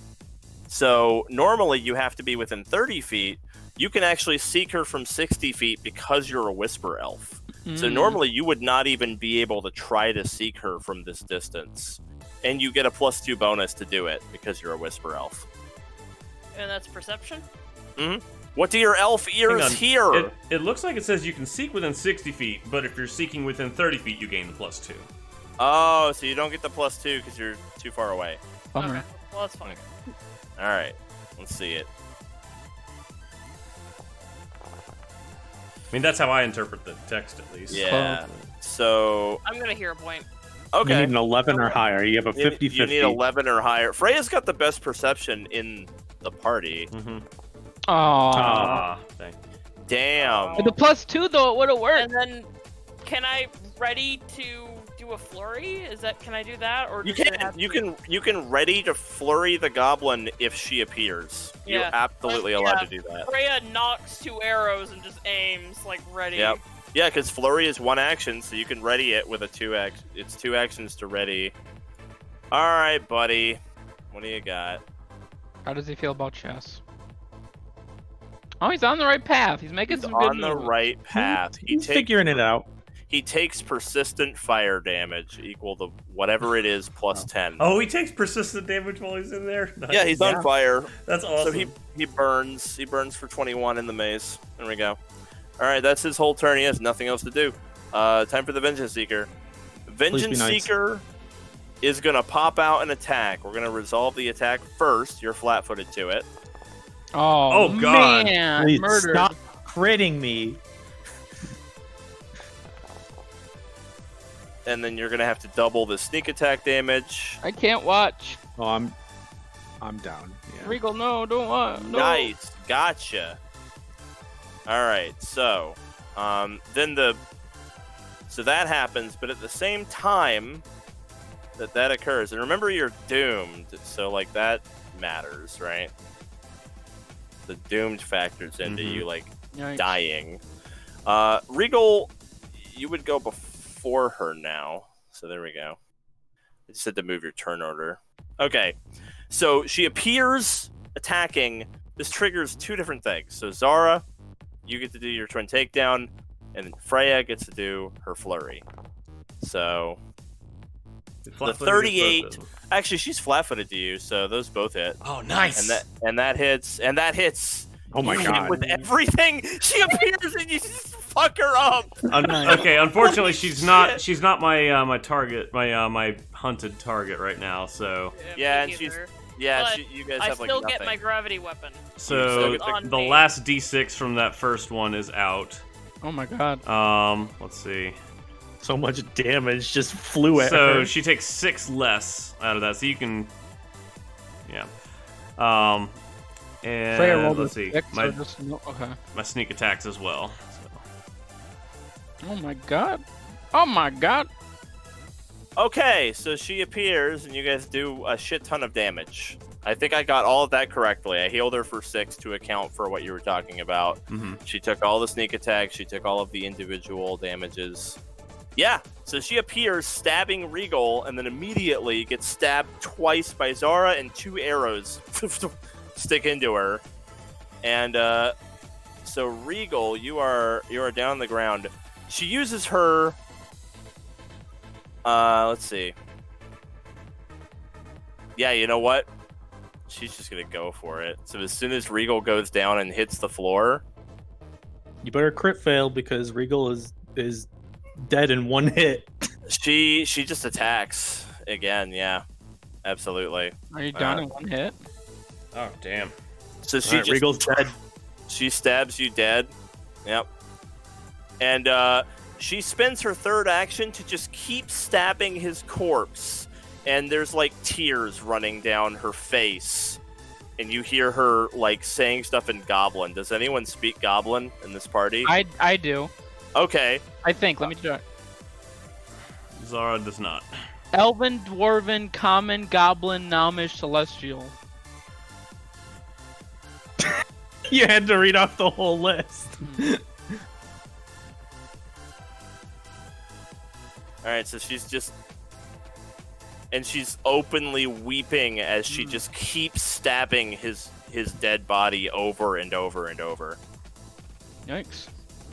So normally you have to be within 30 feet. You can actually seek her from 60 feet because you're a Whisper Elf. So Mm. normally you would not even be able to try to seek her from this distance. And you get a +2 bonus to do it because you're a Whisper Elf. And that's perception? What do your elf Hang ears on. hear? It looks like it says you can seek within 60 feet, but if you're seeking within 30 feet, you gain the +2. Oh, so you don't get the +2 because you're too far away. Bummer. Okay. Well, that's fine. All right, let's see it. I mean, that's how I interpret the text, at least. Yeah. So I'm gonna hear a point. You okay, need an 11 or higher. You have a You- 50-50. you need 11 or higher. Freya's got the best perception in the party. Mm-hmm. Aw. Dang. Damn. With the +2 though, it would have worked. And then, can I ready to do a flurry? Can I do that, or You does it can have you to- can you can ready to flurry the goblin if she appears. You're Yeah. absolutely Yeah. allowed to do that. Freya knocks 2 arrows and just aims like ready. Yep. Yeah, because flurry is 1 action, so you can ready it with a 2 action. It's 2 actions to ready. All right, buddy. What do you got? How does he feel about chess? Oh, he's on the right path. He's making He's some good on the moves. right path. He He's takes figuring it out. He takes persistent fire damage equal to whatever it is plus 10. Oh, he takes persistent damage while he's in there? Nice. Yeah, he's on fire. That's awesome. So he burns. He burns for 21 in the maze. There we go. All right, that's his whole turn. He has nothing else to do. Time for the Vengeance Seeker. Vengeance nice. Seeker is going to pop out and attack. We're going to resolve the attack first. You're flat-footed to it. Oh, God. man. Please Murdered. stop critting me. And then you're going to have to double the sneak attack damage. I can't watch. Oh, I'm down. Yeah. Regal, no, don't watch. No. Nice. Gotcha. All right, so so that happens, but at the same time that occurs, and remember you're doomed, so like that matters, right? The doomed factors into you like Yikes. dying. Regal, you would go before her now, so there we go. I just had to move your turn order. Okay, so she appears attacking. This triggers two different things. So Zara, you get to do your twin takedown, and Freya gets to do her flurry. So the 38. Actually, she's flat-footed to you, so those both hit. Oh, nice. And that hits. Oh my You hit god. with everything. She appears and you just fuck her up. Okay, unfortunately, she's not my my target, my hunted target right now. So Yeah, me and she's neither. yeah. But You guys I have like still nothing. get my gravity weapon. so On the me. last D6 from that first one is out. Oh, my God. Let's see. So much damage just flew at So her. she takes 6 less out of that. So you can, yeah. And Freya rolled let's a see, 6, my so just no, okay. sneak attacks as well. So. Oh, my God. Oh, my God. Okay, so she appears and you guys do a shit ton of damage. I think I got all of that correctly. I healed her for 6 to account for what you were talking about. She took all the sneak attacks. She took all of the individual damages. Yeah, so she appears stabbing Regal and then immediately gets stabbed twice by Zara and 2 arrows stick into her. And so Regal, you are down on the ground. She uses her let's see. Yeah, you know what? She's just gonna go for it. So as soon as Regal goes down and hits the floor, You better crit fail because Regal is dead in one hit. she just attacks again. Yeah, absolutely. Are you done in one hit? Oh damn! So she Alright, just Regal's dead. she stabs you dead. Yep. And she spends her third action to just keep stabbing his corpse. And there's like tears running down her face. And you hear her like saying stuff in Goblin. Does anyone speak Goblin in this party? I do. Okay. I think. Let me check. Zara does not. Elven, Dwarven, Common, Goblin, Gnomish, Celestial. You had to read off the whole list. Alright, so she's just... And she's openly weeping as she just keeps stabbing his dead body over and over and over. Yikes.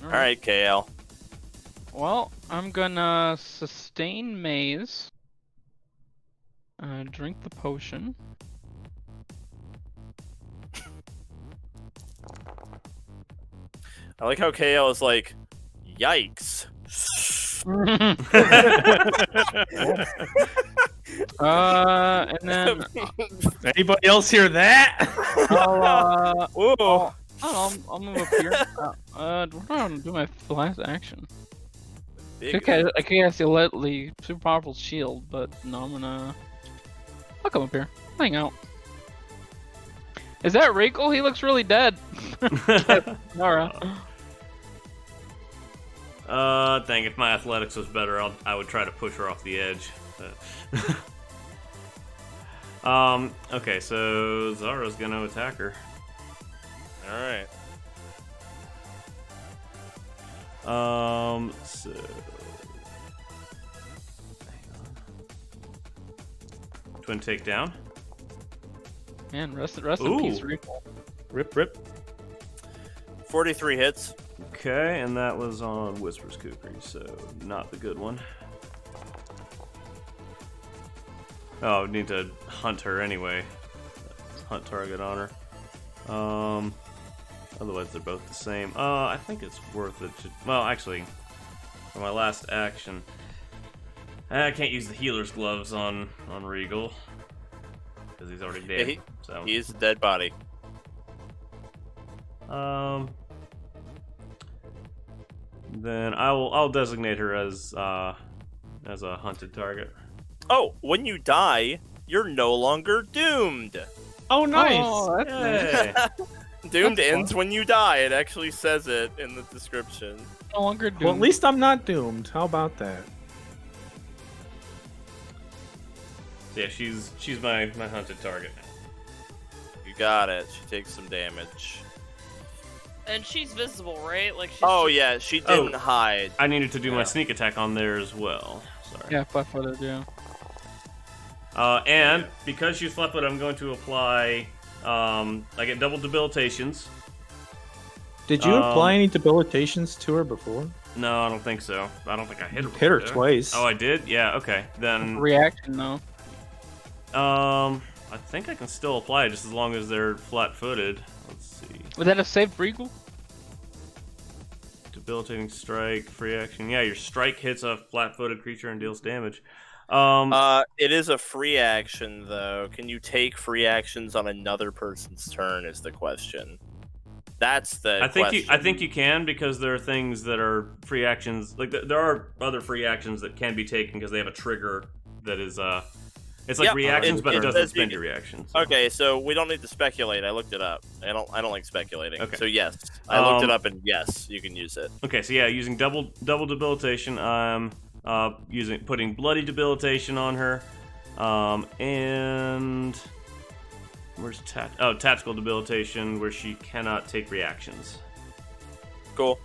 Alright, KL. Well, I'm gonna sustain maze. Drink the potion. I like how KL is like, yikes. And then Anybody else hear that? Whoa. I'll move up here. What do I want to do my last action? Big Okay, I can cast the super powerful shield, but no, I'll come up here. Hang out. Is that Reigel? He looks really dead. Zara. Dang, if my athletics was better, I would try to push her off the edge. But... okay, so Zara's gonna attack her. Alright. So... Hang on. Twin takedown. Man, rest in peace, Ooh. Reigel. Rip, rip. 43 hits. Okay, and that was on Whisper's Kukri, so not the good one. Oh, I need to hunt her anyway. Hunt target on her. Otherwise they're both the same. I think it's worth it to... Well, actually, for my last action... I can't use the healer's gloves on Reigel. Because he's already dead. Yeah, so. He is a dead body. Then I'll designate her as a hunted target. Oh, when you die, you're no longer doomed. Oh, nice. Oh, that's nice. Hey. Doomed That's ends fun. when you die. It actually says it in the description. No longer doomed. Well, at least I'm not doomed. How about that? Yeah, she's my hunted target. You got it. She takes some damage. And she's visible, right? Like she's Oh just- yeah, she didn't hide. I needed to do my Yeah. sneak attack on there as well. Sorry. Yeah, flat-footed, yeah. And because she's flat-footed, I'm going to apply. I get double debilitations. Did you apply any debilitations to her before? No, I don't think so. I don't think I hit her. Hit her did I? twice. Oh, I did. Yeah. Okay. Then. Reaction, though. I think I can still apply it just as long as they're flat-footed. Let's see. Was that a save for Reigel? Debilitating strike, free action. Yeah, your strike hits a flat-footed creature and deals damage. It is a free action though. Can you take free actions on another person's turn? Is the question. That's the question. I think you can because there are things that are free actions. Like there are other free actions that can be taken because they have a trigger that is it's like Yep, reactions, but it doesn't says spend you your reactions. Okay, so we don't need to speculate. I looked it up. I don't like speculating. Okay. So yes, I looked it up and yes, you can use it. Okay, so yeah, using double debilitation. I'm putting bloody debilitation on her, and where's tactical debilitation where she cannot take reactions. Cool.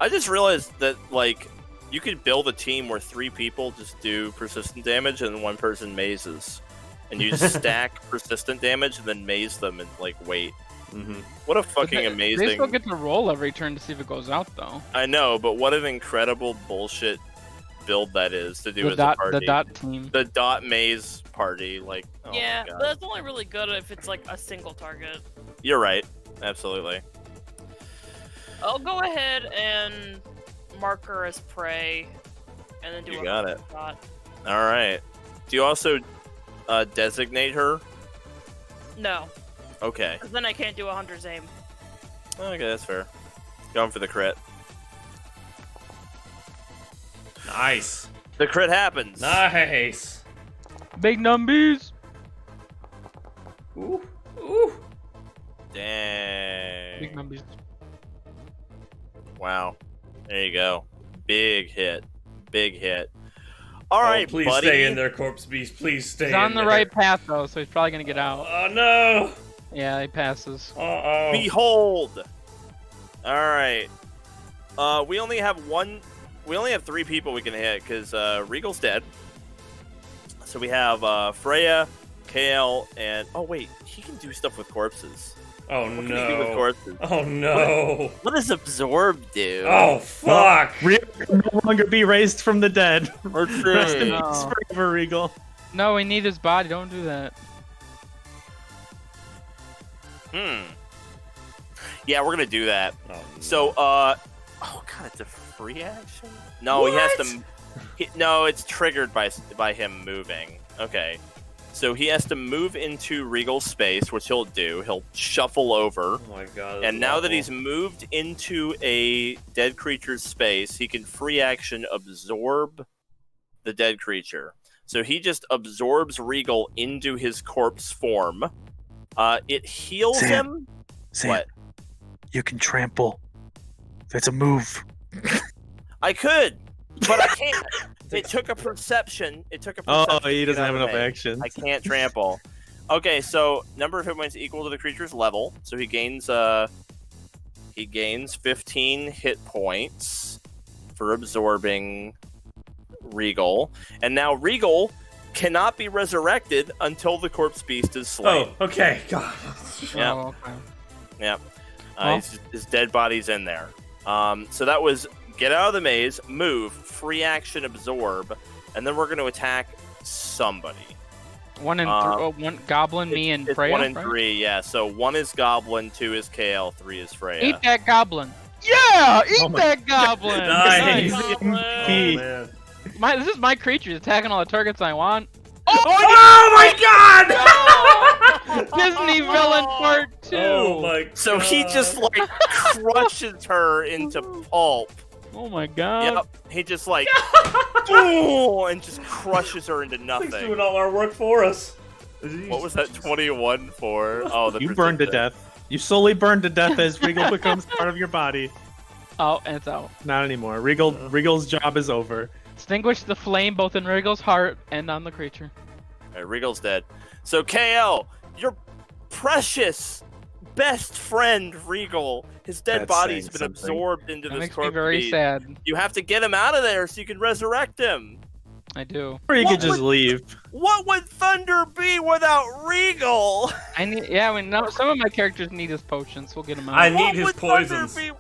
I just realized that like you could build a team where 3 people just do persistent damage and 1 person mazes, and you just stack persistent damage and then maze them and like wait. Mm-hmm. What a fucking They amazing! still get to roll every turn to see if it goes out, though. I know, but what an incredible bullshit build that is to do as a party. The dot team. The dot maze party, like oh yeah, my but God. that's only really good if it's like a single target. You're right, absolutely. I'll go ahead and mark her as prey, and then do You a got it. shot. All right. Do you also designate her? No, Okay. 'cause then I can't do a hunter's aim. Okay, that's fair. Going for the crit. Nice, The crit happens. nice. Big numbies. Ooh, ooh. Dang. Big numbies. Wow. There you go. Big hit. Big hit. All right, please buddy. stay in there, corpse beast. Please stay. He's on in the there. right path, though, so he's probably gonna get out. Oh no! Yeah, he passes. Uh-oh. Behold. All right. We only have 3 people we can hit because Reigel's dead. So we have Freya, Kale, and oh wait, he can do stuff with corpses. Oh What can he do with no! corpses? Oh no! What does absorb do? Oh fuck! Real can no longer be raised from the dead. Rest in No. peace forever, Regal. No, we need his body. Don't do that. Yeah, we're gonna do that. Oh, no. So, oh god, it's a free action. No, he has to. No, it's triggered by him moving. Okay, so he has to move into Regal's space, which he'll do. He'll shuffle over, Oh my god! and now that he's moved into a dead creature's space, he can free action absorb the dead creature. So he just absorbs Regal into his corpse form. It heals Sam. him. Sam, What? you can trample. That's a move. I could, but I can't. It took a perception. It took a perception. Oh, to he get doesn't have out of enough me. actions. I can't trample. Okay, so number of hit points equal to the creature's level. So he gains 15 hit points for absorbing Regal, and now Regal cannot be resurrected until the corpse beast is slain. Oh, okay. God. Yeah. Oh, okay. Yeah. Well- His dead body's in there. So that was get out of the maze, move, free action, absorb, and then we're going to attack somebody. 1 and 3. One Goblin, me, and It's Freya. 1 and right? 3, yeah. So 1 is Goblin, 2 is KL, 3 is Freya. Eat that Goblin. Yeah, eat Oh my that Goblin. Nice. Nice. Oh, MVP. man. This is my creature attacking all the targets I want. Oh my god! Disney villain part 2. Oh my god. So he just like crushes her into pulp. Oh my god. Yep. He just like ooh, and just crushes her into He's nothing. doing all our work for us. What was that 21 for? Oh, the You burned to persistent. death. You slowly burn to death as Regal becomes part of your body. Oh, and it's out. Not anymore. Regal's job is over. Extinguish the flame both in Regal's heart and on the creature. Alright, Regal's dead. So KL, your precious best friend Regal, his dead That's body's saying been something. absorbed into That this makes me corpse very beast. sad. You have to get him out of there so you can resurrect him. I do. Or you What could just would- leave. What would Thunder be without Regal? I need. Yeah, some of my characters need his potions. We'll get him out. I need What his would poisons. Thunder be?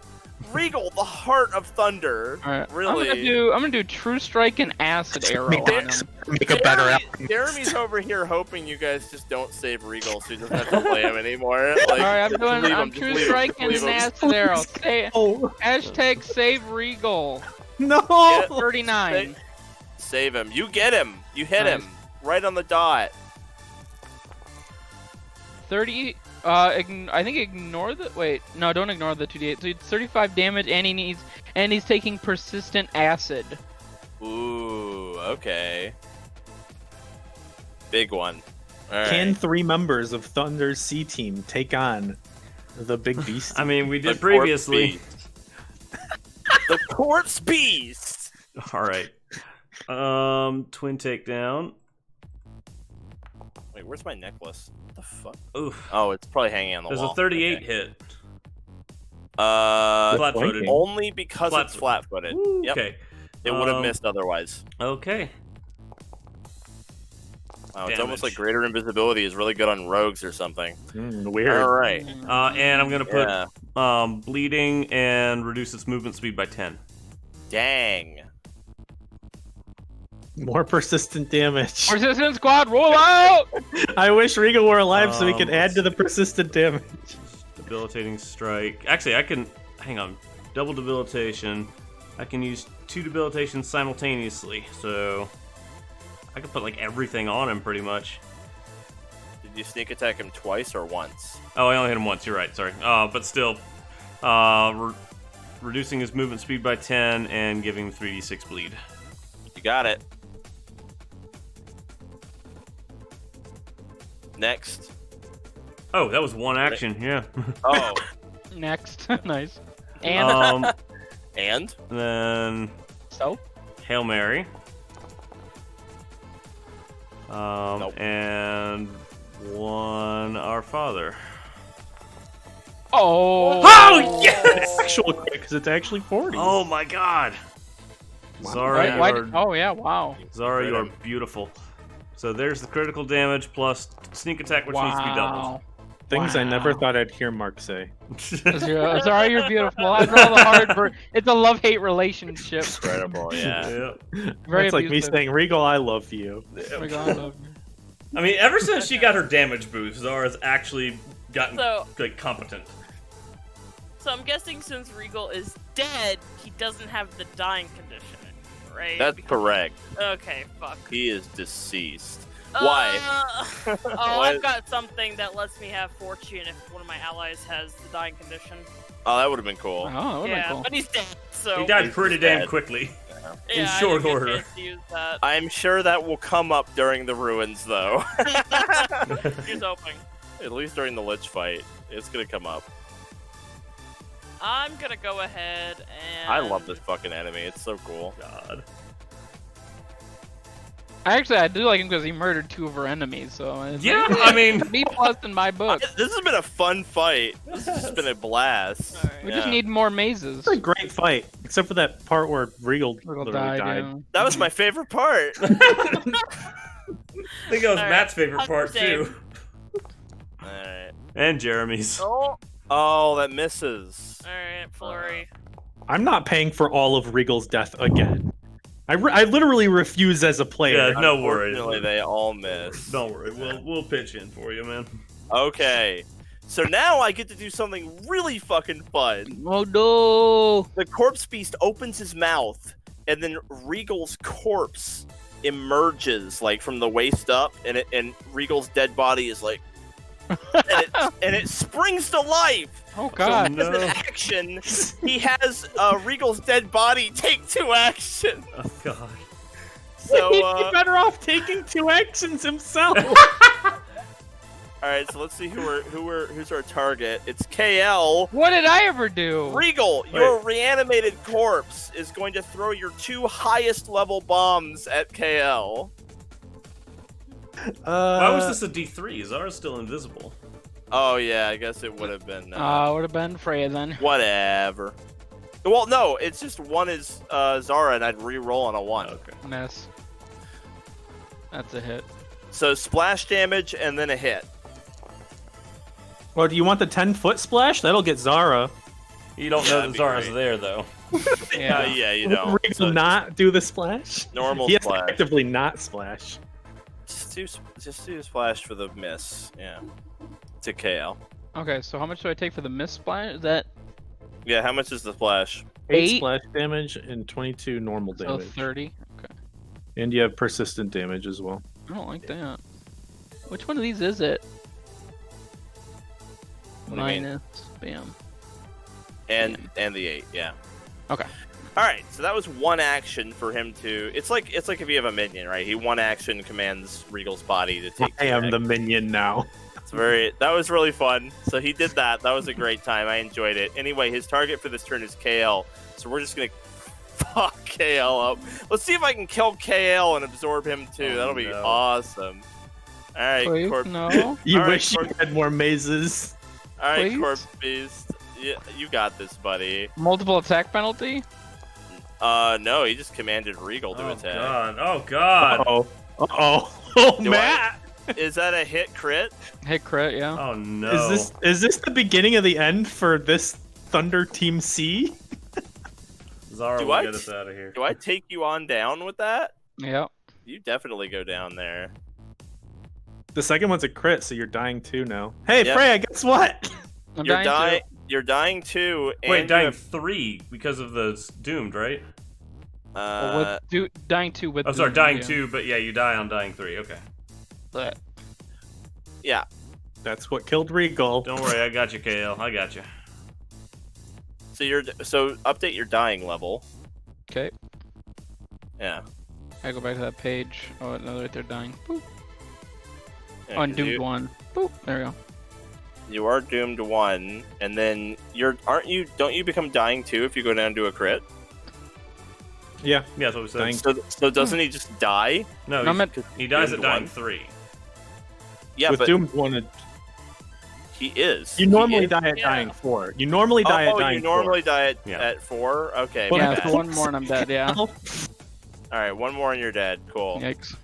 Regal, the heart of Thunder. All right. Really? I'm gonna do True Strike and Acid Arrow on him. Make a better Jeremy- outcome. Jeremy's over here hoping you guys just don't save Regal so he doesn't have to play him anymore. Like, All right, I'm just doing. leave I'm him, just True leave him, Strike just and leave an him. Acid Arrow. Say, Oh hashtag save Regal. no! Yeah. 39. Save him. You get him. You hit Nice. him. Right on the dot. 30. I think ignore the. Wait, no, don't ignore the 2d8. So it's 35 damage, and he's taking persistent acid. Ooh, okay. Big one. All right. Can 3 members of Thunder's C team take on the big beast? I mean, we The did previously. corpse beast. The corpse beast. All right. Twin takedown. Wait, where's my necklace? What the fuck? Oof. Oh, it's probably hanging on the There's wall. a 38 Okay. hit. Uh, Flat-footed. only because it's Flat-footed. flat-footed. Yep. Okay. It would have missed otherwise. Okay. Wow, it's almost Damage. like greater invisibility is really good on rogues or something. Weird. All right. And I'm gonna put Yeah. bleeding and reduce its movement speed by 10. Dang. More persistent damage. Persistent squad, roll out! I wish Regal were alive so we could add let's to the persistent damage. Debilitating strike. Actually, I can. Hang on. Double debilitation. I can use 2 debilitations simultaneously, so I can put like everything on him pretty much. Did you sneak attack him twice or once? Oh, I only hit him once. You're right. Sorry. But still, reducing his movement speed by 10 and giving him 3d6 bleed. You got it. Next. Oh, that was one action. Yeah. Oh, Next. Nice. And and? Then so? Hail Mary. Nope. And 1 Our Father. Oh! Oh, yes! Actual crit, because it's actually 40. Oh my god! Zara, Why, you why are, did, oh, yeah, wow. Zara, you are Right. beautiful. So there's the critical damage plus sneak attack, which needs to be doubled. Wow. Things I never Wow. thought I'd hear Mark say. Sorry, you're beautiful. After all the hard work, it's a love-hate relationship. Incredible, yeah. Yeah. Very That's like me abusive. saying, Regal, I love you. Oh my God, I love you. I mean, ever since she got her damage boost, Zara's actually gotten So- like competent. So I'm guessing since Regal is dead, he doesn't have the dying condition, right? That's correct. Okay, fuck. He is deceased. Why? Oh, What? I've got something that lets me have fortune if one of my allies has the dying condition. Oh, that would have been cool. Oh, that would've Yeah, been cool. but he's dead, so He died He's pretty dead. damn quickly. yeah, in I short didn't get a order. chance to use that. I'm sure that will come up during the ruins, though. Here's hoping. At least during the Lich fight. It's gonna come up. I'm gonna go ahead and. I love this fucking enemy. It's so cool. God. I do like him because he murdered 2 of her enemies, so it's Yeah, I mean, B+ in my book. This has been a fun fight. This has just been a blast. Alright. We just Yeah. need more mazes. It's a great fight, except for that part where Regal Regal literally died. yeah. That was my favorite part. I think that was Alright, Matt's favorite part save. too. Alright. And Jeremy's. Oh, Oh, that misses. alright, flurry. I'm not paying for all of Regal's death again. I literally refuse as a player. Yeah, no worries. Unfortunately, they all miss. Don't worry, we'll pitch in for you, man. Okay. So now I get to do something really fucking fun. Oh no! The corpse beast opens his mouth, and then Regal's corpse emerges like from the waist up, and Regal's dead body is like, and it springs to life. Oh So god! as an action, he has Regal's dead body take 2 action. Oh god. So He'd be better off taking 2 actions himself. all right, so let's see who's our target. It's KL. What did I ever do? Regal, your reanimated corpse is going to throw your 2 highest level bombs at KL. Why was this a D3? Zara's still invisible. Oh yeah, I guess it would have been. Would have been Freya then. Whatever. Well, no, it's just 1 is Zara, and I'd re-roll on a 1. Okay. Miss. That's a hit. So splash damage and then a hit. Well, do you want the 10-foot splash? That'll get Zara. You don't know That'd that be Zara's great. there, though. Yeah. Yeah, you Will don't. Regal So not do the splash? normal He has to splash. actively not splash. Just do splash for the miss. Yeah. To KL. Okay, so how much do I take for the miss splash? Is that Yeah, how much is the splash? 8 8? splash damage and 22 normal So damage. 30. Okay. And you have persistent damage as well. I don't like that. Which one of these is it? What do you mean? Minus. Bam. And the 8, yeah. Okay. All right, so that was 1 action for him to. It's like if you have a minion, right? He 1 action commands Regal's body to take. I 2 am the action. minion now. That was really fun. So he did that. That was a great time. I enjoyed it. Anyway, his target for this turn is KL. So we're just gonna fuck KL up. Let's see if I can kill KL and absorb him too. Oh, That'll be no. awesome. All right, Please, Corp. no. You All right, wish you had more mazes. All right, Please? Corpse Beast. Yeah, you got this, buddy. Multiple attack penalty? No, he just commanded Regal to Oh attack. god. Oh god. Uh-oh. Uh-oh. Oh, Do Matt! Is that a hit crit? Hit crit, yeah. Oh no. Is this the beginning of the end for this Thunder Team C? Zara Do will I get us out of here. Do I take you on down with that? Yep. You definitely go down there. The second one's a crit, so you're dying too now. Hey, Yep. Freya, guess what? I'm You're dying dying. too. You're dying too. And Wait, you dying have, 3 because of the doomed, right? Well, dying 2 with Oh, sorry, the- dying yeah. 2, but yeah, you die on dying 3. Okay. But yeah. That's what killed Regal. Don't worry, I got you, KL. I got you. So update your dying level. okay. Yeah. I go back to that page. Oh, no, right there dying. Boop. Yeah, Oh, 'cause and doomed 1. Boop. There we go. You are doomed 1, and then don't you become dying 2 if you go down to a crit? Yeah. Yeah, that's what we said. Dying. So doesn't he just die? No, I'm he's- at- he dies at doomed dying 1. 3. Yeah, With but Doomed 1, he is. you He normally is. die at Yeah. dying 4. You normally die at dying you normally 4. die Yeah. at 4? Okay, Well, my Yeah, bad. so one more and I'm dead, yeah. Alright, 1 more and you're dead. Cool. Yikes.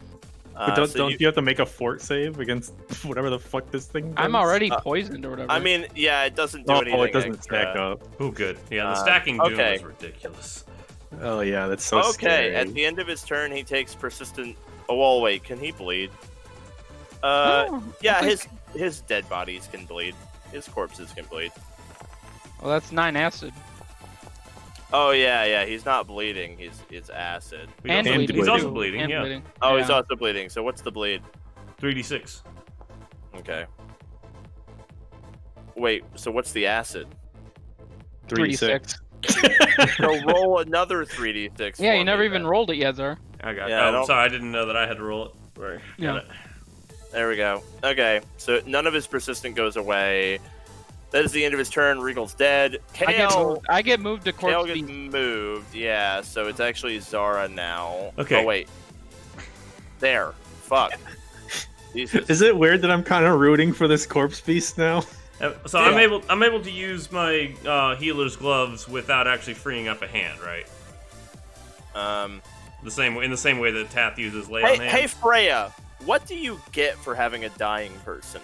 But don't you have to make a fort save against whatever the fuck this thing does? I'm already poisoned or whatever. I mean, yeah, it doesn't do Oh, anything. it doesn't extra. stack up. Oh, good. Yeah, the stacking doom okay. is ridiculous. Oh yeah, that's so Okay, scary. at the end of his turn, he takes persistent. Oh, well, wait, can he bleed? Oh, Yeah, I think- his dead bodies can bleed. His corpses can bleed. Well, that's 9 acid. Oh yeah, he's not bleeding. He's acid. He's And also, bleeding. he's too. also bleeding, And yeah. bleeding. Oh, yeah. he's also bleeding. So what's the bleed? 3d6. Okay. Wait, so what's the acid? 3d6. So roll another 3d6. Yeah, for you never me, even then. rolled it yet, Zara. I got Yeah, I Oh, don't- sorry, I didn't know that I had to roll it. Right. Got Yeah. it. There we go. Okay, so none of his persistent goes away. That is the end of his turn. Regal's dead. I get moved to Kale corpse gets beast. moved, yeah, so it's actually Zara now. Okay. Oh, wait. There. Fuck. Jesus. Is it weird that I'm kind of rooting for this corpse beast now? So Yeah. I'm able to use my healer's gloves without actually freeing up a hand, right? In the same way that Tath uses lay on hand. Hey, Freya, what do you get for having a dying person?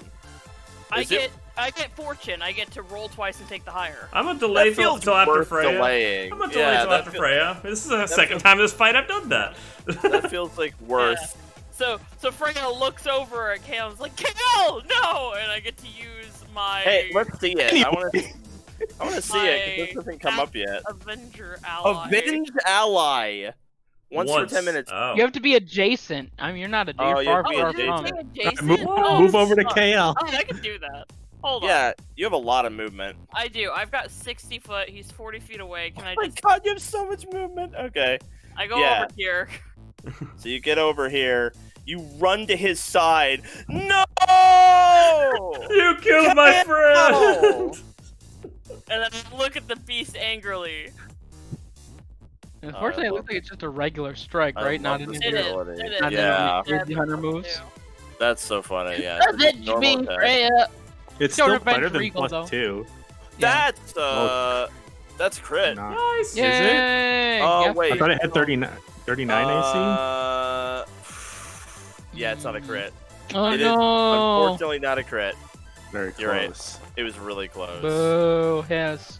I get fortune. I get to roll twice and take the higher. I'm gonna delay That feels till after worth Freya. delaying. I'm gonna delay till after Freya. This is the second time this fight I've done that. That feels like worth. So Freya looks over at Kale and is like, Kale, no! And I get to use my Hey, let's see it. I want to see it because this doesn't come up yet. Avenger ally. Avenged ally. Once for 10 minutes. Oh. You have to be adjacent. I mean, you're not a Oh, you far, have to be far adjacent. from. Jason? Move over to KL. Oh, I can do that. Hold on. Yeah, you have a lot of movement. I do. I've got 60 foot. He's 40 feet away. Can I Oh my just? god, you have so much movement. Okay. I go yeah. over here. So you get over here. You run to his side. No! You killed my friend! And then I look at the beast angrily. Unfortunately, it looks like it's just a regular strike, I right? love Not an this It is. ability. It is. Not Yeah. an Crazy Hunter moves. That's so funny. Yeah. it's a Avenge normal me, attack. Freya. It's Don't still revenge better than Reigel, though. +2. Yeah. That's crit. Nah. Nice. Yay! Oh, Yes. wait. I thought it had 39 AC. Yeah, it's not a crit. Oh It is no! unfortunately not a crit. Very close. You're right. It was really close. Boo! Yes.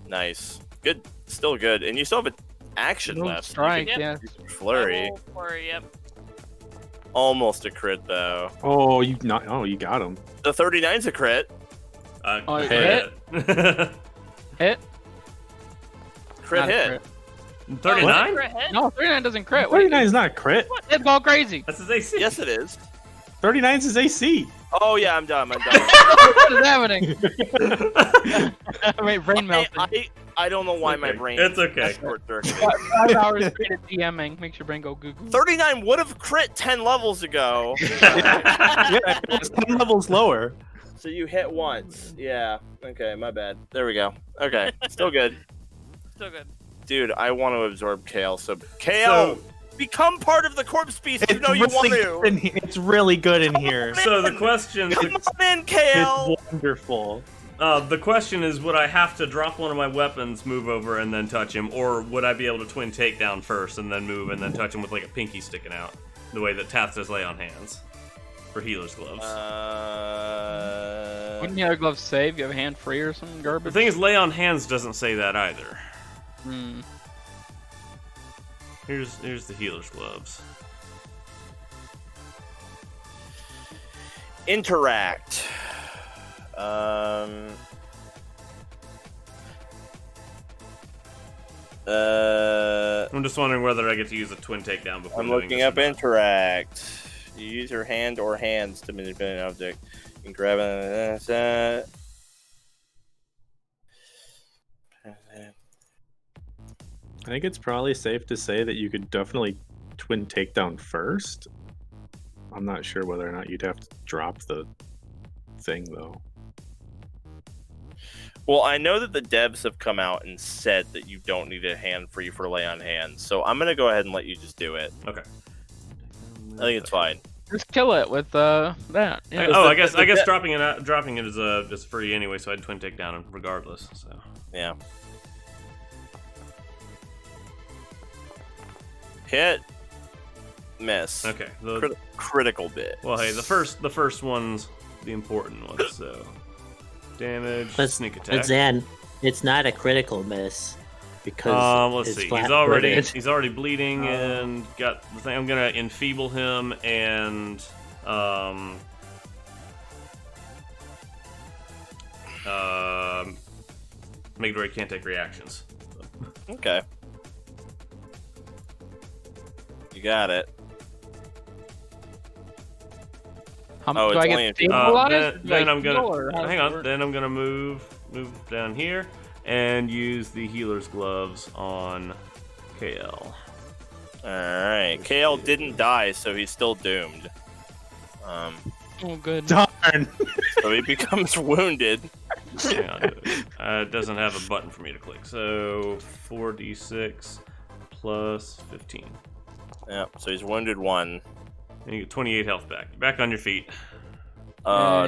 Nice. Good. Still good. And you still have an action Move left. strike, You can yeah. do some flurry. Flurry, yep. Almost a crit though. Oh, you got him. The 39's a crit. Oh, Crit. Hit? Crit Not a hit. crit. 39? Crit hit? No, 39 doesn't crit. 39 is not a crit. It's all crazy. That's his AC. Yes, it is. 39 is his AC. Oh yeah, I'm done. What is happening? Wait, brain melting. I don't know why my Okay. brain. It's okay. Short circuit. 5 hours straight of DMing makes your brain go goo goo. 39 would have crit 10 levels ago. Yeah, it's 10 levels lower. So you hit once. Yeah. Okay, my bad. There we go. Okay, still good. Still good. Dude, I want to absorb Kale. So Kale, become part of the corpse beast. You know you want to. It's really good in here. So the question, Come on in, Kale. It's wonderful. the question is, would I have to drop one of my weapons, move over, and then touch him, or would I be able to twin takedown first and then move and then touch him with like a pinky sticking out, the way that Tath does lay on hands for healer's gloves? Wouldn't the other gloves save? You have a hand free or some The garbage? thing is, lay on hands doesn't say that either. Hmm. Here's the healer's gloves. Interact. I'm just wondering whether I get to use a twin takedown before I'm doing looking this up or not. interact. You use your hand or hands to manipulate an object. You can grab it. I think it's probably safe to say that you could definitely twin takedown first. I'm not sure whether or not you'd have to drop the thing though. Well, I know that the devs have come out and said that you don't need a hand free for lay on hands, so I'm gonna go ahead and let you just do it. Okay. I think it's fine. Just kill it with that. Yeah. I guess dropping it is free anyway, so I'd twin takedown regardless. So Yeah. Hit. Miss. okay. Critical bit. Well, hey, the first one's the important one. So damage, But, sneak but attack. Zan, it's not a critical miss because Let's it's see. flat-footed. He's already bleeding and got the thing. I'm gonna enfeeble him and make it where he can't take reactions. Okay. You got it. How Oh, do it's I only get a- stabilized? Then I'm heal, gonna or how does hang it on. work? Then I'm gonna move down here and use the healer's gloves on KL. Alright. KL didn't die, so he's still doomed. Oh, good. Darn. So he becomes wounded. Hang on. It doesn't have a button for me to click. So 4d6 plus 15. Yep, so he's wounded 1. And you get 28 health back. You're back on your feet. Oh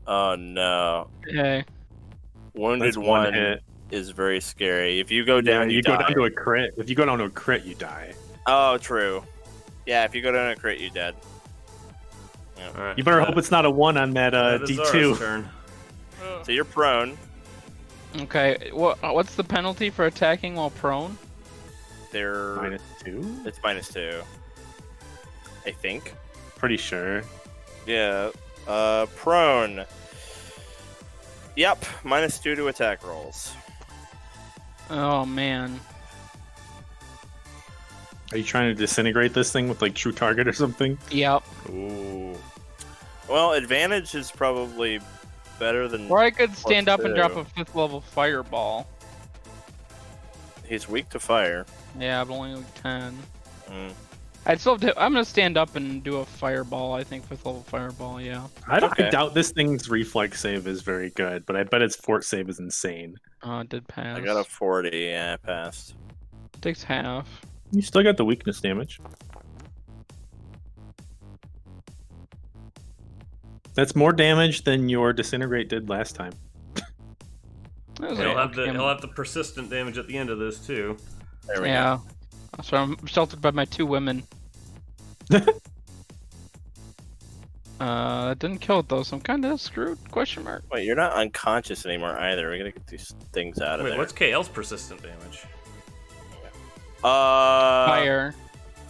no. Okay. Wounded That's 1 hit. is very scary. If you go down, Yeah, you go die. down to a crit. If you go down to a crit, you die. Oh, true. Yeah, if you go down a crit, you're dead. Yeah. All right. You better hope it's not a 1 on that that is Zara's D2. turn. Ugh. So you're prone. Okay, what's the penalty for attacking while prone? They're -2? It's -2. I think. Pretty sure. Yeah. Prone. Yep, -2 to attack rolls. Oh man. Are you trying to disintegrate this thing with like True Target or something? Yep. Ooh. Well, advantage is probably better than. Or I could stand up and drop +2. a 5th level fireball. He's weak to fire. Yeah, but only like 10. Mm. I'd still have to, I'm gonna stand up and do a fireball. I think 5th level fireball. Yeah. I Okay. doubt this thing's reflex save is very good, but I bet its fort save is insane. It did pass. I got a 40. Yeah, I passed. Takes half. You still got the weakness damage. That's more damage than your disintegrate did last time. That was He'll okay. have the persistent damage at the end of this too. There we go. Yeah. So I'm sheltered by my 2 women. That didn't kill it though, so I'm kind of screwed. Question mark. Wait, you're not unconscious anymore either. We gotta get these things out of Wait, there. what's KL's persistent damage? Fire.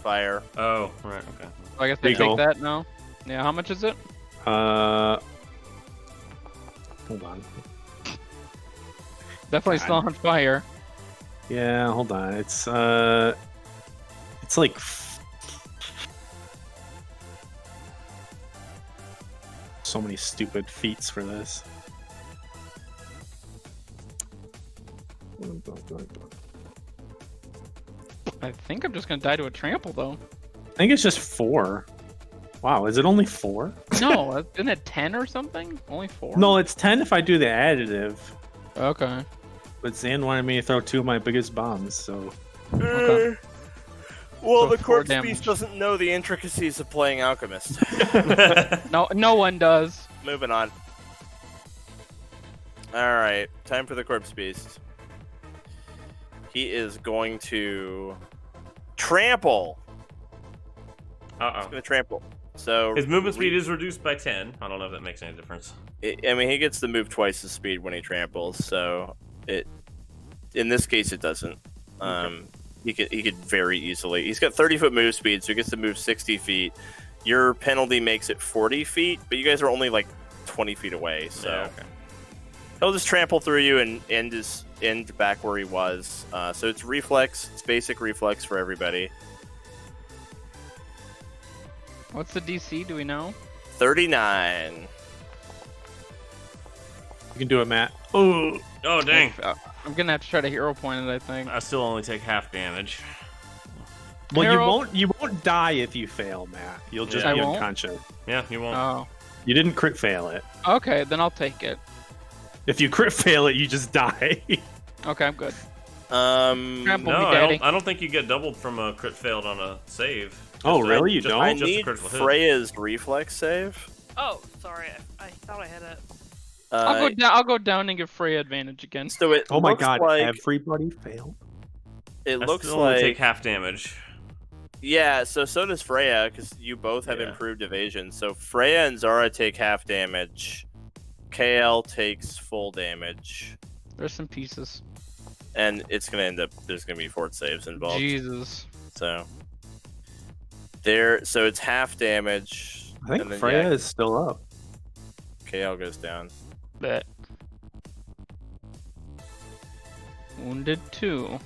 Fire. Oh, right, okay. I guess I Reigel. take that now. Yeah. How much is it? Hold on. Definitely God. still on fire. Yeah, hold on. It's like so many stupid feats for this. I think I'm just gonna die to a trample though. I think it's just 4. Wow, is it only 4? No, isn't it 10 or something? Only 4? No, it's 10 if I do the additive. Okay. But Zan wanted me to throw 2 of my biggest bombs, so Okay. Well, So the 4 corpse damage. beast doesn't know the intricacies of playing Alchemist. No one does. Moving on. Alright, time for the corpse beast. He is going to trample. Uh-oh. He's going to trample. So His movement speed is reduced by 10. I don't know if that makes any difference. I mean, he gets to move twice the speed when he tramples, so in this case it doesn't. He could very easily. He's got 30-foot move speed, so he gets to move 60 feet. Your penalty makes it 40 feet, but you guys are only like 20 feet away, so Yeah, okay. he'll just trample through you and end back where he was. So it's reflex. It's basic reflex for everybody. What's the DC? Do we know? 39. you can do it, Matt. Oh, Oh, dang. I'm gonna have to try to hero point it. I think. I still only take half damage. well, Hero- you won't die if you fail, Matt. You'll just I be won't? unconscious. Yeah, you won't. Oh. You didn't crit fail it. Okay, then I'll take it. If you crit fail it, you just die. Okay, I'm good. Um, Trample No, me, daddy. I don't think you get doubled from a crit failed on a save. Oh, Just, really? You just- don't? I just a need critical hit. Freya's reflex save. Oh, sorry. I thought I had it. I'll go down and give Freya advantage again. So it Oh my looks god, like everybody failed. it I looks still only like take half damage. yeah. So does Freya because you both have Yeah. improved evasion. So Freya and Zara take half damage. KL takes full damage, There's some pieces. and it's gonna end up there's gonna be fort saves involved. Jesus. So there, so it's half damage. I think and then, Freya yeah, is still up. KL goes down. Bet. Wounded 2.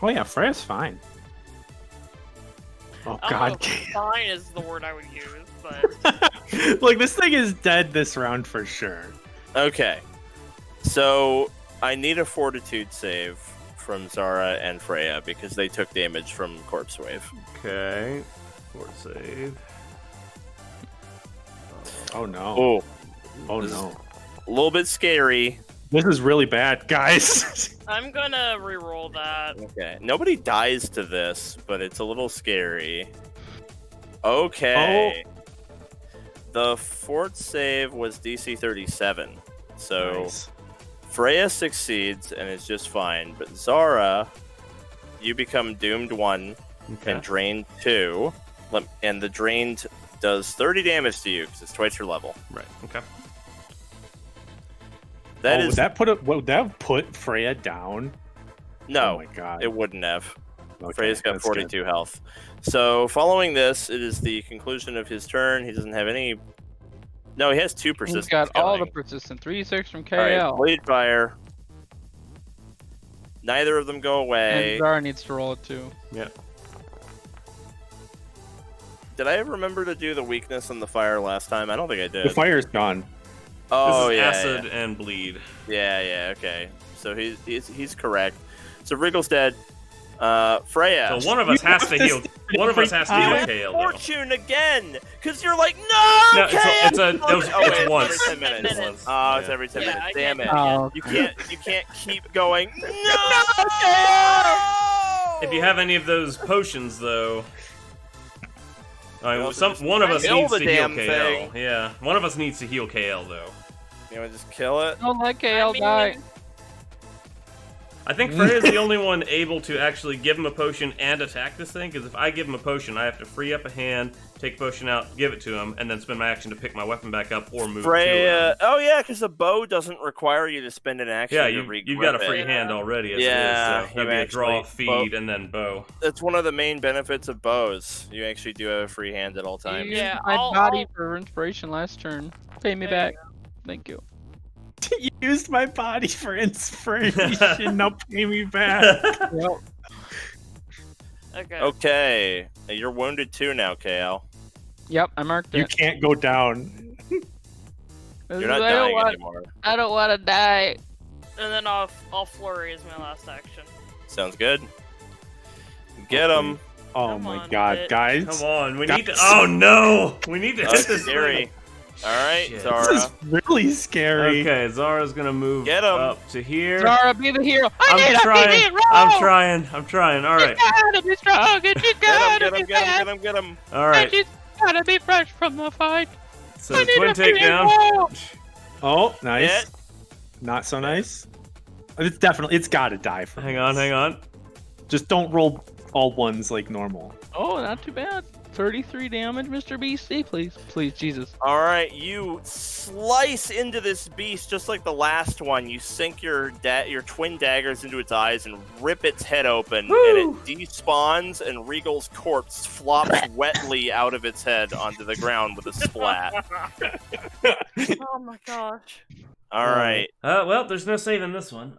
Oh yeah, Freya's fine. Oh I don't know god, if fine is the word I would use, but like this thing is dead this round for sure. Okay, so I need a fortitude save from Zara and Freya because they took damage from corpse wave. Okay. Fort save. Oh no. Oh, Oh this no. a little bit scary. This is really bad, guys. I'm gonna re-roll that. Okay, nobody dies to this, but it's a little scary. Okay. The fort save was DC 37, so Nice. Freya succeeds and is just fine, but Zara, you become doomed 1 Okay. and drained 2. And the drained does 30 damage to you because it's twice your level. Right. Okay. Would that put Freya down? No, Oh my god. it wouldn't have. Okay, Freya's got that's 42 good. health. So following this, it is the conclusion of his turn. He doesn't have any. No, he has 2 persistence. He's got all the going. persistent. 3-6 from KL. All right, Blade Fire. Neither of them go away. And Zara needs to roll it too. Yeah. Did I remember to do the weakness on the fire last time? I don't think I did. The fire's gone. Oh, This is yeah, acid and bleed. yeah, okay. So he's correct. So Reigel's dead. Freya. So one of us has to heal. One of us has to heal KL. Though. Fortune again, because you're like, no, No, KL! it's once. Every 10 minutes. minutes. Oh, it's Yeah. every 10 Yeah, minutes. I Damn it! can't- You can't keep going. No, If you have any of those potions, though, I mean, Also, just one of us kill needs the to heal damn KL. thing. Yeah, one of us needs to heal KL though. You want to just kill it? Don't let KL die. I think Freya's the only one able to actually give him a potion and attack this thing, because if I give him a potion, I have to free up a hand, take a potion out, give it to him, and then spend my action to pick my weapon back up or move to Freya. him. Oh yeah, because the bow doesn't require you to spend an action. Yeah, to you've got a regrip free it. hand already as Yeah, it is, so you that'd be a draw, actually- feed, and then bow. That's one of the main benefits of bows. You actually do have a free hand at all times. You Yeah, used my I'll- body for inspiration last turn. Pay me There you back. Thank you. You used my body for inspiration. Now pay me back. Yep. Okay. Okay, you're wounded too now, KL. Yep, I marked You it. can't go down. You're not dying anymore. I don't want to die. And then I'll flurry as my last action. Sounds good. Get him. Oh Come my on, god, bitch. guys. Come on, we Guys. need to. Oh no, we need to hit That's this scary. thing. All right, Shit. Zara. This is really scary. Okay, Zara's gonna move Get 'em. up to here. Zara, be the hero. I'm I need trying. a hero. I'm trying. All right. You gotta be strong and you Get gotta him, be get him, fast. get him, get him. All right. And you gotta be fresh from the fight. So I need twin a takedown. hero. Oh, nice. Hit. Not so nice. It's gotta die for Hang me. on, hang on. Just don't roll all ones like normal. Oh, not too bad. 33 damage, Mr. BC, please. Please, Jesus. All right, you slice into this beast just like the last one. You sink your twin daggers into its eyes and rip its head open, and it despawns, and Reigel's corpse flops wetly out of its head onto the ground with a splat. Oh my gosh. All right, Well, there's no saving this one.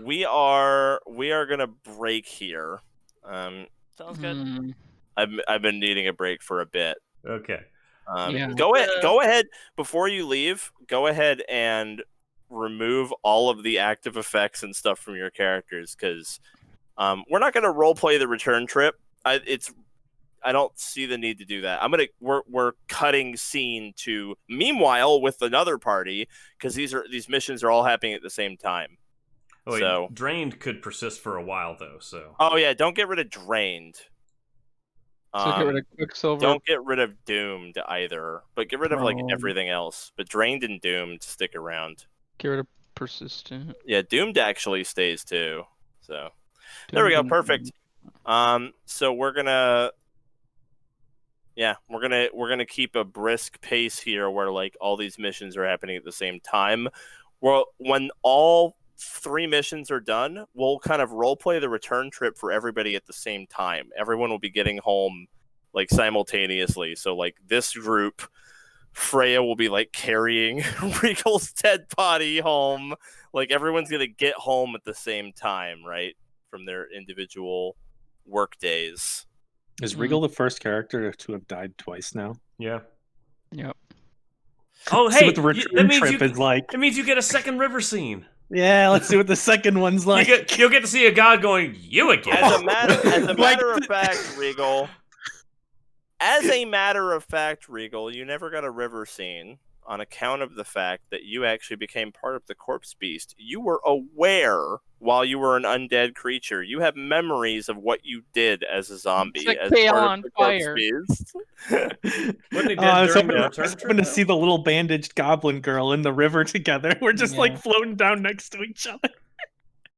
we are gonna break here. Sounds good. Hmm. I've been needing a break for a bit. Okay. Yeah. Go ahead before you leave. Go ahead and remove all of the active effects and stuff from your characters, because we're not going to roleplay the return trip. I don't see the need to do that. We're cutting scene to meanwhile with another party, because these missions are all happening at the same time. Oh, wait, So- drained could persist for a while though. So. Oh yeah, don't get rid of drained. So get rid of Quicksilver. Don't get rid of doomed either, but get rid of like Prone. everything else. But drained and doomed stick around. Get rid of persistent. Yeah, doomed actually stays too. So there we go, perfect. So we're gonna keep a brisk pace here, where like all these missions are happening at the same time. Well, when all 3 missions are done, we'll kind of roleplay the return trip for everybody at the same time. Everyone will be getting home like simultaneously. So like this group, Freya will be like carrying Reigel's dead body home. Like everyone's gonna get home at the same time, right? From their individual work days. Is Reigel the first character to have died twice now? Yeah. Yep. Oh, See hey, what the return trip is like. It means you get a second river scene. Yeah, let's see what the second one's like. You'll get to see a god going, "You again." As a matter Like of fact, Reigel. As a matter of fact, Reigel, you never got a river scene on account of the fact that you actually became part of the corpse beast. You were aware while you were an undead creature. You have memories of what you did as a zombie, Like as tail part on of the corpse fire. beast. Wasn't he dead I was during the hoping, return trip? to see the little bandaged goblin girl in the river together. We're just Yeah. like floating down next to each other.